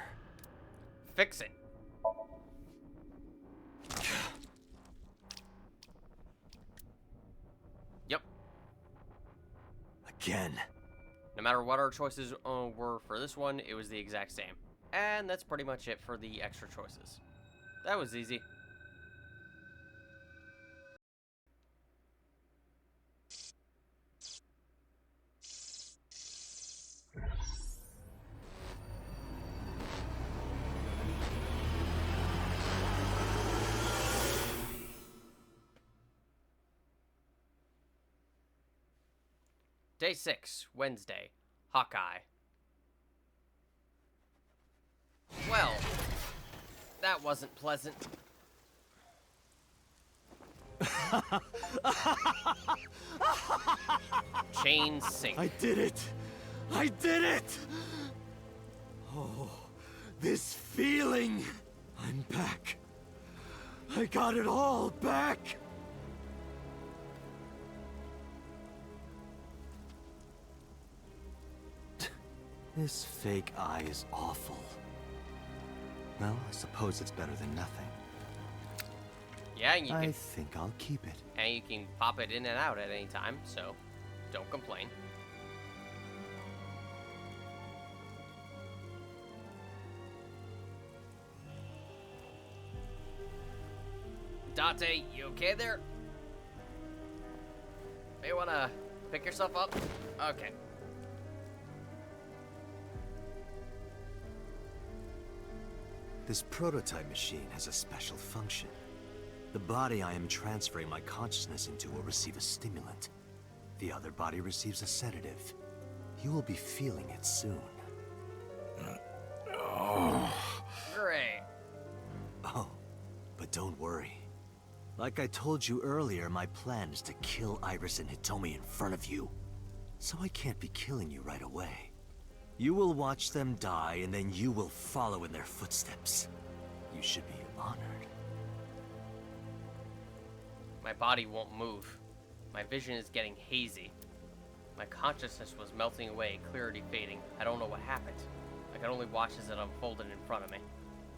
Fix it. Yep. Again. No matter what our choices were for this one, it was the exact same. And that's pretty much it for the extra choices. That was easy. Day 6, Wednesday, Hawkeye. Well, that wasn't pleasant. Chain sink. I did it! I did it! Oh, this feeling! I'm back. I got it all back! This fake eye is awful. Well, I suppose it's better than nothing. Yeah, and I think I'll keep it. And you can pop it in and out at any time, so don't complain. Dante, you okay there? May wanna pick yourself up? Okay. This prototype machine has a special function. The body I am transferring my consciousness into will receive a stimulant. The other body receives a sedative. You will be feeling it soon. Great. Oh, but don't worry. Like I told you earlier, my plan is to kill Iris and Hitomi in front of you. So I can't be killing you right away. You will watch them die, and then you will follow in their footsteps. You should be honored. My body won't move. My vision is getting hazy. My consciousness was melting away, clarity fading. I don't know what happened. I could only watch as it unfolded in front of me.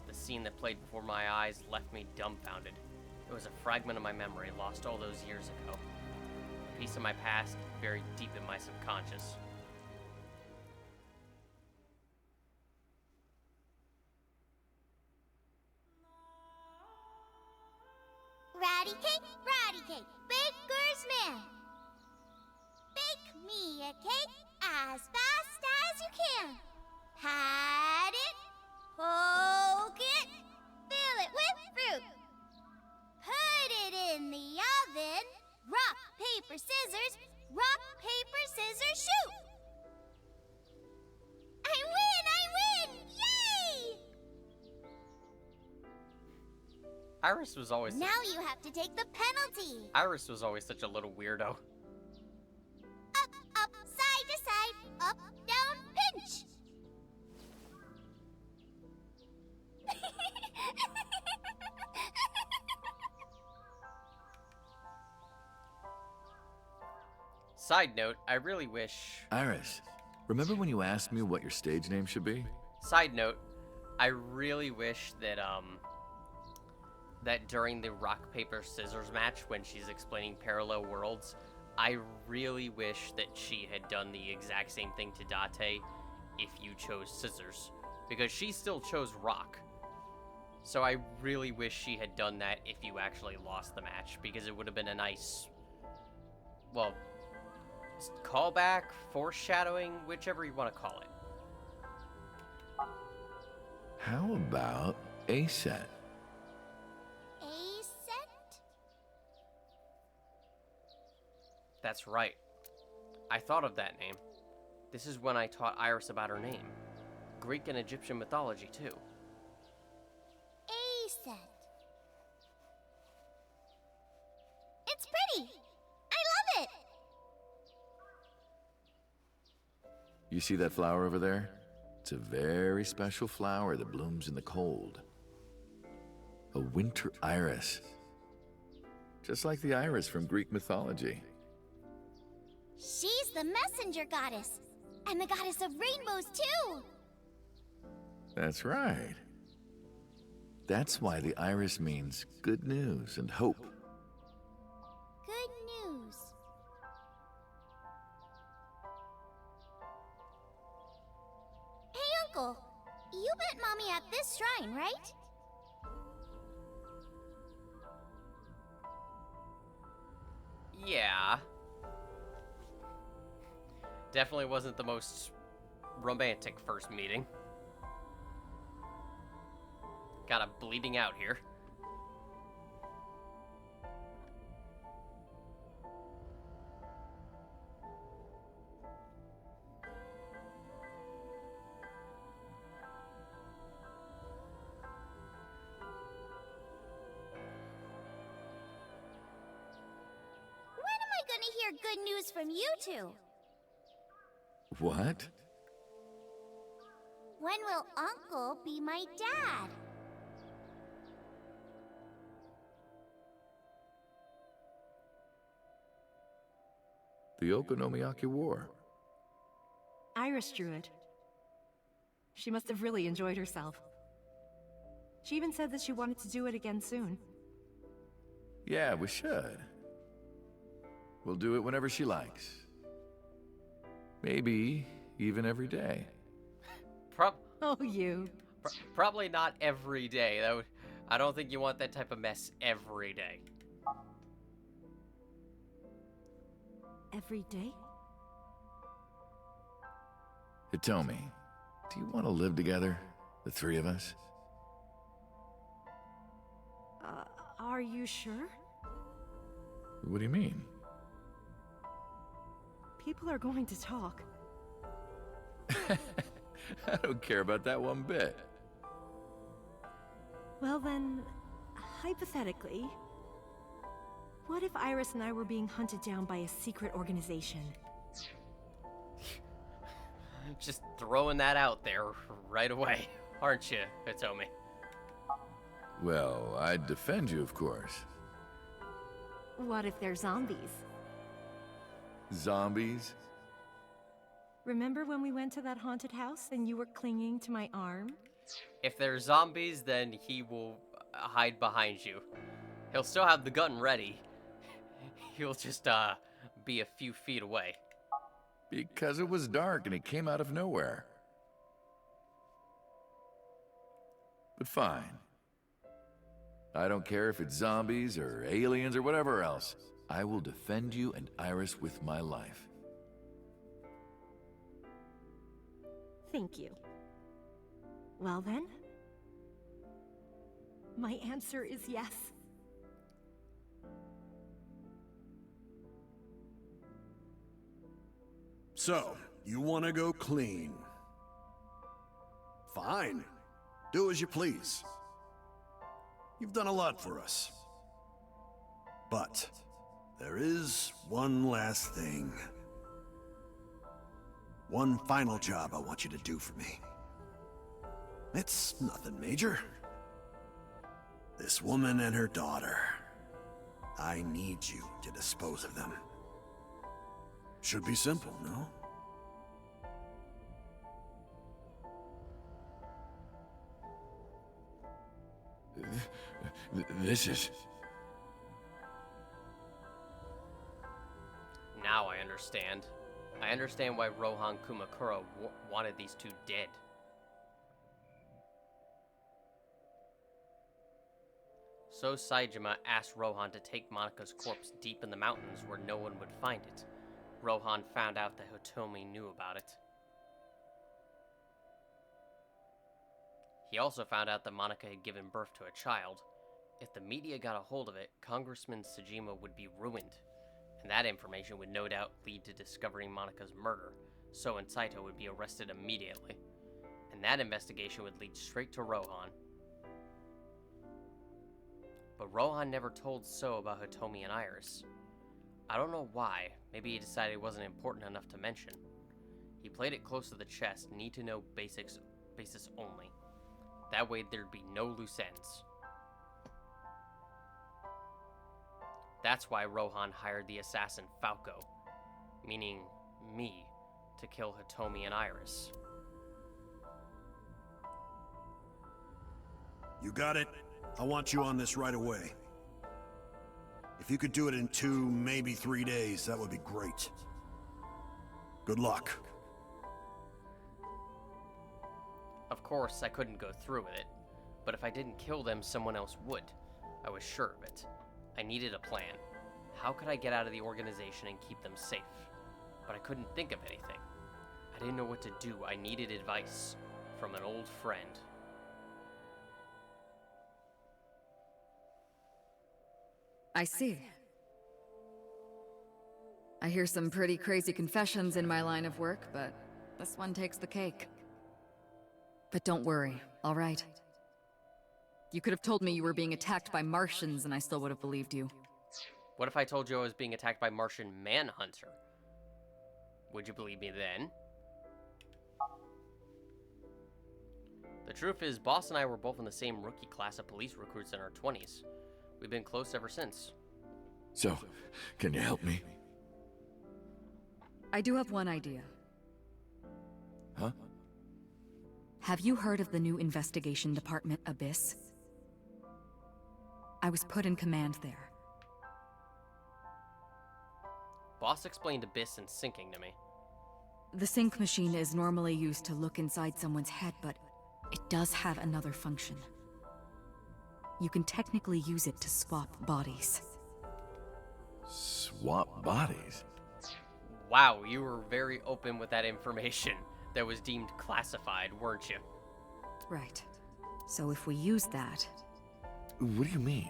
The scene that played before my eyes left me dumbfounded. It was a fragment of my memory lost all those years ago. A piece of my past buried deep in my subconscious. Ratty cake, baker's man. Bake me a cake as fast as you can. Pat it, poke it, fill it with fruit. Put it in the oven. Rock, paper, scissors. Rock, paper, scissors, shoot. I win! Yay! Iris was always Now you have to take the penalty. Iris was always such a little weirdo. Up, side to side, up, down, pinch. Side note, I really wish... Iris, remember when you asked me what your stage name should be? Side note, I really wish that, that during the rock, paper, scissors match, when she's explaining parallel worlds, I really wish that she had done the exact same thing to Date if you chose scissors. Because she still chose rock. So I really wish she had done that if you actually lost the match, because it would have been a nice... well... callback, foreshadowing, whichever you want to call it. How about A-Set? A-Set? That's right. I thought of that name. This is when I taught Iris about her name. Greek and Egyptian mythology, too. A-Set. It's pretty. I love it. You see that flower over there? It's a very special flower that blooms in the cold. A winter iris. Just like the iris from Greek mythology. She's the messenger goddess. And the goddess of rainbows, too. That's right. That's why the iris means good news and hope. Good news. Hey, Uncle. You met Mommy at this shrine, right? Yeah. Definitely wasn't the most romantic first meeting. Kinda bleeding out here. When am I gonna hear good news from you two? What? When will Uncle be my dad? The Okonomiyaki War. Iris drew it. She must have really enjoyed herself. She even said that she wanted to do it again soon. Yeah, we should. We'll do it whenever she likes. Maybe even every day. Oh, you. Probably not every day. I don't think you want that type of mess every day. Every day? Hitomi, do you want to live together? The three of us? Are you sure? What do you mean? People are going to talk. I don't care about that one bit. Well then, hypothetically, what if Iris and I were being hunted down by a secret organization? Just throwing that out there right away, aren't you, Hitomi? Well, I'd defend you, of course. What if they're zombies? Zombies? Remember when we went to that haunted house and you were clinging to my arm? If they're zombies, then he will hide behind you. He'll still have the gun ready. He'll just, be a few feet away. Because it was dark and it came out of nowhere. But fine. I don't care if it's zombies or aliens or whatever else. I will defend you and Iris with my life. Thank you. Well then, my answer is yes. So, you want to go clean? Fine. Do as you please. You've done a lot for us. But there is one last thing. One final job I want you to do for me. It's nothing major. This woman and her daughter. I need you to dispose of them. Should be simple, no? This is... Now I understand. I understand why Rohan Kumakura wanted these two dead. So Saejima asked Rohan to take Monika's corpse deep in the mountains where no one would find it. Rohan found out that Hitomi knew about it. He also found out that Monika had given birth to a child. If the media got a hold of it, Congressman Saejima would be ruined, and that information would no doubt lead to discovering Monika's murder, so and Saito would be arrested immediately, and that investigation would lead straight to Rohan. But Rohan never told So about Hitomi and Iris. I don't know why, maybe he decided it wasn't important enough to mention. He played it close to the chest, need-to-know basis only. That way there'd be no loose ends. That's why Rohan hired the assassin Falco, meaning me, to kill Hitomi and Iris. You got it? I want you on this right away. If you could do it in 2, maybe 3 days, that would be great. Good luck. Of course, I couldn't go through with it, but if I didn't kill them, someone else would. I was sure of it. I needed a plan. How could I get out of the organization and keep them safe? But I couldn't think of anything. I didn't know what to do. I needed advice from an old friend. I see. I hear some pretty crazy confessions in my line of work, but this one takes the cake. But don't worry, all right? You could have told me you were being attacked by Martians and I still would have believed you. What if I told you I was being attacked by Martian Manhunter? Would you believe me then? The truth is, Boss and I were both in the same rookie class of police recruits in our 20s. We've been close ever since. So, can you help me? I do have one idea. Huh? Have you heard of the new investigation department, Abyss? I was put in command there. Boss explained Abyss and sinking to me. The sync machine is normally used to look inside someone's head, but it does have another function. You can technically use it to swap bodies. Swap bodies? Wow, you were very open with that information that was deemed classified, weren't you? Right. So if we use that... What do you mean?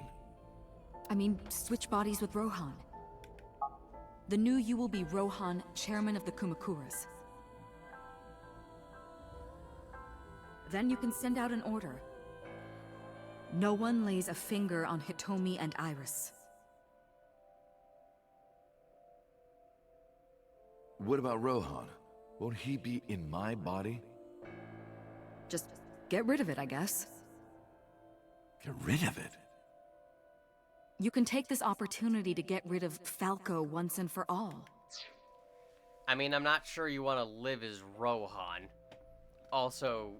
I mean, switch bodies with Rohan. The new you will be Rohan, chairman of the Kumakuras. Then you can send out an order. No one lays a finger on Hitomi and Iris. What about Rohan? Won't he be in my body? Just get rid of it, I guess. Get rid of it? You can take this opportunity to get rid of Falco once and for all. I mean, I'm not sure you want to live as Rohan. Also,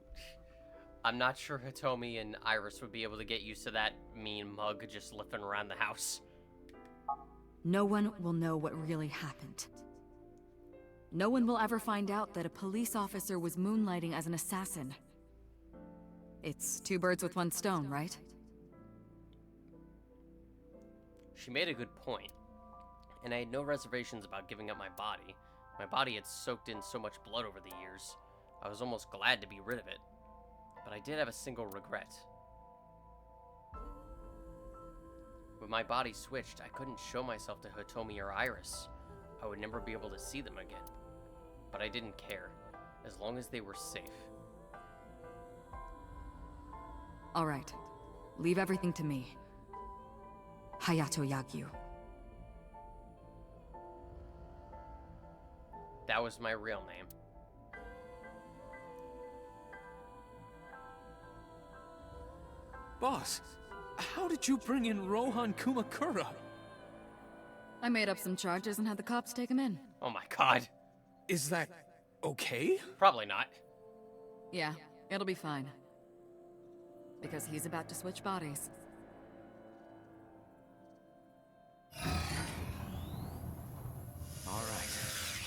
I'm not sure Hitomi and Iris would be able to get used to that mean mug just lifting around the house. No one will know what really happened. No one will ever find out that a police officer was moonlighting as an assassin. It's two birds with one stone, right? She made a good point, and I had no reservations about giving up my body. My body had soaked in so much blood over the years. I was almost glad to be rid of it. But I did have a single regret. When my body switched, I couldn't show myself to Hitomi or Iris. I would never be able to see them again. But I didn't care, as long as they were safe. All right. Leave everything to me. Hayato Yagyu. That was my real name. Boss, how did you bring in Rohan Kumakura? I made up some charges and had the cops take him in. Oh my god. Is that okay? Probably not. Yeah, it'll be fine. Because he's about to switch bodies. Alright.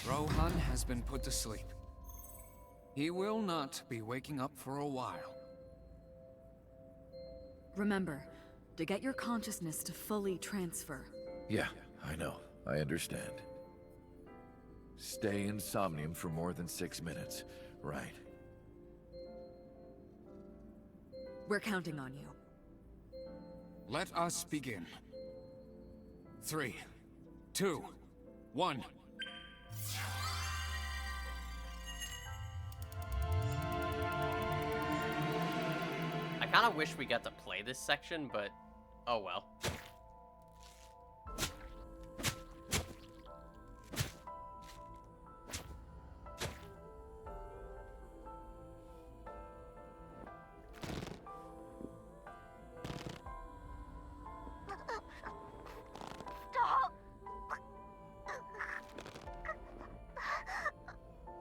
Rohan has been put to sleep. He will not be waking up for a while. Remember, to get your consciousness to fully transfer. Yeah, I know. I understand. Stay in Somnium for more than 6 minutes. Right. We're counting on you. Let us begin. 3, 2, 1. I kind of wish we got to play this section, but oh well. Stop!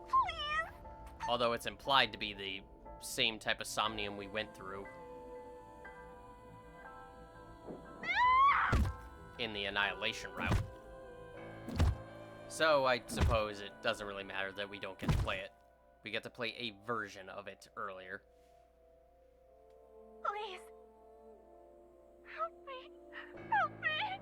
Please! Although it's implied to be the same type of somnium we went through in the Annihilation route. So I suppose it doesn't really matter that we don't get to play it. We get to play a version of it earlier. Please. Help me. Help me.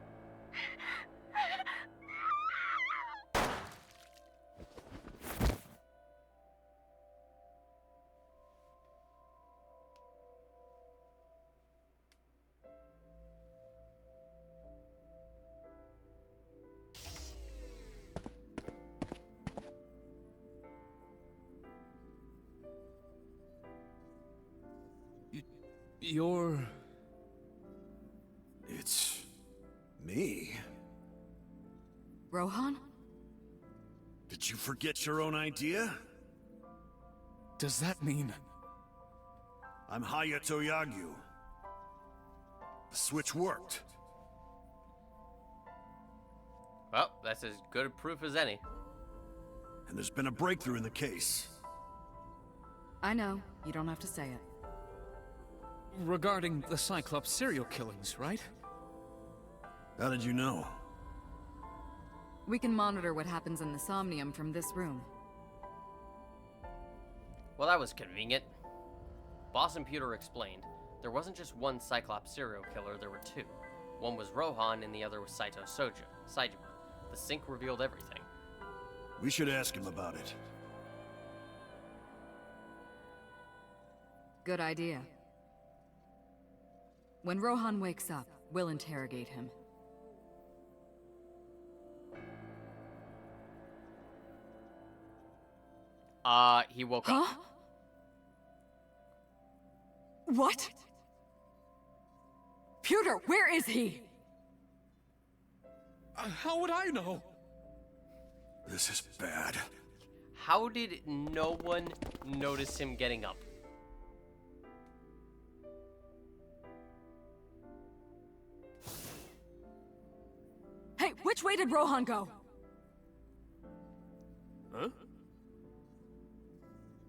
You're... It's... me? Rohan? Did you forget your own idea? Does that mean... I'm Hayato Yagyu. The switch worked. Well, that's as good a proof as any. And there's been a breakthrough in the case. I know. You don't have to say it. Regarding the Cyclops serial killings, right? How did you know? We can monitor what happens in the Somnium from this room. Well, that was convenient. Boss and Pewter explained. There wasn't just one Cyclops serial killer, there were two. One was Rohan and the other was Saito Saejima. The sync revealed everything. We should ask him about it. Good idea. When Rohan wakes up, we'll interrogate him. He woke up. Huh? What? Pewter, where is he? How would I know? This is bad. How did no one notice him getting up? Hey, which way did Rohan go? Huh?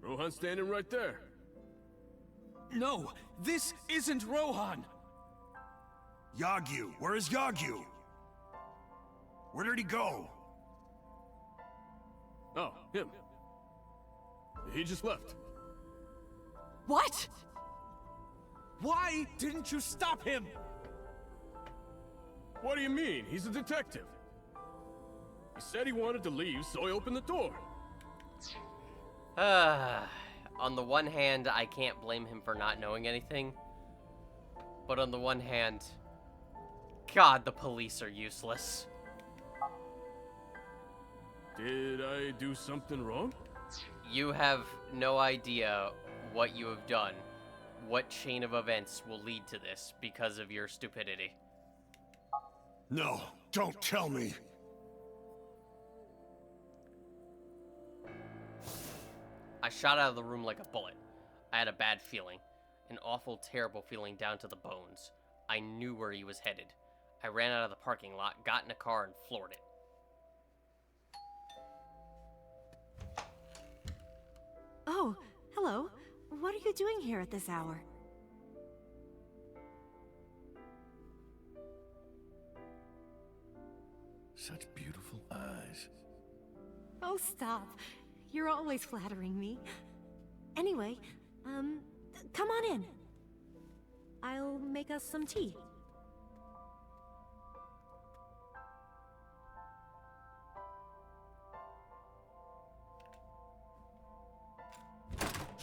Rohan's standing right there. No, this isn't Rohan. Yagyu, where is Yagyu? Where did he go? Oh, him. He just left. What? Why didn't you stop him? What do you mean? He's a detective. He said he wanted to leave, so I opened the door. On the one hand, I can't blame him for not knowing anything. But on the one hand, God, the police are useless. Did I do something wrong? You have no idea what you have done, what chain of events will lead to this because of your stupidity. No, don't tell me. I shot out of the room like a bullet. I had a bad feeling. An awful, terrible feeling down to the bones. I knew where he was headed. I ran out of the parking lot, got in a car, and floored it. Oh, hello. What are you doing here at this hour? Such beautiful eyes. Oh, stop. You're always flattering me. Anyway, come on in. I'll make us some tea.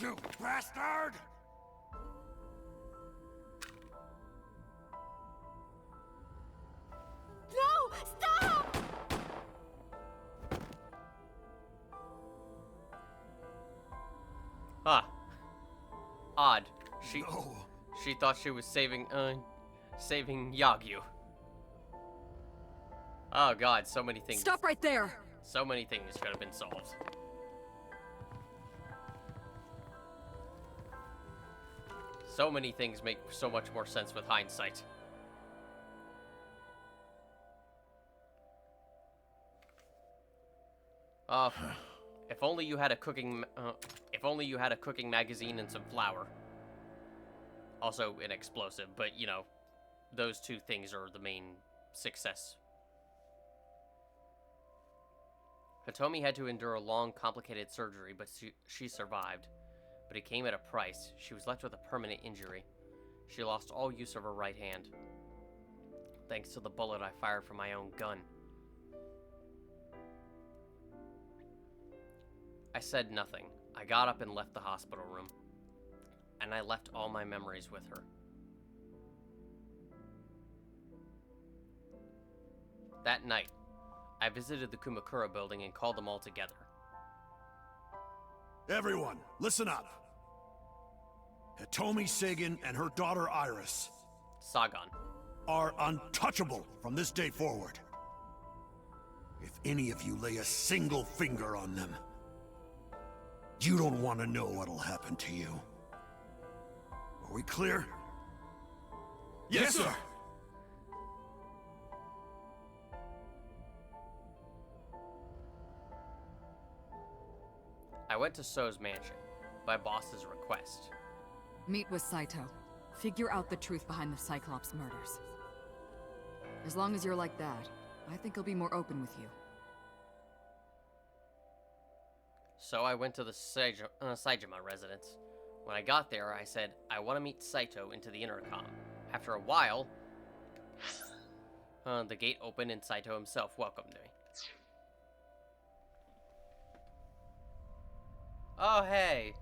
You bastard! No! Stop! Huh. Odd. She thought she was saving Yagyu. Oh god, so many things. Stop right there! So many things could have been solved. So many things make so much more sense with hindsight. If only you had a cooking magazine and some flour. Also an explosive, but you know, those two things are the main success. Hitomi had to endure a long, complicated surgery, but she survived. But it came at a price. She was left with a permanent injury. She lost all use of her right hand, thanks to the bullet I fired from my own gun. I said nothing. I got up and left the hospital room. And I left all my memories with her. That night, I visited the Kumakura building and called them all together. Everyone, listen up. Hitomi Sagan and her daughter Iris Sagan are untouchable from this day forward. If any of you lay a single finger on them, you don't want to know what'll happen to you. Are we clear? Yes, sir! I went to So's mansion. my boss's request. Meet with Saito. Figure out the truth behind the Cyclops murders. As long as you're like that, I think he'll be more open with you. So I went to the Saejima residence. When I got there, I said, I want to meet Saito into the intercom. After a while, the gate opened and Saito himself welcomed me. Oh, hey.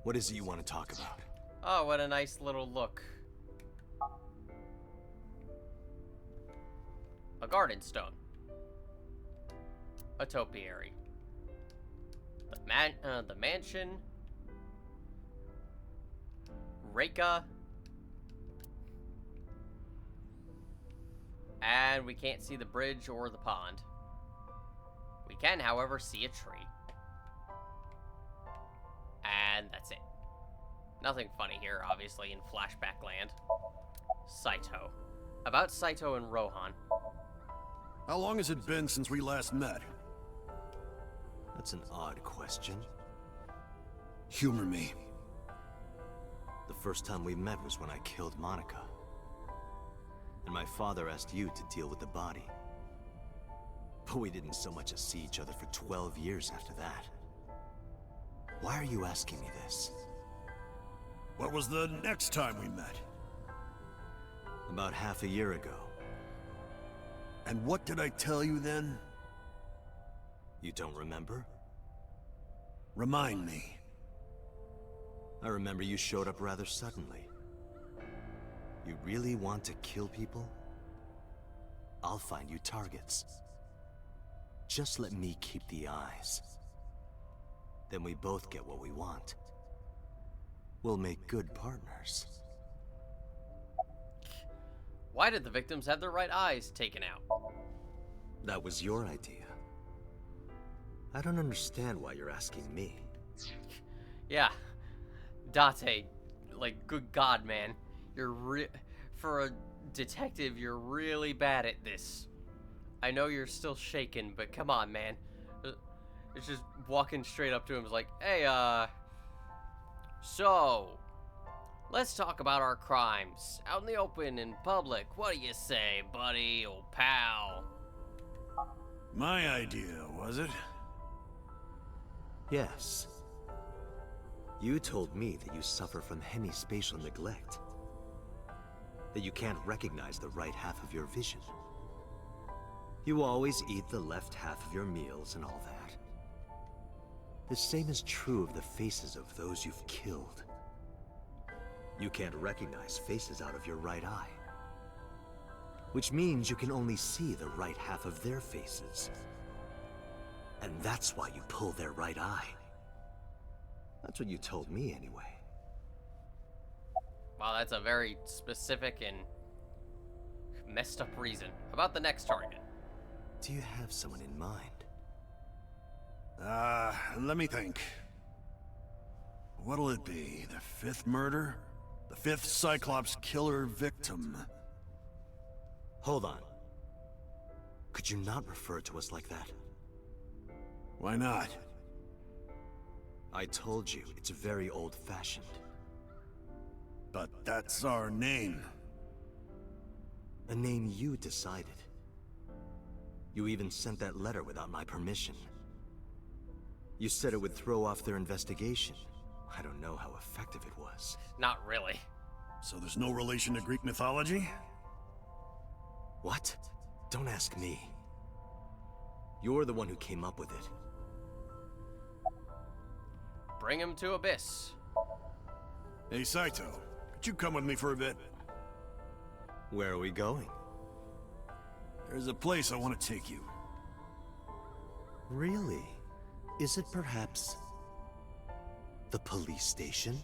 What is it you want to talk about? Oh, what a nice little look. A garden stone. A topiary. The mansion. Reika. And we can't see the bridge or the pond. We can, however, see a tree. And that's it. Nothing funny here, obviously, in flashback land. Saito. About Saito and Rohan. How long has it been since we last met? That's an odd question. Humor me. The first time we met was when I killed Monica. And my father asked you to deal with the body. But we didn't so much as see each other for 12 years after that. Why are you asking me this? What was the next time we met? About half a year ago. And what did I tell you then? You don't remember? Remind me. I remember you showed up rather suddenly. You really want to kill people? I'll find you targets. Just let me keep the eyes. Then we both get what we want. We'll make good partners. Why did the victims have their right eyes taken out? That was your idea. I don't understand why you're asking me. Yeah. Date, like, good God, man. For a detective, you're really bad at this. I know you're still shaken, but come on, man. It's just walking straight up to him is like, hey, so, let's talk about our crimes. Out in the open, in public. What do you say, buddy, old pal? My idea, was it? Yes. You told me that you suffer from hemispatial neglect. That you can't recognize the right half of your vision. You always eat the left half of your meals and all that. The same is true of the faces of those you've killed. You can't recognize faces out of your right eye. Which means you can only see the right half of their faces. And that's why you pull their right eye. That's what you told me anyway. Wow, that's a very specific and messed up reason. About the next target. Do you have someone in mind? Let me think. What'll it be? The fifth murder? The fifth Cyclops killer victim? Hold on. Could you not refer to us like that? Why not? I told you, it's very old-fashioned. But that's our name. A name you decided. You even sent that letter without my permission. You said it would throw off their investigation. I don't know how effective it was. Not really. So there's no relation to Greek mythology? What? Don't ask me. You're the one who came up with it. Bring him to Abyss. Hey, Saito. Could you come with me for a bit? Where are we going? There's a place I want to take you. Really? Is it perhaps the police station?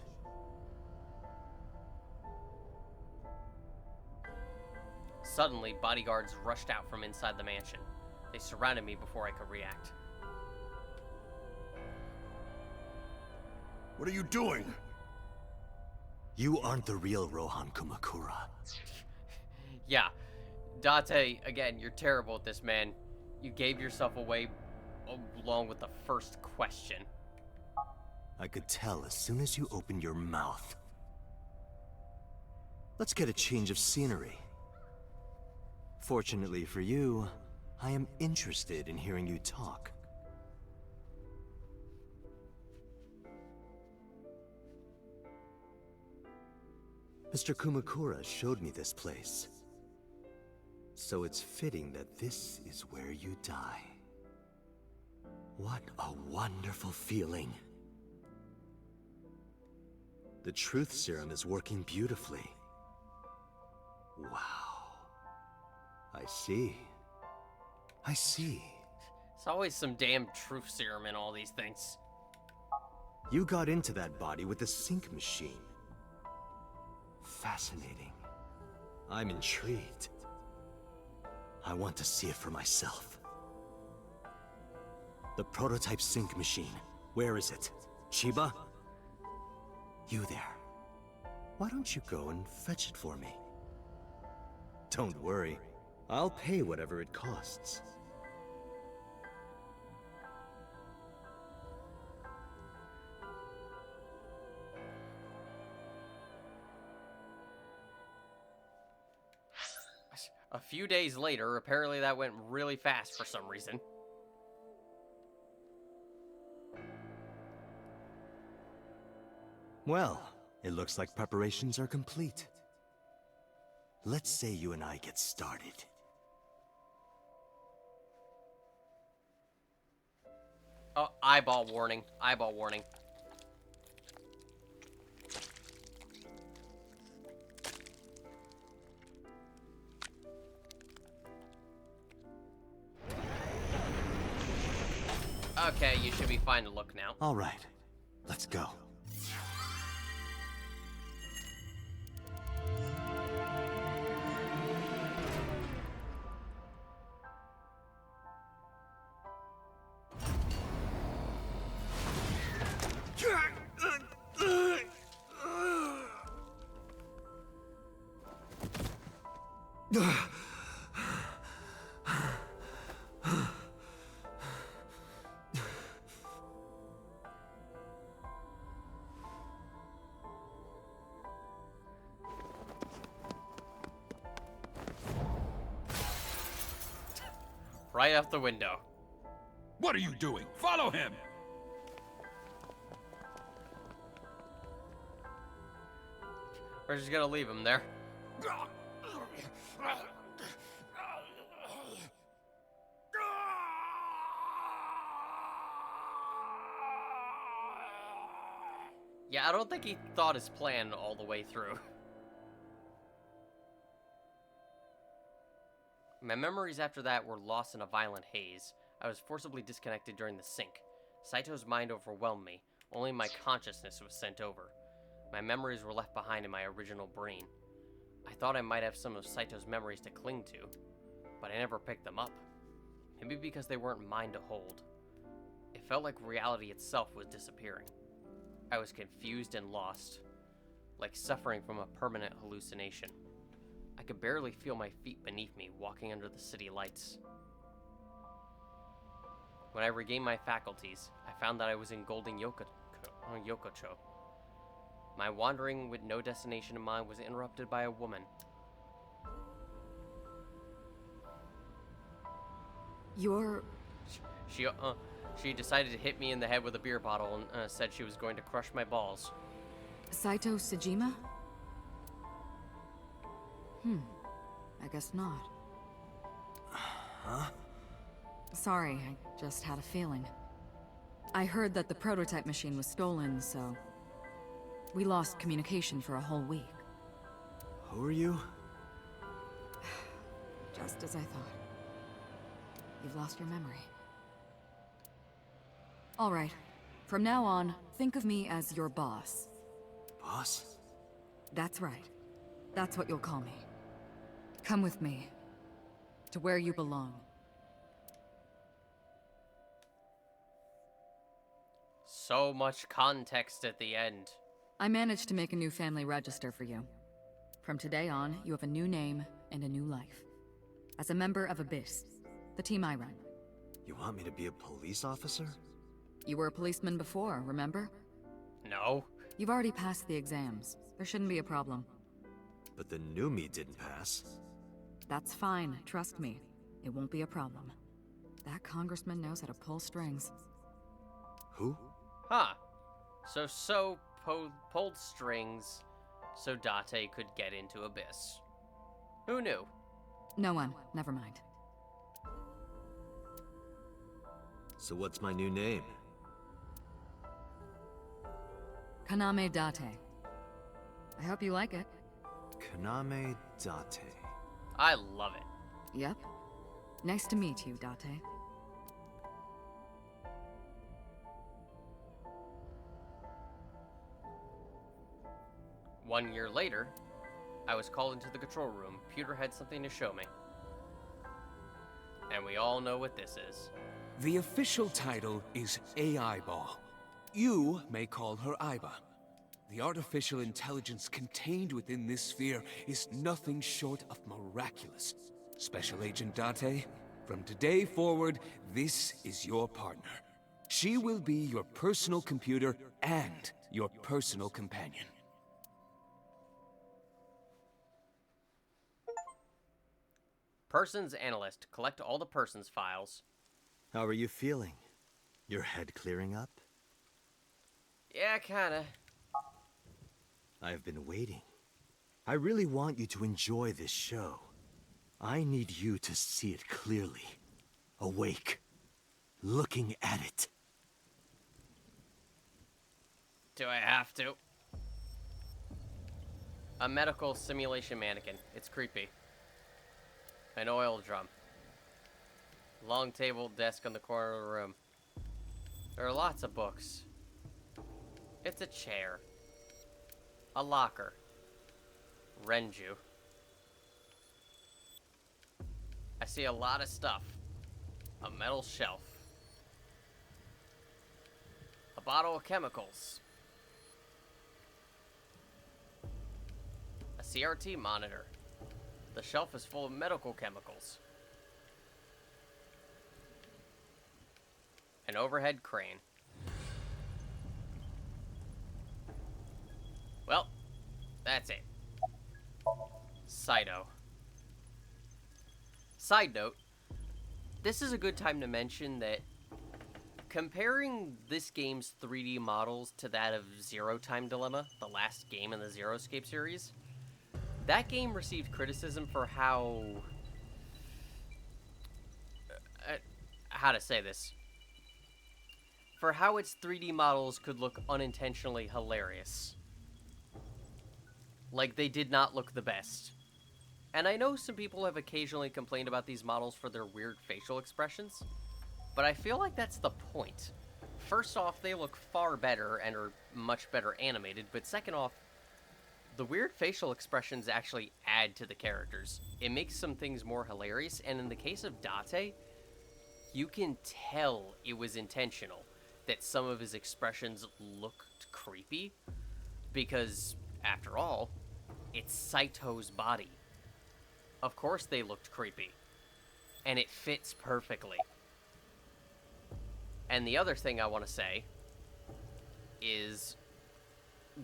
Suddenly, bodyguards rushed out from inside the mansion. They surrounded me before I could react. What are you doing? You aren't the real Rohan Kumakura. Yeah. Date, again, you're terrible at this, man. You gave yourself away along with the first question. I could tell as soon as you opened your mouth. Let's get a change of scenery. Fortunately for you, I am interested in hearing you talk. Mr. Kumakura showed me this place. So it's fitting that this is where you die. What a wonderful feeling. The truth serum is working beautifully. Wow. I see. I see. There's always some damn truth serum in all these things. You got into that body with the sync machine. Fascinating. I'm intrigued. I want to see it for myself. The prototype sync machine. Where is it? Chiba? You there. Why don't you go and fetch it for me? Don't worry. I'll pay whatever it costs. A few days later, apparently that went really fast for some reason. Well, it looks like preparations are complete. Let's say you and I get started. Oh, eyeball warning. Eyeball warning. Okay, you should be fine to look now. All right, let's go. Right out the window. What are you doing? Follow him! We're just gonna leave him there. Yeah, I don't think he thought his plan all the way through. My memories after that were lost in a violent haze. I was forcibly disconnected during the sync. Saito's mind overwhelmed me. Only my consciousness was sent over. My memories were left behind in my original brain. I thought I might have some of Saito's memories to cling to, but I never picked them up. Maybe because they weren't mine to hold. It felt like reality itself was disappearing. I was confused and lost, like suffering from a permanent hallucination. I could barely feel my feet beneath me walking under the city lights. When I regained my faculties, I found that I was in Golden Yokocho. My wandering with no destination in mind was interrupted by a woman. You're... She decided to hit me in the head with a beer bottle and said she was going to crush my balls. Saito Sejima? I guess not. Huh? Sorry, I just had a feeling. I heard that the prototype machine was stolen, so... we lost communication for a whole week. Who are you? Just as I thought. You've lost your memory. All right. From now on, think of me as your boss. Boss? That's right. That's what you'll call me. Come with me. To where you belong. So much context at the end. I managed to make a new family register for you. From today on, you have a new name and a new life. As a member of Abyss, the team I run. You want me to be a police officer? You were a policeman before, remember? No. You've already passed the exams. There shouldn't be a problem. But the new me didn't pass. That's fine, trust me. It won't be a problem. That congressman knows how to pull strings. Who? Huh. So pulled strings so Date could get into Abyss. Who knew? No one, never mind. So what's my new name? Kaname Date. I hope you like it. Kaname Date. I love it. Yep. Nice to meet you, Date. One year later, I was called into the control room. Pewter had something to show me. And we all know what this is. The official title is AI Ball. You may call her Aiba. The artificial intelligence contained within this sphere is nothing short of miraculous. Special Agent Date, from today forward, this is your partner. She will be your personal computer and your personal companion. Persons Analyst. Collect all the persons files. How are you feeling? Your head clearing up? Yeah, kinda. I've been waiting. I really want you to enjoy this show. I need you to see it clearly. Awake. Looking at it. Do I have to? A medical simulation mannequin. It's creepy. An oil drum. Long table, desk on the corner of the room. There are lots of books. It's a chair. A locker. Renju. I see a lot of stuff. A metal shelf. A bottle of chemicals. A CRT monitor. The shelf is full of medical chemicals. An overhead crane. Well, that's it. Saito. Side note, this is a good time to mention that comparing this game's 3D models to that of Zero Time Dilemma, the last game in the Zero Escape series, that game received criticism for how to say this? For how its 3D models could look unintentionally hilarious. Like, they did not look the best. And I know some people have occasionally complained about these models for their weird facial expressions, but I feel like that's the point. First off, they look far better and are much better animated, but second off, the weird facial expressions actually add to the characters. It makes some things more hilarious, and in the case of Date, you can tell it was intentional that some of his expressions looked creepy, because, after all, it's Saito's body. Of course they looked creepy. And it fits perfectly. And the other thing I want to say is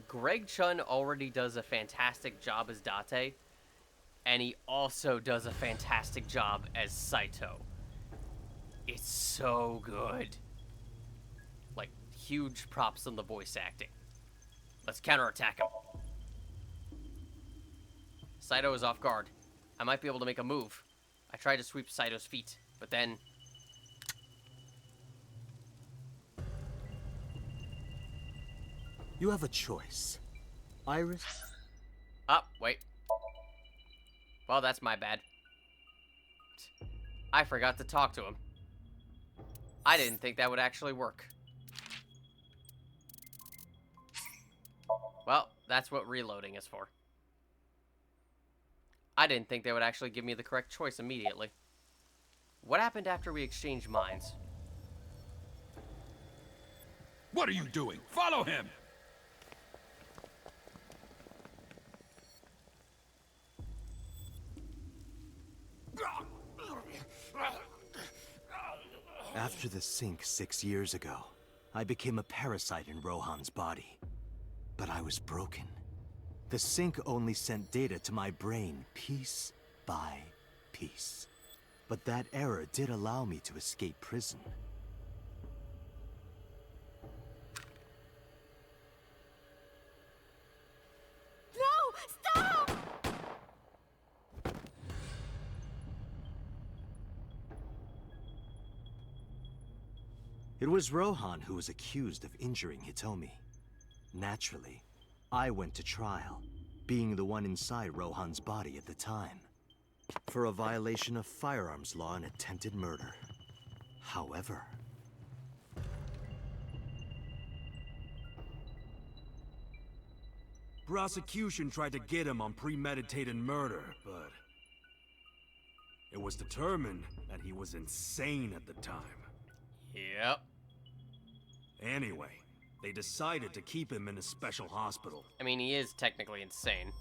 Greg Chun already does a fantastic job as Date, and he also does a fantastic job as Saito. It's so good. Like, huge props on the voice acting. Let's counterattack him. Saito is off guard. I might be able to make a move. I tried to sweep Saito's feet, but then... You have a choice. Iris? Wait. Well, that's my bad. I forgot to talk to him. I didn't think that would actually work. Well, that's what reloading is for. I didn't think they would actually give me the correct choice immediately. What happened after we exchanged minds? What are you doing? Follow him! After the sink 6 years ago, I became a parasite in Rohan's body. But I was broken. The sink only sent data to my brain piece by piece. But that error did allow me to escape prison. No! Stop! It was Rohan who was accused of injuring Hitomi. Naturally, I went to trial, being the one inside Rohan's body at the time, for a violation of firearms law and attempted murder. However... Prosecution tried to get him on premeditated murder, but... it was determined that he was insane at the time. Yep. Anyway, they decided to keep him in a special hospital. I mean, he is technically insane.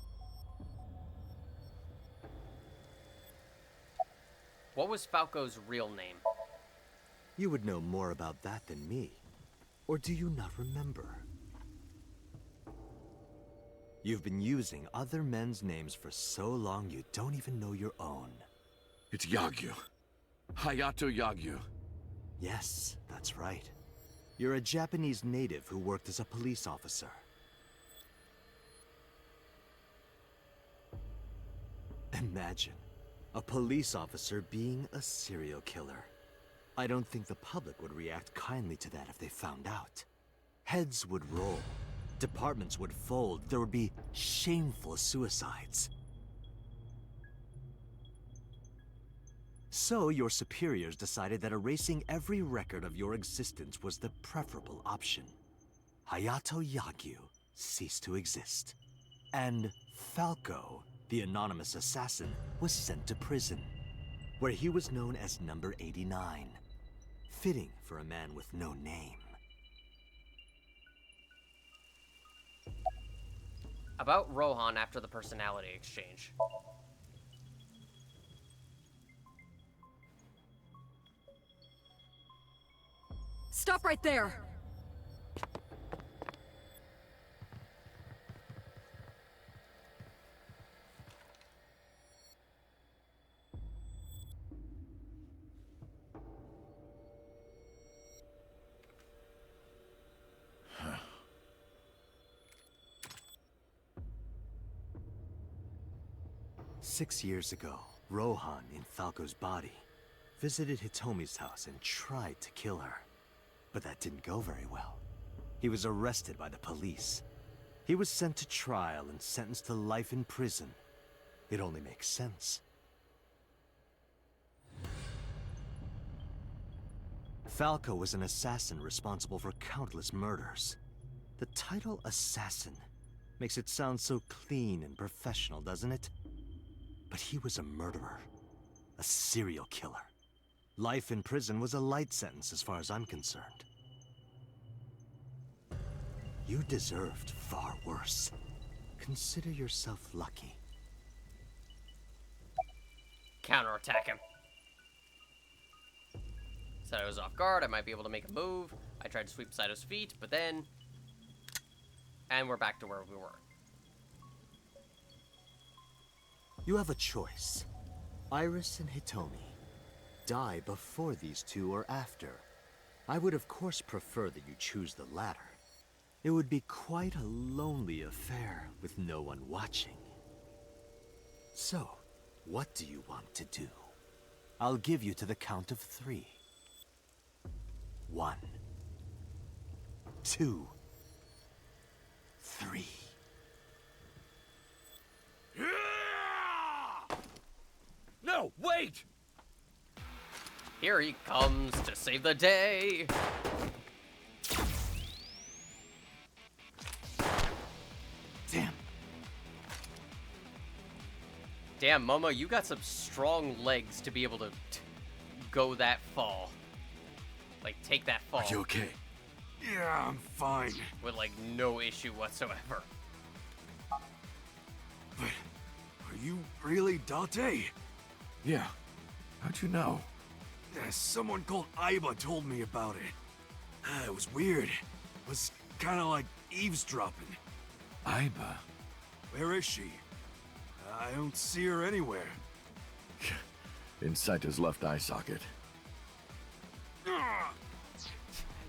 What was Falco's real name? You would know more about that than me. Or do you not remember? You've been using other men's names for so long you don't even know your own. It's Yagyu. Hayato Yagyu. Yes, that's right. You're a Japanese native who worked as a police officer. Imagine, a police officer being a serial killer. I don't think the public would react kindly to that if they found out. Heads would roll, departments would fold, there would be shameful suicides. So your superiors decided that erasing every record of your existence was the preferable option. Hayato Yagyu ceased to exist. And Falco, the anonymous assassin, was sent to prison, where he was known as Number 89. Fitting for a man with no name. About Rohan after the personality exchange. Stop right there! Six years ago, Rohan, in Falco's body, visited Hitomi's house and tried to kill her. But that didn't go very well. He was arrested by the police. He was sent to trial and sentenced to life in prison. It only makes sense. Falco was an assassin responsible for countless murders. The title assassin makes it sound so clean and professional, doesn't it? But he was a murderer, a serial killer. Life in prison was a light sentence as far as I'm concerned. You deserved far worse. Consider yourself lucky. Counterattack him. Said I was off guard, I might be able to make a move. I tried to sweep Saito's feet, but then... And we're back to where we were. You have a choice. Iris and Hitomi. Die before these two or after. I would of course prefer that you choose the latter. It would be quite a lonely affair with no one watching. So, what do you want to do? I'll give you to the count of 3. 1, 2, 3. No, wait! Here he comes to save the day. Damn. Damn, Momo, you got some strong legs to be able to go that fall. Like, take that fall. Are you okay? Yeah, I'm fine. With, like, no issue whatsoever. But, are you really Date? Yeah. How'd you know? Someone called Aiba told me about it. It was weird. It was kind of like eavesdropping. Aiba? Where is she? I don't see her anywhere. Inside his left eye socket.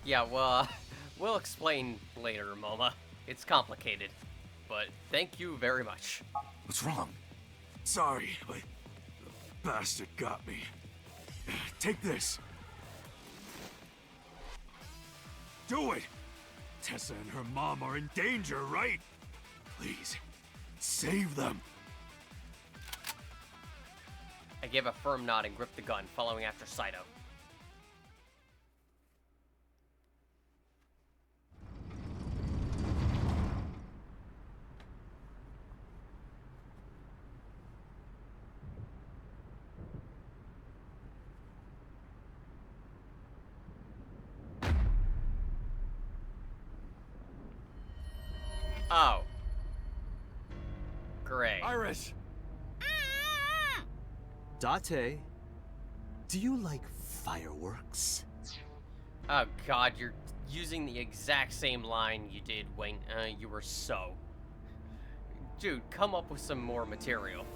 Yeah, well, we'll explain later, Moma. It's complicated, but thank you very much. What's wrong? Sorry, but the bastard got me. Take this. Do it! Tessa and her mom are in danger, right? Please, save them. I gave a firm nod and gripped the gun, following after Saito. Oh. Great. Iris! Date, do you like fireworks? Oh god, you're using the exact same line you did when you were so. Dude, come up with some more material.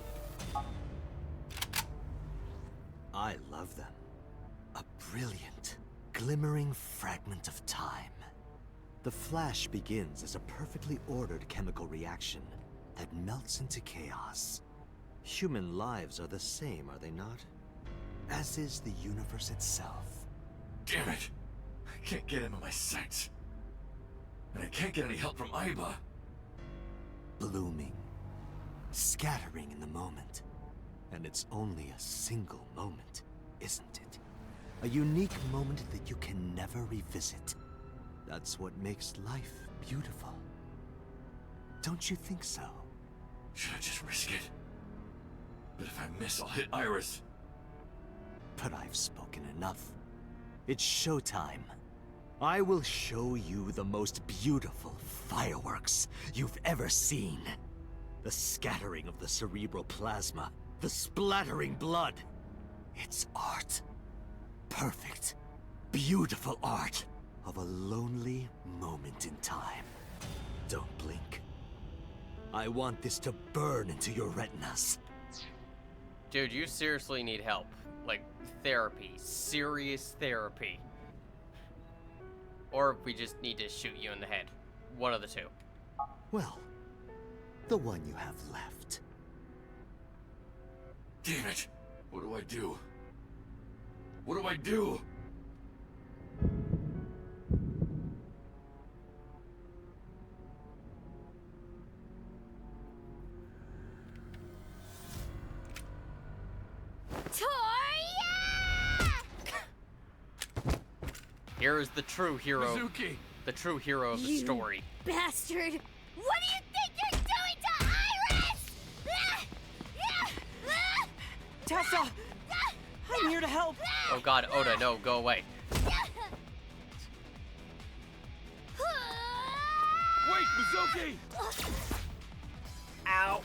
I love them. A brilliant, glimmering fragment of time. The flash begins as a perfectly ordered chemical reaction that melts into chaos. Human lives are the same, are they not? As is the universe itself. Damn it! I can't get him in my sights. And I can't get any help from Aiba. Blooming, scattering in the moment. And it's only a single moment, isn't it? A unique moment that you can never revisit. That's what makes life beautiful. Don't you think so? Should I just risk it? But if I miss, I'll hit Iris. But I've spoken enough. It's showtime. I will show you the most beautiful fireworks you've ever seen. The scattering of the cerebral plasma, the splattering blood. It's art. Perfect, beautiful art of a lonely moment in time. Don't blink. I want this to burn into your retinas. Dude, you seriously need help. Like, therapy. Serious therapy. Or we just need to shoot you in the head. One of the two. Well, the one you have left. Damn it! What do I do? What do I do? Here is the true hero. Mizuki. The true hero of the story. Bastard! What do you think you're doing to Iris? Tessa! I'm here to help! Oh god, Oda, no, go away. Wait, Mizuki! Ow.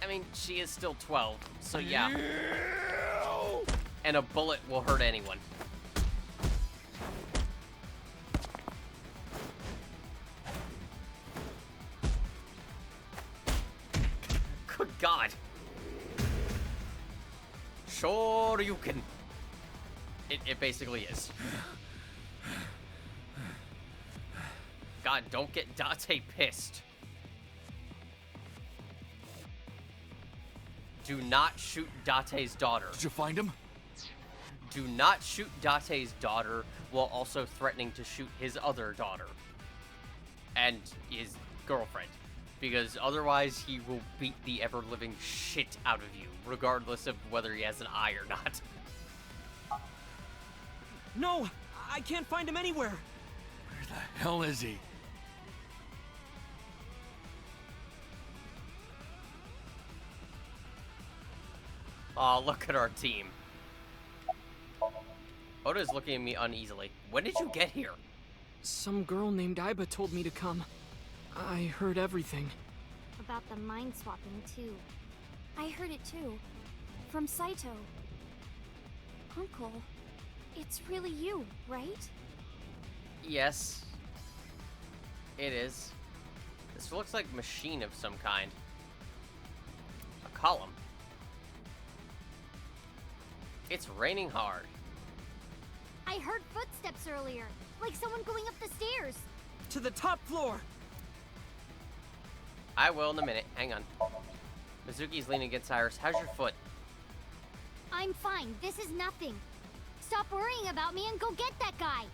I mean, she is still 12, so yeah. And a bullet will hurt anyone. Good God. Sure you can. It basically is. God, don't get Date pissed. Do not shoot Date's daughter. Did you find him? Do not shoot Date's daughter while also threatening to shoot his other daughter. And his girlfriend. Because otherwise he will beat the ever-living shit out of you, regardless of whether he has an eye or not. No! I can't find him anywhere! Where the hell is he? Aw, look at our team. Oda's looking at me uneasily. When did you get here? Some girl named Aiba told me to come. I heard everything. about the mind swapping too. I heard it too. From Saito. Uncle, it's really you, right? Yes. It is. This looks like a machine of some kind. A column. It's raining hard. I heard footsteps earlier, like someone going up the stairs. To the top floor! I will in a minute. Hang on. Mizuki's leaning against Iris. How's your foot? I'm fine. This is nothing. Stop worrying about me and go get that guy.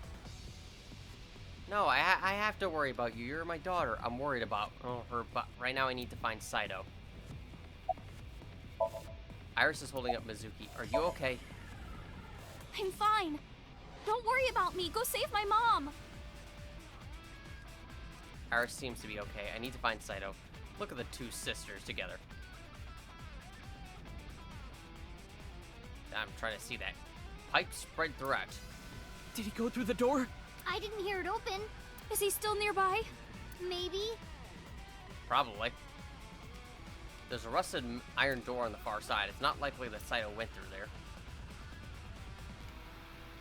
No, I have to worry about you. You're my daughter. I'm worried about her, but right now I need to find Saito. Iris is holding up Mizuki. Are you okay? I'm fine. Don't worry about me. Go save my mom. Iris seems to be okay. I need to find Saito. Look at the two sisters together. I'm trying to see that. Pipe spread throughout. Did he go through the door? I didn't hear it open. Is he still nearby? Maybe. Probably. There's a rusted iron door on the far side. It's not likely that Saito went through there.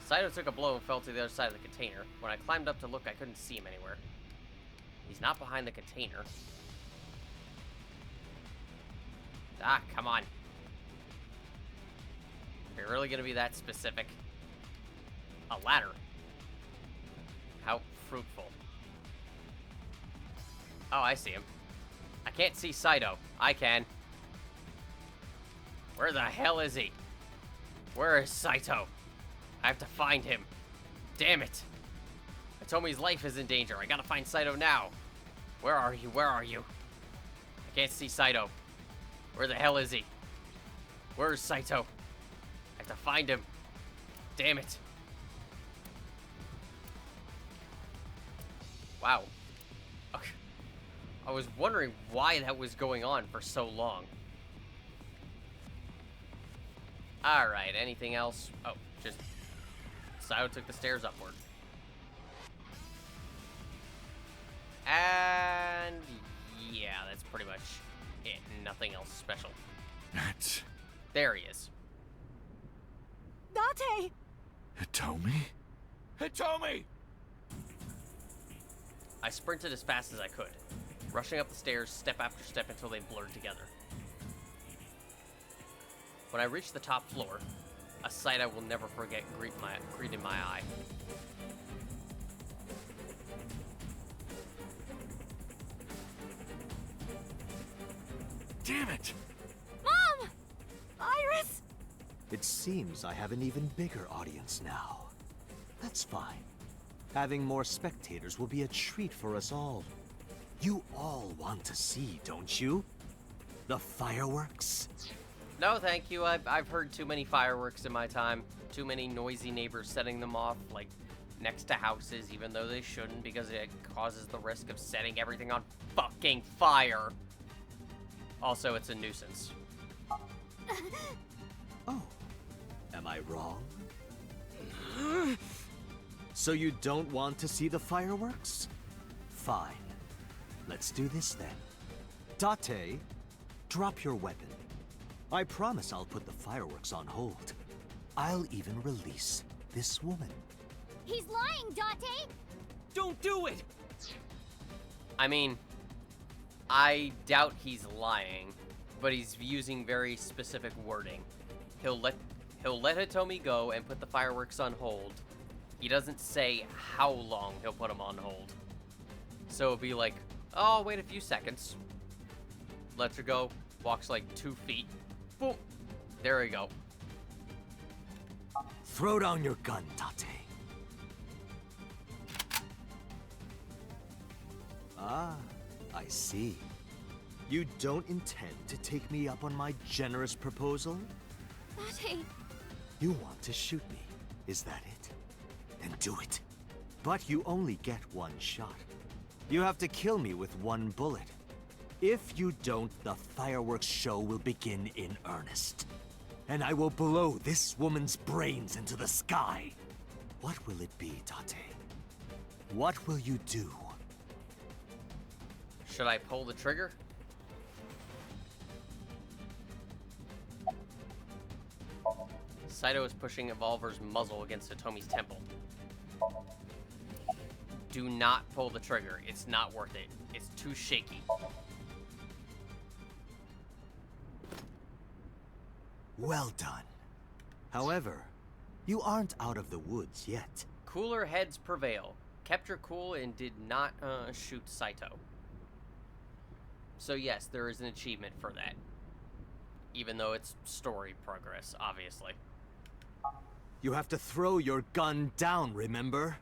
Saito took a blow and fell to the other side of the container. When I climbed up to look, I couldn't see him anywhere. He's not behind the container. Ah, come on. You're really gonna be that specific? A ladder. How fruitful. Oh, I see him. I can't see Saito. I can. Where the hell is he? Where is Saito? I have to find him. Damn it. Atomi's life is in danger. I gotta find Saito now. Where are you? Where are you? I can't see Saito. Where the hell is he? Where is Saito? I have to find him. Damn it. Wow. Okay. I was wondering why that was going on for so long. Alright, anything else? Oh, just... Saito took the stairs upward. And... yeah, that's pretty much it. Nothing else special. That's... There he is. Date! Hitomi? Hitomi! I sprinted as fast as I could, rushing up the stairs step after step until they blurred together. When I reached the top floor, a sight I will never forget greeted my eye. Damn it! Mom! Iris! It seems I have an even bigger audience now. That's fine. Having more spectators will be a treat for us all. You all want to see, don't you? The fireworks? No, thank you. I've heard too many fireworks in my time. Too many noisy neighbors setting them off, like, next to houses, even though they shouldn't, because it causes the risk of setting everything on fucking fire. Also, it's a nuisance. Oh, am I wrong? So you don't want to see the fireworks? Fine. Let's do this then. Date, drop your weapon. I promise I'll put the fireworks on hold. I'll even release this woman. He's lying, Date! Don't do it! I mean, I doubt he's lying, but he's using very specific wording. He'll let Hitomi go and put the fireworks on hold. He doesn't say how long he'll put them on hold. So it'll be like, oh, wait a few seconds. Lets her go, walks like 2 feet. Boom. There we go. Throw down your gun, Date. Ah, I see. You don't intend to take me up on my generous proposal? Date. You want to shoot me, is that it? Then do it. But you only get one shot. You have to kill me with one bullet. If you don't, the fireworks show will begin in earnest. And I will blow this woman's brains into the sky. What will it be, Date? What will you do? Should I pull the trigger? Saito is pushing Evolver's muzzle against Hitomi's temple. Do not pull the trigger. It's not worth it. It's too shaky. Well done. However, you aren't out of the woods yet. Cooler heads prevail. Kept your cool and did not shoot Saito. So yes, there is an achievement for that. Even though it's story progress, obviously. You have to throw your gun down, remember?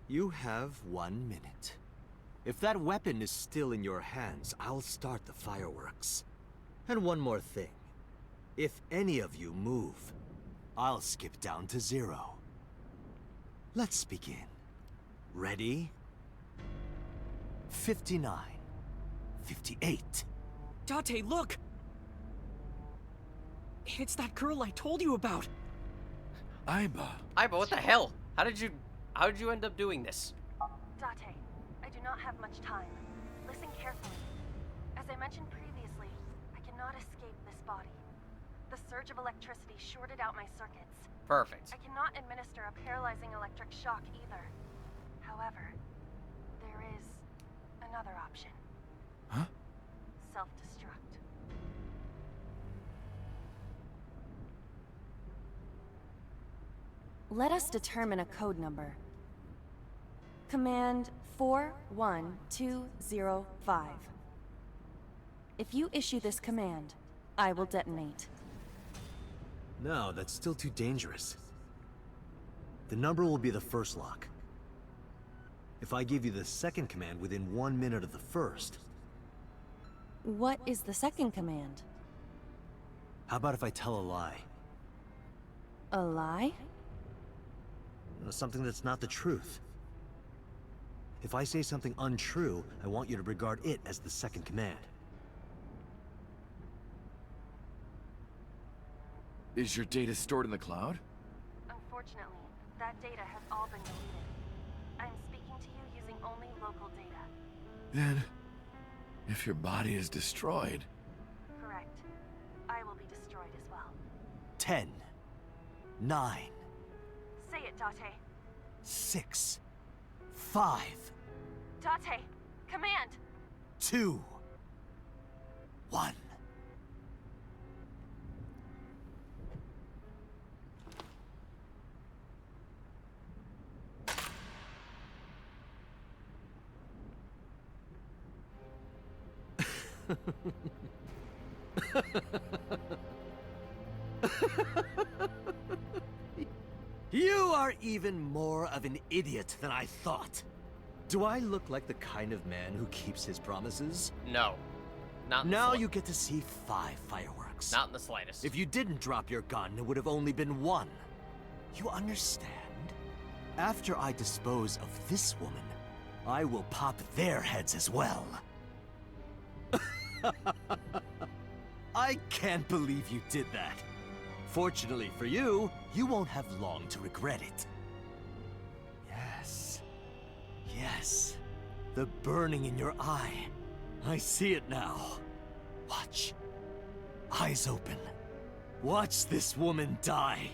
You have 1 minute. If that weapon is still in your hands, I'll start the fireworks. And one more thing. If any of you move, I'll skip down to 0. Let's begin. Ready? 59. 58. Date, look! It's that girl I told you about. Aiba. Aiba, what the hell? How did you end up doing this? Date, I do not have much time. Listen carefully. As I mentioned previously, I cannot escape this body. The surge of electricity shorted out my circuits. Perfect. I cannot administer a paralyzing electric shock either. However, there is another option. Huh? Self-destruct. Let us determine a code number. Command 41205. If you issue this command, I will detonate. No, that's still too dangerous. The number will be the first lock. If I give you the second command within 1 minute of the first... What is the second command? How about if I tell a lie? A lie? Something that's not the truth. If I say something untrue, I want you to regard it as the second command. Is your data stored in the cloud? Unfortunately, that data has all been deleted. I'm speaking to you using only local data. Then, if your body is destroyed... Correct. I will be destroyed as well. 10, 9, Say it, Date. 6, 5, Date, command! 2, 1. You are even more of an idiot than I thought. Do I look like the kind of man who keeps his promises? No. Not in Now you get to see 5 fireworks. Not in the slightest. If you didn't drop your gun, it would have only been 1. You understand? After I dispose of this woman, I will pop their heads as well. I can't believe you did that. Fortunately for you, you won't have long to regret it. Yes. Yes. The burning in your eye. I see it now. Watch. Eyes open. Watch this woman die.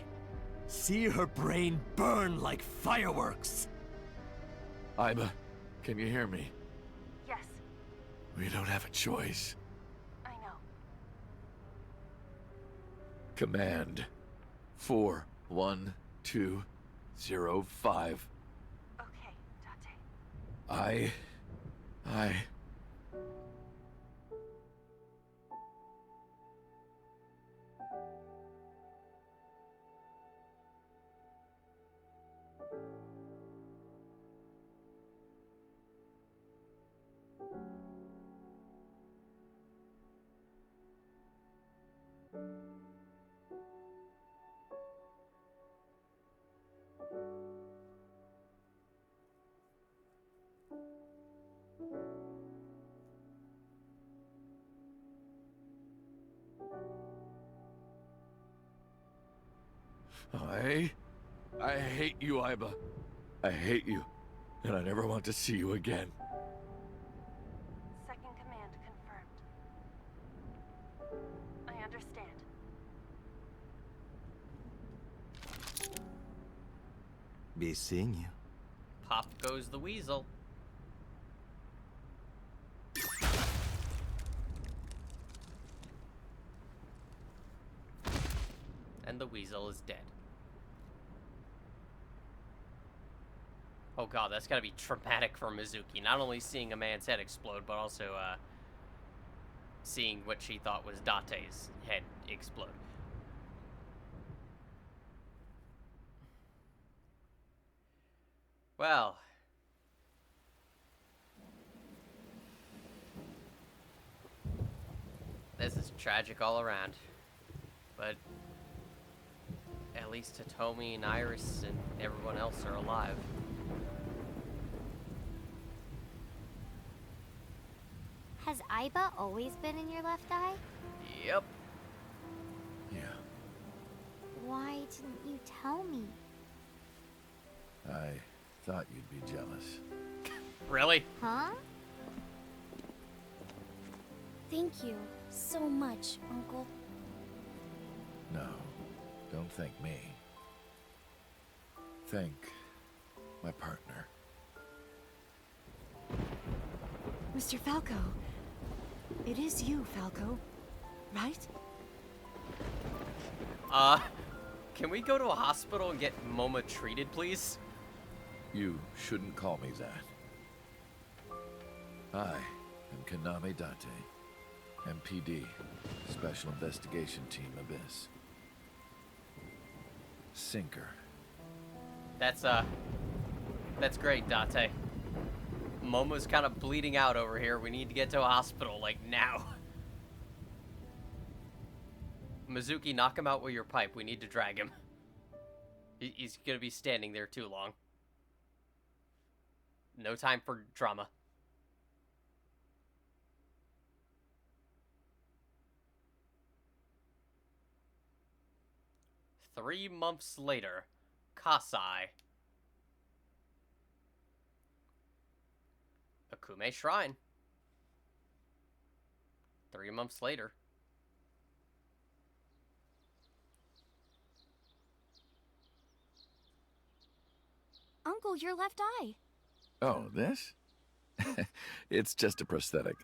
See her brain burn like fireworks. Aiba, can you hear me? Yes, We don't have a choice. I know. Command 41205. Okay, Date. I... I hate you, Aiba. I hate you, and I never want to see you again. Second command confirmed. I understand. Be seeing you. Pop goes the weasel. And the weasel is dead. Oh god, that's gotta be traumatic for Mizuki. Not only seeing a man's head explode, but also, seeing what she thought was Date's head explode. Well. This is tragic all around. But at least Hitomi and Iris and everyone else are alive. Has Aiba always been in your left eye? Yep. Yeah, Why didn't you tell me? I thought you'd be jealous. Really? Huh? Thank you so much, Uncle. No, don't thank me. Thank my partner. Mr. Falco. It is you, Falco. Right? Can we go to a hospital and get Moma treated, please? You shouldn't call me that. I am Kaname Date, MPD, Special Investigation Team Abyss. Sinker. That's great, Date. Momo's kind of bleeding out over here. We need to get to a hospital, like, now. Mizuki, knock him out with your pipe. We need to drag him. He's gonna be standing there too long. No time for drama. Three months later, Kasai. Akume Shrine. 3 months later. Uncle, your left eye. Oh, this? It's just a prosthetic.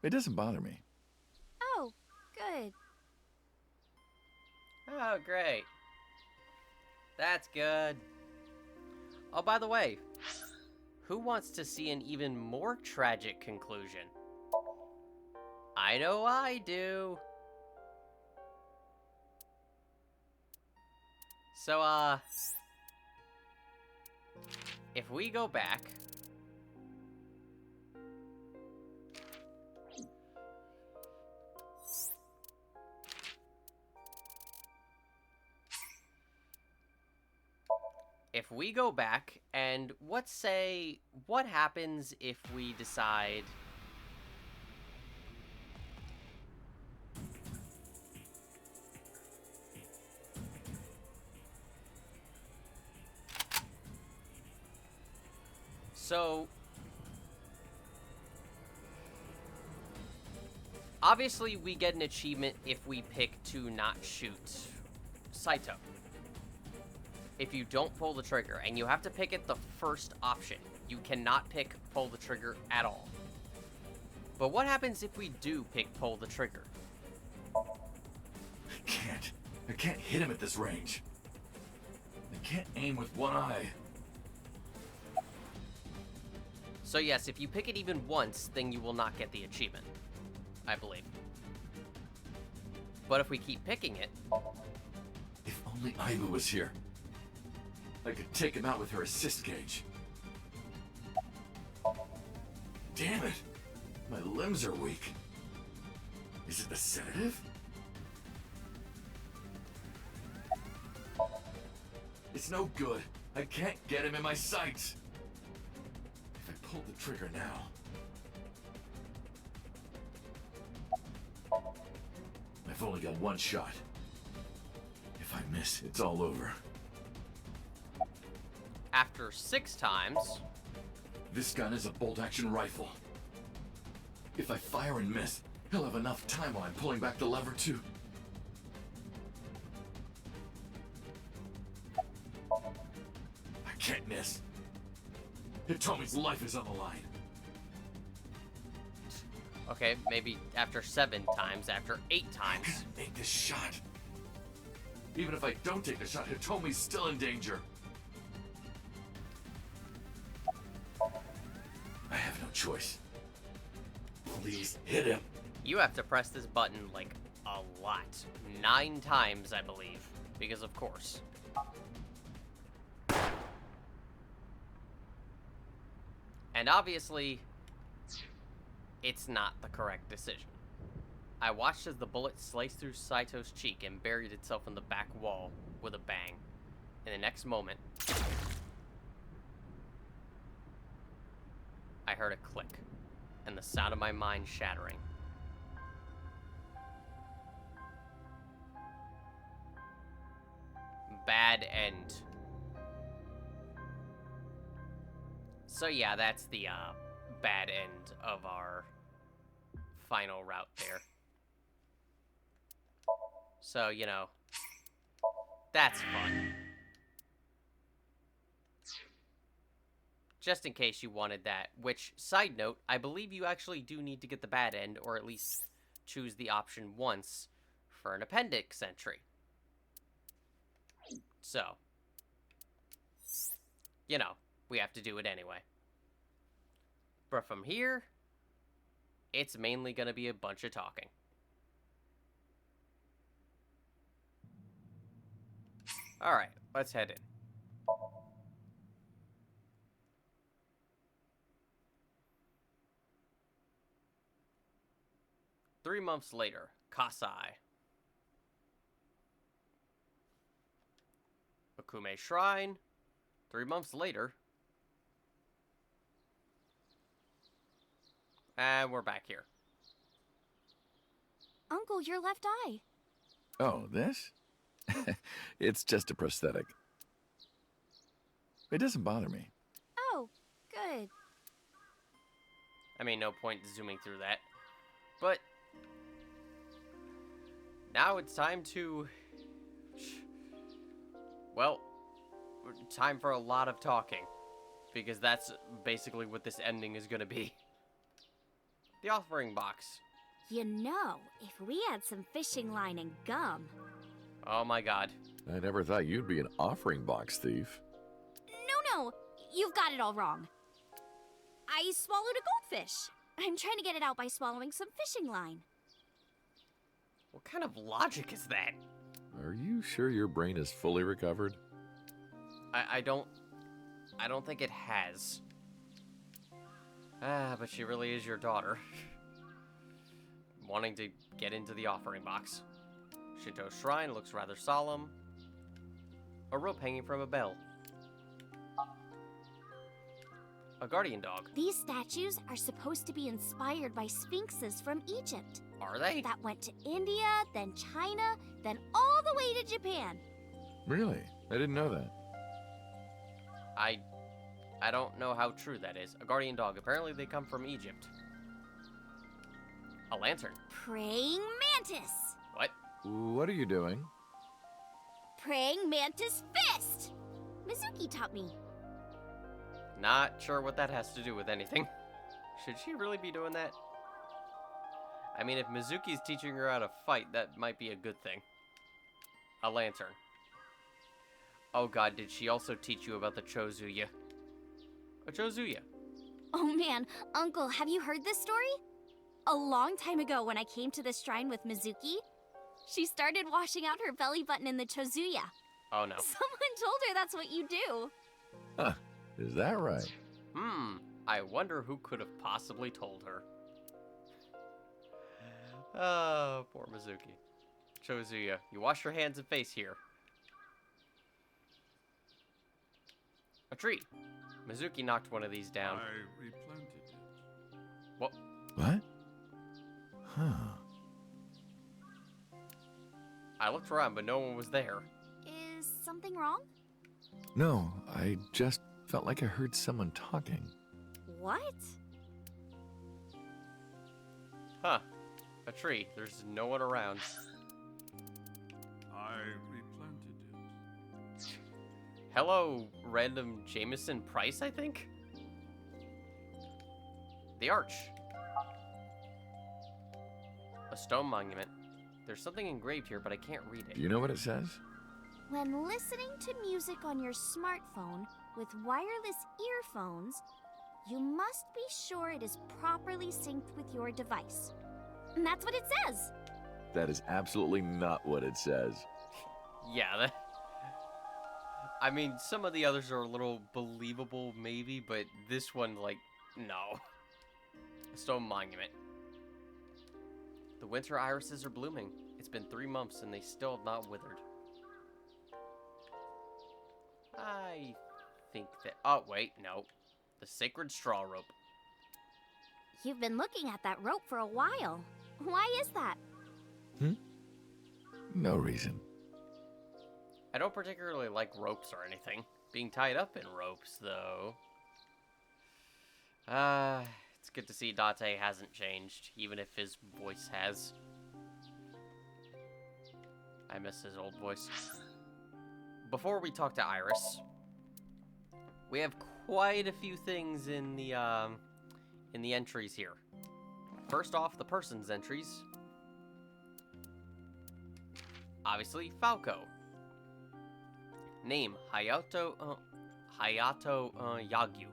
It doesn't bother me. Oh, good. Oh, great. That's good. Oh, by the way, who wants to see an even more tragic conclusion? I know I do. So, if we go back... If we go back and let's say, what happens if we decide... So, obviously we get an achievement if we pick to not shoot Saito. If you don't pull the trigger, and you have to pick it the first option. You cannot pick pull the trigger at all. But what happens if we do pick pull the trigger? I can't hit him at this range. I can't aim with one eye. So yes, if you pick it even once, then you will not get the achievement, I believe. But if we keep picking it... If only Aiba was here. I could take him out with her assist gauge. Damn it! My limbs are weak. Is it the sedative? It's no good. I can't get him in my sights. If I pull the trigger now... I've only got one shot. If I miss, it's all over. After 6 times... This gun is a bolt-action rifle. If I fire and miss, he'll have enough time while I'm pulling back the lever to... can't miss. Hitomi's life is on the line. Okay, maybe after 7 times, after 8 times. Make this shot. Even if I don't take the shot, Hitomi's still in danger. I have no choice. Please hit him. You have to press this button, like, a lot. 9 times, I believe. Because of course. And obviously, it's not the correct decision. I watched as the bullet sliced through Saito's cheek and buried itself in the back wall with a bang. In the next moment, I heard a click, and the sound of my mind shattering. Bad end. So yeah, that's the bad end of our final route there. So, you know, that's fun. Just in case you wanted that, which, side note, I believe you actually do need to get the bad end, or at least choose the option once for an appendix entry. So, you know, we have to do it anyway. But from here, it's mainly going to be a bunch of talking. Alright, let's head in. Three months later, Kasai. Okume Shrine. 3 months later. And we're back here. Uncle, your left eye. Oh, this? It's just a prosthetic. It doesn't bother me. Oh, good. I mean, no point zooming through that. But now it's time to... Well, time for a lot of talking. Because that's basically what this ending is going to be. The offering box. You know, if we had some fishing line and gum... Oh my god. I never thought you'd be an offering box thief. No, you've got it all wrong. I swallowed a goldfish. I'm trying to get it out by swallowing some fishing line. What kind of logic is that? Are you sure your brain is fully recovered? I don't think it has. But she really is your daughter. Wanting to get into the offering box. Shinto shrine looks rather solemn. A rope hanging from a bell. A guardian dog. These statues are supposed to be inspired by sphinxes from Egypt. Are they? That went to India, then China, then all the way to Japan. Really? I didn't know that. I don't know how true that is. A guardian dog. Apparently they come from Egypt. A lantern. Praying mantis. What? What are you doing? Praying mantis fist. Mizuki taught me. Not sure what that has to do with anything. Should she really be doing that? I mean, if Mizuki's teaching her how to fight, that might be a good thing. A lantern. Oh god, did she also teach you about the Chozuya? A Chozuya. Oh man, Uncle, have you heard this story? A long time ago when I came to this shrine with Mizuki, she started washing out her belly button in the Chozuya. Oh no. Someone told her that's what you do. Huh, is that right? I wonder who could have possibly told her. Oh, poor Mizuki. Chozuya, you wash your hands and face here. A tree. Mizuki knocked one of these down. I replanted it. What? What? Huh. I looked around, but no one was there. Is something wrong? No, I just felt like I heard someone talking. What? Huh. A tree. There's no one around. I replanted it. Hello, random Jameson Price, I think? The Arch. A stone monument. There's something engraved here, but I can't read it. Do you know what it says? When listening to music on your smartphone with wireless earphones, you must be sure it is properly synced with your device. And that's what it says. That is absolutely not what it says. Yeah, I mean, some of the others are a little believable, maybe, but this one, like, no. A stone monument. The winter irises are blooming. It's been 3 months and they still have not withered. I think that... Oh, wait, no. The sacred straw rope. You've been looking at that rope for a while. Why is that? No reason. I don't particularly like ropes or anything. Being tied up in ropes, though. It's good to see Date hasn't changed, even if his voice has. I miss his old voice. Before we talk to Iris, we have quite a few things in the entries here. First off, the person's entries. Obviously, Falco. Name, Hayato Yagyu.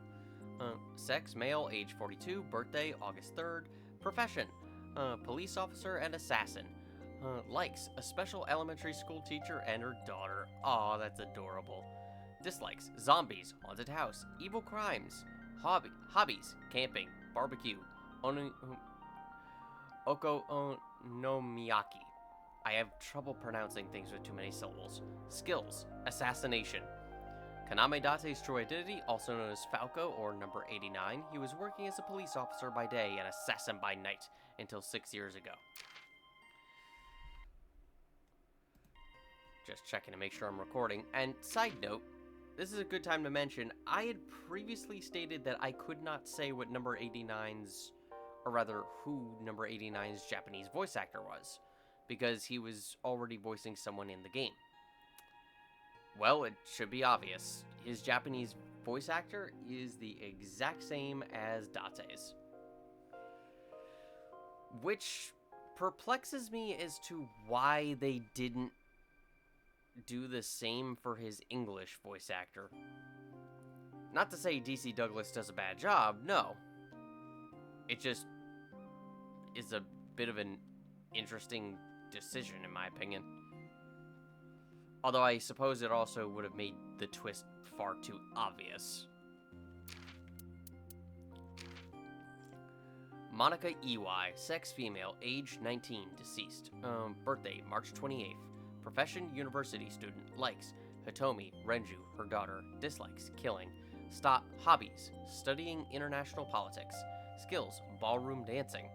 Sex, male, age 42, birthday, August 3rd. Profession, police officer and assassin. Likes, a special elementary school teacher and her daughter. Aw, that's adorable. Dislikes, zombies, haunted house, evil crimes. Hobbies, camping, barbecue. Okonomiyaki. I have trouble pronouncing things with too many syllables. Skills, assassination. Kaname Date's true identity, also known as Falco or number 89, he was working as a police officer by day and assassin by night until 6 years ago. Just checking to make sure I'm recording. And side note, this is a good time to mention, I had previously stated that I could not say what number 89's, or rather who number 89's Japanese voice actor was, because he was already voicing someone in the game. Well, it should be obvious. His Japanese voice actor is the exact same as Date's. Which perplexes me as to why they didn't do the same for his English voice actor. Not to say DC Douglas does a bad job, no. It just is a bit of an interesting decision, in my opinion. Although I suppose it also would have made the twist far too obvious. Monica EY, sex female, age 19, deceased. Birthday, March 28th. Profession, university student. Likes, Hitomi, Renju, her daughter. Dislikes, killing. Hobbies, studying international politics. Skills, ballroom dancing.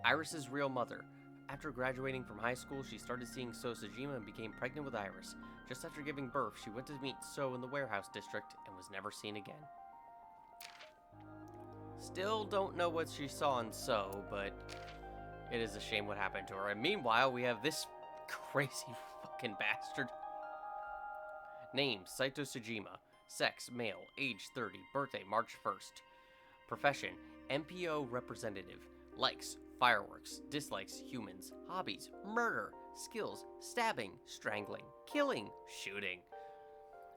Iris's real mother. After graduating from high school, she started seeing So Sejima and became pregnant with Iris. Just after giving birth, she went to meet So in the warehouse district and was never seen again. Still don't know what she saw in So, but it is a shame what happened to her. And meanwhile, we have this crazy fucking bastard. Name, Saito Sejima. Sex, male, age 30, birthday, March 1st. Profession, MPO representative. Likes, fireworks. Dislikes, humans. Hobbies, murder. Skills, stabbing, strangling, killing, shooting.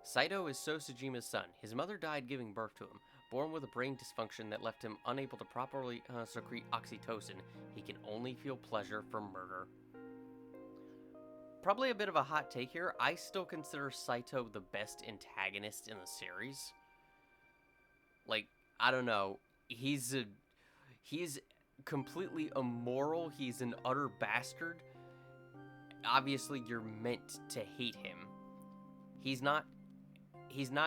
Saito is So Sejima's son. His mother died giving birth to him. Born with a brain dysfunction that left him unable to properly secrete oxytocin, he can only feel pleasure from murder. Probably a bit of a hot take here. I still consider Saito the best antagonist in the series. Like, I don't know. He's completely immoral. He's an utter bastard. Obviously, you're meant to hate him. He's not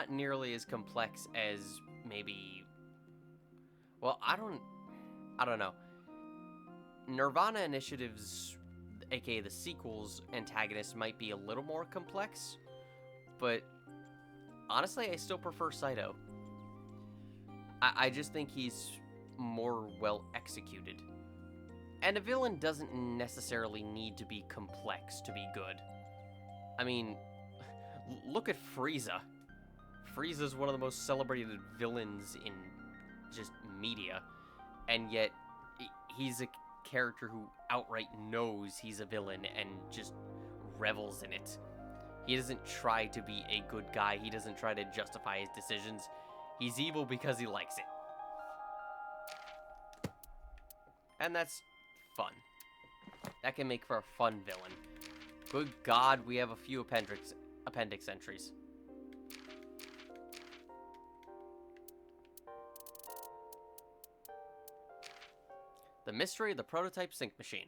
nearly as complex as maybe... Well, I don't know. Nirvana Initiative's, aka the sequel's, antagonist might be a little more complex, but honestly, I still prefer Saito. I just think he's more well executed. And a villain doesn't necessarily need to be complex to be good. I mean, look at Frieza. Frieza's one of the most celebrated villains in just media, and yet he's a character who outright knows he's a villain and just revels in it. He doesn't try to be a good guy. He doesn't try to justify his decisions. He's evil because he likes it. And that's fun. That can make for a fun villain. Good God, we have a few appendix entries. The mystery of the prototype sync machine.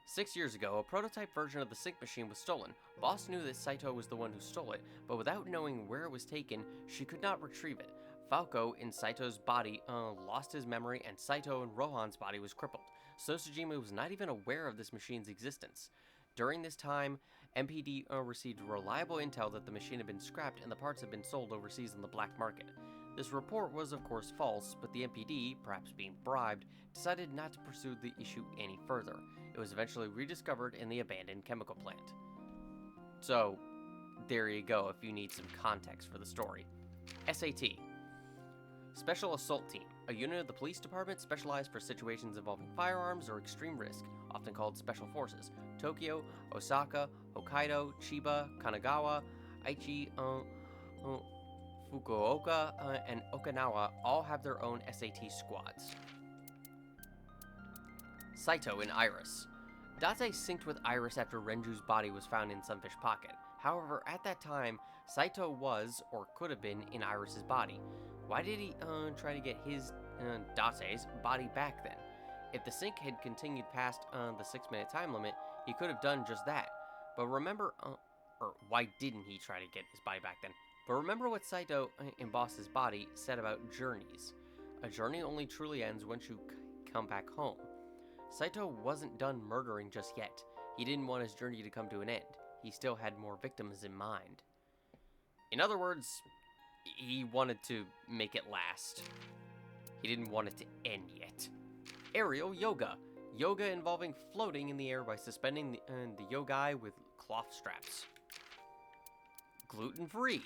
6 years ago, a prototype version of the sync machine was stolen. Boss knew that Saito was the one who stole it, but without knowing where it was taken, she could not retrieve it. Falco, in Saito's body, lost his memory, and Saito in Rohan's body was crippled. So Tsujima was not even aware of this machine's existence. During this time, MPD received reliable intel that the machine had been scrapped and the parts had been sold overseas in the black market. This report was of course false, but the MPD, perhaps being bribed, decided not to pursue the issue any further. It was eventually rediscovered in the abandoned chemical plant. So, there you go if you need some context for the story. SAT. Special Assault Team, a unit of the police department specialized for situations involving firearms or extreme risk, often called Special Forces. Tokyo, Osaka, Hokkaido, Chiba, Kanagawa, Aichi, Fukuoka, and Okinawa all have their own SAT squads. Saito and Iris. Date synced with Iris after Renju's body was found in Sunfish Pocket. However, at that time, Saito was, or could have been, in Iris's body. Why did he try to get his, Date's, body back then? If the sync had continued past the 6-minute time limit, he could have done just that. But remember, or why didn't he try to get his body back then? But remember what Saito in Boss's body said about journeys. A journey only truly ends once you come back home. Saito wasn't done murdering just yet. He didn't want his journey to come to an end. He still had more victims in mind. In other words, he wanted to make it last. He didn't want it to end yet. Aerial yoga. Yoga involving floating in the air by suspending the yogai with cloth straps. Gluten-free.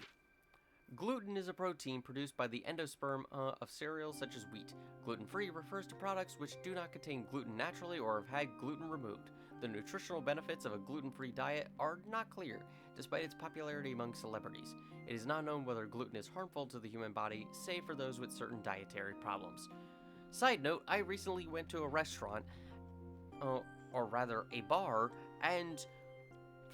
Gluten is a protein produced by the endosperm of cereals such as wheat. Gluten-free refers to products which do not contain gluten naturally or have had gluten removed. The nutritional benefits of a gluten-free diet are not clear, despite its popularity among celebrities. It is not known whether gluten is harmful to the human body, save for those with certain dietary problems. Side note, I recently went to a restaurant, or rather a bar, and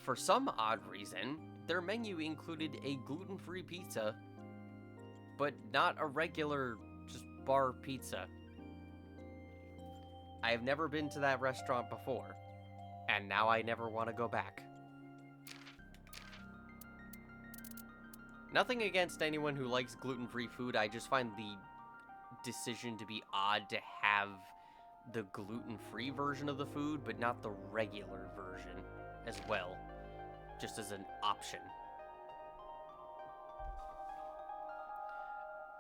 for some odd reason, their menu included a gluten-free pizza, but not a regular, just bar pizza. I have never been to that restaurant before, and now I never want to go back. Nothing against anyone who likes gluten-free food, I just find the decision to be odd to have the gluten-free version of the food, but not the regular version as well, just as an option.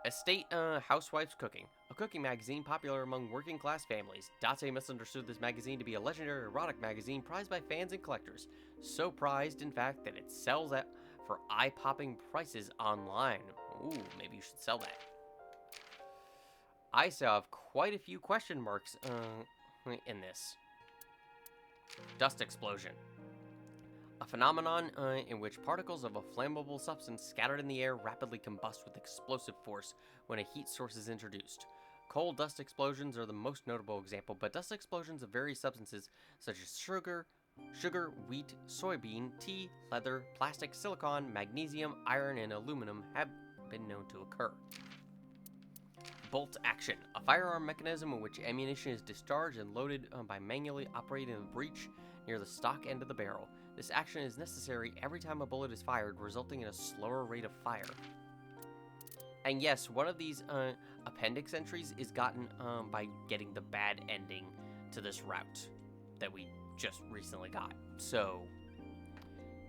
Estate Housewives Cooking, a cooking magazine popular among working-class families. Date misunderstood this magazine to be a legendary erotic magazine prized by fans and collectors. So prized, in fact, that it sells at for eye-popping prices online. Ooh, maybe you should sell that. I still have quite a few question marks in this. Dust explosion. A phenomenon in which particles of a flammable substance scattered in the air rapidly combust with explosive force when a heat source is introduced. Coal dust explosions are the most notable example, but dust explosions of various substances such as sugar, wheat, soybean, tea, leather, plastic, silicon, magnesium, iron, and aluminum have been known to occur. Bolt action, a firearm mechanism in which ammunition is discharged and loaded by manually operating the breech near the stock end of the barrel. This action is necessary every time a bullet is fired, resulting in a slower rate of fire. And yes, one of these appendix entries is gotten by getting the bad ending to this route that we just recently got. So,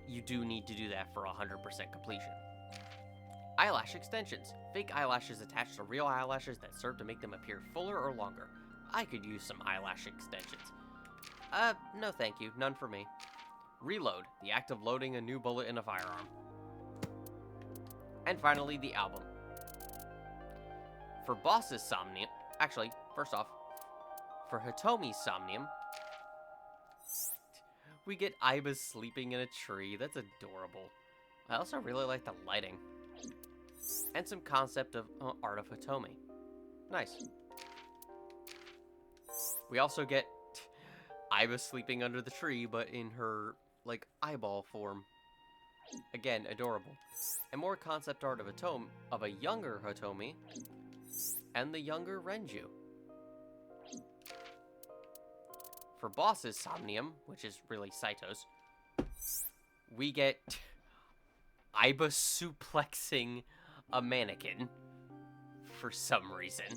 you do need to do that for 100% completion. Eyelash extensions. Fake eyelashes attached to real eyelashes that serve to make them appear fuller or longer. I could use some eyelash extensions. No thank you, none for me. Reload, the act of loading a new bullet in a firearm. And finally, the album. For Boss's Somnium, actually, first off, for Hitomi's Somnium, we get Aiba sleeping in a tree. That's adorable. I also really like the lighting. And some concept of art of Hitomi. Nice. We also get Aiba sleeping under the tree, but in her, like, eyeball form. Again, adorable. And more concept art of a younger Hitomi, and the younger Renju. For Boss's Somnium, which is really Saito's, we get Aiba suplexing a mannequin for some reason.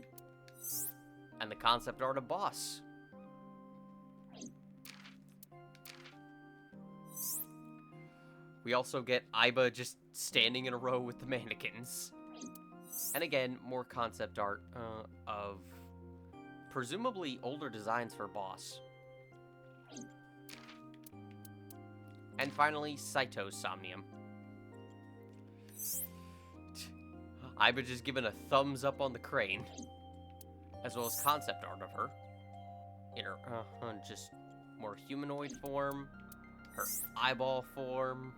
And the concept art of Boss. We also get Aiba just standing in a row with the mannequins. And again, more concept art of presumably older designs for Boss. And finally, Saito's Somnium. Aiba just giving a thumbs up on the crane. As well as concept art of her. In her, just more humanoid form. Her eyeball form.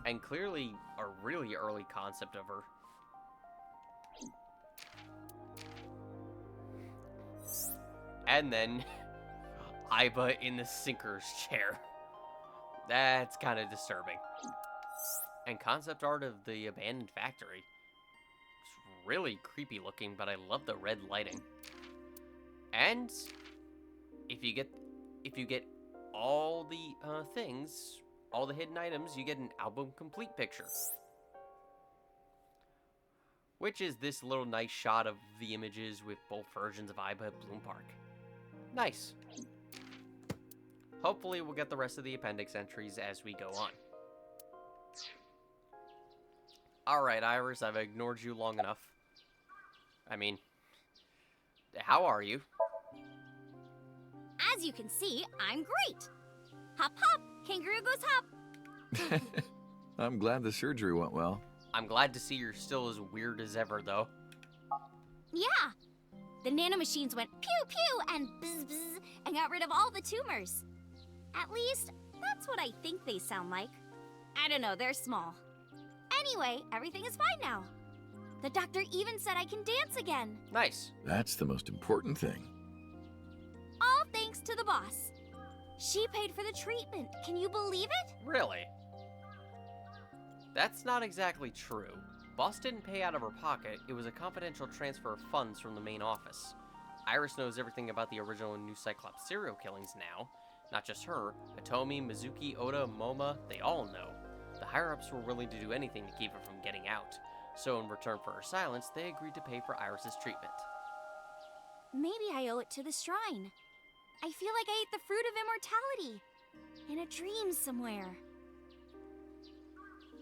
And clearly a really early concept of her. And then Aiba in the sinker's chair. That's kind of disturbing. And concept art of the abandoned factory. It's really creepy looking, but I love the red lighting. And if you get all the things, all the hidden items, you get an album complete picture. Which is this little nice shot of the images with both versions of Aiba at Bloom Park. Nice. Hopefully we'll get the rest of the appendix entries as we go on. Alright, Iris, I've ignored you long enough. I mean, how are you? As you can see, I'm great. Hop, hop, kangaroo goes hop. I'm glad the surgery went well. I'm glad to see you're still as weird as ever, though. Yeah. The nanomachines went pew pew and bzz bzz and got rid of all the tumors. At least, that's what I think they sound like. I don't know, they're small. Anyway, everything is fine now. The doctor even said I can dance again. Nice. That's the most important thing. All thanks to the boss. She paid for the treatment. Can you believe it? Really? That's not exactly true. Boss didn't pay out of her pocket. It was a confidential transfer of funds from the main office. Iris knows everything about the original New Cyclops serial killings now. Not just her. Hitomi, Mizuki, Oda, Moma, they all know. The higher-ups were willing to do anything to keep her from getting out. So in return for her silence, they agreed to pay for Iris's treatment. Maybe I owe it to the shrine. I feel like I ate the fruit of immortality. In a dream somewhere.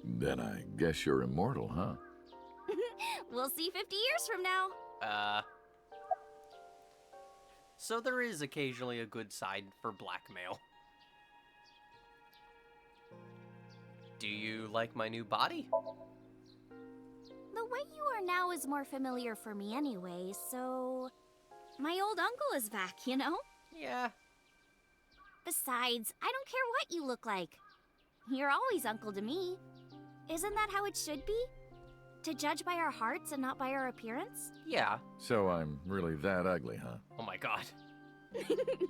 Then I guess you're immortal, huh? We'll see 50 years from now. So there is occasionally a good side for blackmail. Do you like my new body? The way you are now is more familiar for me anyway, so... My old uncle is back, you know? Yeah. Besides, I don't care what you look like. You're always uncle to me. Isn't that how it should be? To judge by our hearts and not by our appearance? Yeah. So I'm really that ugly, huh? Oh my god.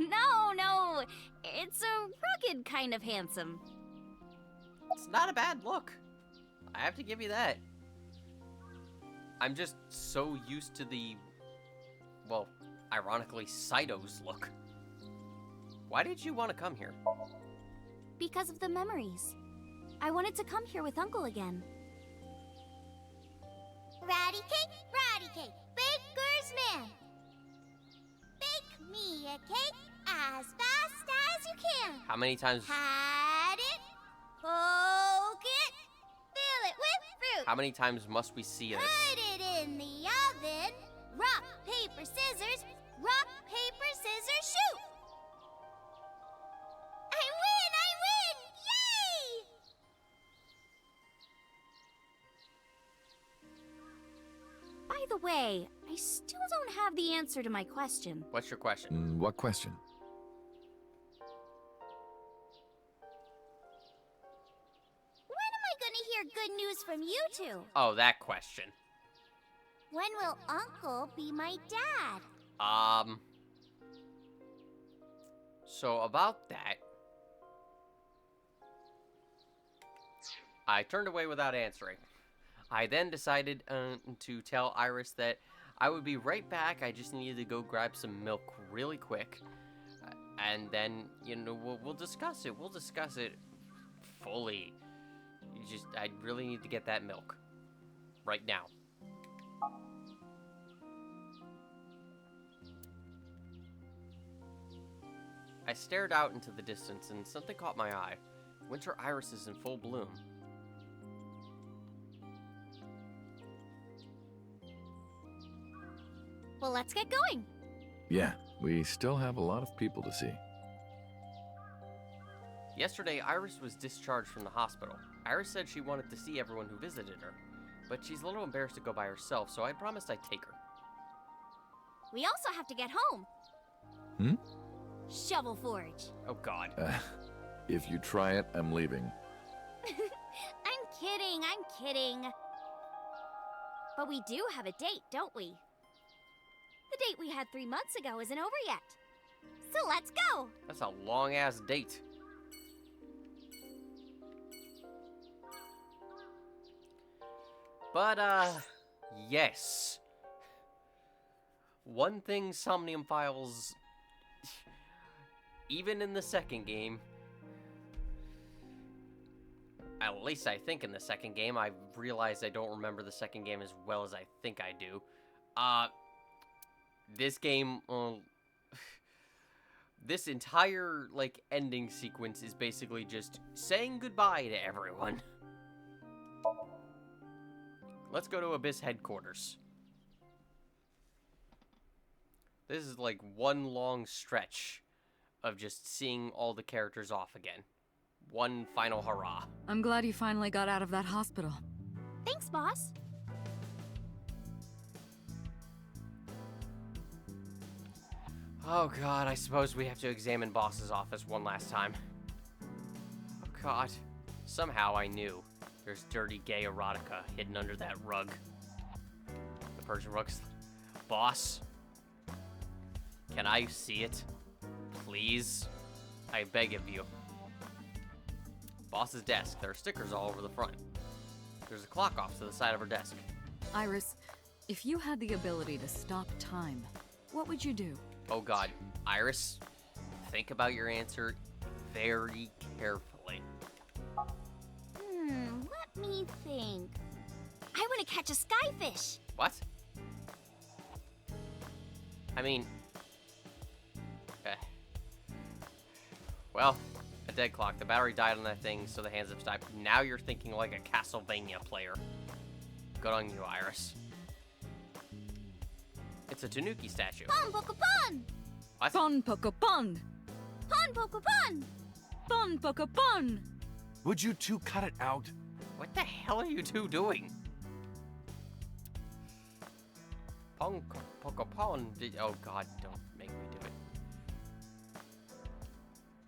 No. It's a rugged kind of handsome. It's not a bad look. I have to give you that. I'm just so used to the, well, ironically, Saito's look. Why did you want to come here? Because of the memories. I wanted to come here with Uncle again. Ratty cake, baker's man. Bake me a cake as fast as you can. How many times? Pat it, poke it, fill it with fruit. How many times must we see this? Put it in the oven. Rock, paper, scissors. Rock, paper, scissors, shoot. I win! Yay! the way, I still don't have the answer to my question. What's your question? What question? When am I gonna hear good news from you two? Oh, that question. When will Uncle be my dad? So about that, I turned away without answering. I then decided to tell Iris that I would be right back. I just needed to go grab some milk really quick. And then, you know, we'll discuss it. We'll discuss it fully. I really need to get that milk. Right now. I stared out into the distance and something caught my eye. Winter iris is in full bloom. Well, let's get going. Yeah, we still have a lot of people to see. Yesterday, Iris was discharged from the hospital. Iris said she wanted to see everyone who visited her, but she's a little embarrassed to go by herself, so I promised I'd take her. We also have to get home. Shovel Forge. Oh, God. If you try it, I'm leaving. I'm kidding. But we do have a date, don't we? The date we had 3 months ago isn't over yet. So let's go! That's a long-ass date. But, yes. One thing Somnium Files, even in the second game, at least I think in the second game, I realized I don't remember the second game as well as I think I do. This game, this entire, like, ending sequence is basically just saying goodbye to everyone. Let's go to Abyss headquarters. This is like one long stretch of just seeing all the characters off again. One final hurrah. I'm glad you finally got out of that hospital. Thanks, boss. Oh God, I suppose we have to examine Boss's office one last time. Oh God, somehow I knew. There's dirty gay erotica hidden under that rug. The Persian rug's... Boss? Can I see it? Please? I beg of you. Boss's desk. There are stickers all over the front. There's a clock off to the side of her desk. Iris, if you had the ability to stop time, what would you do? Oh God, Iris, think about your answer very carefully. Let me think. I want to catch a skyfish. What? I mean... Well, a dead clock. The battery died on that thing, so the hands have stopped. Now you're thinking like a Castlevania player. Good on you, Iris. It's a Tanuki statue. Pon Poco Pon! What? Pon Poco Pon! Pon Poco Pon! Pon Poco Pon! Would you two cut it out? What the hell are you two doing? Pon Poco Pon. Oh God, don't make me do it.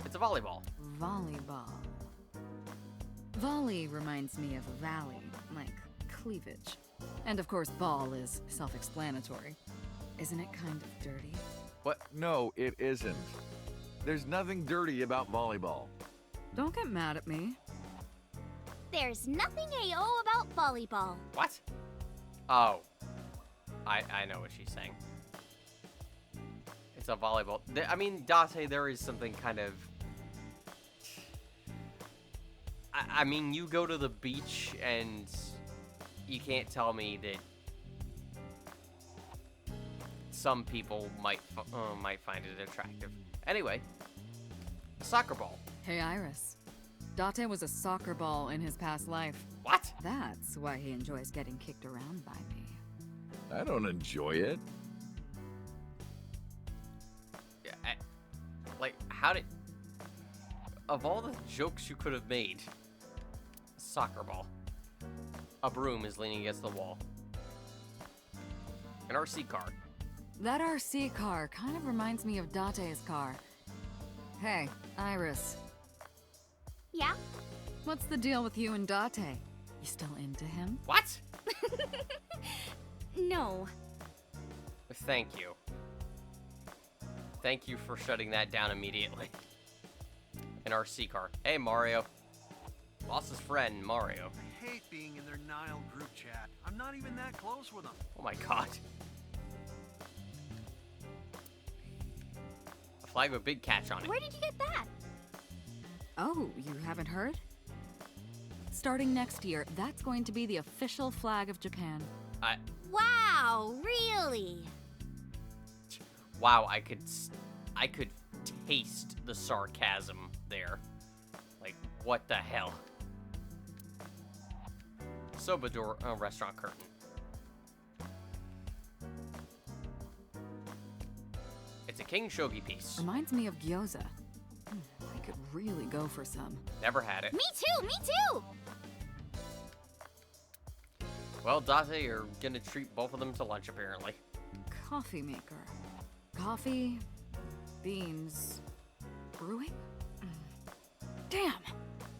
It's a volleyball. Volleyball. Volley reminds me of valley, like cleavage. And of course, ball is self-explanatory. Isn't it kind of dirty? What? No, it isn't. There's nothing dirty about volleyball. Don't get mad at me. There's nothing AO about volleyball. What? Oh. I know what she's saying. It's a volleyball. I mean, Date, there is something kind of... I mean, you go to the beach and you can't tell me that some people might find it attractive. Anyway, a soccer ball. Hey, Iris. Date was a soccer ball in his past life. What? That's why he enjoys getting kicked around by me. I don't enjoy it. Yeah, like, how did... Of all the jokes you could have made, soccer ball. A broom is leaning against the wall. An RC car. That RC car kind of reminds me of Date's car. Hey, Iris. Yeah? What's the deal with you and Date? You still into him? What? No. Thank you. Thank you for shutting that down immediately. An RC car. Hey, Mario. Boss's friend, Mario. I hate being in their Nile group chat. I'm not even that close with them. Oh my god. A flag with a big catch on it. Where did you get that? Oh, you haven't heard? Starting next year, that's going to be the official flag of Japan. Wow, really? Wow, I could taste the sarcasm there. Like, what the hell? Soba door, restaurant curtain. It's a king shogi piece. Reminds me of gyoza. I could really go for some. Never had it. Me too, me too! Well, Date, you're gonna treat both of them to lunch, apparently. Coffee maker. Coffee, beans, brewing? Damn!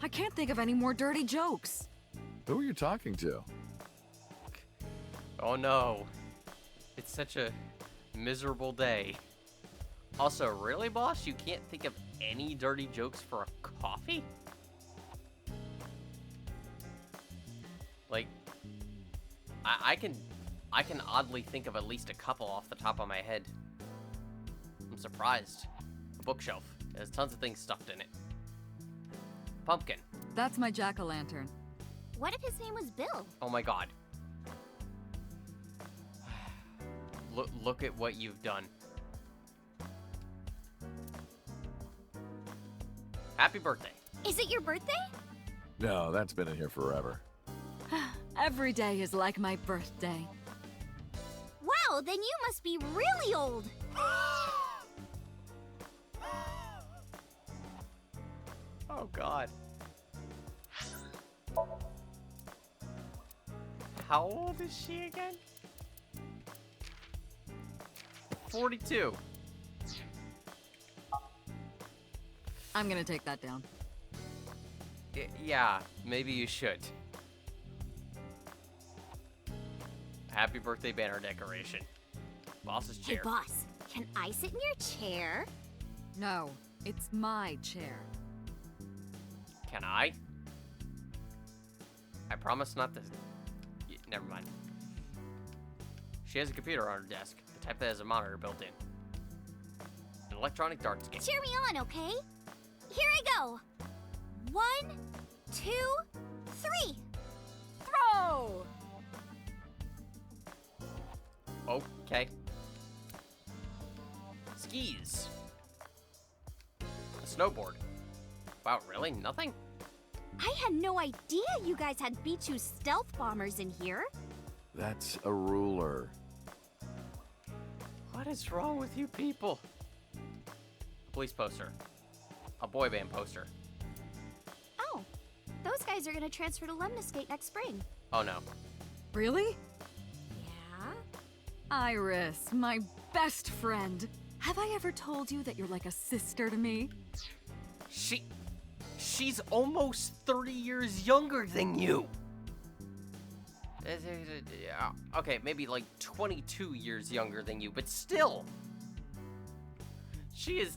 I can't think of any more dirty jokes. Who are you talking to? Oh no. It's such a miserable day. Also, really, boss? You can't think of any dirty jokes for a coffee? Like, I can oddly think of at least a couple off the top of my head. I'm surprised. A bookshelf. There's tons of things stuffed in it. Pumpkin. That's my jack-o'-lantern. What if his name was Bill? Oh my god. Look at what you've done. Happy birthday. Is it your birthday? No, that's been in here forever. Every day is like my birthday. Wow, then you must be really old. Oh god. How old is she again? 42. I'm gonna take that down. Yeah, maybe you should. Happy birthday banner decoration. Boss's chair. Hey, boss, can I sit in your chair? No, it's my chair. Can I? I promise not to. Never mind. She has a computer on her desk, the type that has a monitor built in. An electronic darts game. Cheer me on, okay? Here I go. 1, 2, 3. Throw! Okay. Skis. A snowboard. Wow, really? Nothing? I had no idea you guys had B-2 stealth bombers in here. That's a ruler. What is wrong with you people? A police poster. A boy band poster. Oh, those guys are gonna transfer to Lemniscate next spring. Oh no. Really? Yeah? Iris, my best friend. Have I ever told you that you're like a sister to me? She's almost 30 years younger than you. Okay, maybe like 22 years younger than you, but still. She is...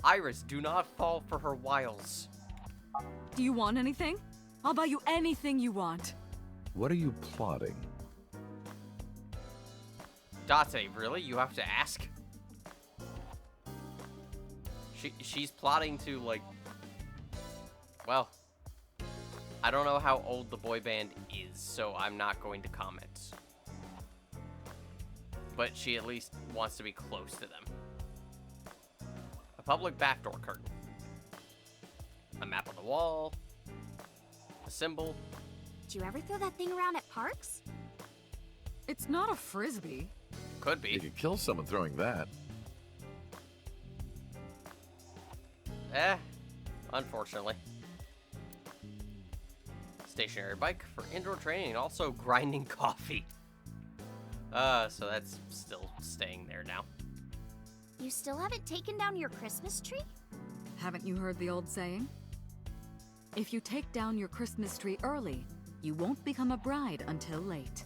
Iris, do not fall for her wiles. Do you want anything? I'll buy you anything you want. What are you plotting? Date, really? You have to ask? She's plotting to, like... Well, I don't know how old the boy band is, so I'm not going to comment. But she at least wants to be close to them. A public backdoor curtain. A map on the wall. A symbol. Do you ever throw that thing around at parks? It's not a frisbee. Could be. You could kill someone throwing that. Unfortunately. Stationary bike for indoor training and also grinding coffee. So that's still staying there now. You still haven't taken down your Christmas tree? Haven't you heard the old saying? If you take down your Christmas tree early, you won't become a bride until late.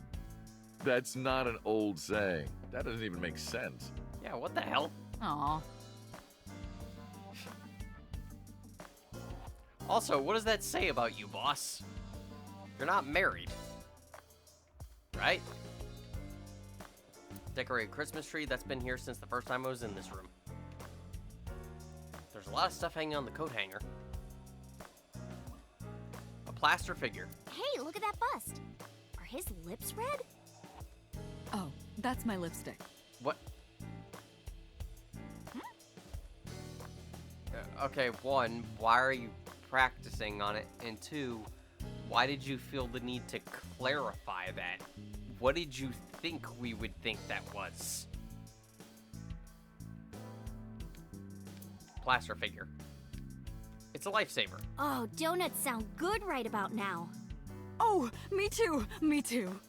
That's not an old saying. That doesn't even make sense. Yeah, what the hell? Aw. Also, what does that say about you, boss? You're not married. Right? Decorate a Christmas tree, that's been here since the first time I was in this room. There's a lot of stuff hanging on the coat hanger. A plaster figure. Hey, look at that bust. Are his lips red? Oh, that's my lipstick. What? Okay, one, why are you practicing on it? And two, why did you feel the need to clarify that? What did you think we would think that was? Plaster figure. It's a lifesaver. Oh, donuts sound good right about now. Oh, me too, me too.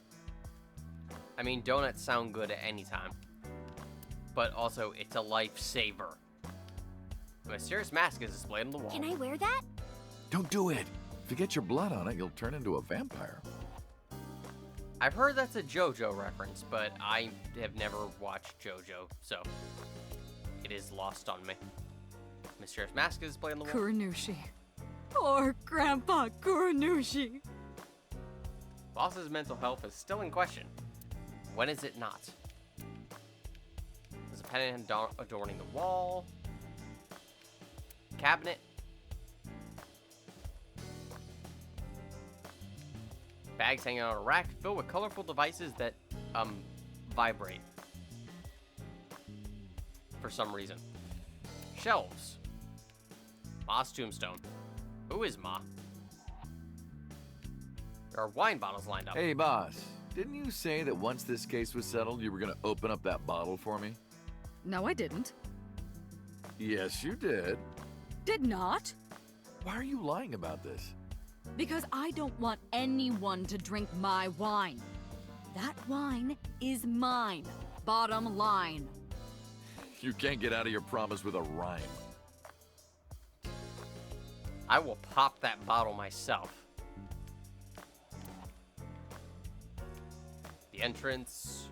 I mean, donuts sound good at any time. But also, it's a lifesaver. A mysterious mask is displayed on the wall. Can I wear that? Don't do it. If you get your blood on it, you'll turn into a vampire. I've heard that's a JoJo reference, but I have never watched JoJo, so it is lost on me. Mysterious mask is displayed on the wall. Kuranushi. Poor Grandpa Kuranushi. Boss's mental health is still in question. When is it not? There's a pennant adorning the wall. Cabinet. Bags hanging on a rack filled with colorful devices that, vibrate. For some reason. Shelves. Ma's tombstone. Who is Ma? There are wine bottles lined up. Hey, boss. Didn't you say that once this case was settled, you were gonna open up that bottle for me? No, I didn't. Yes, you did. Did not. Why are you lying about this? Because I don't want anyone to drink my wine. That wine is mine. Bottom line. You can't get out of your promise with a rhyme. I will pop that bottle myself. The entrance.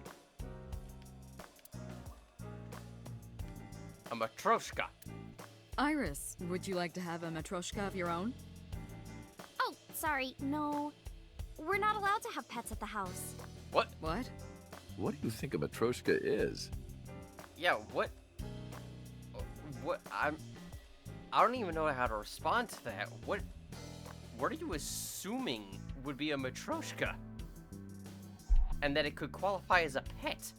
A matryoshka. Iris, would you like to have a matryoshka of your own? Oh, sorry, no. We're not allowed to have pets at the house. What? What? What do you think a matryoshka is? Yeah, what? What? I don't even know how to respond to that. What are you assuming would be a matryoshka? And that it could qualify as a pet?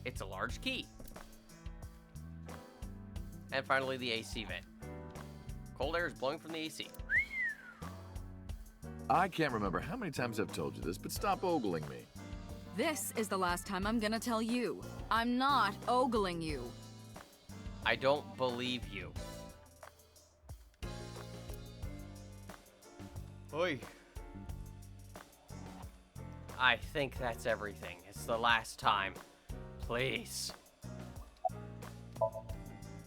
It's a large key. And finally, the AC vent. Cold air is blowing from the AC. I can't remember how many times I've told you this, but stop ogling me. This is the last time I'm gonna tell you. I'm not ogling you. I don't believe you. Oi. I think that's everything. It's the last time. Please.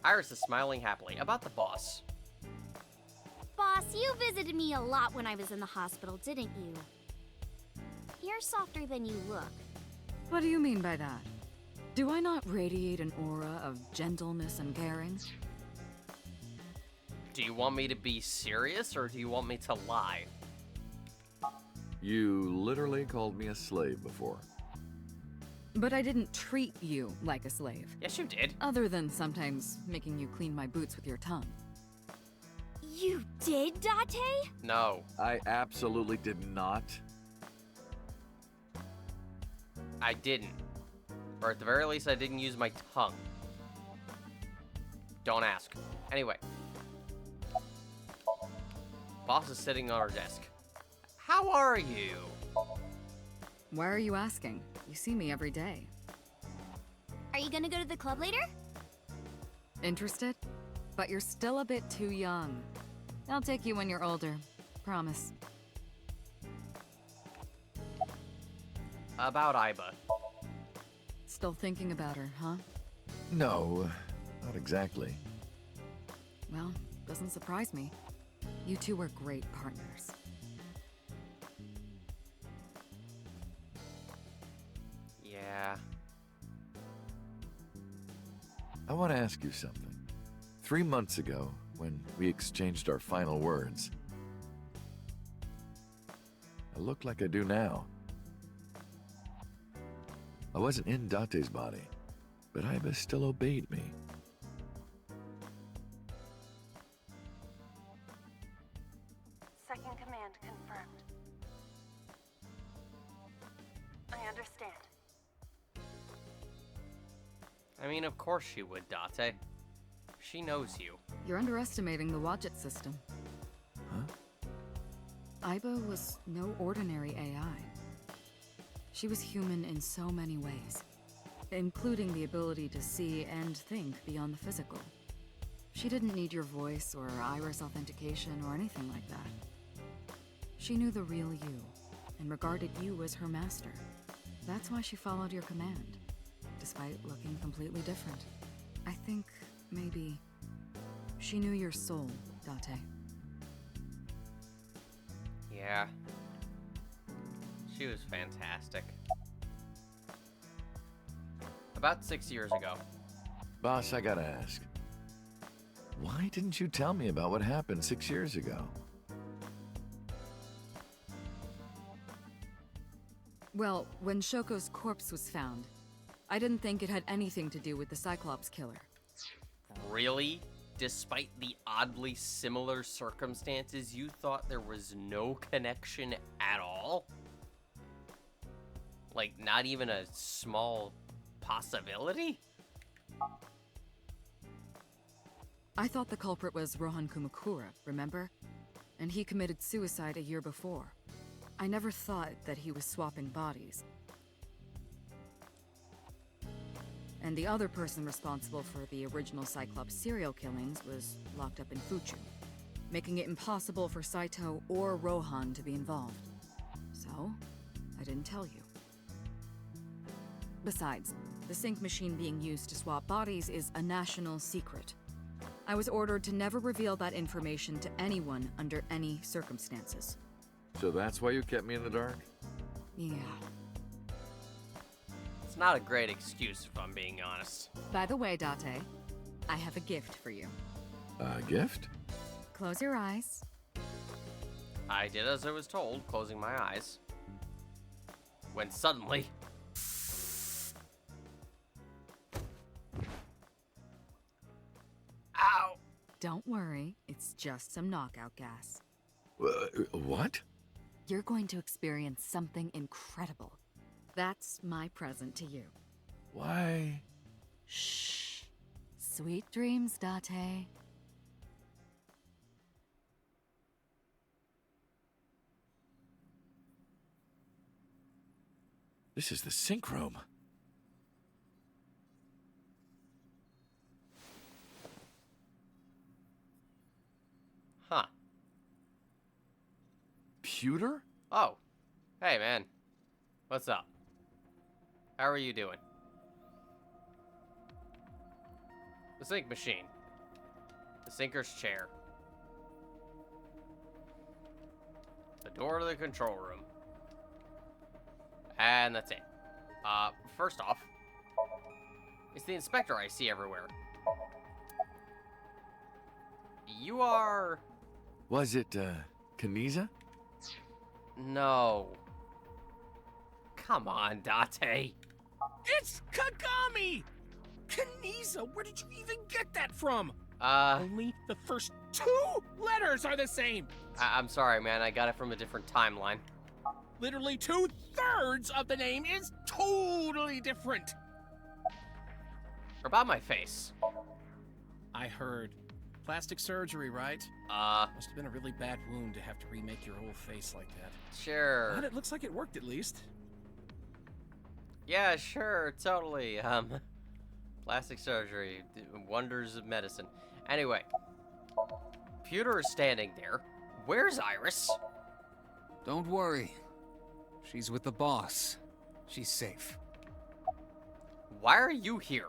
Iris is smiling happily about the boss. Boss, you visited me a lot when I was in the hospital, didn't you? You're softer than you look. What do you mean by that? Do I not radiate an aura of gentleness and caring? Do you want me to be serious, or do you want me to lie? You literally called me a slave before. But I didn't treat you like a slave. Yes, you did. Other than sometimes making you clean my boots with your tongue. You did, Date? No. I absolutely did not. I didn't. Or at the very least, I didn't use my tongue. Don't ask. Anyway. Boss is sitting on her desk. How are you? Why are you asking? You see me every day. Are you gonna go to the club later? Interested? But you're still a bit too young. I'll take you when you're older. Promise. About Iba. Still thinking about her, huh? No, not exactly. Well, doesn't surprise me. You two were great partners. Yeah. I want to ask you something. 3 months ago, when we exchanged our final words, I look like I do now. I wasn't in Date's body, but Iba still obeyed me. Second command confirmed. I understand. I mean, of course she would, Date. She knows you. You're underestimating the Wadjet system. Huh? Iba was no ordinary AI. She was human in so many ways, including the ability to see and think beyond the physical. She didn't need your voice or iris authentication or anything like that. She knew the real you, and regarded you as her master. That's why she followed your command, despite looking completely different. I think maybe she knew your soul, Date. Yeah. She was fantastic. About 6 years ago. Boss, I gotta ask. Why didn't you tell me about what happened 6 years ago? Well, when Shoko's corpse was found, I didn't think it had anything to do with the Cyclops killer. Really? Despite the oddly similar circumstances, you thought there was no connection at all? Like, not even a small possibility? I thought the culprit was Rohan Kumakura, remember? And he committed suicide a year before. I never thought that he was swapping bodies. And the other person responsible for the original Cyclops serial killings was locked up in Fuchu, making it impossible for Saito or Rohan to be involved. So, I didn't tell you. Besides, the sync machine being used to swap bodies is a national secret. I was ordered to never reveal that information to anyone under any circumstances. So that's why you kept me in the dark? Yeah. It's not a great excuse, if I'm being honest. By the way, Date, I have a gift for you. A gift? Close your eyes. I did as I was told, closing my eyes. When suddenly... Ow! Don't worry, it's just some knockout gas. What? You're going to experience something incredible. That's my present to you. Why? Shh. Sweet dreams, Date. This is the sync room. Huh. Pewter? Oh. Hey, man. What's up? How are you doing? The sync machine. The sinker's chair. The door to the control room. And that's it. First off, it's the inspector I see everywhere. You are... Was it, Kaniza? No. Come on, Date. It's Kagami! Kaniza, where did you even get that from? Only the first 2 letters are the same! I'm sorry, man. I got it from a different timeline. Literally 2/3 of the name is totally different! About my face. I heard. Plastic surgery, right? Must have been a really bad wound to have to remake your whole face like that. Sure. But it looks like it worked at least. Yeah, sure, totally. Plastic surgery, wonders of medicine. Anyway, Pewter is standing there. Where's Iris? Don't worry. She's with the boss. She's safe. Why are you here?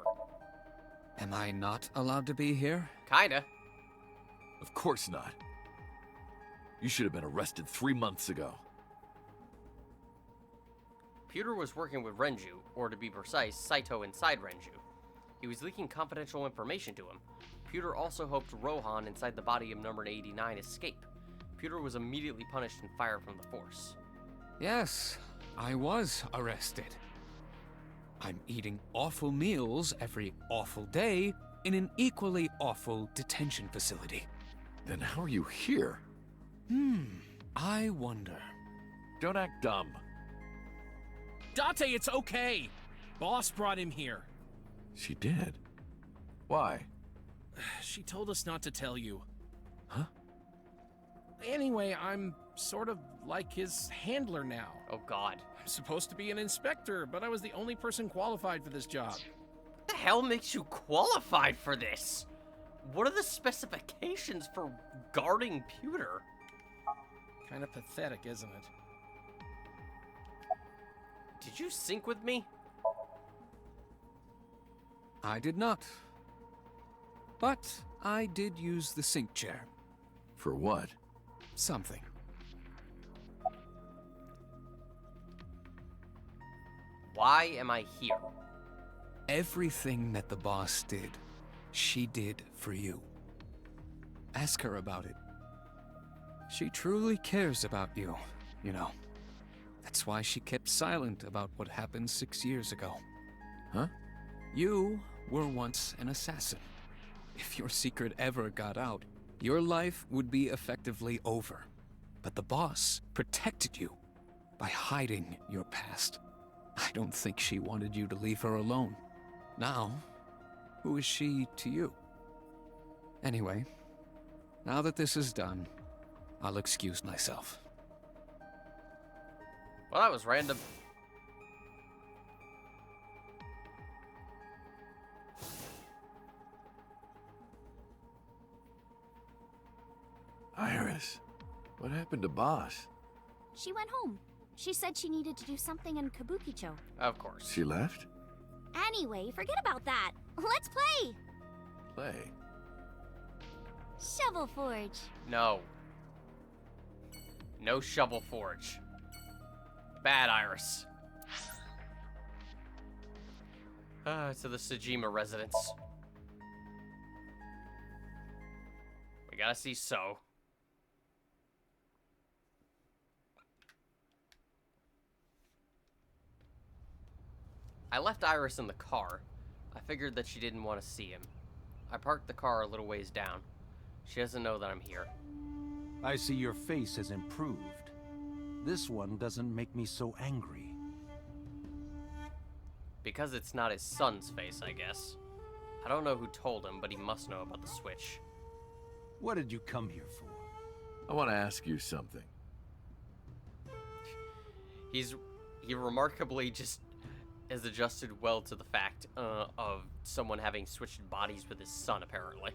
Am I not allowed to be here? Kinda. Of course not. You should have been arrested 3 months ago. Pewter was working with Renju, or to be precise, Saito inside Renju. He was leaking confidential information to him. Pewter also hoped Rohan inside the body of number 89 escape. Pewter was immediately punished and fired from the force. Yes, I was arrested. I'm eating awful meals every awful day in an equally awful detention facility. Then how are you here? I wonder. Don't act dumb. Date, it's okay. Boss brought him here. She did? Why? She told us not to tell you. Huh? Anyway, I'm sort of like his handler now. Oh god. I'm supposed to be an inspector, but I was the only person qualified for this job. What the hell makes you qualified for this? What are the specifications for guarding Pewter? Kind of pathetic, isn't it? Did you sync with me? I did not. But I did use the sync chair. For what? Something. Why am I here? Everything that the boss did, she did for you. Ask her about it. She truly cares about you, you know. That's why she kept silent about what happened 6 years ago. Huh? You were once an assassin. If your secret ever got out, your life would be effectively over. But the boss protected you by hiding your past. I don't think she wanted you to leave her alone. Now, who is she to you? Anyway, now that this is done, I'll excuse myself. Well, that was random. Iris, what happened to Boss? She went home. She said she needed to do something in Kabukicho. Of course. She left? Anyway, forget about that. Let's play! Play? Shovel Forge. No. No Shovel Forge. Bad, Iris. To the Sejima residence. We gotta see So. I left Iris in the car. I figured that she didn't want to see him. I parked the car a little ways down. She doesn't know that I'm here. I see your face has improved. This one doesn't make me so angry. Because it's not his son's face, I guess. I don't know who told him, but he must know about the switch. What did you come here for? I want to ask you something. He remarkably just has adjusted well to the fact of someone having switched bodies with his son, apparently.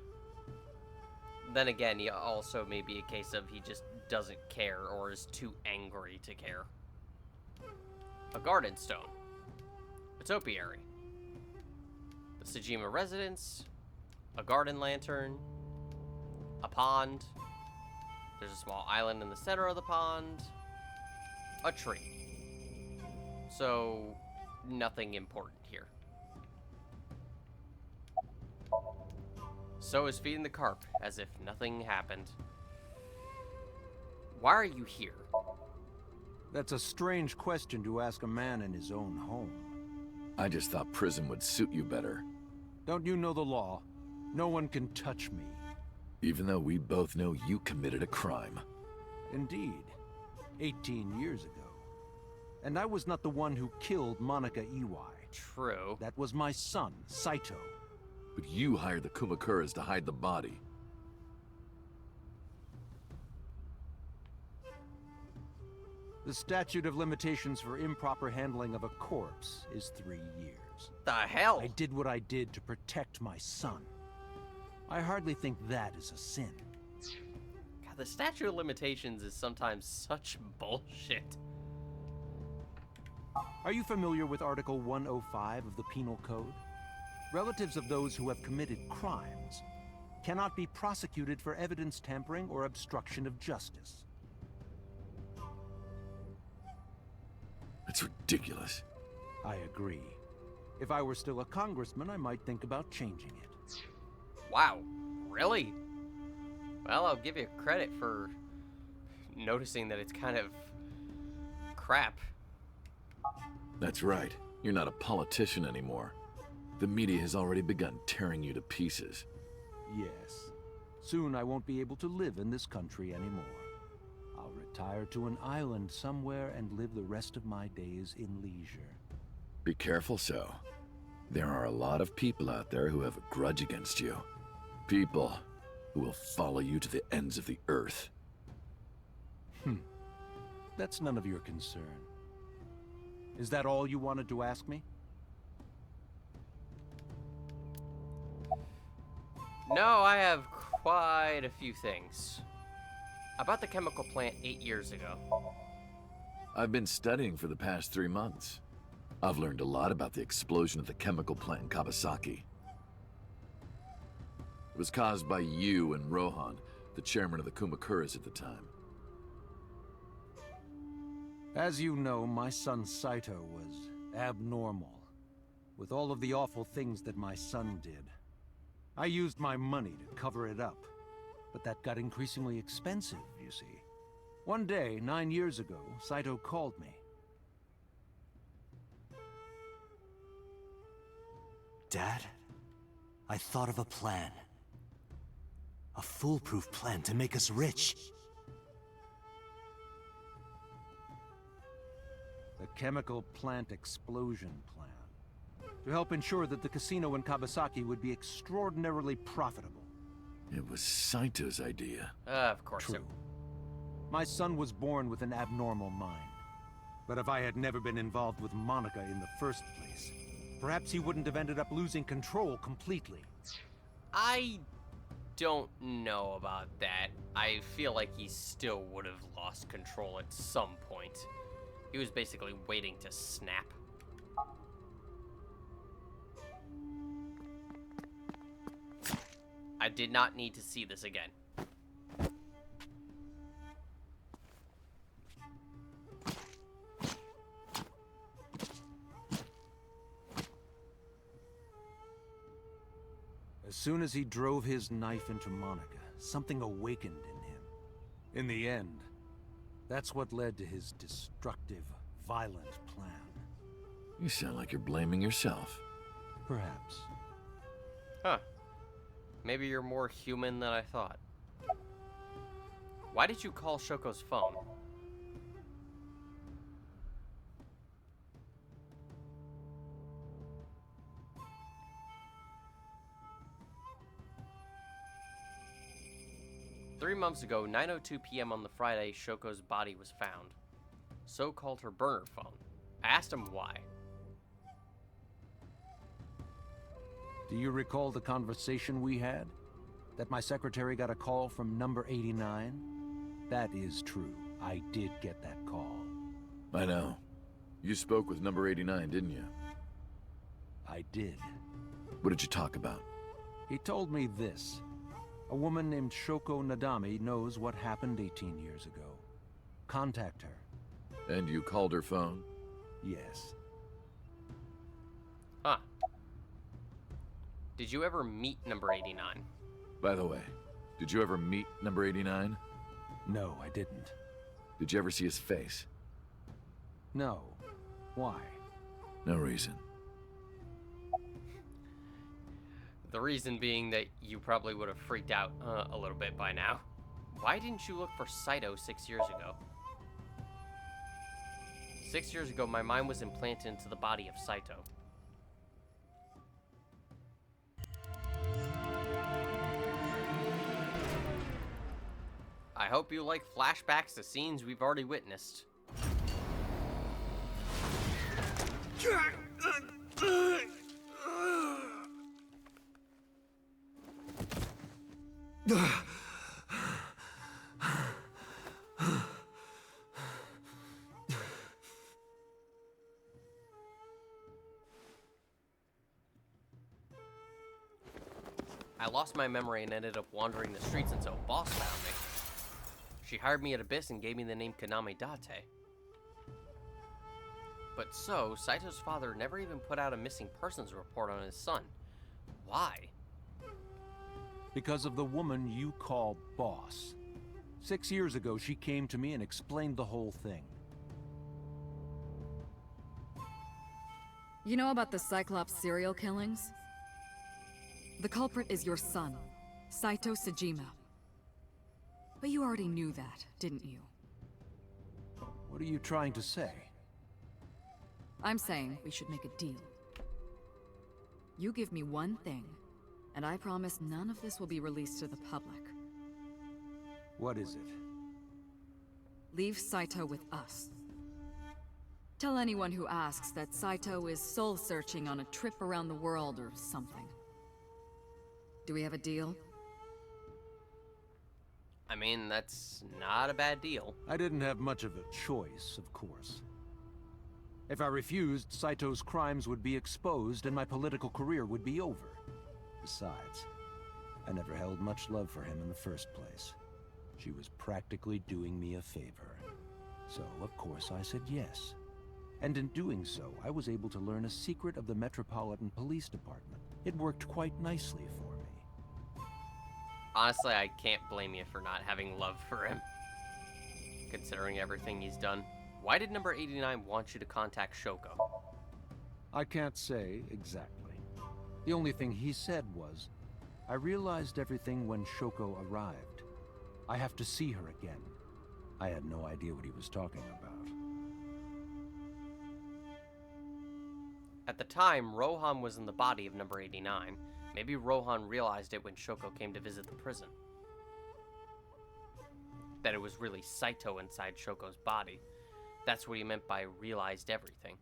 Then again, he also may be a case of he just doesn't care or is too angry to care. A garden stone. A topiary. The Sejima residence. A garden lantern. A pond. There's a small island in the center of the pond. A tree. So, nothing important here. So is feeding the carp, as if nothing happened. Why are you here? That's a strange question to ask a man in his own home. I just thought prison would suit you better. Don't you know the law? No one can touch me. Even though we both know you committed a crime. Indeed. 18 years ago. And I was not the one who killed Monica Iwai. True. That was my son, Saito. But you hired the Kumakuras to hide the body. The statute of limitations for improper handling of a corpse is 3 years. The hell? I did what I did to protect my son. I hardly think that is a sin. God, the statute of limitations is sometimes such bullshit. Are you familiar with Article 105 of the Penal Code? Relatives of those who have committed crimes cannot be prosecuted for evidence tampering or obstruction of justice. That's ridiculous. I agree. If I were still a congressman, I might think about changing it. Wow, really? Well, I'll give you credit for noticing that it's kind of crap. That's right. You're not a politician anymore. The media has already begun tearing you to pieces. Yes. Soon I won't be able to live in this country anymore. I'll retire to an island somewhere and live the rest of my days in leisure. Be careful, so. There are a lot of people out there who have a grudge against you. People who will follow you to the ends of the earth. That's none of your concern. Is that all you wanted to ask me? No, I have quite a few things. About the chemical plant 8 years ago. I've been studying for the past 3 months. I've learned a lot about the explosion of the chemical plant in Kawasaki. It was caused by you and Rohan, the chairman of the Kumakuras at the time. As you know, my son Saito was abnormal. With all of the awful things that my son did. I used my money to cover it up. But that got increasingly expensive, you see. One day, 9 years ago, Saito called me. Dad, I thought of a plan. A foolproof plan to make us rich. The chemical plant explosion plan. To help ensure that the casino in Kawasaki would be extraordinarily profitable. It was Saito's idea. Of course. True. My son was born with an abnormal mind. But if I had never been involved with Monica in the first place, perhaps he wouldn't have ended up losing control completely. I don't know about that. I feel like he still would have lost control at some point. He was basically waiting to snap. I did not need to see this again. As soon as he drove his knife into Monica, something awakened in him. In the end, that's what led to his destructive, violent plan. You sound like you're blaming yourself. Perhaps. Huh. Maybe you're more human than I thought. Why did you call Shoko's phone? "3 months ago, 9:02 p.m. on the Friday, Shoko's body was found. So called her burner phone. I asked him why. Do you recall the conversation we had? That my secretary got a call from number 89? That is true. I did get that call. I know. You spoke with number 89, didn't you? I did. What did you talk about? He told me this. A woman named Shoko Nadami knows what happened 18 years ago. Contact her. And you called her phone? Yes. Huh. Did you ever meet number 89? By the way, did you ever meet number 89? No, I didn't. Did you ever see his face? No. Why? No reason. The reason being that you probably would have freaked out a little bit by now. Why didn't you look for Saito 6 years ago? 6 years ago, my mind was implanted into the body of Saito. I hope you like flashbacks to scenes we've already witnessed. lost my memory and ended up wandering the streets until Boss found me. She hired me at Abyss and gave me the name Kaname Date. But so, Saito's father never even put out a missing persons report on his son. Why? Because of the woman you call Boss. 6 years ago, she came to me and explained the whole thing. You know about the Cyclops serial killings? The culprit is your son, Saito Sejima. But you already knew that, didn't you? What are you trying to say? I'm saying we should make a deal. You give me one thing, and I promise none of this will be released to the public. What is it? Leave Saito with us. Tell anyone who asks that Saito is soul-searching on a trip around the world or something. Do we have a deal? I mean, that's not a bad deal. I didn't have much of a choice, of course. If I refused, Saito's crimes would be exposed and my political career would be over. Besides, I never held much love for him in the first place. She was practically doing me a favor. So, of course, I said yes. And in doing so, I was able to learn a secret of the Metropolitan Police Department. It worked quite nicely for me. Honestly, I can't blame you for not having love for him, considering everything he's done. Why did number 89 want you to contact Shoko? I can't say exactly. The only thing he said was, I realized everything when Shoko arrived. I have to see her again. I had no idea what he was talking about. At the time, Rohan was in the body of number 89. Maybe Rohan realized it when Shoko came to visit the prison. That it was really Saito inside Shoko's body. That's what he meant by realized everything.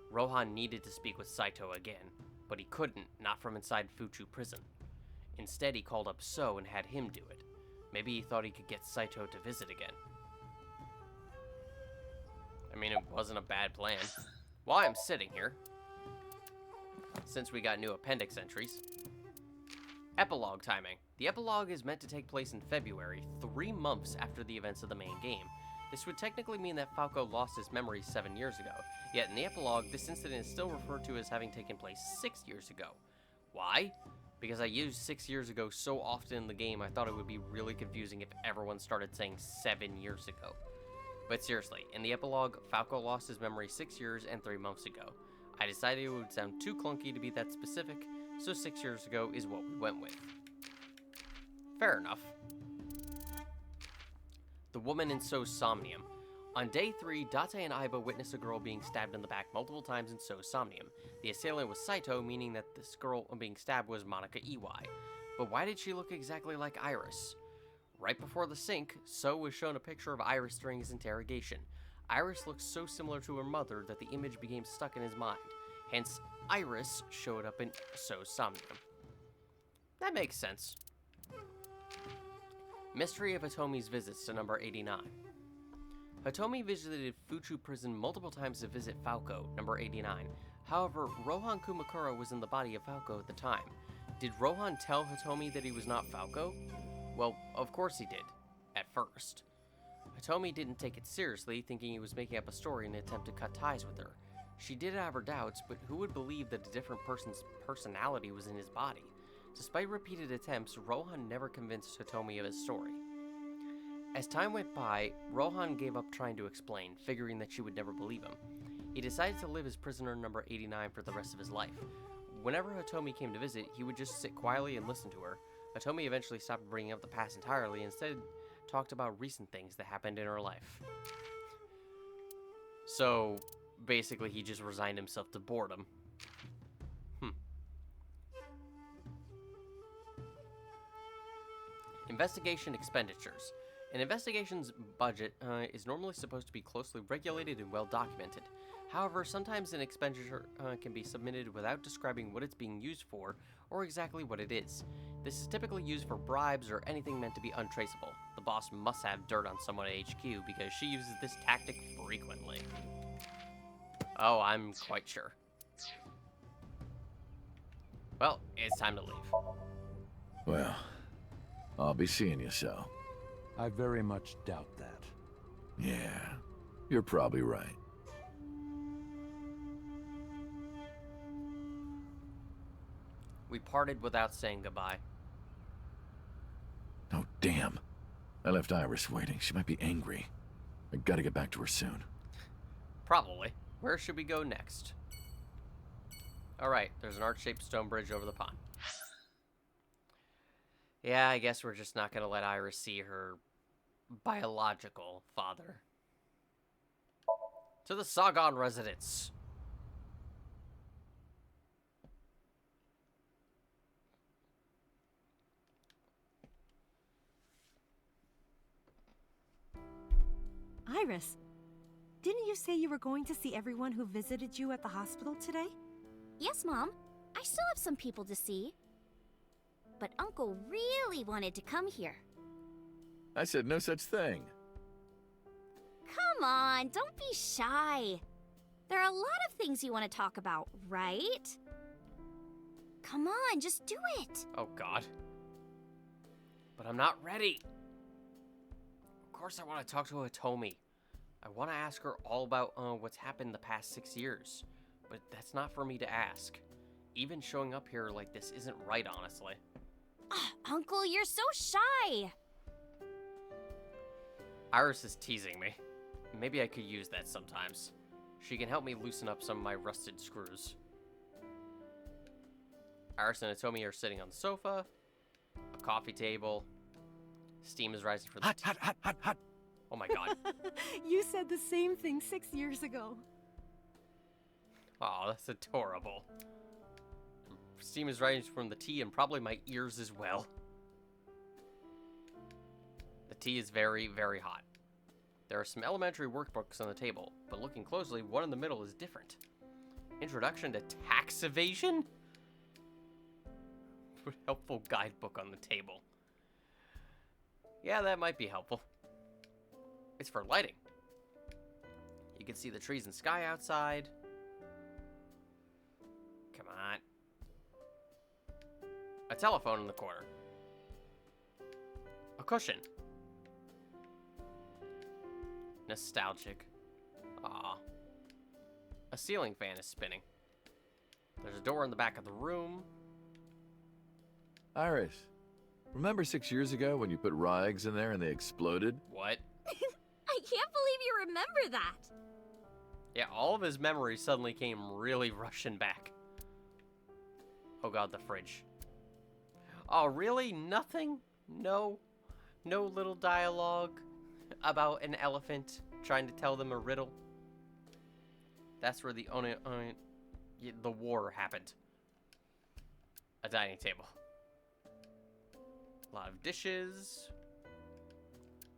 Rohan needed to speak with Saito again, but he couldn't, not from inside Fuchu prison. Instead, he called up So and had him do it. Maybe he thought he could get Saito to visit again. I mean, it wasn't a bad plan. While I'm sitting here, since we got new appendix entries, epilogue timing. The epilogue is meant to take place in February, 3 months after the events of the main game. This would technically mean that Falco lost his memory 7 years ago, yet in the epilogue, this incident is still referred to as having taken place 6 years ago. Why? Because I used 6 years ago so often in the game, I thought it would be really confusing if everyone started saying 7 years ago. But seriously, in the epilogue, Falco lost his memory 6 years and 3 months ago. I decided it would sound too clunky to be that specific, so 6 years ago is what we went with. Fair enough. The woman in So's Somnium. On day 3, Date and Aiba witness a girl being stabbed in the back multiple times in So's Somnium. The assailant was Saito, meaning that this girl being stabbed was Monica Iwai. But why did she look exactly like Iris? Right before the sync, So was shown a picture of Iris during his interrogation. Iris looked so similar to her mother that the image became stuck in his mind. Hence, Iris showed up in So's Somnium. That makes sense. Mystery of Hitomi's visits to number 89. Hitomi visited Fuchu prison multiple times to visit Falco, number 89. However, Rohan Kumakura was in the body of Falco at the time. Did Rohan tell Hitomi that he was not Falco? Well, of course he did. At first. Hitomi didn't take it seriously, thinking he was making up a story in an attempt to cut ties with her. She did have her doubts, but who would believe that a different person's personality was in his body? Despite repeated attempts, Rohan never convinced Hitomi of his story. As time went by, Rohan gave up trying to explain, figuring that she would never believe him. He decided to live as prisoner number 89 for the rest of his life. Whenever Hitomi came to visit, he would just sit quietly and listen to her. Hitomi eventually stopped bringing up the past entirely and instead talked about recent things that happened in her life. So, basically he just resigned himself to boredom. Investigation expenditures. An investigation's budget is normally supposed to be closely regulated and well documented. However, sometimes an expenditure can be submitted without describing what it's being used for or exactly what it is. This is typically used for bribes or anything meant to be untraceable. The boss must have dirt on someone at HQ because she uses this tactic frequently. Oh, I'm quite sure. Well, it's time to leave. Well, I'll be seeing you, so. I very much doubt that. Yeah, you're probably right. We parted without saying goodbye. Oh, damn. I left Iris waiting. She might be angry. I gotta get back to her soon. Probably. Where should we go next? Alright, there's an arch-shaped stone bridge over the pond. Yeah, I guess we're just not gonna let Iris see her biological father. To the Sagan residence. Iris, didn't you say you were going to see everyone who visited you at the hospital today? Yes, Mom. I still have some people to see. But Uncle really wanted to come here. I said no such thing. Come on, don't be shy. There are a lot of things you want to talk about, right? Come on, just do it. Oh, God. But I'm not ready. Of course I want to talk to Hitomi. I want to ask her all about what's happened the past 6 years. But that's not for me to ask. Even showing up here like this isn't right, honestly. Uncle, you're so shy. Iris is teasing me. Maybe I could use that sometimes. She can help me loosen up some of my rusted screws. Iris and Hitomi are sitting on the sofa. A coffee table. Steam is rising for the Hot. Oh my God. You said the same thing 6 years ago. Oh, that's adorable. Steam is rising from the tea and probably my ears as well. The tea is very, very hot. There are some elementary workbooks on the table, but looking closely, one in the middle is different. Introduction to Tax Evasion? Helpful guidebook on the table. Yeah, that might be helpful. It's for lighting. You can see the trees and sky outside. Come on. A telephone in the corner. A cushion. Nostalgic. Aw. A ceiling fan is spinning. There's a door in the back of the room. Iris, remember 6 years ago when you put raw eggs in there and they exploded? What? I can't believe you remember that. Yeah, all of his memories suddenly came really rushing back. Oh God, the fridge. Oh, really? Nothing? No little dialogue about an elephant trying to tell them a riddle? That's where the war happened. A dining table. A lot of dishes.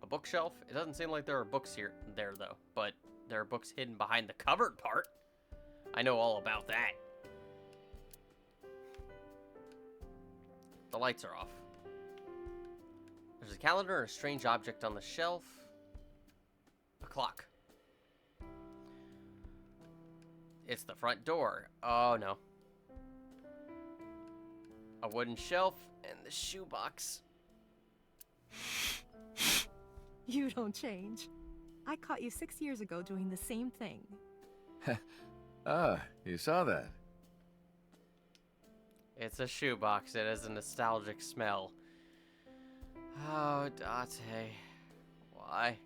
A bookshelf. It doesn't seem like there are books there though, but there are books hidden behind the cupboard part. I know all about that. The lights are off. There's a calendar and a strange object on the shelf. A clock. It's the front door. Oh no. A wooden shelf and the shoebox. You don't change. I caught you 6 years ago doing the same thing. Ah, you saw that. It's a shoebox. It has a nostalgic smell. Oh, Date. Why?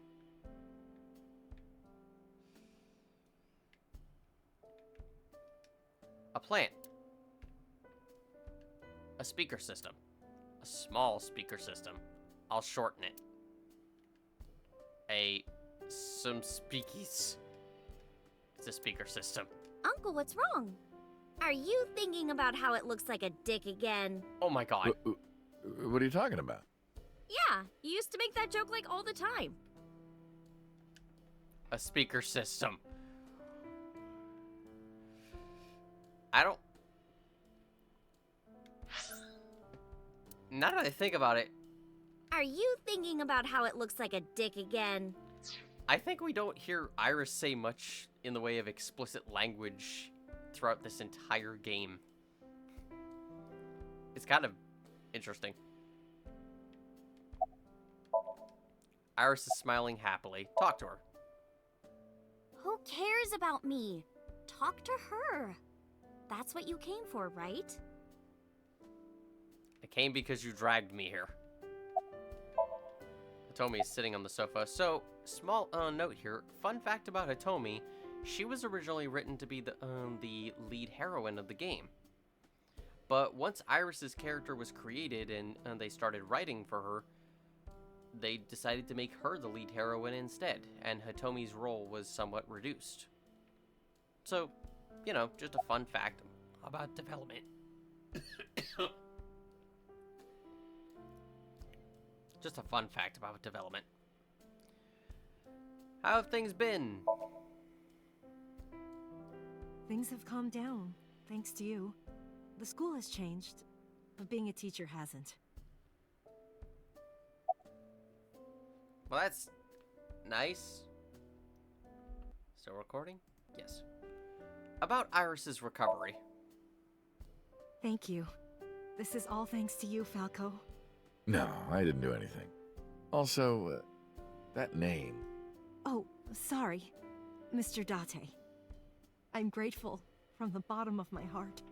A plant. A speaker system. A small speaker system. I'll shorten it. Some speakies. It's a speaker system. Uncle, what's wrong? Are you thinking about how it looks like a dick again? Oh my God. What are you talking about? Yeah, you used to make that joke like all the time. A speaker system. I don't... Now that I think about it... Are you thinking about how it looks like a dick again? I think we don't hear Iris say much in the way of explicit language throughout this entire game. It's kind of interesting. Iris is smiling happily. Talk to her. Who cares about me? Talk to her. That's what you came for, right? I came because you dragged me here. Hitomi is sitting on the sofa. So, small note here. Fun fact about Hitomi, she was originally written to be the lead heroine of the game. But once Iris's character was created and they started writing for her, they decided to make her the lead heroine instead, and Hitomi's role was somewhat reduced. So, you know, just a fun fact about development. Just a fun fact about development. How have things been? Things have calmed down, thanks to you. The school has changed, but being a teacher hasn't. Well, that's nice. Still recording? Yes. About Iris's recovery. Thank you. This is all thanks to you, Falco. No, I didn't do anything. Also, that name. Oh, sorry, Mr. Date. I'm grateful from the bottom of my heart.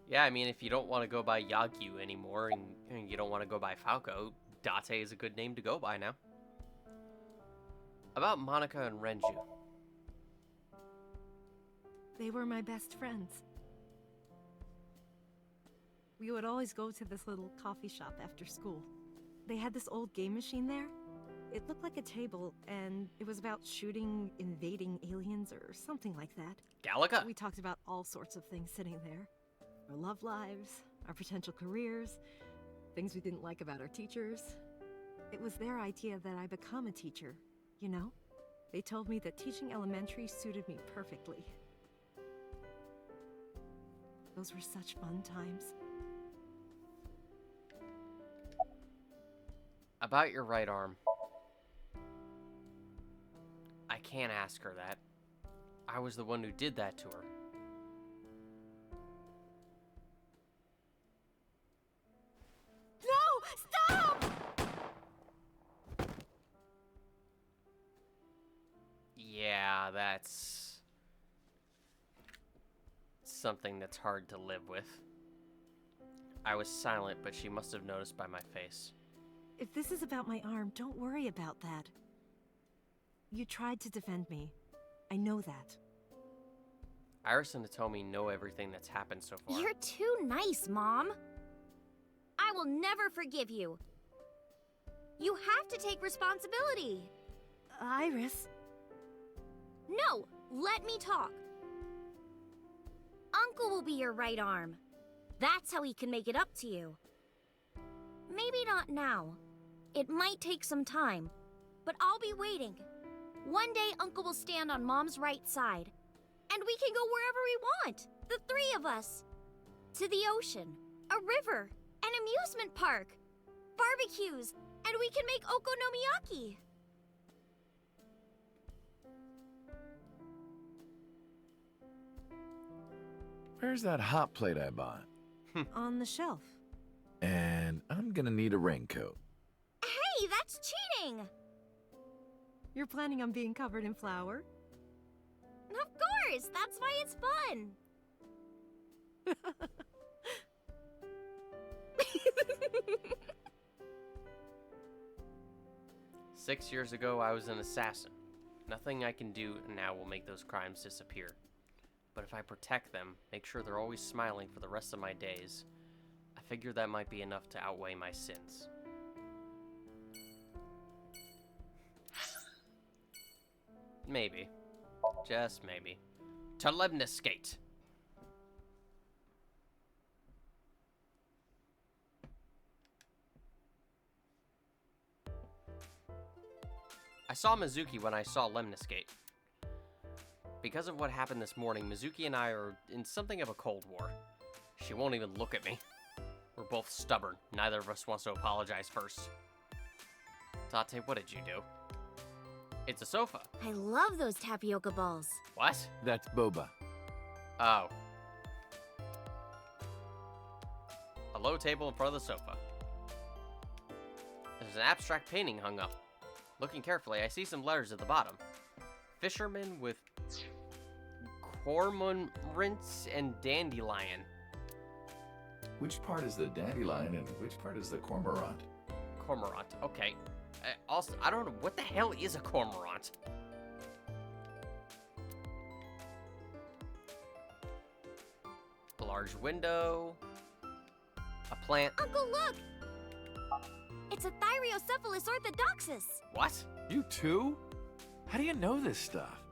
Yeah, I mean, if you don't want to go by Yagyu anymore and you don't want to go by Falco, Date is a good name to go by now. About Monica and Renju. They were my best friends. We would always go to this little coffee shop after school. They had this old game machine there. It looked like a table, and it was about shooting invading aliens or something like that. Galaga? We talked about all sorts of things sitting there. Our love lives, our potential careers, things we didn't like about our teachers. It was their idea that I become a teacher, you know? They told me that teaching elementary suited me perfectly. Those were such fun times. About your right arm. I can't ask her that. I was the one who did that to her. No! Stop! Yeah, that's something that's hard to live with. I was silent, but she must have noticed by my face. If this is about my arm, don't worry about that. You tried to defend me. I know that. Iris and Hitomi know everything that's happened so far. You're too nice, Mom. I will never forgive you. You have to take responsibility. Iris. No, let me talk. Uncle will be your right arm. That's how he can make it up to you. Maybe not now. It might take some time, but I'll be waiting. One day, Uncle will stand on Mom's right side, and we can go wherever we want, the three of us. To the ocean, a river, an amusement park, barbecues, and we can make okonomiyaki. Where's that hot plate I bought? On the shelf. And I'm gonna need a raincoat. Hey, that's cheating! You're planning on being covered in flour? Of course! That's why it's fun! 6 years ago, I was an assassin. Nothing I can do now will make those crimes disappear. But if I protect them, make sure they're always smiling for the rest of my days, I figure that might be enough to outweigh my sins. Maybe. Just maybe. To Lemniscate. I saw Mizuki when I saw Lemniscate. Because of what happened this morning, Mizuki and I are in something of a cold war. She won't even look at me. We're both stubborn. Neither of us wants to apologize first. Tate, what did you do? It's a sofa. I love those tapioca balls. What? That's boba. Oh. A low table in front of the sofa. There's an abstract painting hung up. Looking carefully, I see some letters at the bottom. Fisherman with cormorants and dandelion. Which part is the dandelion and which part is the cormorant? Cormorant, okay. Also, I don't know, what the hell is a cormorant? A large window. A plant. Uncle, look! It's a Thyreocephalus orthodoxus. What? You too? How do you know this stuff?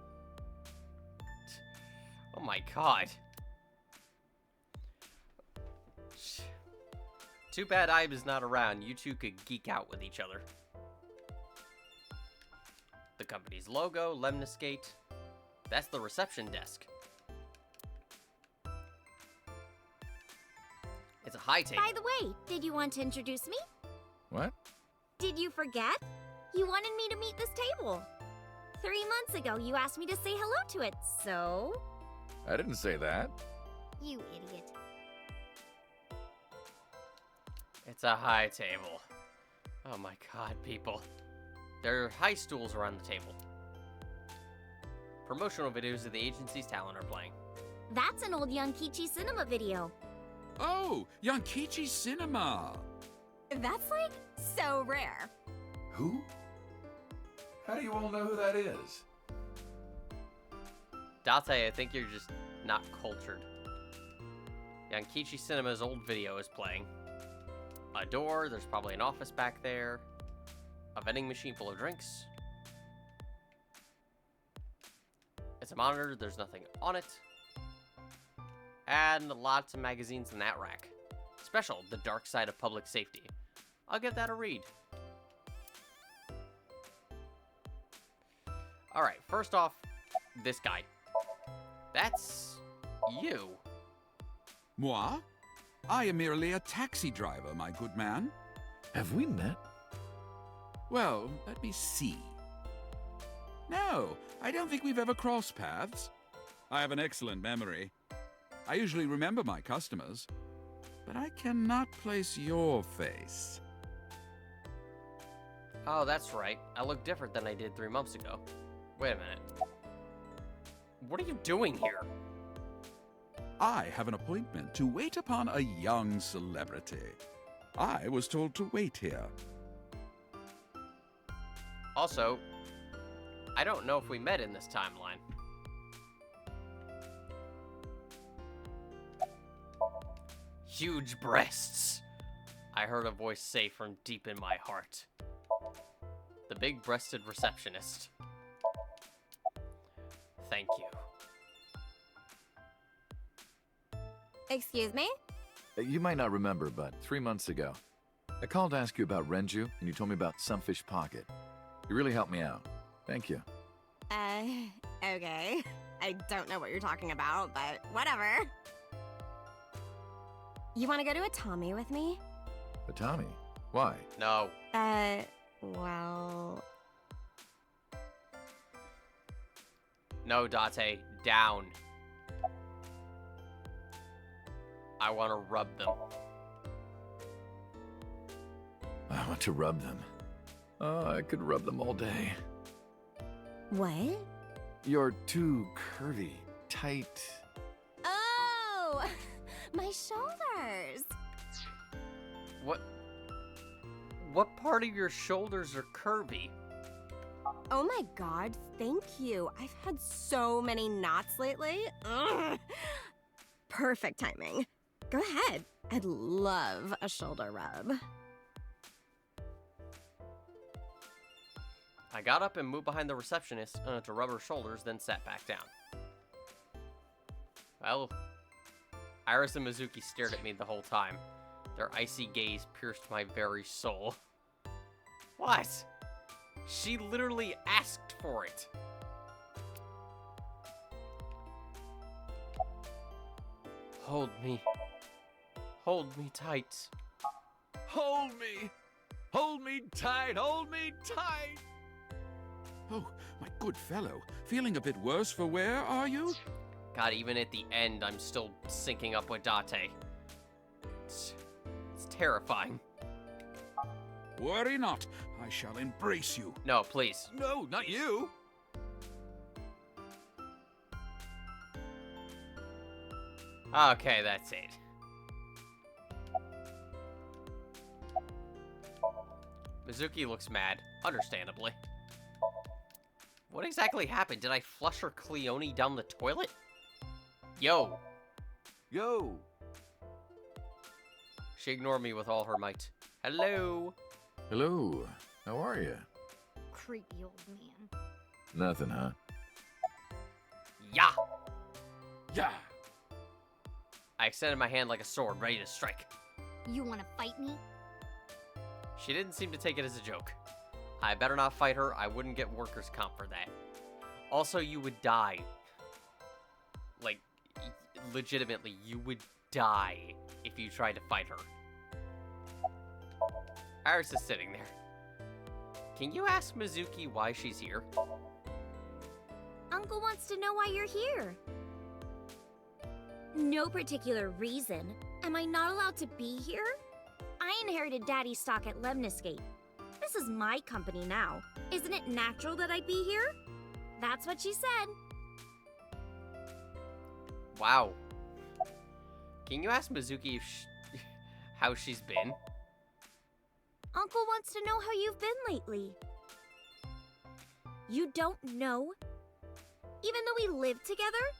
Oh my god. Too bad Ibe is not around. You two could geek out with each other. The company's logo, Lemniscate. That's the reception desk. It's a high table. By the way, did you want to introduce me? What? Did you forget? You wanted me to meet this table. 3 months ago, you asked me to say hello to it, so... I didn't say that. You idiot. It's a high table. Oh my god, people. There are high stools around the table. Promotional videos of the agency's talent are playing. That's an old Yankichi cinema video. Oh, Yankichi Cinema! That's like so rare. Who? How do you all know who that is? Date, I think you're just not cultured. Yankichi Cinema's old video is playing. A door, there's probably an office back there. A vending machine full of drinks. It's a monitor, there's nothing on it. And lots of magazines in that rack. Special, The Dark Side of Public Safety. I'll give that a read. Alright, first off, this guy. That's you. Moi? I am merely a taxi driver, my good man. Have we met? Well, let me see. No, I don't think we've ever crossed paths. I have an excellent memory. I usually remember my customers, but I cannot place your face. Oh, that's right. I look different than I did 3 months ago. Wait a minute. What are you doing here? I have an appointment to wait upon a young celebrity. I was told to wait here. Also, I don't know if we met in this timeline. Huge breasts, I heard a voice say from deep in my heart. The big-breasted receptionist. Thank you. Excuse me? You might not remember, but 3 months ago, I called to ask you about Renju, and you told me about Sunfish Pocket. You really helped me out. Thank you. Okay. I don't know what you're talking about, but whatever. You want to go to a Tommy with me? But Tommy, why? No. Well... No, Date, down. I want to rub them. I want to rub them. Oh, I could rub them all day. What? You're too curvy, tight. Oh! My shoulders! What part of your shoulders are curvy? Oh my god, thank you. I've had so many knots lately. Ugh. Perfect timing. Go ahead. I'd love a shoulder rub. I got up and moved behind the receptionist to rub her shoulders, then sat back down. Well, Iris and Mizuki stared at me the whole time. Their icy gaze pierced my very soul. What? She literally asked for it. Hold me. Hold me tight. Hold me! Hold me tight! Hold me tight! Oh, my good fellow. Feeling a bit worse for wear, are you? God, even at the end, I'm still syncing up with Date. terrifying. Worry not. I shall embrace you. No, please. No, not you. Okay, that's it. Mizuki looks mad, understandably. What exactly happened? Did I flush her Cleone down the toilet? Yo. Yo. She ignored me with all her might. Hello. Hello. How are you? Creepy old man. Nothing, huh? Yeah. Yeah. I extended my hand like a sword, ready to strike. You wanna fight me? She didn't seem to take it as a joke. I better not fight her. I wouldn't get workers' comp for that. Also, you would die. Like, legitimately, you would die if you tried to fight her. Iris is sitting there. Can you ask Mizuki why she's here? Uncle wants to know why you're here. No particular reason. Am I not allowed to be here? I inherited Daddy's stock at Lemniscate. This is my company now. Isn't it natural that I'd be here? That's what she said. Wow. Can you ask Mizuki if how she's been? Uncle wants to know how you've been lately. You don't know? Even though we live together?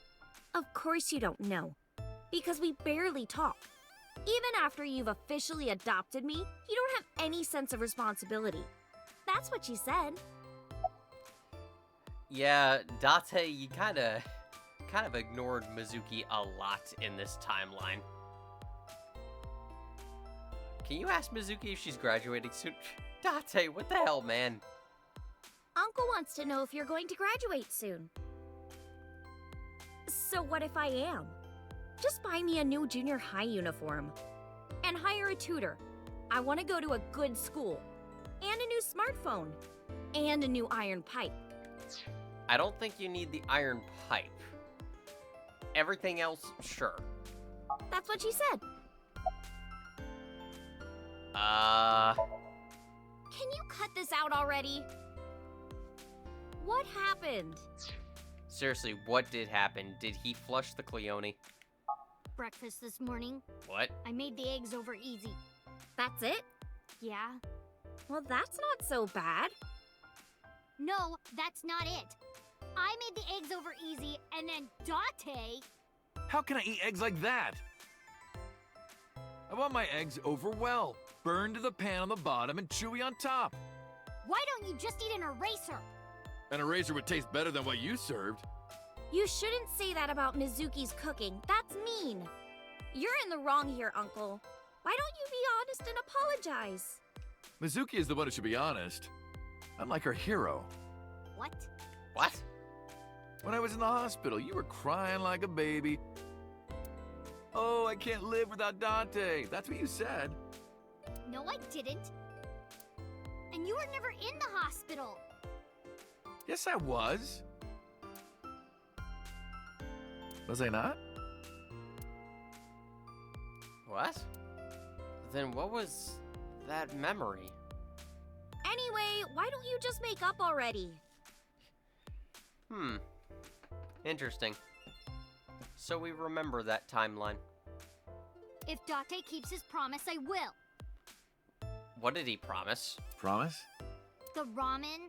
Of course you don't know. Because we barely talk. Even after you've officially adopted me, you don't have any sense of responsibility. That's what she said. Yeah, Date, you kind of ignored Mizuki a lot in this timeline. Can you ask Mizuki if she's graduating soon? Date, what the hell, man? Uncle wants to know if you're going to graduate soon. So what if I am? Just buy me a new junior high uniform. And hire a tutor. I want to go to a good school. And a new smartphone. And a new iron pipe. I don't think you need the iron pipe. Everything else, sure. That's what she said. Can you cut this out already? What happened? Seriously, what did happen? Did he flush the Cleone? Breakfast this morning. What? I made the eggs over easy. That's it? Yeah. Well, that's not so bad. No, that's not it. I made the eggs over easy, and then Date... How can I eat eggs like that? I want my eggs over well. Burned to the pan on the bottom and chewy on top. Why don't you just eat an eraser? An eraser would taste better than what you served. You shouldn't say that about Mizuki's cooking. That's mean. You're in the wrong here, Uncle. Why don't you be honest and apologize? Mizuki is the one who should be honest. I'm like her hero. What? What? When I was in the hospital, you were crying like a baby. Oh, I can't live without Dante. That's what you said. No, I didn't. And you were never in the hospital. Yes, I was. Was I not? What? Then what was that memory? Anyway, why don't you just make up already? Interesting. So we remember that timeline. If Date keeps his promise, I will. What did he promise? Promise? The ramen.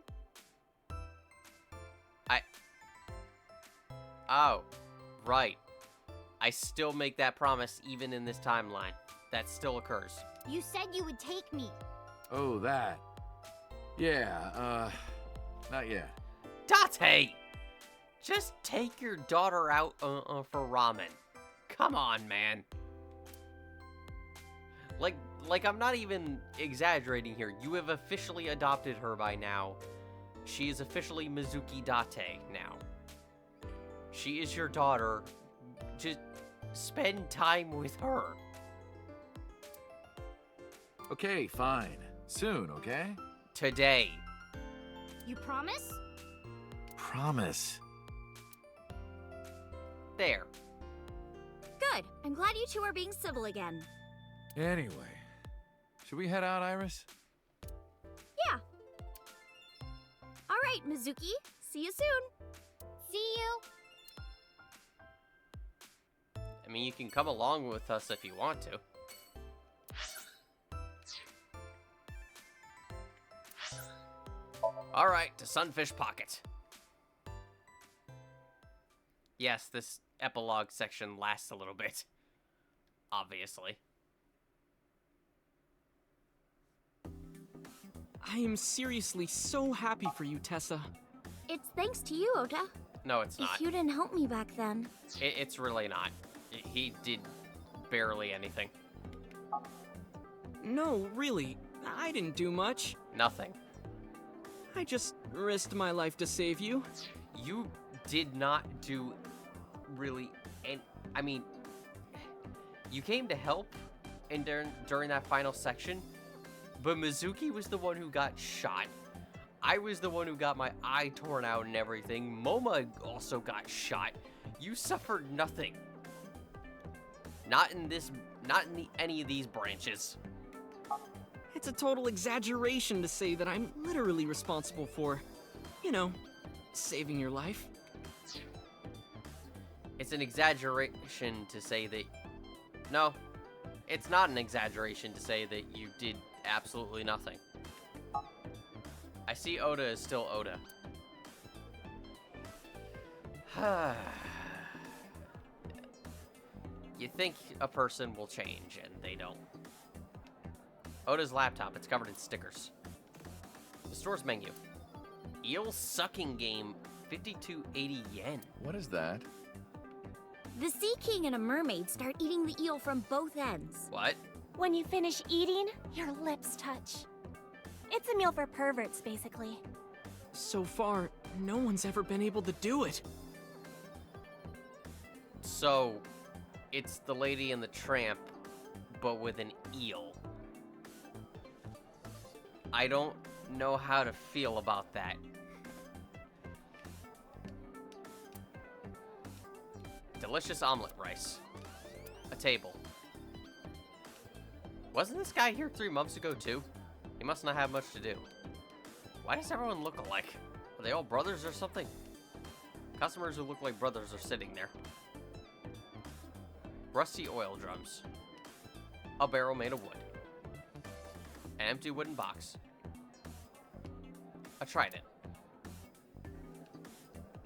Oh, right. I still make that promise even in this timeline. That still occurs. You said you would take me. Oh, that. Yeah, not yet. Date! Just take your daughter out for ramen. Come on, man. Like I'm not even exaggerating here. You have officially adopted her by now. She is officially Mizuki Date now. She is your daughter. Just spend time with her. Okay, fine. Soon, okay? Today. You promise? Promise. There. Good. I'm glad you two are being civil again. Anyway, Should we head out, Iris? Yeah. All right, Mizuki. See you soon. See you. I mean, you can come along with us if you want to. Alright, to Sunfish Pocket. Yes, this epilogue section lasts a little bit. Obviously. I am seriously so happy for you, Tessa. It's thanks to you, Ota. No, it's not. If you didn't help me back then. It's really not. He did barely anything. No, really. I didn't do much. Nothing. I just risked my life to save you. You did not do really any... I mean, you came to help during that final section, but Mizuki was the one who got shot. I was the one who got my eye torn out and everything. Moma also got shot. You suffered nothing. Not in any of these branches. It's a total exaggeration to say that I'm literally responsible for, you know, saving your life. It's an exaggeration to say that... No, it's not an exaggeration to say that you did absolutely nothing. I see Oda is still Oda. You think a person will change, and they don't. Oda's laptop, it's covered in stickers. The store's menu. Eel sucking game, 5280 yen. What is that? The Sea King and a mermaid start eating the eel from both ends. What? When you finish eating, your lips touch. It's a meal for perverts, basically. So far, no one's ever been able to do it. So, it's the Lady and the Tramp, but with an eel. I don't know how to feel about that. Delicious omelet rice. A table. Wasn't this guy here 3 months ago, too? He must not have much to do. Why does everyone look alike? Are they all brothers or something? Customers who look like brothers are sitting there. Rusty oil drums. A barrel made of wood. An empty wooden box. A trident.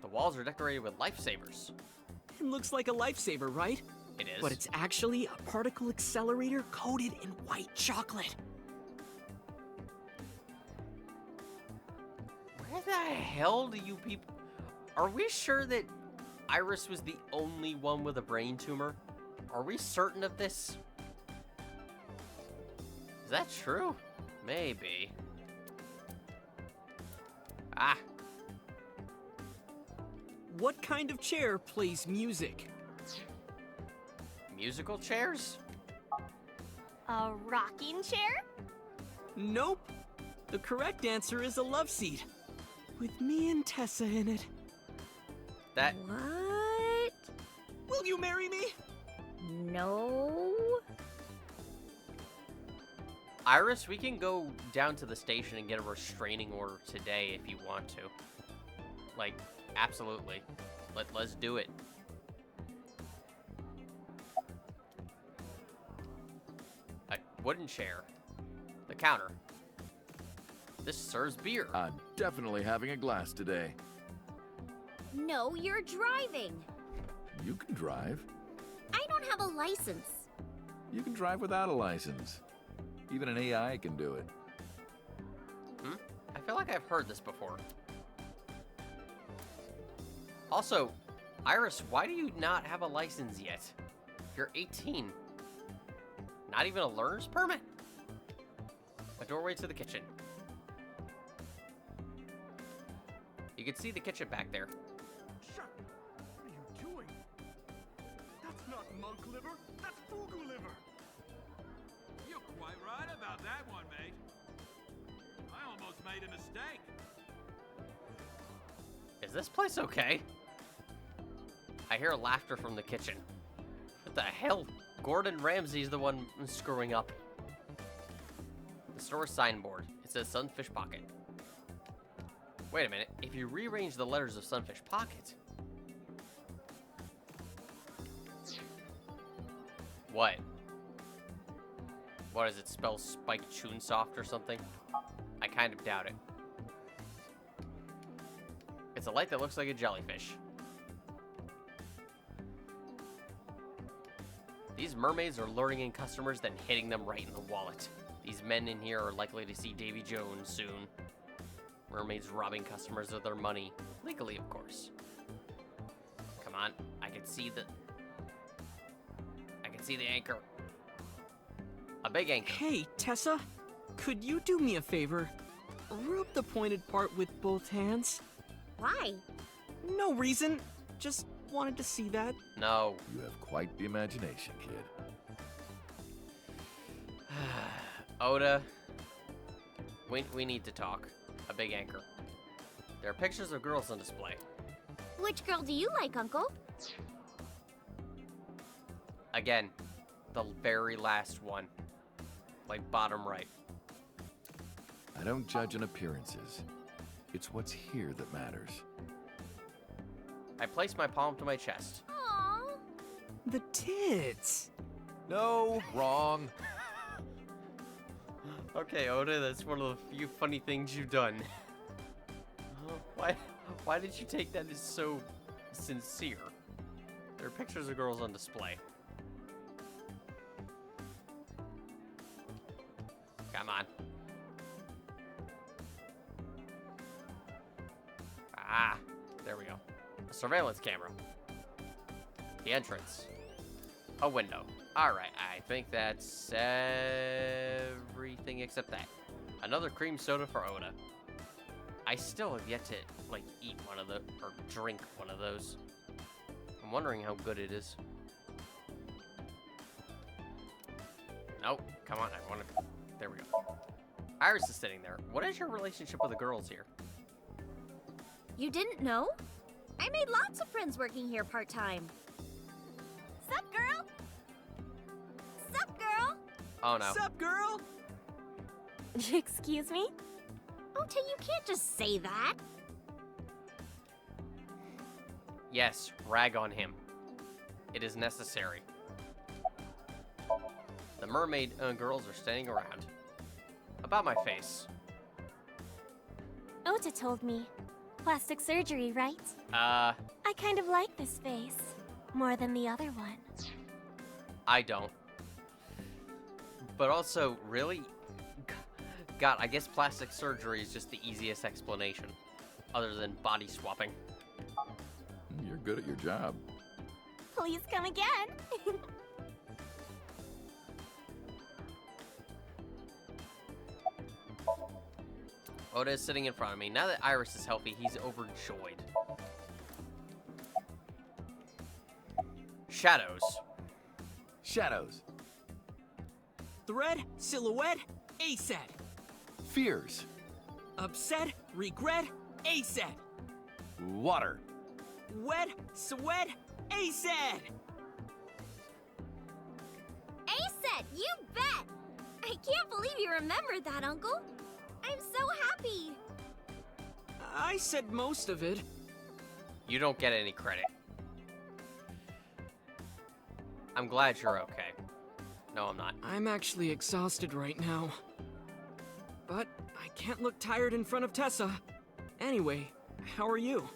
The walls are decorated with lifesavers. It looks like a lifesaver, right? It is. But it's actually a particle accelerator coated in white chocolate. Where the hell do you people... Are we sure that Iris was the only one with a brain tumor? Are we certain of this? Is that true? Maybe. Ah. What kind of chair plays music? Musical chairs? A rocking chair? Nope. The correct answer is a love seat. With me and Tessa in it. That... What? Will you marry me? No. Iris, we can go down to the station and get a restraining order today if you want to. Like, absolutely. Let's do it. A wooden chair. The counter. This serves beer. I'm definitely having a glass today. No, you're driving. You can drive. I don't have a license. You can drive without a license. Even an AI can do it. I feel like I've heard this before. Also, Iris, why do you not have a license yet? You're 18. Not even a learner's permit? A doorway to the kitchen. You can see the kitchen back there. Shut! What are you doing? That's not monk liver, that's fugu liver! You're quite right about that one, mate. I almost made a mistake. Is this place okay? I hear laughter from the kitchen. What the hell? Gordon Ramsay's the one screwing up. The store signboard. It says Sunfish Pocket. Wait a minute. If you rearrange the letters of Sunfish Pocket... What? What does it spell? Spike Chunsoft or something? I kind of doubt it. It's a light that looks like a jellyfish. These mermaids are luring in customers, then hitting them right in the wallet. These men in here are likely to see Davy Jones soon. Mermaids robbing customers of their money. Legally, of course. Come on, I can see the anchor. A big anchor. Hey, Tessa, could you do me a favor? Rub the pointed part with both hands. Why? No reason. Just wanted to see that. No. You have quite the imagination, kid. Oda, we need to talk. A big anchor. There are pictures of girls on display. Which girl do you like, Uncle? Again, the very last one. Like bottom right. I don't judge on appearances. It's what's here that matters. I place my palm to my chest. Aww. The tits. No, wrong. Okay, Oda, that's one of the few funny things you've done. Why did you take that as so sincere? There are pictures of girls on display. Come on. Ah, there we go. A surveillance camera. The entrance. A window. Alright, I think that's everything except that. Another cream soda for Oda. I still have yet to, like, eat one of the, or drink one of those. I'm wondering how good it is. Nope, come on, I want to, there we go. Iris is sitting there. What is your relationship with the girls here? You didn't know? I made lots of friends working here part-time. Sup, girl? Sup, girl? Oh, no. Sup, girl? Excuse me? Ota, you can't just say that. Yes, rag on him. It is necessary. The mermaid girls are standing around. About my face. Ota told me. Plastic surgery, right? I kind of like this face. More than the other one. I don't. But also, really? God, I guess plastic surgery is just the easiest explanation. Other than body swapping. You're good at your job. Please come again. Oda is sitting in front of me. Now that Iris is healthy, he's overjoyed. Shadows. Shadows. Thread, silhouette, ASAT. Fears. Upset, regret, ASAT. Water. Wet, sweat, ASAT. ASAT, you bet. I can't believe you remembered that, Uncle. I'm so happy. I said most of it. You don't get any credit. I'm glad you're okay. No, I'm not. I'm actually exhausted right now. But I can't look tired in front of Tessa. Anyway, how are you?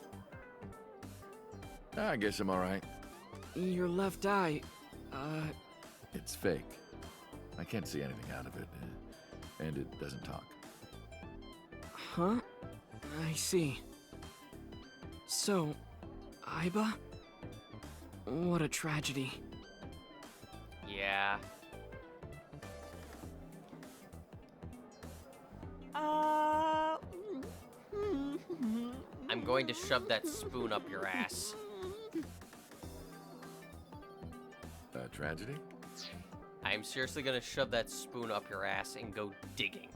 I guess I'm alright. Your left eye, It's fake. I can't see anything out of it. And it doesn't talk. Huh? I see. So, Aiba? What a tragedy. Yeah. I'm going to shove that spoon up your ass. Tragedy? I am seriously gonna shove that spoon up your ass and go digging.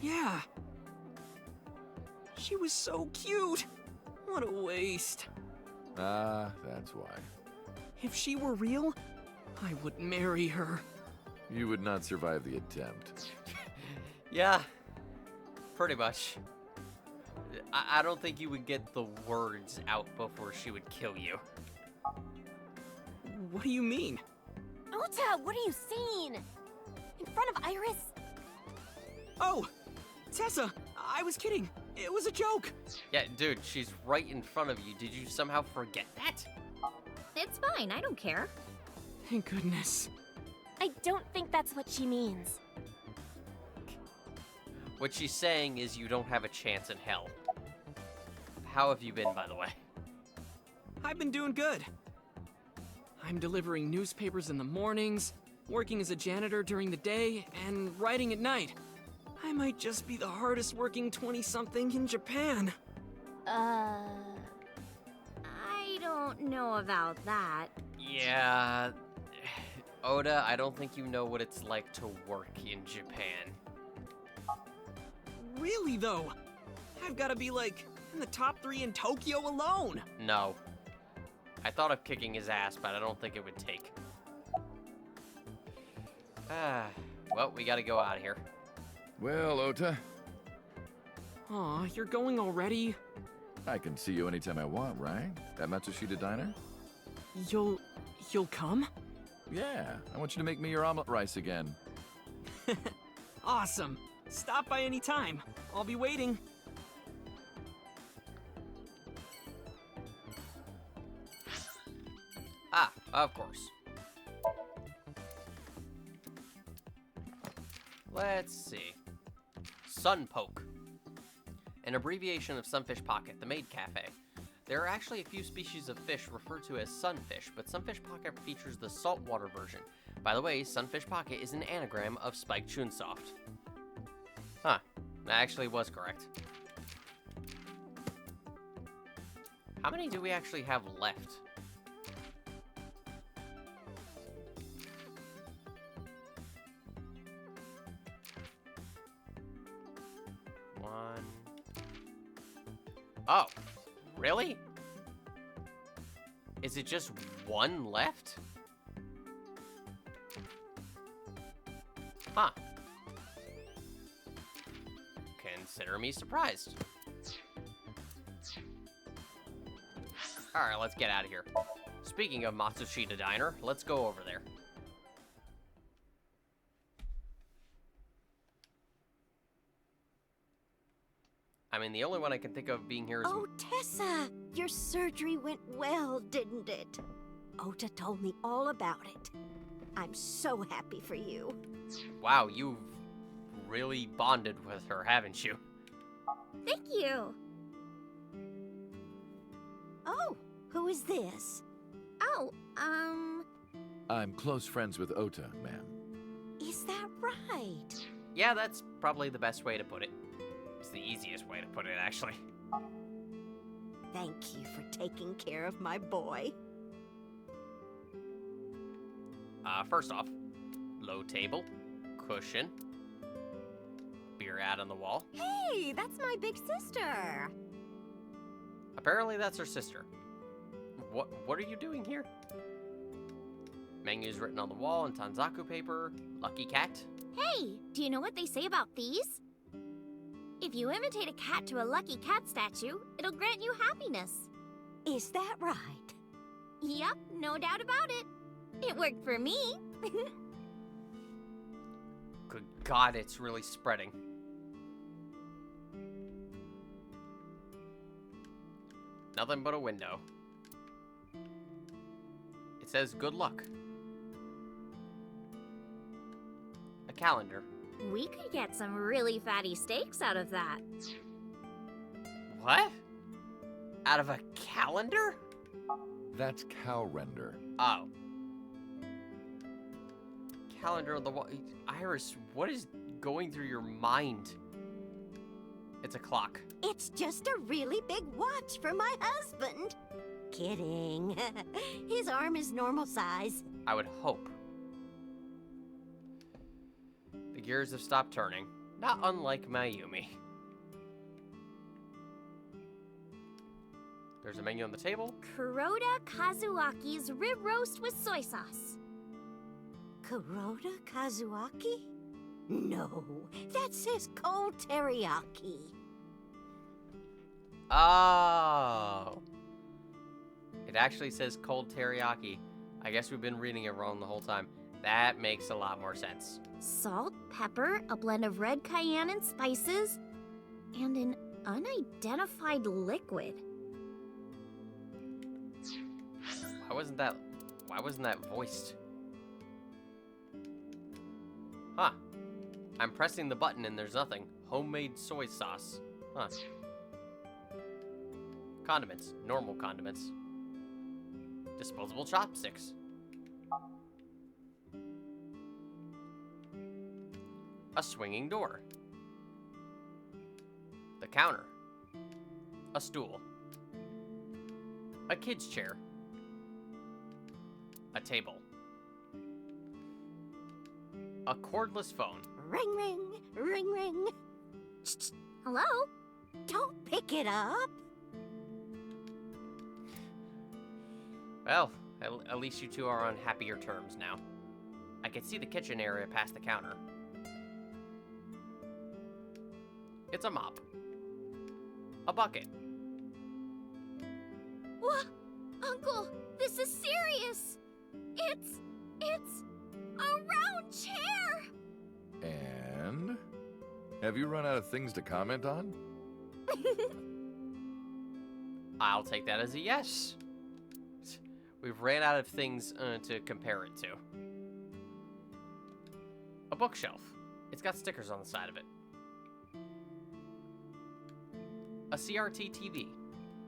Yeah. She was so cute. What a waste. That's why. If she were real, I would marry her. You would not survive the attempt. Yeah, pretty much. I don't think you would get the words out before she would kill you. What do you mean? Ota, what are you seeing? In front of Iris? Oh! Tessa! I was kidding! It was a joke! Yeah, dude, she's right in front of you. Did you somehow forget that? It's fine, I don't care. Thank goodness. I don't think that's what she means. What she's saying is you don't have a chance in hell. How have you been, by the way? I've been doing good. I'm delivering newspapers in the mornings, working as a janitor during the day, and writing at night. I might just be the hardest working 20-something in Japan. I don't know about that. Yeah... Oda, I don't think you know what it's like to work in Japan. Really, though? I've got to be, like, in the top 3 in Tokyo alone. No. I thought of kicking his ass, but I don't think it would take. Well, we gotta go out of here. Well, Ota. Aw, you're going already? I can see you anytime I want, right? At Matsushita Diner? You'll come? Yeah, I want you to make me your omelet rice again. Awesome. Stop by any time. I'll be waiting. Ah, of course. Let's see. Sunpoke. An abbreviation of Sunfish Pocket, the maid cafe. There are actually a few species of fish referred to as sunfish, but Sunfish Pocket features the saltwater version. By the way, Sunfish Pocket is an anagram of Spike Chunsoft. Huh, that actually was correct. How many do we actually have left? One. Oh, really? Is it just one left? Huh. Consider me surprised. Alright, let's get out of here. Speaking of Matsushita Diner, let's go over there. I mean, the only one I can think of being here is... Oh, Tessa! Your surgery went well, didn't it? Ota told me all about it. I'm so happy for you. Wow, you've really bonded with her, haven't you? Thank you. Oh, who is this? Oh, I'm close friends with Ota, ma'am. Is that right? Yeah, that's probably the best way to put it. It's the easiest way to put it, actually. Thank you for taking care of my boy. First off, low table, cushion, beer ad on the wall. Hey, that's my big sister. Apparently that's her sister. What are you doing here? Menus written on the wall in Tanzaku paper. Lucky cat. Hey, do you know what they say about these? If you imitate a cat to a lucky cat statue, it'll grant you happiness. Is that right? Yep, no doubt about it. It worked for me. Good God, it's really spreading. Nothing but a window. It says good luck. A calendar. We could get some really fatty steaks out of that. What? Out of a calendar? That's cow render. Oh. Calendar on the wall. Iris, what is going through your mind? It's a clock. It's just a really big watch for my husband. Kidding. His arm is normal size. I would hope. The gears have stopped turning, not unlike Mayumi. There's a menu on the table. Kuroda Kazuaki's rib roast with soy sauce. Kuroda Kazuaki? No, that says cold teriyaki. Oh. It actually says cold teriyaki. I guess we've been reading it wrong the whole time. That makes a lot more sense. Salt, pepper, a blend of red cayenne and spices, and an unidentified liquid. Why wasn't that voiced? Huh. I'm pressing the button and there's nothing. Homemade soy sauce. Huh. Condiments. Normal condiments. Disposable chopsticks. A swinging door. The counter. A stool. A kid's chair. A table. A cordless phone. Ring, ring, ring, ring. Hello? Don't pick it up. Well, at least you two are on happier terms now. I can see the kitchen area past the counter. It's a mop. A bucket. What? Uncle, this is serious. It's a round chair. And? Have you run out of things to comment on? I'll take that as a yes. We've ran out of things to compare it to. A bookshelf. It's got stickers on the side of it. A CRT TV.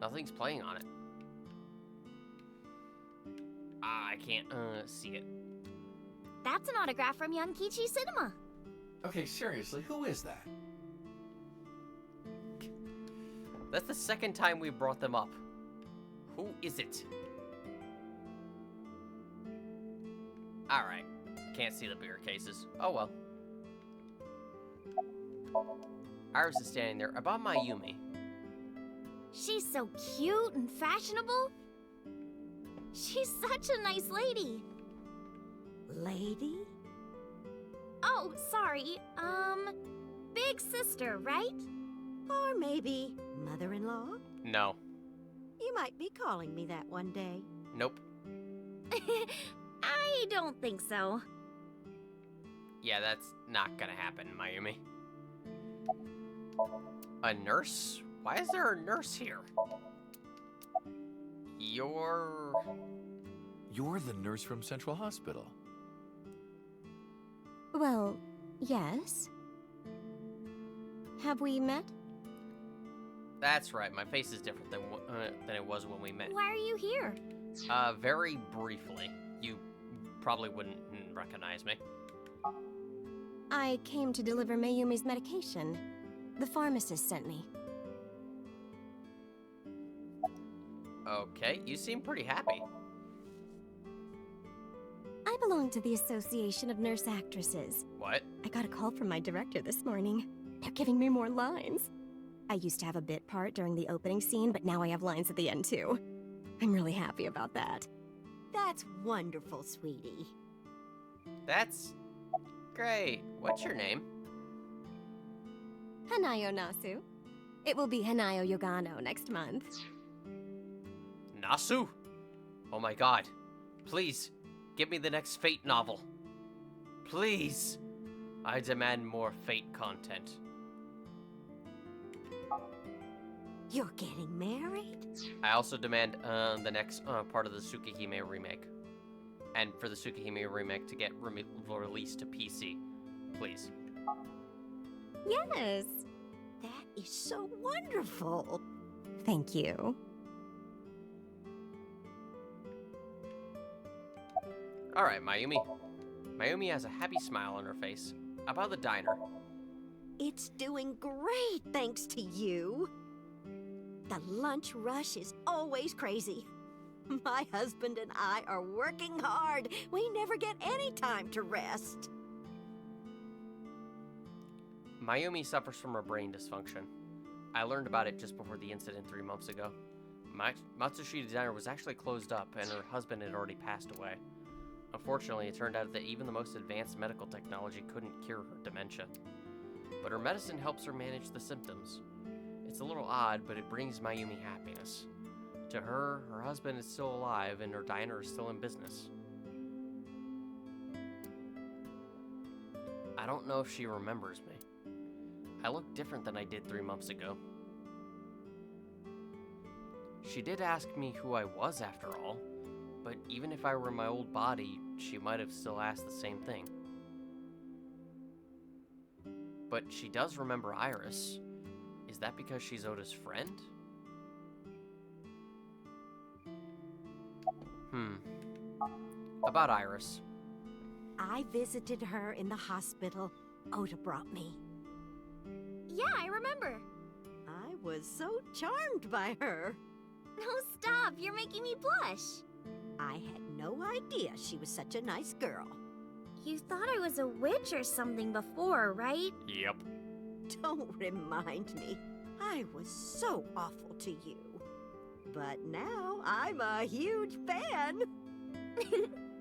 Nothing's playing on it. I can't see it. That's an autograph from Yankichi Cinema. Okay, seriously, who is that? That's the second time we brought them up. Who is it? Alright. Can't see the beer cases. Oh well. Iris is standing there above Mayumi. She's so cute and fashionable. She's such a nice lady. Lady? Oh, sorry. Big sister, right? Or maybe mother-in-law? No. You might be calling me that one day. Nope. I don't think so. Yeah, that's not gonna happen, Mayumi. A nurse? Why is there a nurse here? You're the nurse from Central Hospital. Well, yes. Have we met? That's right. My face is different than it was when we met. Why are you here? Very briefly. You probably wouldn't recognize me. I came to deliver Mayumi's medication. The pharmacist sent me. Okay, you seem pretty happy. I belong to the Association of Nurse Actresses. What? I got a call from my director this morning. They're giving me more lines. I used to have a bit part during the opening scene, but now I have lines at the end too. I'm really happy about that. That's wonderful, sweetie. That's great. What's your name? Hanayo Nasu. It will be Hanayo Yogano next month. Nasu? Oh my god. Please, give me the next Fate novel. Please. I demand more Fate content. You're getting married? I also demand the next part of the Tsukihime remake. And for the Tsukihime remake to get released to PC. Please. Yes. That is so wonderful. Thank you. Alright, Mayumi. Mayumi has a happy smile on her face. About the diner. It's doing great thanks to you. The lunch rush is always crazy. My husband and I are working hard. We never get any time to rest. Mayumi suffers from a brain dysfunction. I learned about it just before the incident 3 months ago. Matsushita Diner was actually closed up, and her husband had already passed away. Unfortunately, it turned out that even the most advanced medical technology couldn't cure her dementia. But her medicine helps her manage the symptoms. It's a little odd, but it brings Mayumi happiness. To her, her husband is still alive and her diner is still in business. I don't know if she remembers me. I look different than I did 3 months ago. She did ask me who I was after all, but even if I were in my old body, she might have still asked the same thing. But she does remember Iris. Is that because she's Oda's friend? About Iris. I visited her in the hospital Oda brought me. Yeah, I remember. I was so charmed by her. No, stop. You're making me blush. I had no idea she was such a nice girl. You thought I was a witch or something before, right? Yep. Don't remind me. I was so awful to you. But now I'm a huge fan.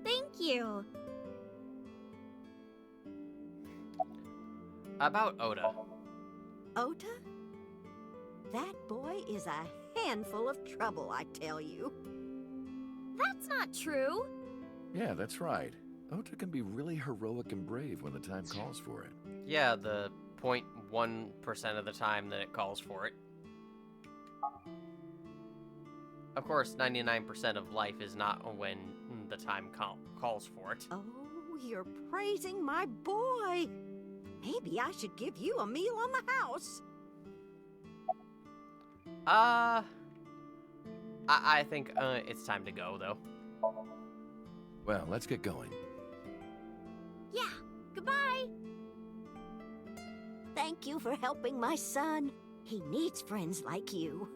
Thank you. About Oda. Oda? That boy is a handful of trouble, I tell you. That's not true. Yeah, that's right. Ota can be really heroic and brave when the time calls for it. Yeah, the 0.1% of the time that it calls for it. Of course, 99% of life is not when the time calls for it. Oh, you're praising my boy. Maybe I should give you a meal on the house. I think it's time to go, though. Well, let's get going. Yeah, goodbye. Thank you for helping my son. He needs friends like you.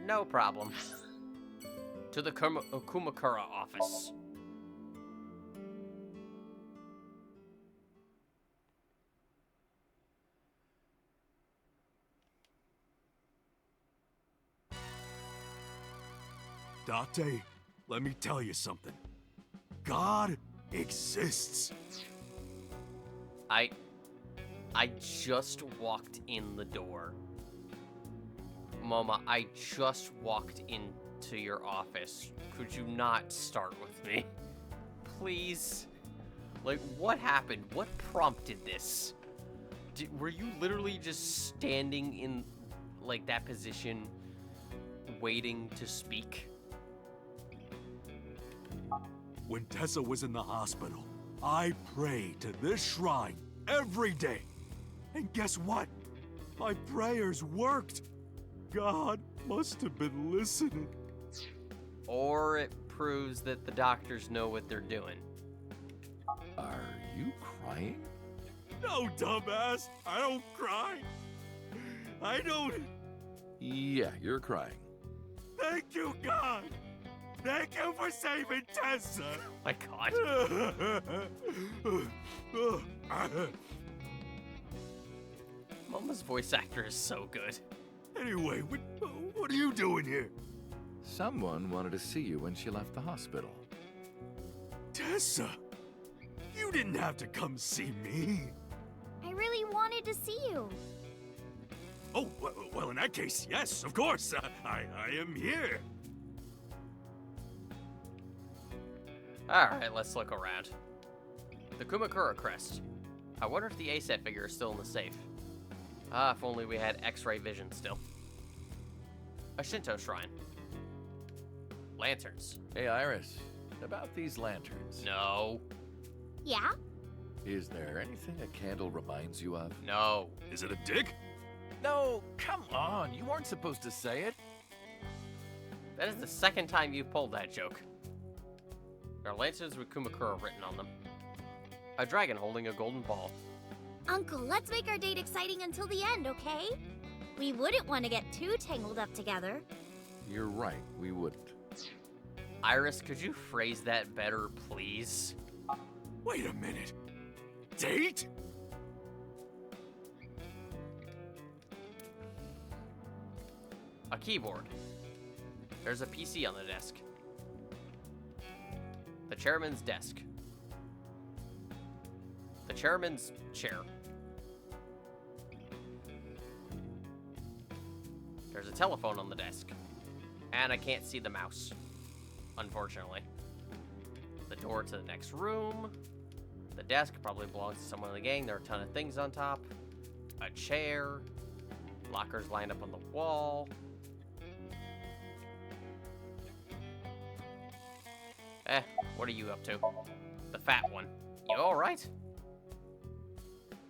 No problem. To the Kumakura office. Date, let me tell you something. God exists. I just walked in the door. Mama, I just walked into your office. Could you not start with me? Please? Like, what happened? What prompted this? Were you literally just standing in, like, that position, waiting to speak? When Tessa was in the hospital, I prayed to this shrine every day. And guess what? My prayers worked. God must have been listening. Or it proves that the doctors know what they're doing. Are you crying? No, dumbass. I don't cry. I don't... Yeah, you're crying. Thank you, God. Thank you for saving Tessa. My God. Mama's voice actor is so good. Anyway, what are you doing here? Someone wanted to see you when she left the hospital. Tessa, you didn't have to come see me. I really wanted to see you. Oh, well, in that case, yes, of course. I am here. Alright, let's look around. The Kumakura crest. I wonder if the AITSF figure is still in the safe. Ah, if only we had X-ray vision still. A Shinto shrine. Lanterns. Hey, Iris. About these lanterns. No. Yeah? Is there anything a candle reminds you of? No. Is it a dick? No, come on. You weren't supposed to say it. That is the second time you've pulled that joke. There are lanterns with Kumakura written on them. A dragon holding a golden ball. Uncle, let's make our date exciting until the end, okay? We wouldn't want to get too tangled up together. You're right, we wouldn't. Iris, could you phrase that better, please? Wait a minute. Date? A keyboard. There's a PC on the desk. chairman's desk. The chairman's chair. There's a telephone on the desk. And I can't see the mouse, unfortunately. The door to the next room. The desk probably belongs to someone in the gang. There are a ton of things on top. A chair. Lockers lined up on the wall. What are you up to? The fat one. You alright?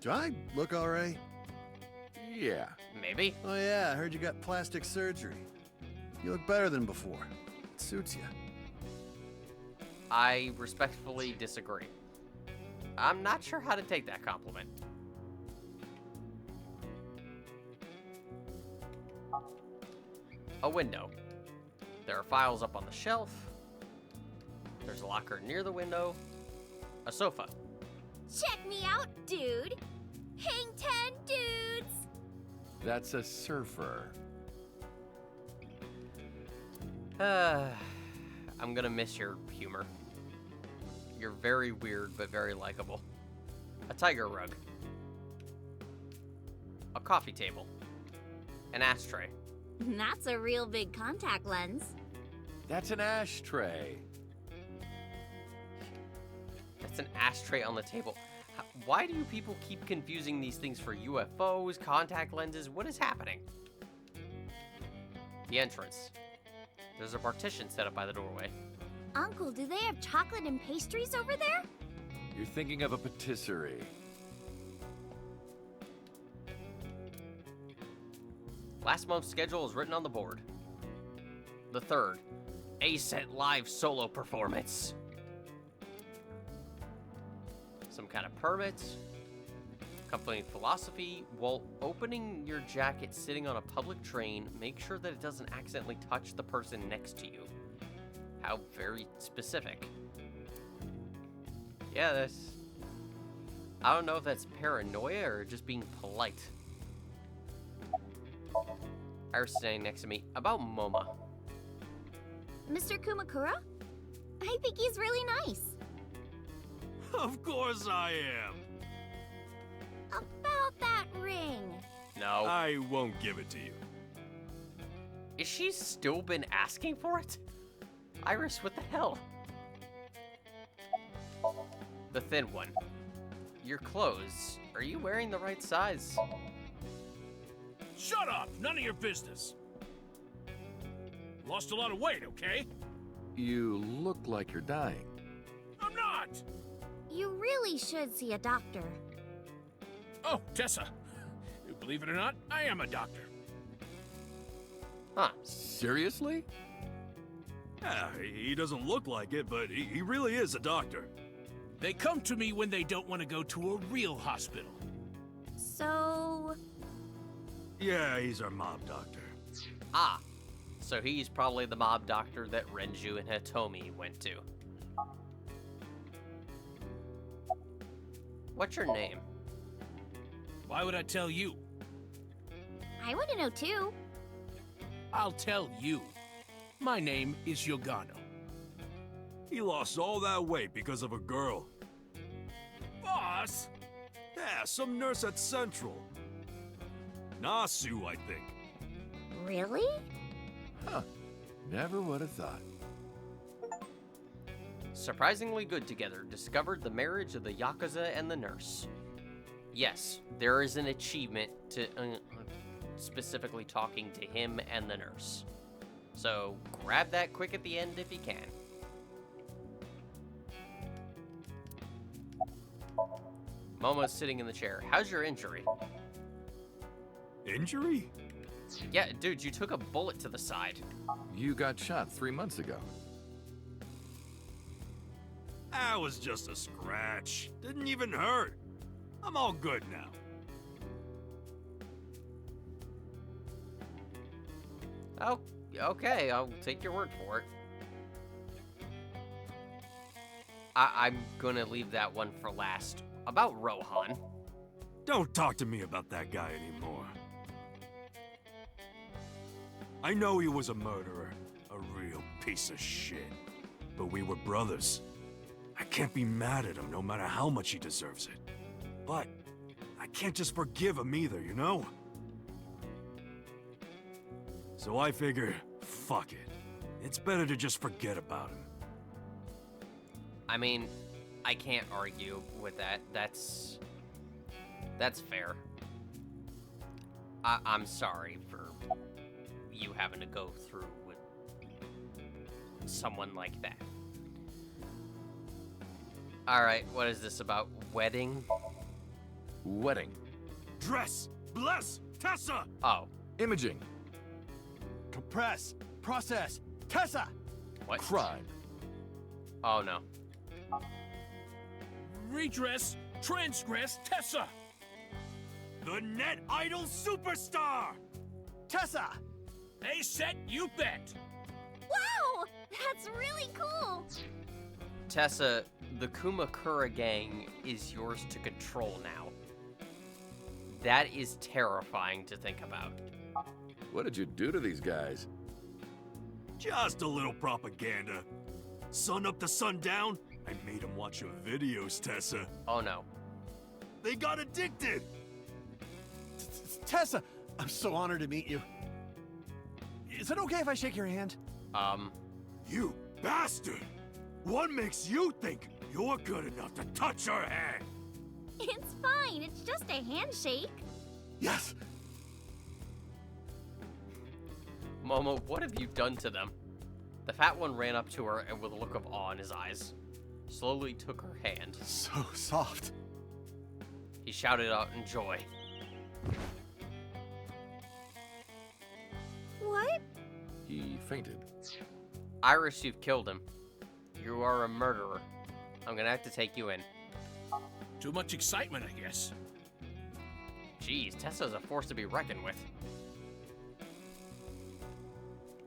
Do I look alright? Yeah. Maybe. Oh yeah, I heard you got plastic surgery. You look better than before. It suits you. I respectfully disagree. I'm not sure how to take that compliment. A window. There are files up on the shelf. There's a locker near the window. A sofa. Check me out, dude. Hang 10 dudes. That's a surfer. I'm gonna miss your humor. You're very weird, but very likable. A tiger rug. A coffee table. An ashtray. That's a real big contact lens. That's an ashtray. That's an ashtray on the table. Why do you people keep confusing these things for UFOs, contact lenses? What is happening? The entrance. There's a partition set up by the doorway. Uncle, do they have chocolate and pastries over there? You're thinking of a patisserie. Last month's schedule is written on the board. The 3rd, A-Set live solo performance. Some kind of permit. Company philosophy. While opening your jacket sitting on a public train, make sure that it doesn't accidentally touch the person next to you. How very specific. Yeah, that's... I don't know if that's paranoia or just being polite. Iris standing next to me. About Moma. Mr. Kumakura? I think he's really nice. Of course I am. About that ring. No. I won't give it to you. Is she still been asking for it? Iris, what the hell? The thin one. Your clothes. Are you wearing the right size? Shut up! None of your business. Lost a lot of weight, okay? You look like you're dying. I'm not! You really should see a doctor. Oh, Tessa. Believe it or not, I am a doctor. Huh. Seriously? Yeah, he doesn't look like it, but he really is a doctor. They come to me when they don't want to go to a real hospital. So... Yeah, he's our mob doctor. Ah. So he's probably the mob doctor that Renju and Hitomi went to. What's your name? Why would I tell you? I want to know too. I'll tell you. My name is Yogano. He lost all that weight because of a girl. Boss? Yeah, some nurse at Central. Nasu, I think. Really? Huh. Never would have thought. Surprisingly good together, discovered the marriage of the Yakuza and the nurse. Yes, there is an achievement to specifically talking to him and the nurse. So grab that quick at the end if you can. Momo's sitting in the chair. How's your injury? Injury? Yeah, dude, you took a bullet to the side. You got shot 3 months ago. That was just a scratch. Didn't even hurt. I'm all good now. Oh, okay, I'll take your word for it. I'm gonna leave that one for last. About Rohan. Don't talk to me about that guy anymore. I know he was a murderer, a real piece of shit. But we were brothers. I can't be mad at him no matter how much he deserves it. But I can't just forgive him either, you know? So I figure, fuck it. It's better to just forget about him. I mean, I can't argue with that. That's fair. I'm sorry for you having to go through with someone like that. Alright, what is this about? Wedding? Wedding. Dress! Bless! Tessa! Oh. Imaging. Compress! Process! Tessa! What? Crime. Oh no. Redress, transgress, Tessa! The net idol superstar! Tessa! A set, you bet! Wow! That's really cool! Tessa, the Kumakura gang is yours to control now. That is terrifying to think about. What did you do to these guys? Just a little propaganda. Sun up to sundown, I made them watch your videos, Tessa. Oh no. They got addicted! Tessa! I'm so honored to meet you. Is it okay if I shake your hand? You bastard! What makes you think you're good enough to touch her hand? It's fine, it's just a handshake. Yes! Momo, what have you done to them? The fat one ran up to her and with a look of awe in his eyes, slowly took her hand. So soft. He shouted out in joy. What? He fainted. Iris, you've killed him. You are a murderer. I'm gonna have to take you in. Too much excitement, I guess. Jeez, Tessa's a force to be reckoned with.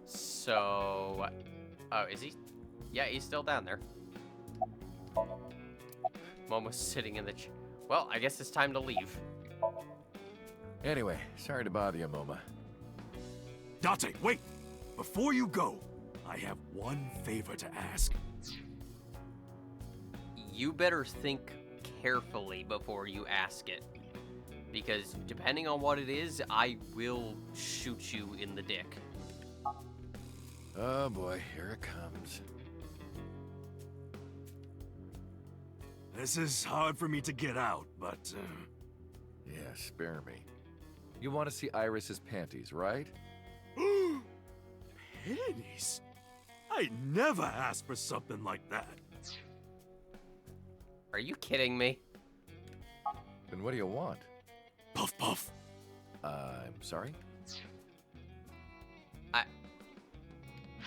So... Oh, is he? Yeah, he's still down there. Momo's sitting in the well, I guess it's time to leave. Anyway, sorry to bother you, Moma. Date, wait! Before you go, I have one favor to ask. You better think carefully before you ask it. Because depending on what it is, I will shoot you in the dick. Oh boy, here it comes. This is hard for me to get out, but... Yeah, spare me. You want to see Iris's panties, right? Panties? I never asked for something like that. Are you kidding me? Then what do you want? Puff puff. I'm sorry?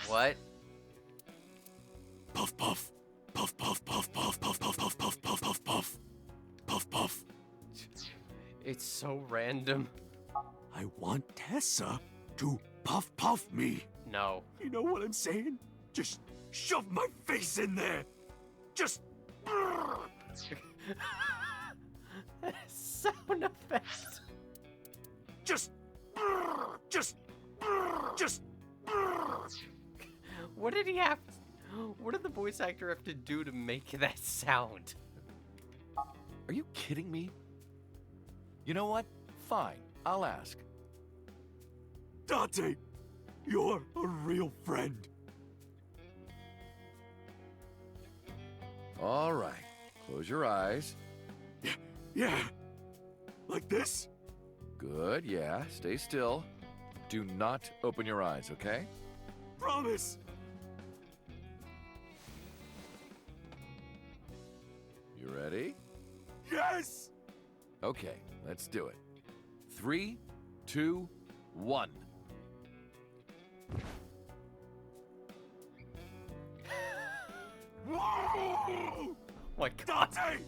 What? Puff puff. Puff puff puff puff puff puff puff puff puff puff puff. Puff puff. It's so random. I want Tessa to puff puff me. No. You know what I'm saying? Just shove my face in there. Just... Sound effect. Just... What did he have to... What did the voice actor have to do to make that sound? Are you kidding me? You know what? Fine, I'll ask. Date, you're a real friend. All right, close your eyes. Yeah. Like this? Good, yeah, stay still. Do not open your eyes, okay? Promise. You ready? Yes! Okay, let's do it. 3, 2, 1. Whoa! My God. Dante!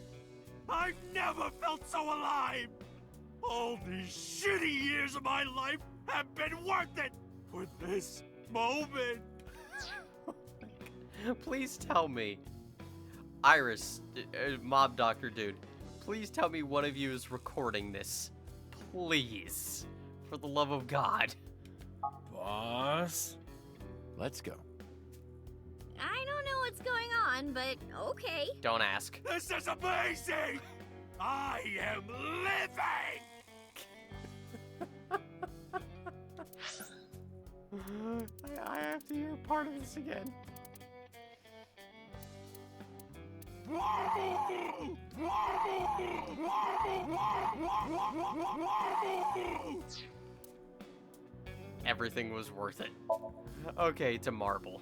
I've never felt so alive! All these shitty years of my life have been worth it for this moment! Please tell me. Iris, mob doctor dude, please tell me one of you is recording this. Please. For the love of God. Boss? Let's go. I don't know what's what's going on, but okay. Don't ask. This is amazing! I am living! I have to hear part of this again. Everything was worth it. Okay, to marble.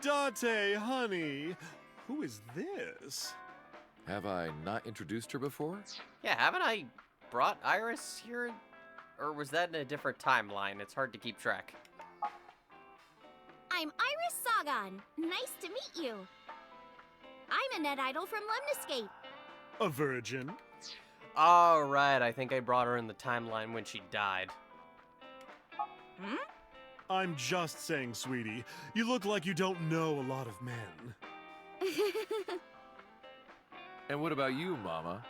Dante, honey, who is this? Have I not introduced her before? Yeah, haven't I brought Iris here? Or was that in a different timeline? It's hard to keep track. I'm Iris Sagan. Nice to meet you. I'm a net idol from Lemniscape. A virgin? All right, I think I brought her in the timeline when she died. Hmm? I'm just saying, sweetie. You look like you don't know a lot of men. And what about you, Mama?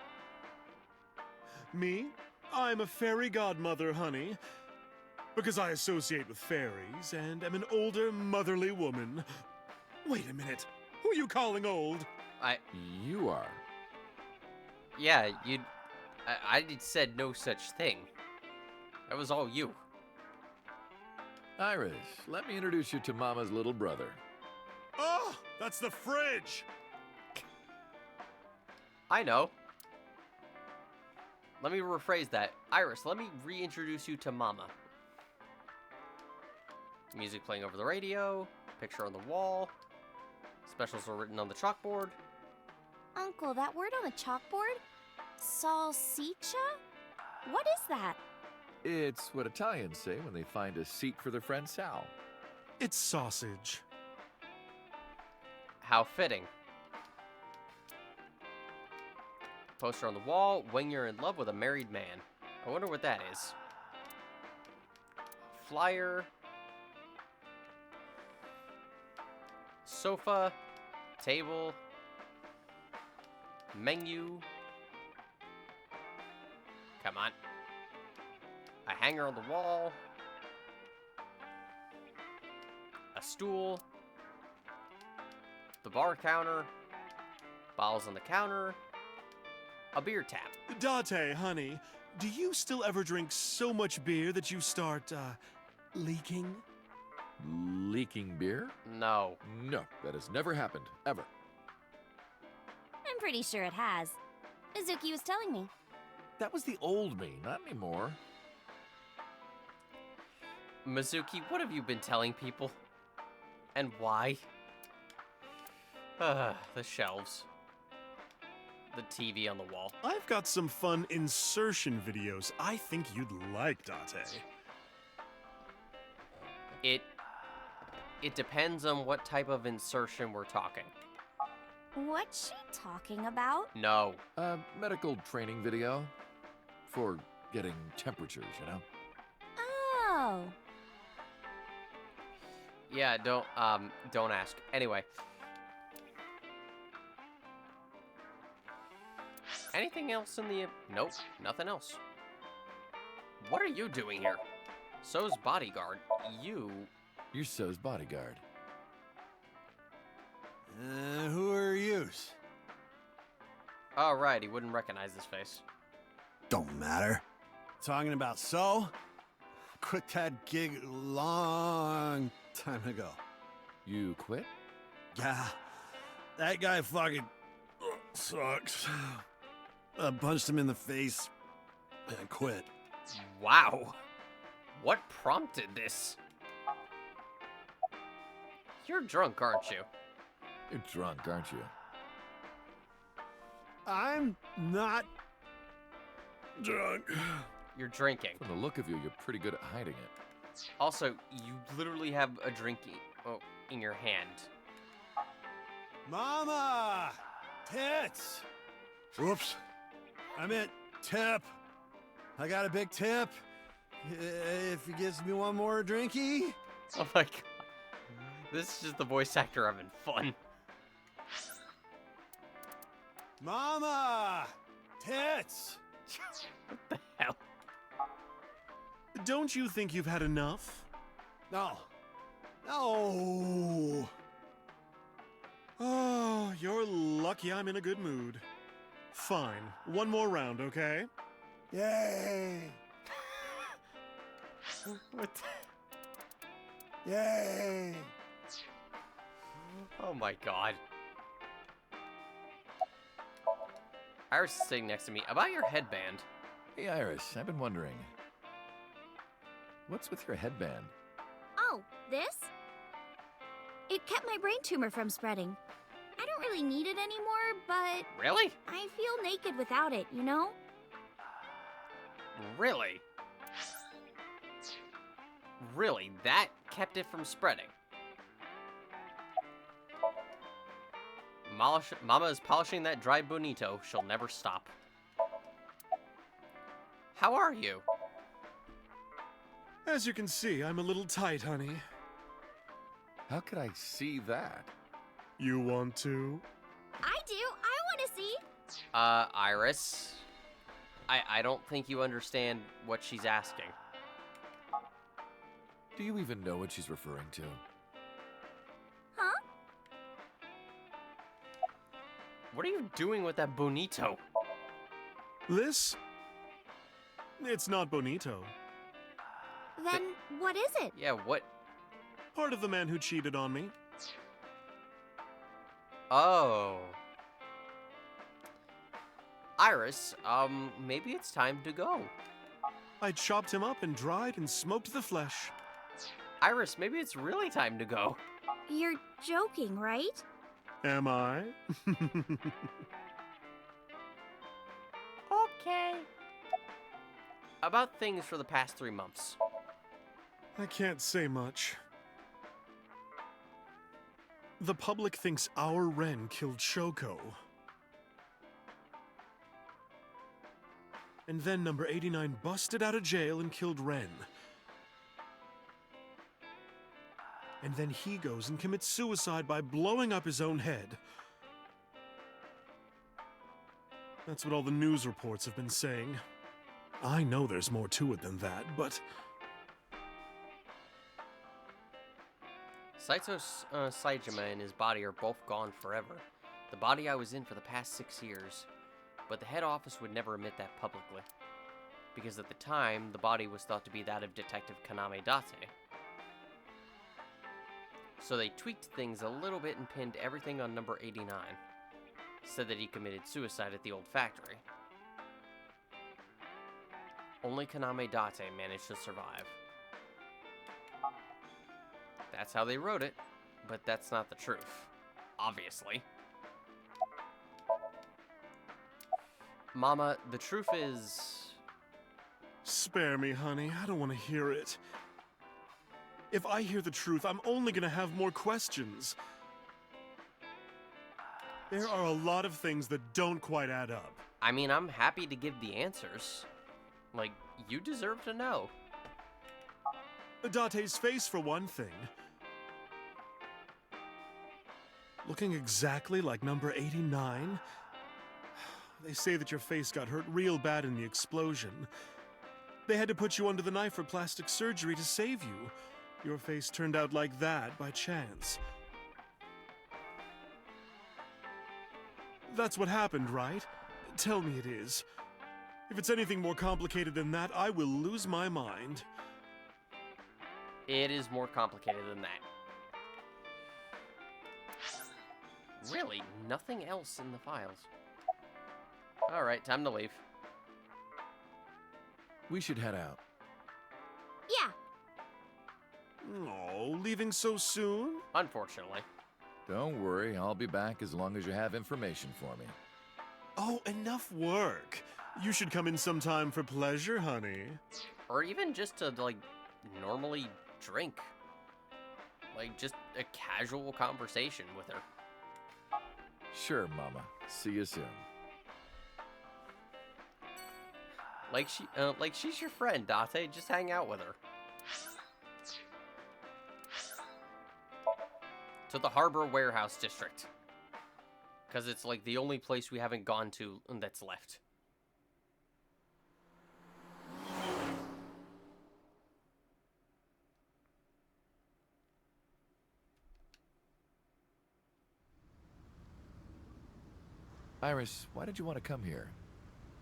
Me? I'm a fairy godmother, honey. Because I associate with fairies and am an older, motherly woman. Wait a minute. Who are you calling old? You are. Yeah, I said no such thing. That was all you. Iris, let me introduce you to Mama's little brother. Oh, that's the fridge! I know. Let me rephrase that. Iris, let me reintroduce you to Mama. Music playing over the radio, picture on the wall, specials are written on the chalkboard. Uncle, that word on the chalkboard? Salsiccia? What is that? It's what Italians say when they find a seat for their friend Sal. It's sausage. How fitting. Poster on the wall, when you're in love with a married man. I wonder what that is. Flyer. Sofa. Table. Menu. Come on. A hanger on the wall. A stool. The bar counter. Bottles on the counter. A beer tap. Dante, honey, do you still ever drink so much beer that you start, leaking? Leaking beer? No. No, that has never happened, ever. I'm pretty sure it has. Izuki was telling me. That was the old me, not anymore. Mizuki, what have you been telling people? And why? The shelves. The TV on the wall. I've got some fun insertion videos I think you'd like, Dante. It depends on what type of insertion we're talking. What's she talking about? No. Medical training video. For getting temperatures, you know? Oh. Yeah, don't ask. Anyway. Anything else in the... Nope, nothing else. What are you doing here? So's bodyguard. You're So's bodyguard. Who are yous? Oh, right, he wouldn't recognize this face. Don't matter. Talking about So? Quit that gig long time ago. You quit? Yeah. That guy fucking sucks. I punched him in the face and quit. Wow. What prompted this? You're drunk, aren't you? You're drunk, aren't you? I'm not drunk. You're drinking. From the look of you, you're pretty good at hiding it. Also, you literally have a drink in your hand. Mama! Tits! Whoops. I meant tip. I got a big tip. If he gives me one more drinky. Oh my god. This is just the voice actor having fun. Mama! Tits! What the Don't you think you've had enough? No. No. Oh, you're lucky I'm in a good mood. Fine. One more round, okay? Yay! What? Yay! Oh my god. Iris is sitting next to me. About your headband. Hey, Iris, I've been wondering. What's with your headband? Oh, this? It kept my brain tumor from spreading. I don't really need it anymore, but... Really? I feel naked without it, you know? Really? Really? That kept it from spreading? Mama is polishing that dry bonito. She'll never stop. How are you? As you can see, I'm a little tight, honey. How could I see that? You want to? I do. I want to see. Iris. I don't think you understand what she's asking. Do you even know what she's referring to? Huh? What are you doing with that bonito? This? It's not bonito. Then what is it? Yeah, what? Part of the man who cheated on me. Oh. Iris, maybe it's time to go. I chopped him up and dried and smoked the flesh. Iris, maybe it's really time to go. You're joking, right? Am I? Okay. About things for the past 3 months. I can't say much. The public thinks our Ren killed Shoko. And then number 89 busted out of jail and killed Ren. And then he goes and commits suicide by blowing up his own head. That's what all the news reports have been saying. I know there's more to it than that, but... Saito Saejima and his body are both gone forever. The body I was in for the past 6 years. But the head office would never admit that publicly. Because at the time, the body was thought to be that of Detective Kaname Date. So they tweaked things a little bit and pinned everything on number 89. Said that he committed suicide at the old factory. Only Kaname Date managed to survive. That's how they wrote it, but that's not the truth. Obviously. Mama, the truth is... Spare me, honey. I don't want to hear it. If I hear the truth, I'm only gonna have more questions. There are a lot of things that don't quite add up. I mean, I'm happy to give the answers. Like, you deserve to know. Date's face, for one thing. Looking exactly like number 89. They say that your face got hurt real bad in the explosion. They had to put you under the knife for plastic surgery to save you. Your face turned out like that by chance. That's what happened, right? Tell me it is. If it's anything more complicated than that, I will lose my mind. It is more complicated than that. Really, nothing else in the files. Alright, time to leave. We should head out. Yeah. Oh, leaving so soon? Unfortunately. Don't worry, I'll be back as long as you have information for me. Oh, enough work. You should come in sometime for pleasure, honey. Or even just to, like, normally drink. Like, just a casual conversation with her. Sure, Mama. See you soon. Like she's your friend, Date. Just hang out with her. To the Harbor Warehouse District. Because it's like the only place we haven't gone to that's left. Iris, why did you want to come here?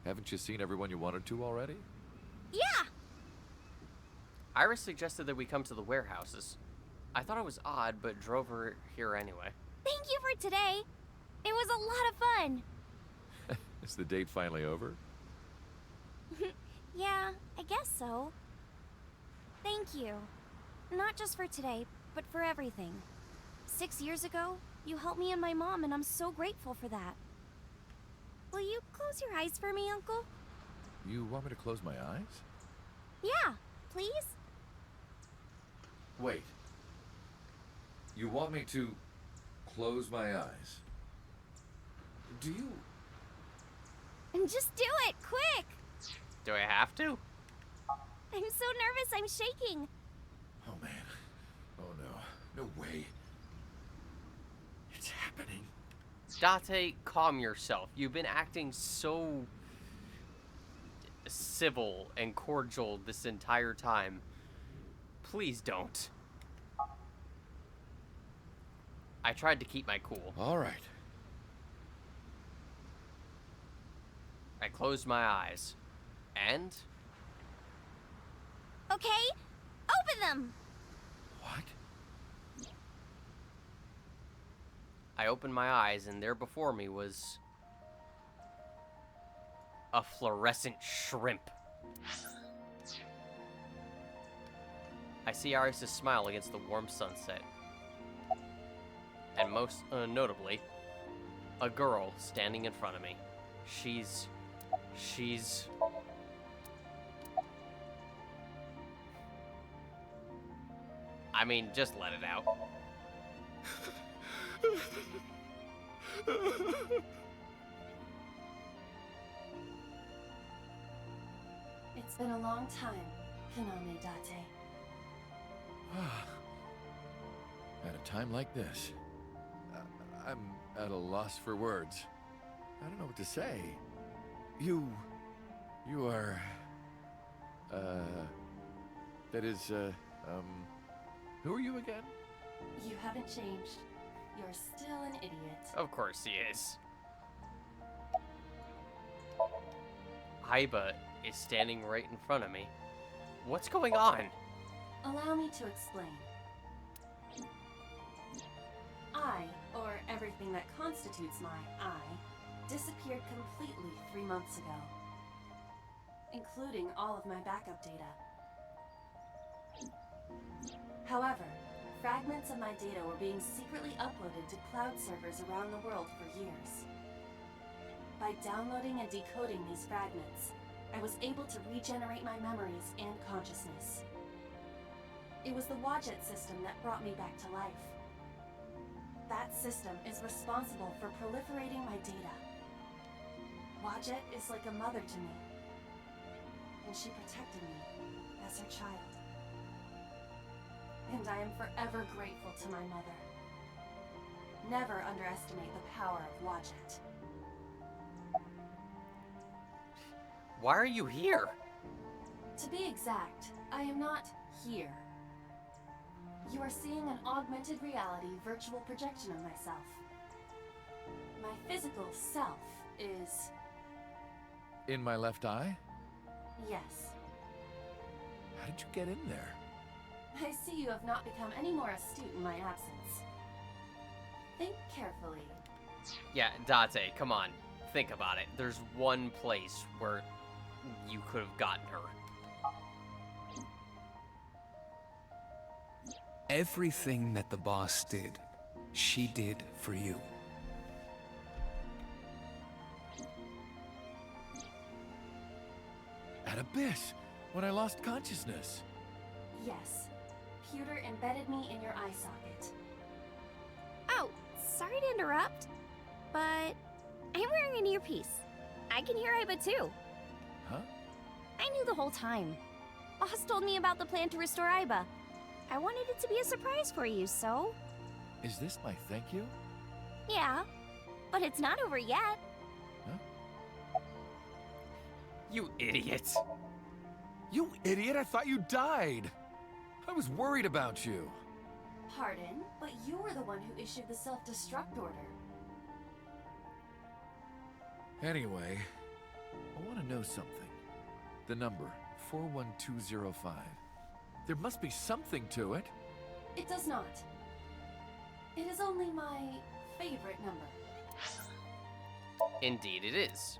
Haven't you seen everyone you wanted to already? Yeah! Iris suggested that we come to the warehouses. I thought it was odd, but drove her here anyway. Thank you for today. It was a lot of fun. Is the date finally over? Yeah, I guess so. Thank you. Not just for today, but for everything. 6 years ago, you helped me and my mom, and I'm so grateful for that. Will you close your eyes for me, Uncle? You want me to close my eyes? Yeah, please? Wait. You want me to close my eyes? Do you? And just do it, quick! Do I have to? I'm so nervous, I'm shaking. Oh man. Oh no. No way. It's happening. Date, calm yourself. You've been acting so civil and cordial this entire time. Please don't. I tried to keep my cool. All right. I closed my eyes. And? Okay, open them! What? I opened my eyes, and there before me was a fluorescent shrimp. I see Iris' smile against the warm sunset. And most notably, a girl standing in front of me. She's... I mean, just let it out. It's been a long time, Konami Date. At a time like this, I'm at a loss for words. I don't know what to say. You are, that is, who are you again? You haven't changed. You're still an idiot. Of course he is. Aiba is standing right in front of me. What's going on? Allow me to explain. I, or everything that constitutes my I, disappeared completely 3 months ago, including all of my backup data. However, fragments of my data were being secretly uploaded to cloud servers around the world for years. By downloading and decoding these fragments, I was able to regenerate my memories and consciousness. It was the Wadjet system that brought me back to life. That system is responsible for proliferating my data. Wadjet is like a mother to me, and she protected me as her child. And I am forever grateful to my mother. Never underestimate the power of Wadjet. Why are you here? To be exact, I am not here. You are seeing an augmented reality virtual projection of myself. My physical self is... In my left eye? yes. How did you get in there? I see you have not become any more astute in my absence. Think carefully. Yeah, Date, come on. Think about it. There's one place where you could have gotten her. Everything that the boss did, she did for you. At Abyss, when I lost consciousness. Yes. Pewter embedded me in your eye socket. Oh, sorry to interrupt, but I'm wearing an earpiece. I can hear Aiba too. Huh? I knew the whole time. Boss told me about the plan to restore Aiba. I wanted it to be a surprise for you, so... Is this my thank you? Yeah, but it's not over yet. You idiot. You idiot, I thought you died. I was worried about you. Pardon, but you were the one who issued the self-destruct order. Anyway, I want to know something. The number 41205. There must be something to it. It does not. It is only my favorite number. Indeed it is.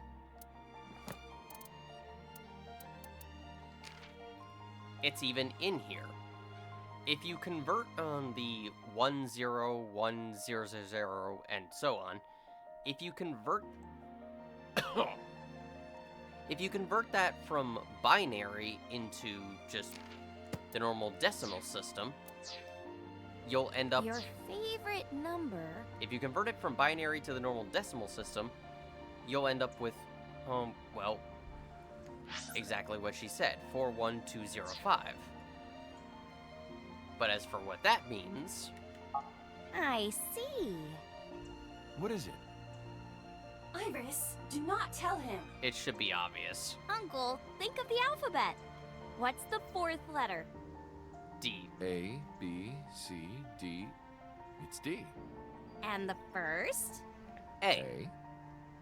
It's even in here. If you convert on the 10100 and so on, if you convert that from binary into just the normal decimal system, you'll end up... Your favorite number? If you convert it from binary to the normal decimal system, you'll end up with, well, exactly what she said, 41205. But as for what that means... I see. What is it? Iris, do not tell him. It should be obvious. Uncle, think of the alphabet. What's the fourth letter? D. A, B, C, D. It's D. And the first? A.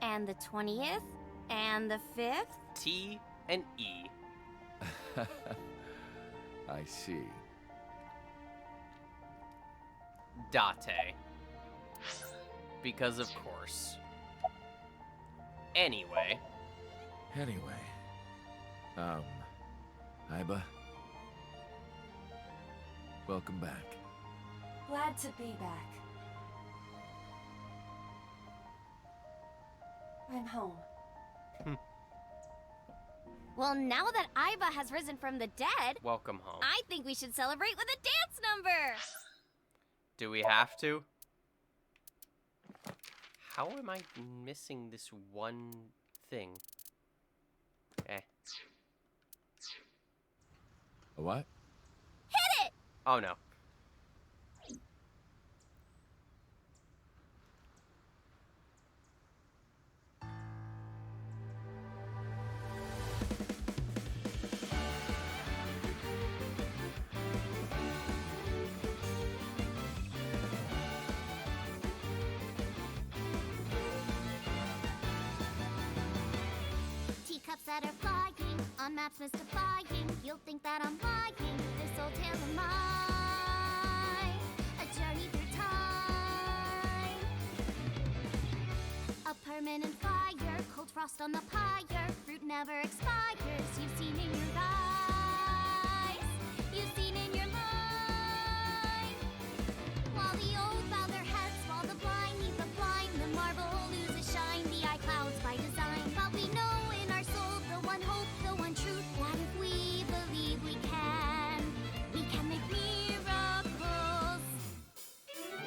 And the 20th? And the 5th? T and E. I see. Date. Because of course. Anyway. Iba. Welcome back. Glad to be back. I'm home. Well, now that Iba has risen from the dead, Welcome home. I think we should celebrate with a dance number. Do we have to? How am I missing this one thing? A what? Hit it! Oh no. Teacups that are flying, on maps mystifying. You'll think that I'm lying. This old tale of mine, a journey through time. A permanent fire, cold frost on the pyre. Fruit never expires. You've seen in your eyes, you've seen in your mind. While the old bow their heads, while the blind meet the blind, the marble loses shine. The eye clouds by design, but we know in our soul the one hope, the one truth. That if we believe we can make miracles.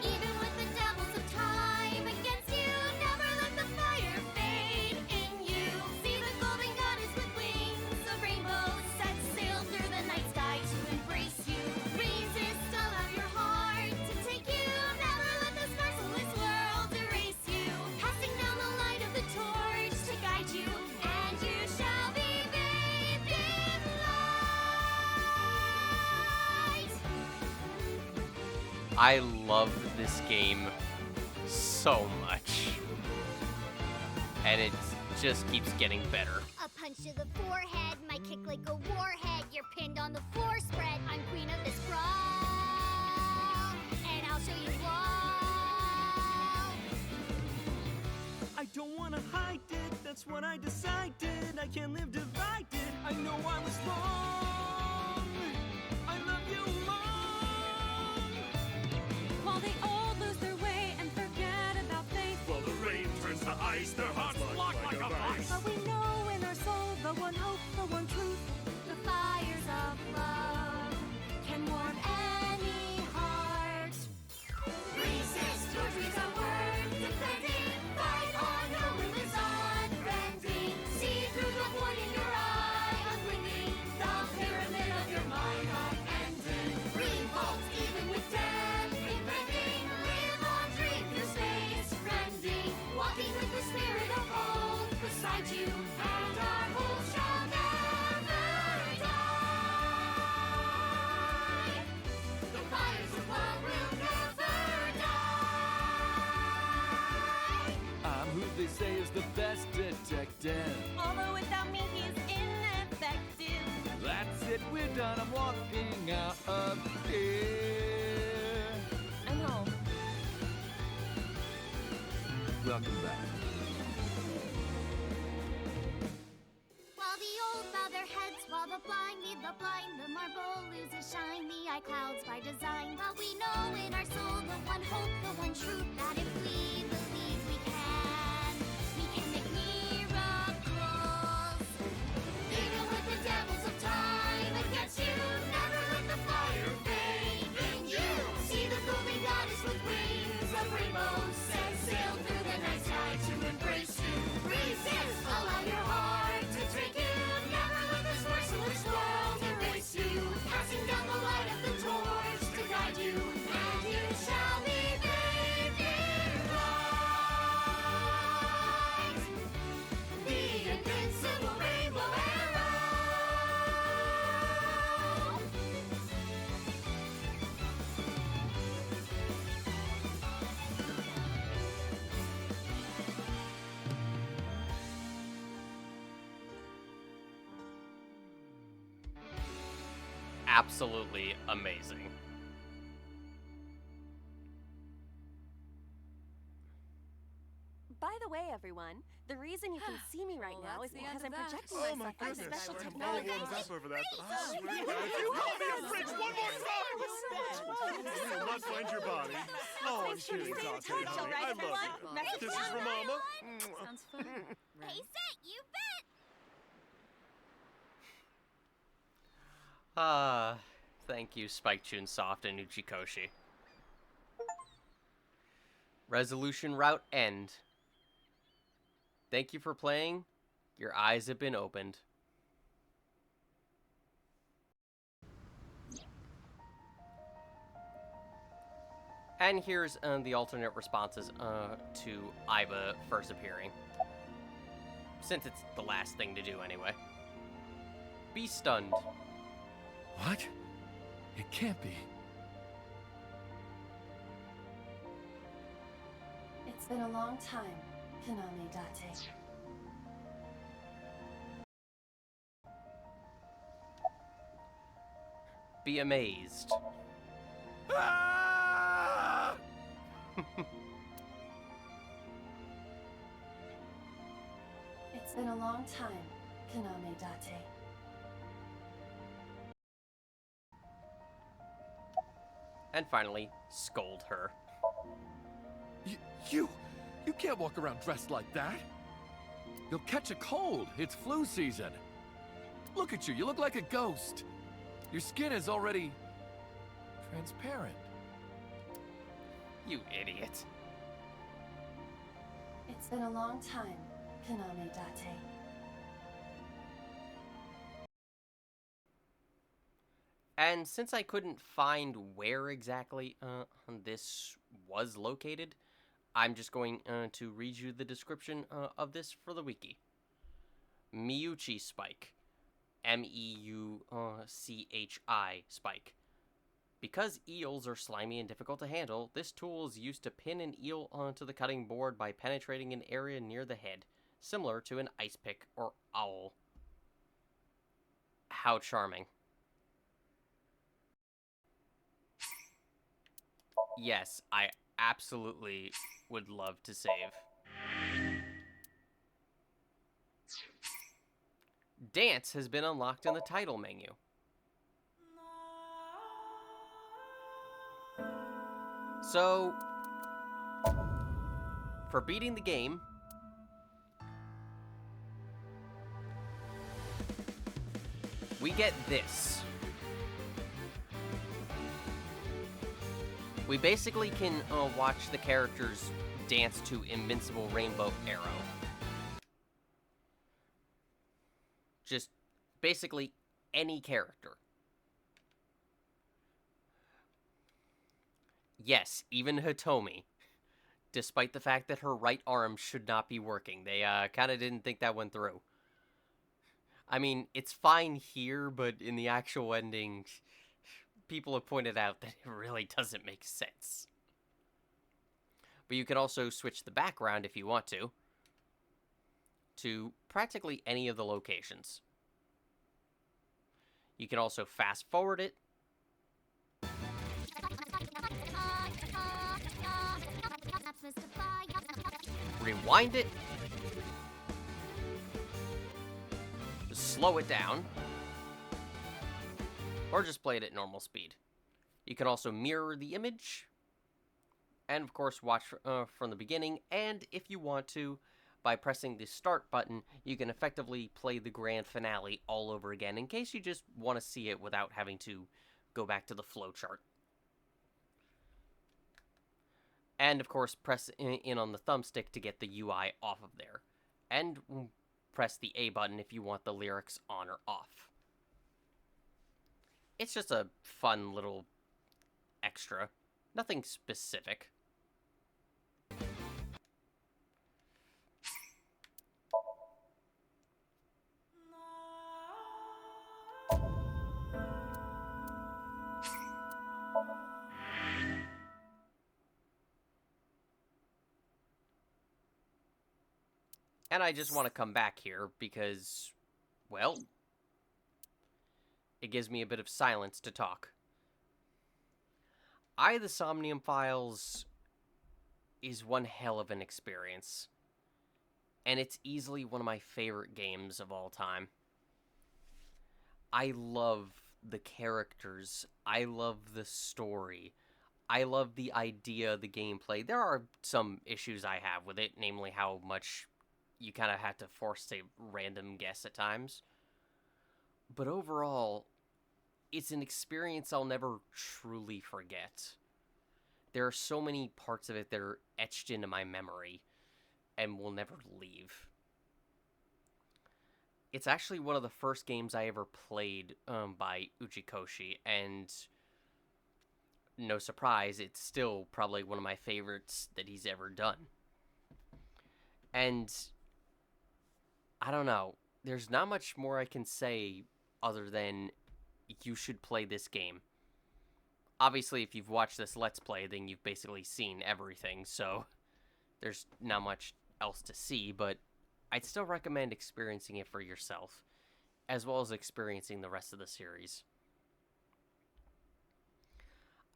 Even with the devils of time against you, never let the fire fade in you. See the golden goddess with wings of rainbows set sail through the night sky to embrace you. Resist all of your heart to take you. Never let this merciless world erase you. Passing down the light of the torch to guide you, and you shall be bathed in light. I love this game so much. And it just keeps getting better. A punch to the forehead, my kick like a warhead. You're pinned on the floor spread. I'm queen of this brawl, and I'll show you all. I don't wanna hide it, that's what I decided. I can't live divided, I know I was wrong. I love you, Mom. While they all lose their way and forget about faith, While the rain turns to ice, their hearts lock like a vice. but we know in our soul the one hope, the one truth. The fires of love can warm any heart. Resist, your dreams are worth defending. Fight on, your will is unbending. See through the void in your eye, unblinking. The pyramid of your mind unending. done, I'm walking out of here. I'm home. Welcome back. While the old bow their heads, while the blind lead the blind, the marble loses shine, the eye clouds by design. But we know in our soul the one hope, the one truth, that if we believe we can make miracles. Even with the devils of time against you, never let the fire fade in you. See the golden goddess with wings of rainbows, says sail through the night sky to embrace you. Resist, allow your heart to take you. Never let this merciless world erase you. Passing down the light of the torch to guide you, and you shall be bathed in light. The invincible rainbow arrow. Absolutely amazing. By the way, everyone, the reason you can see me right now is because I'm projecting Oh my myself on goodness. special I'm all technology. warmed up over that. This is really bad. If you call me a fridge one more time! You will not find your body. Oh, I'm kidding, Dante, honey. I love you. This is from Mama. Sounds fun. Hey, Set, you bet! Thank you, Spike Chunsoft and Uchikoshi. Resolution route end. Thank you for playing. Your eyes have been opened. And here's the alternate responses to Aiba first appearing. Since it's the last thing to do anyway. Be stunned. What? It can't be. It's been a long time, Konami Date. Be amazed. It's been a long time, Konami Date. And finally, scold her. You can't walk around dressed like that. You'll catch a cold. It's flu season. Look at you. You look like a ghost. Your skin is already transparent. You idiot. It's been a long time, Konami Date. And since I couldn't find where exactly this was located, I'm just going to read you the description of this for the wiki. Miyuchi Spike. M-E-U-C-H-I Spike. Because eels are slimy and difficult to handle, this tool is used to pin an eel onto the cutting board by penetrating an area near the head, similar to an ice pick or owl. How charming. Yes, I absolutely would love to save. Dance has been unlocked in the title menu. So, for beating the game, we get this. We basically can watch the characters dance to Invincible Rainbow Arrow. Just basically any character. Yes, even Hitomi. Despite the fact that her right arm should not be working. They kind of didn't think that went through. I mean, it's fine here, but in the actual ending, people have pointed out that it really doesn't make sense. But you can also switch the background if you want to practically any of the locations. You can also fast forward it. Rewind it. Slow it down. Or just play it at normal speed. You can also mirror the image. And of course watch from the beginning. And if you want to, by pressing the start button, you can effectively play the grand finale all over again in case you just want to see it without having to go back to the flowchart. And of course, press in on the thumbstick to get the UI off of there. And press the A button if you want the lyrics on or off. It's just a fun little extra. Nothing specific. And I just want to come back here because, well, it gives me a bit of silence to talk. The Somnium Files is one hell of an experience. And it's easily one of my favorite games of all time. I love the characters. I love the story. I love the idea of the gameplay. There are some issues I have with it, namely how much you kind of have to force a random guess at times. But overall, it's an experience I'll never truly forget. There are so many parts of it that are etched into my memory and will never leave. It's actually one of the first games I ever played by Uchikoshi, and no surprise, it's still probably one of my favorites that he's ever done. And I don't know, there's not much more I can say other than you should play this game. Obviously, if you've watched this Let's Play, then you've basically seen everything, so there's not much else to see, but I'd still recommend experiencing it for yourself, as well as experiencing the rest of the series.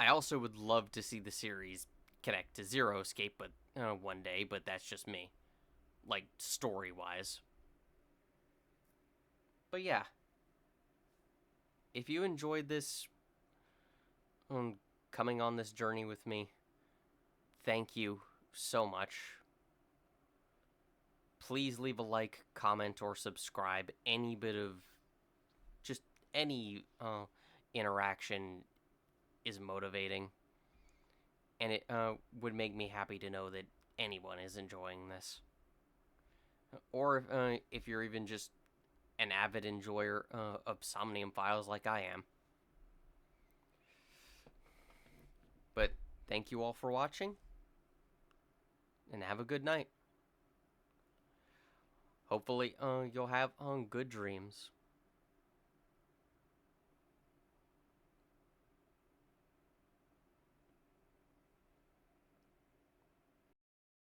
I also would love to see the series connect to Zero Escape one day, but that's just me. Like, story-wise. But yeah. If you enjoyed this, coming on this journey with me, thank you so much. Please leave a like, comment, or subscribe. Any bit of, just any interaction is motivating. And it would make me happy to know that anyone is enjoying this. Or if you're even just an avid enjoyer of Somnium Files like I am. But thank you all for watching, and have a good night. Hopefully, you'll have good dreams.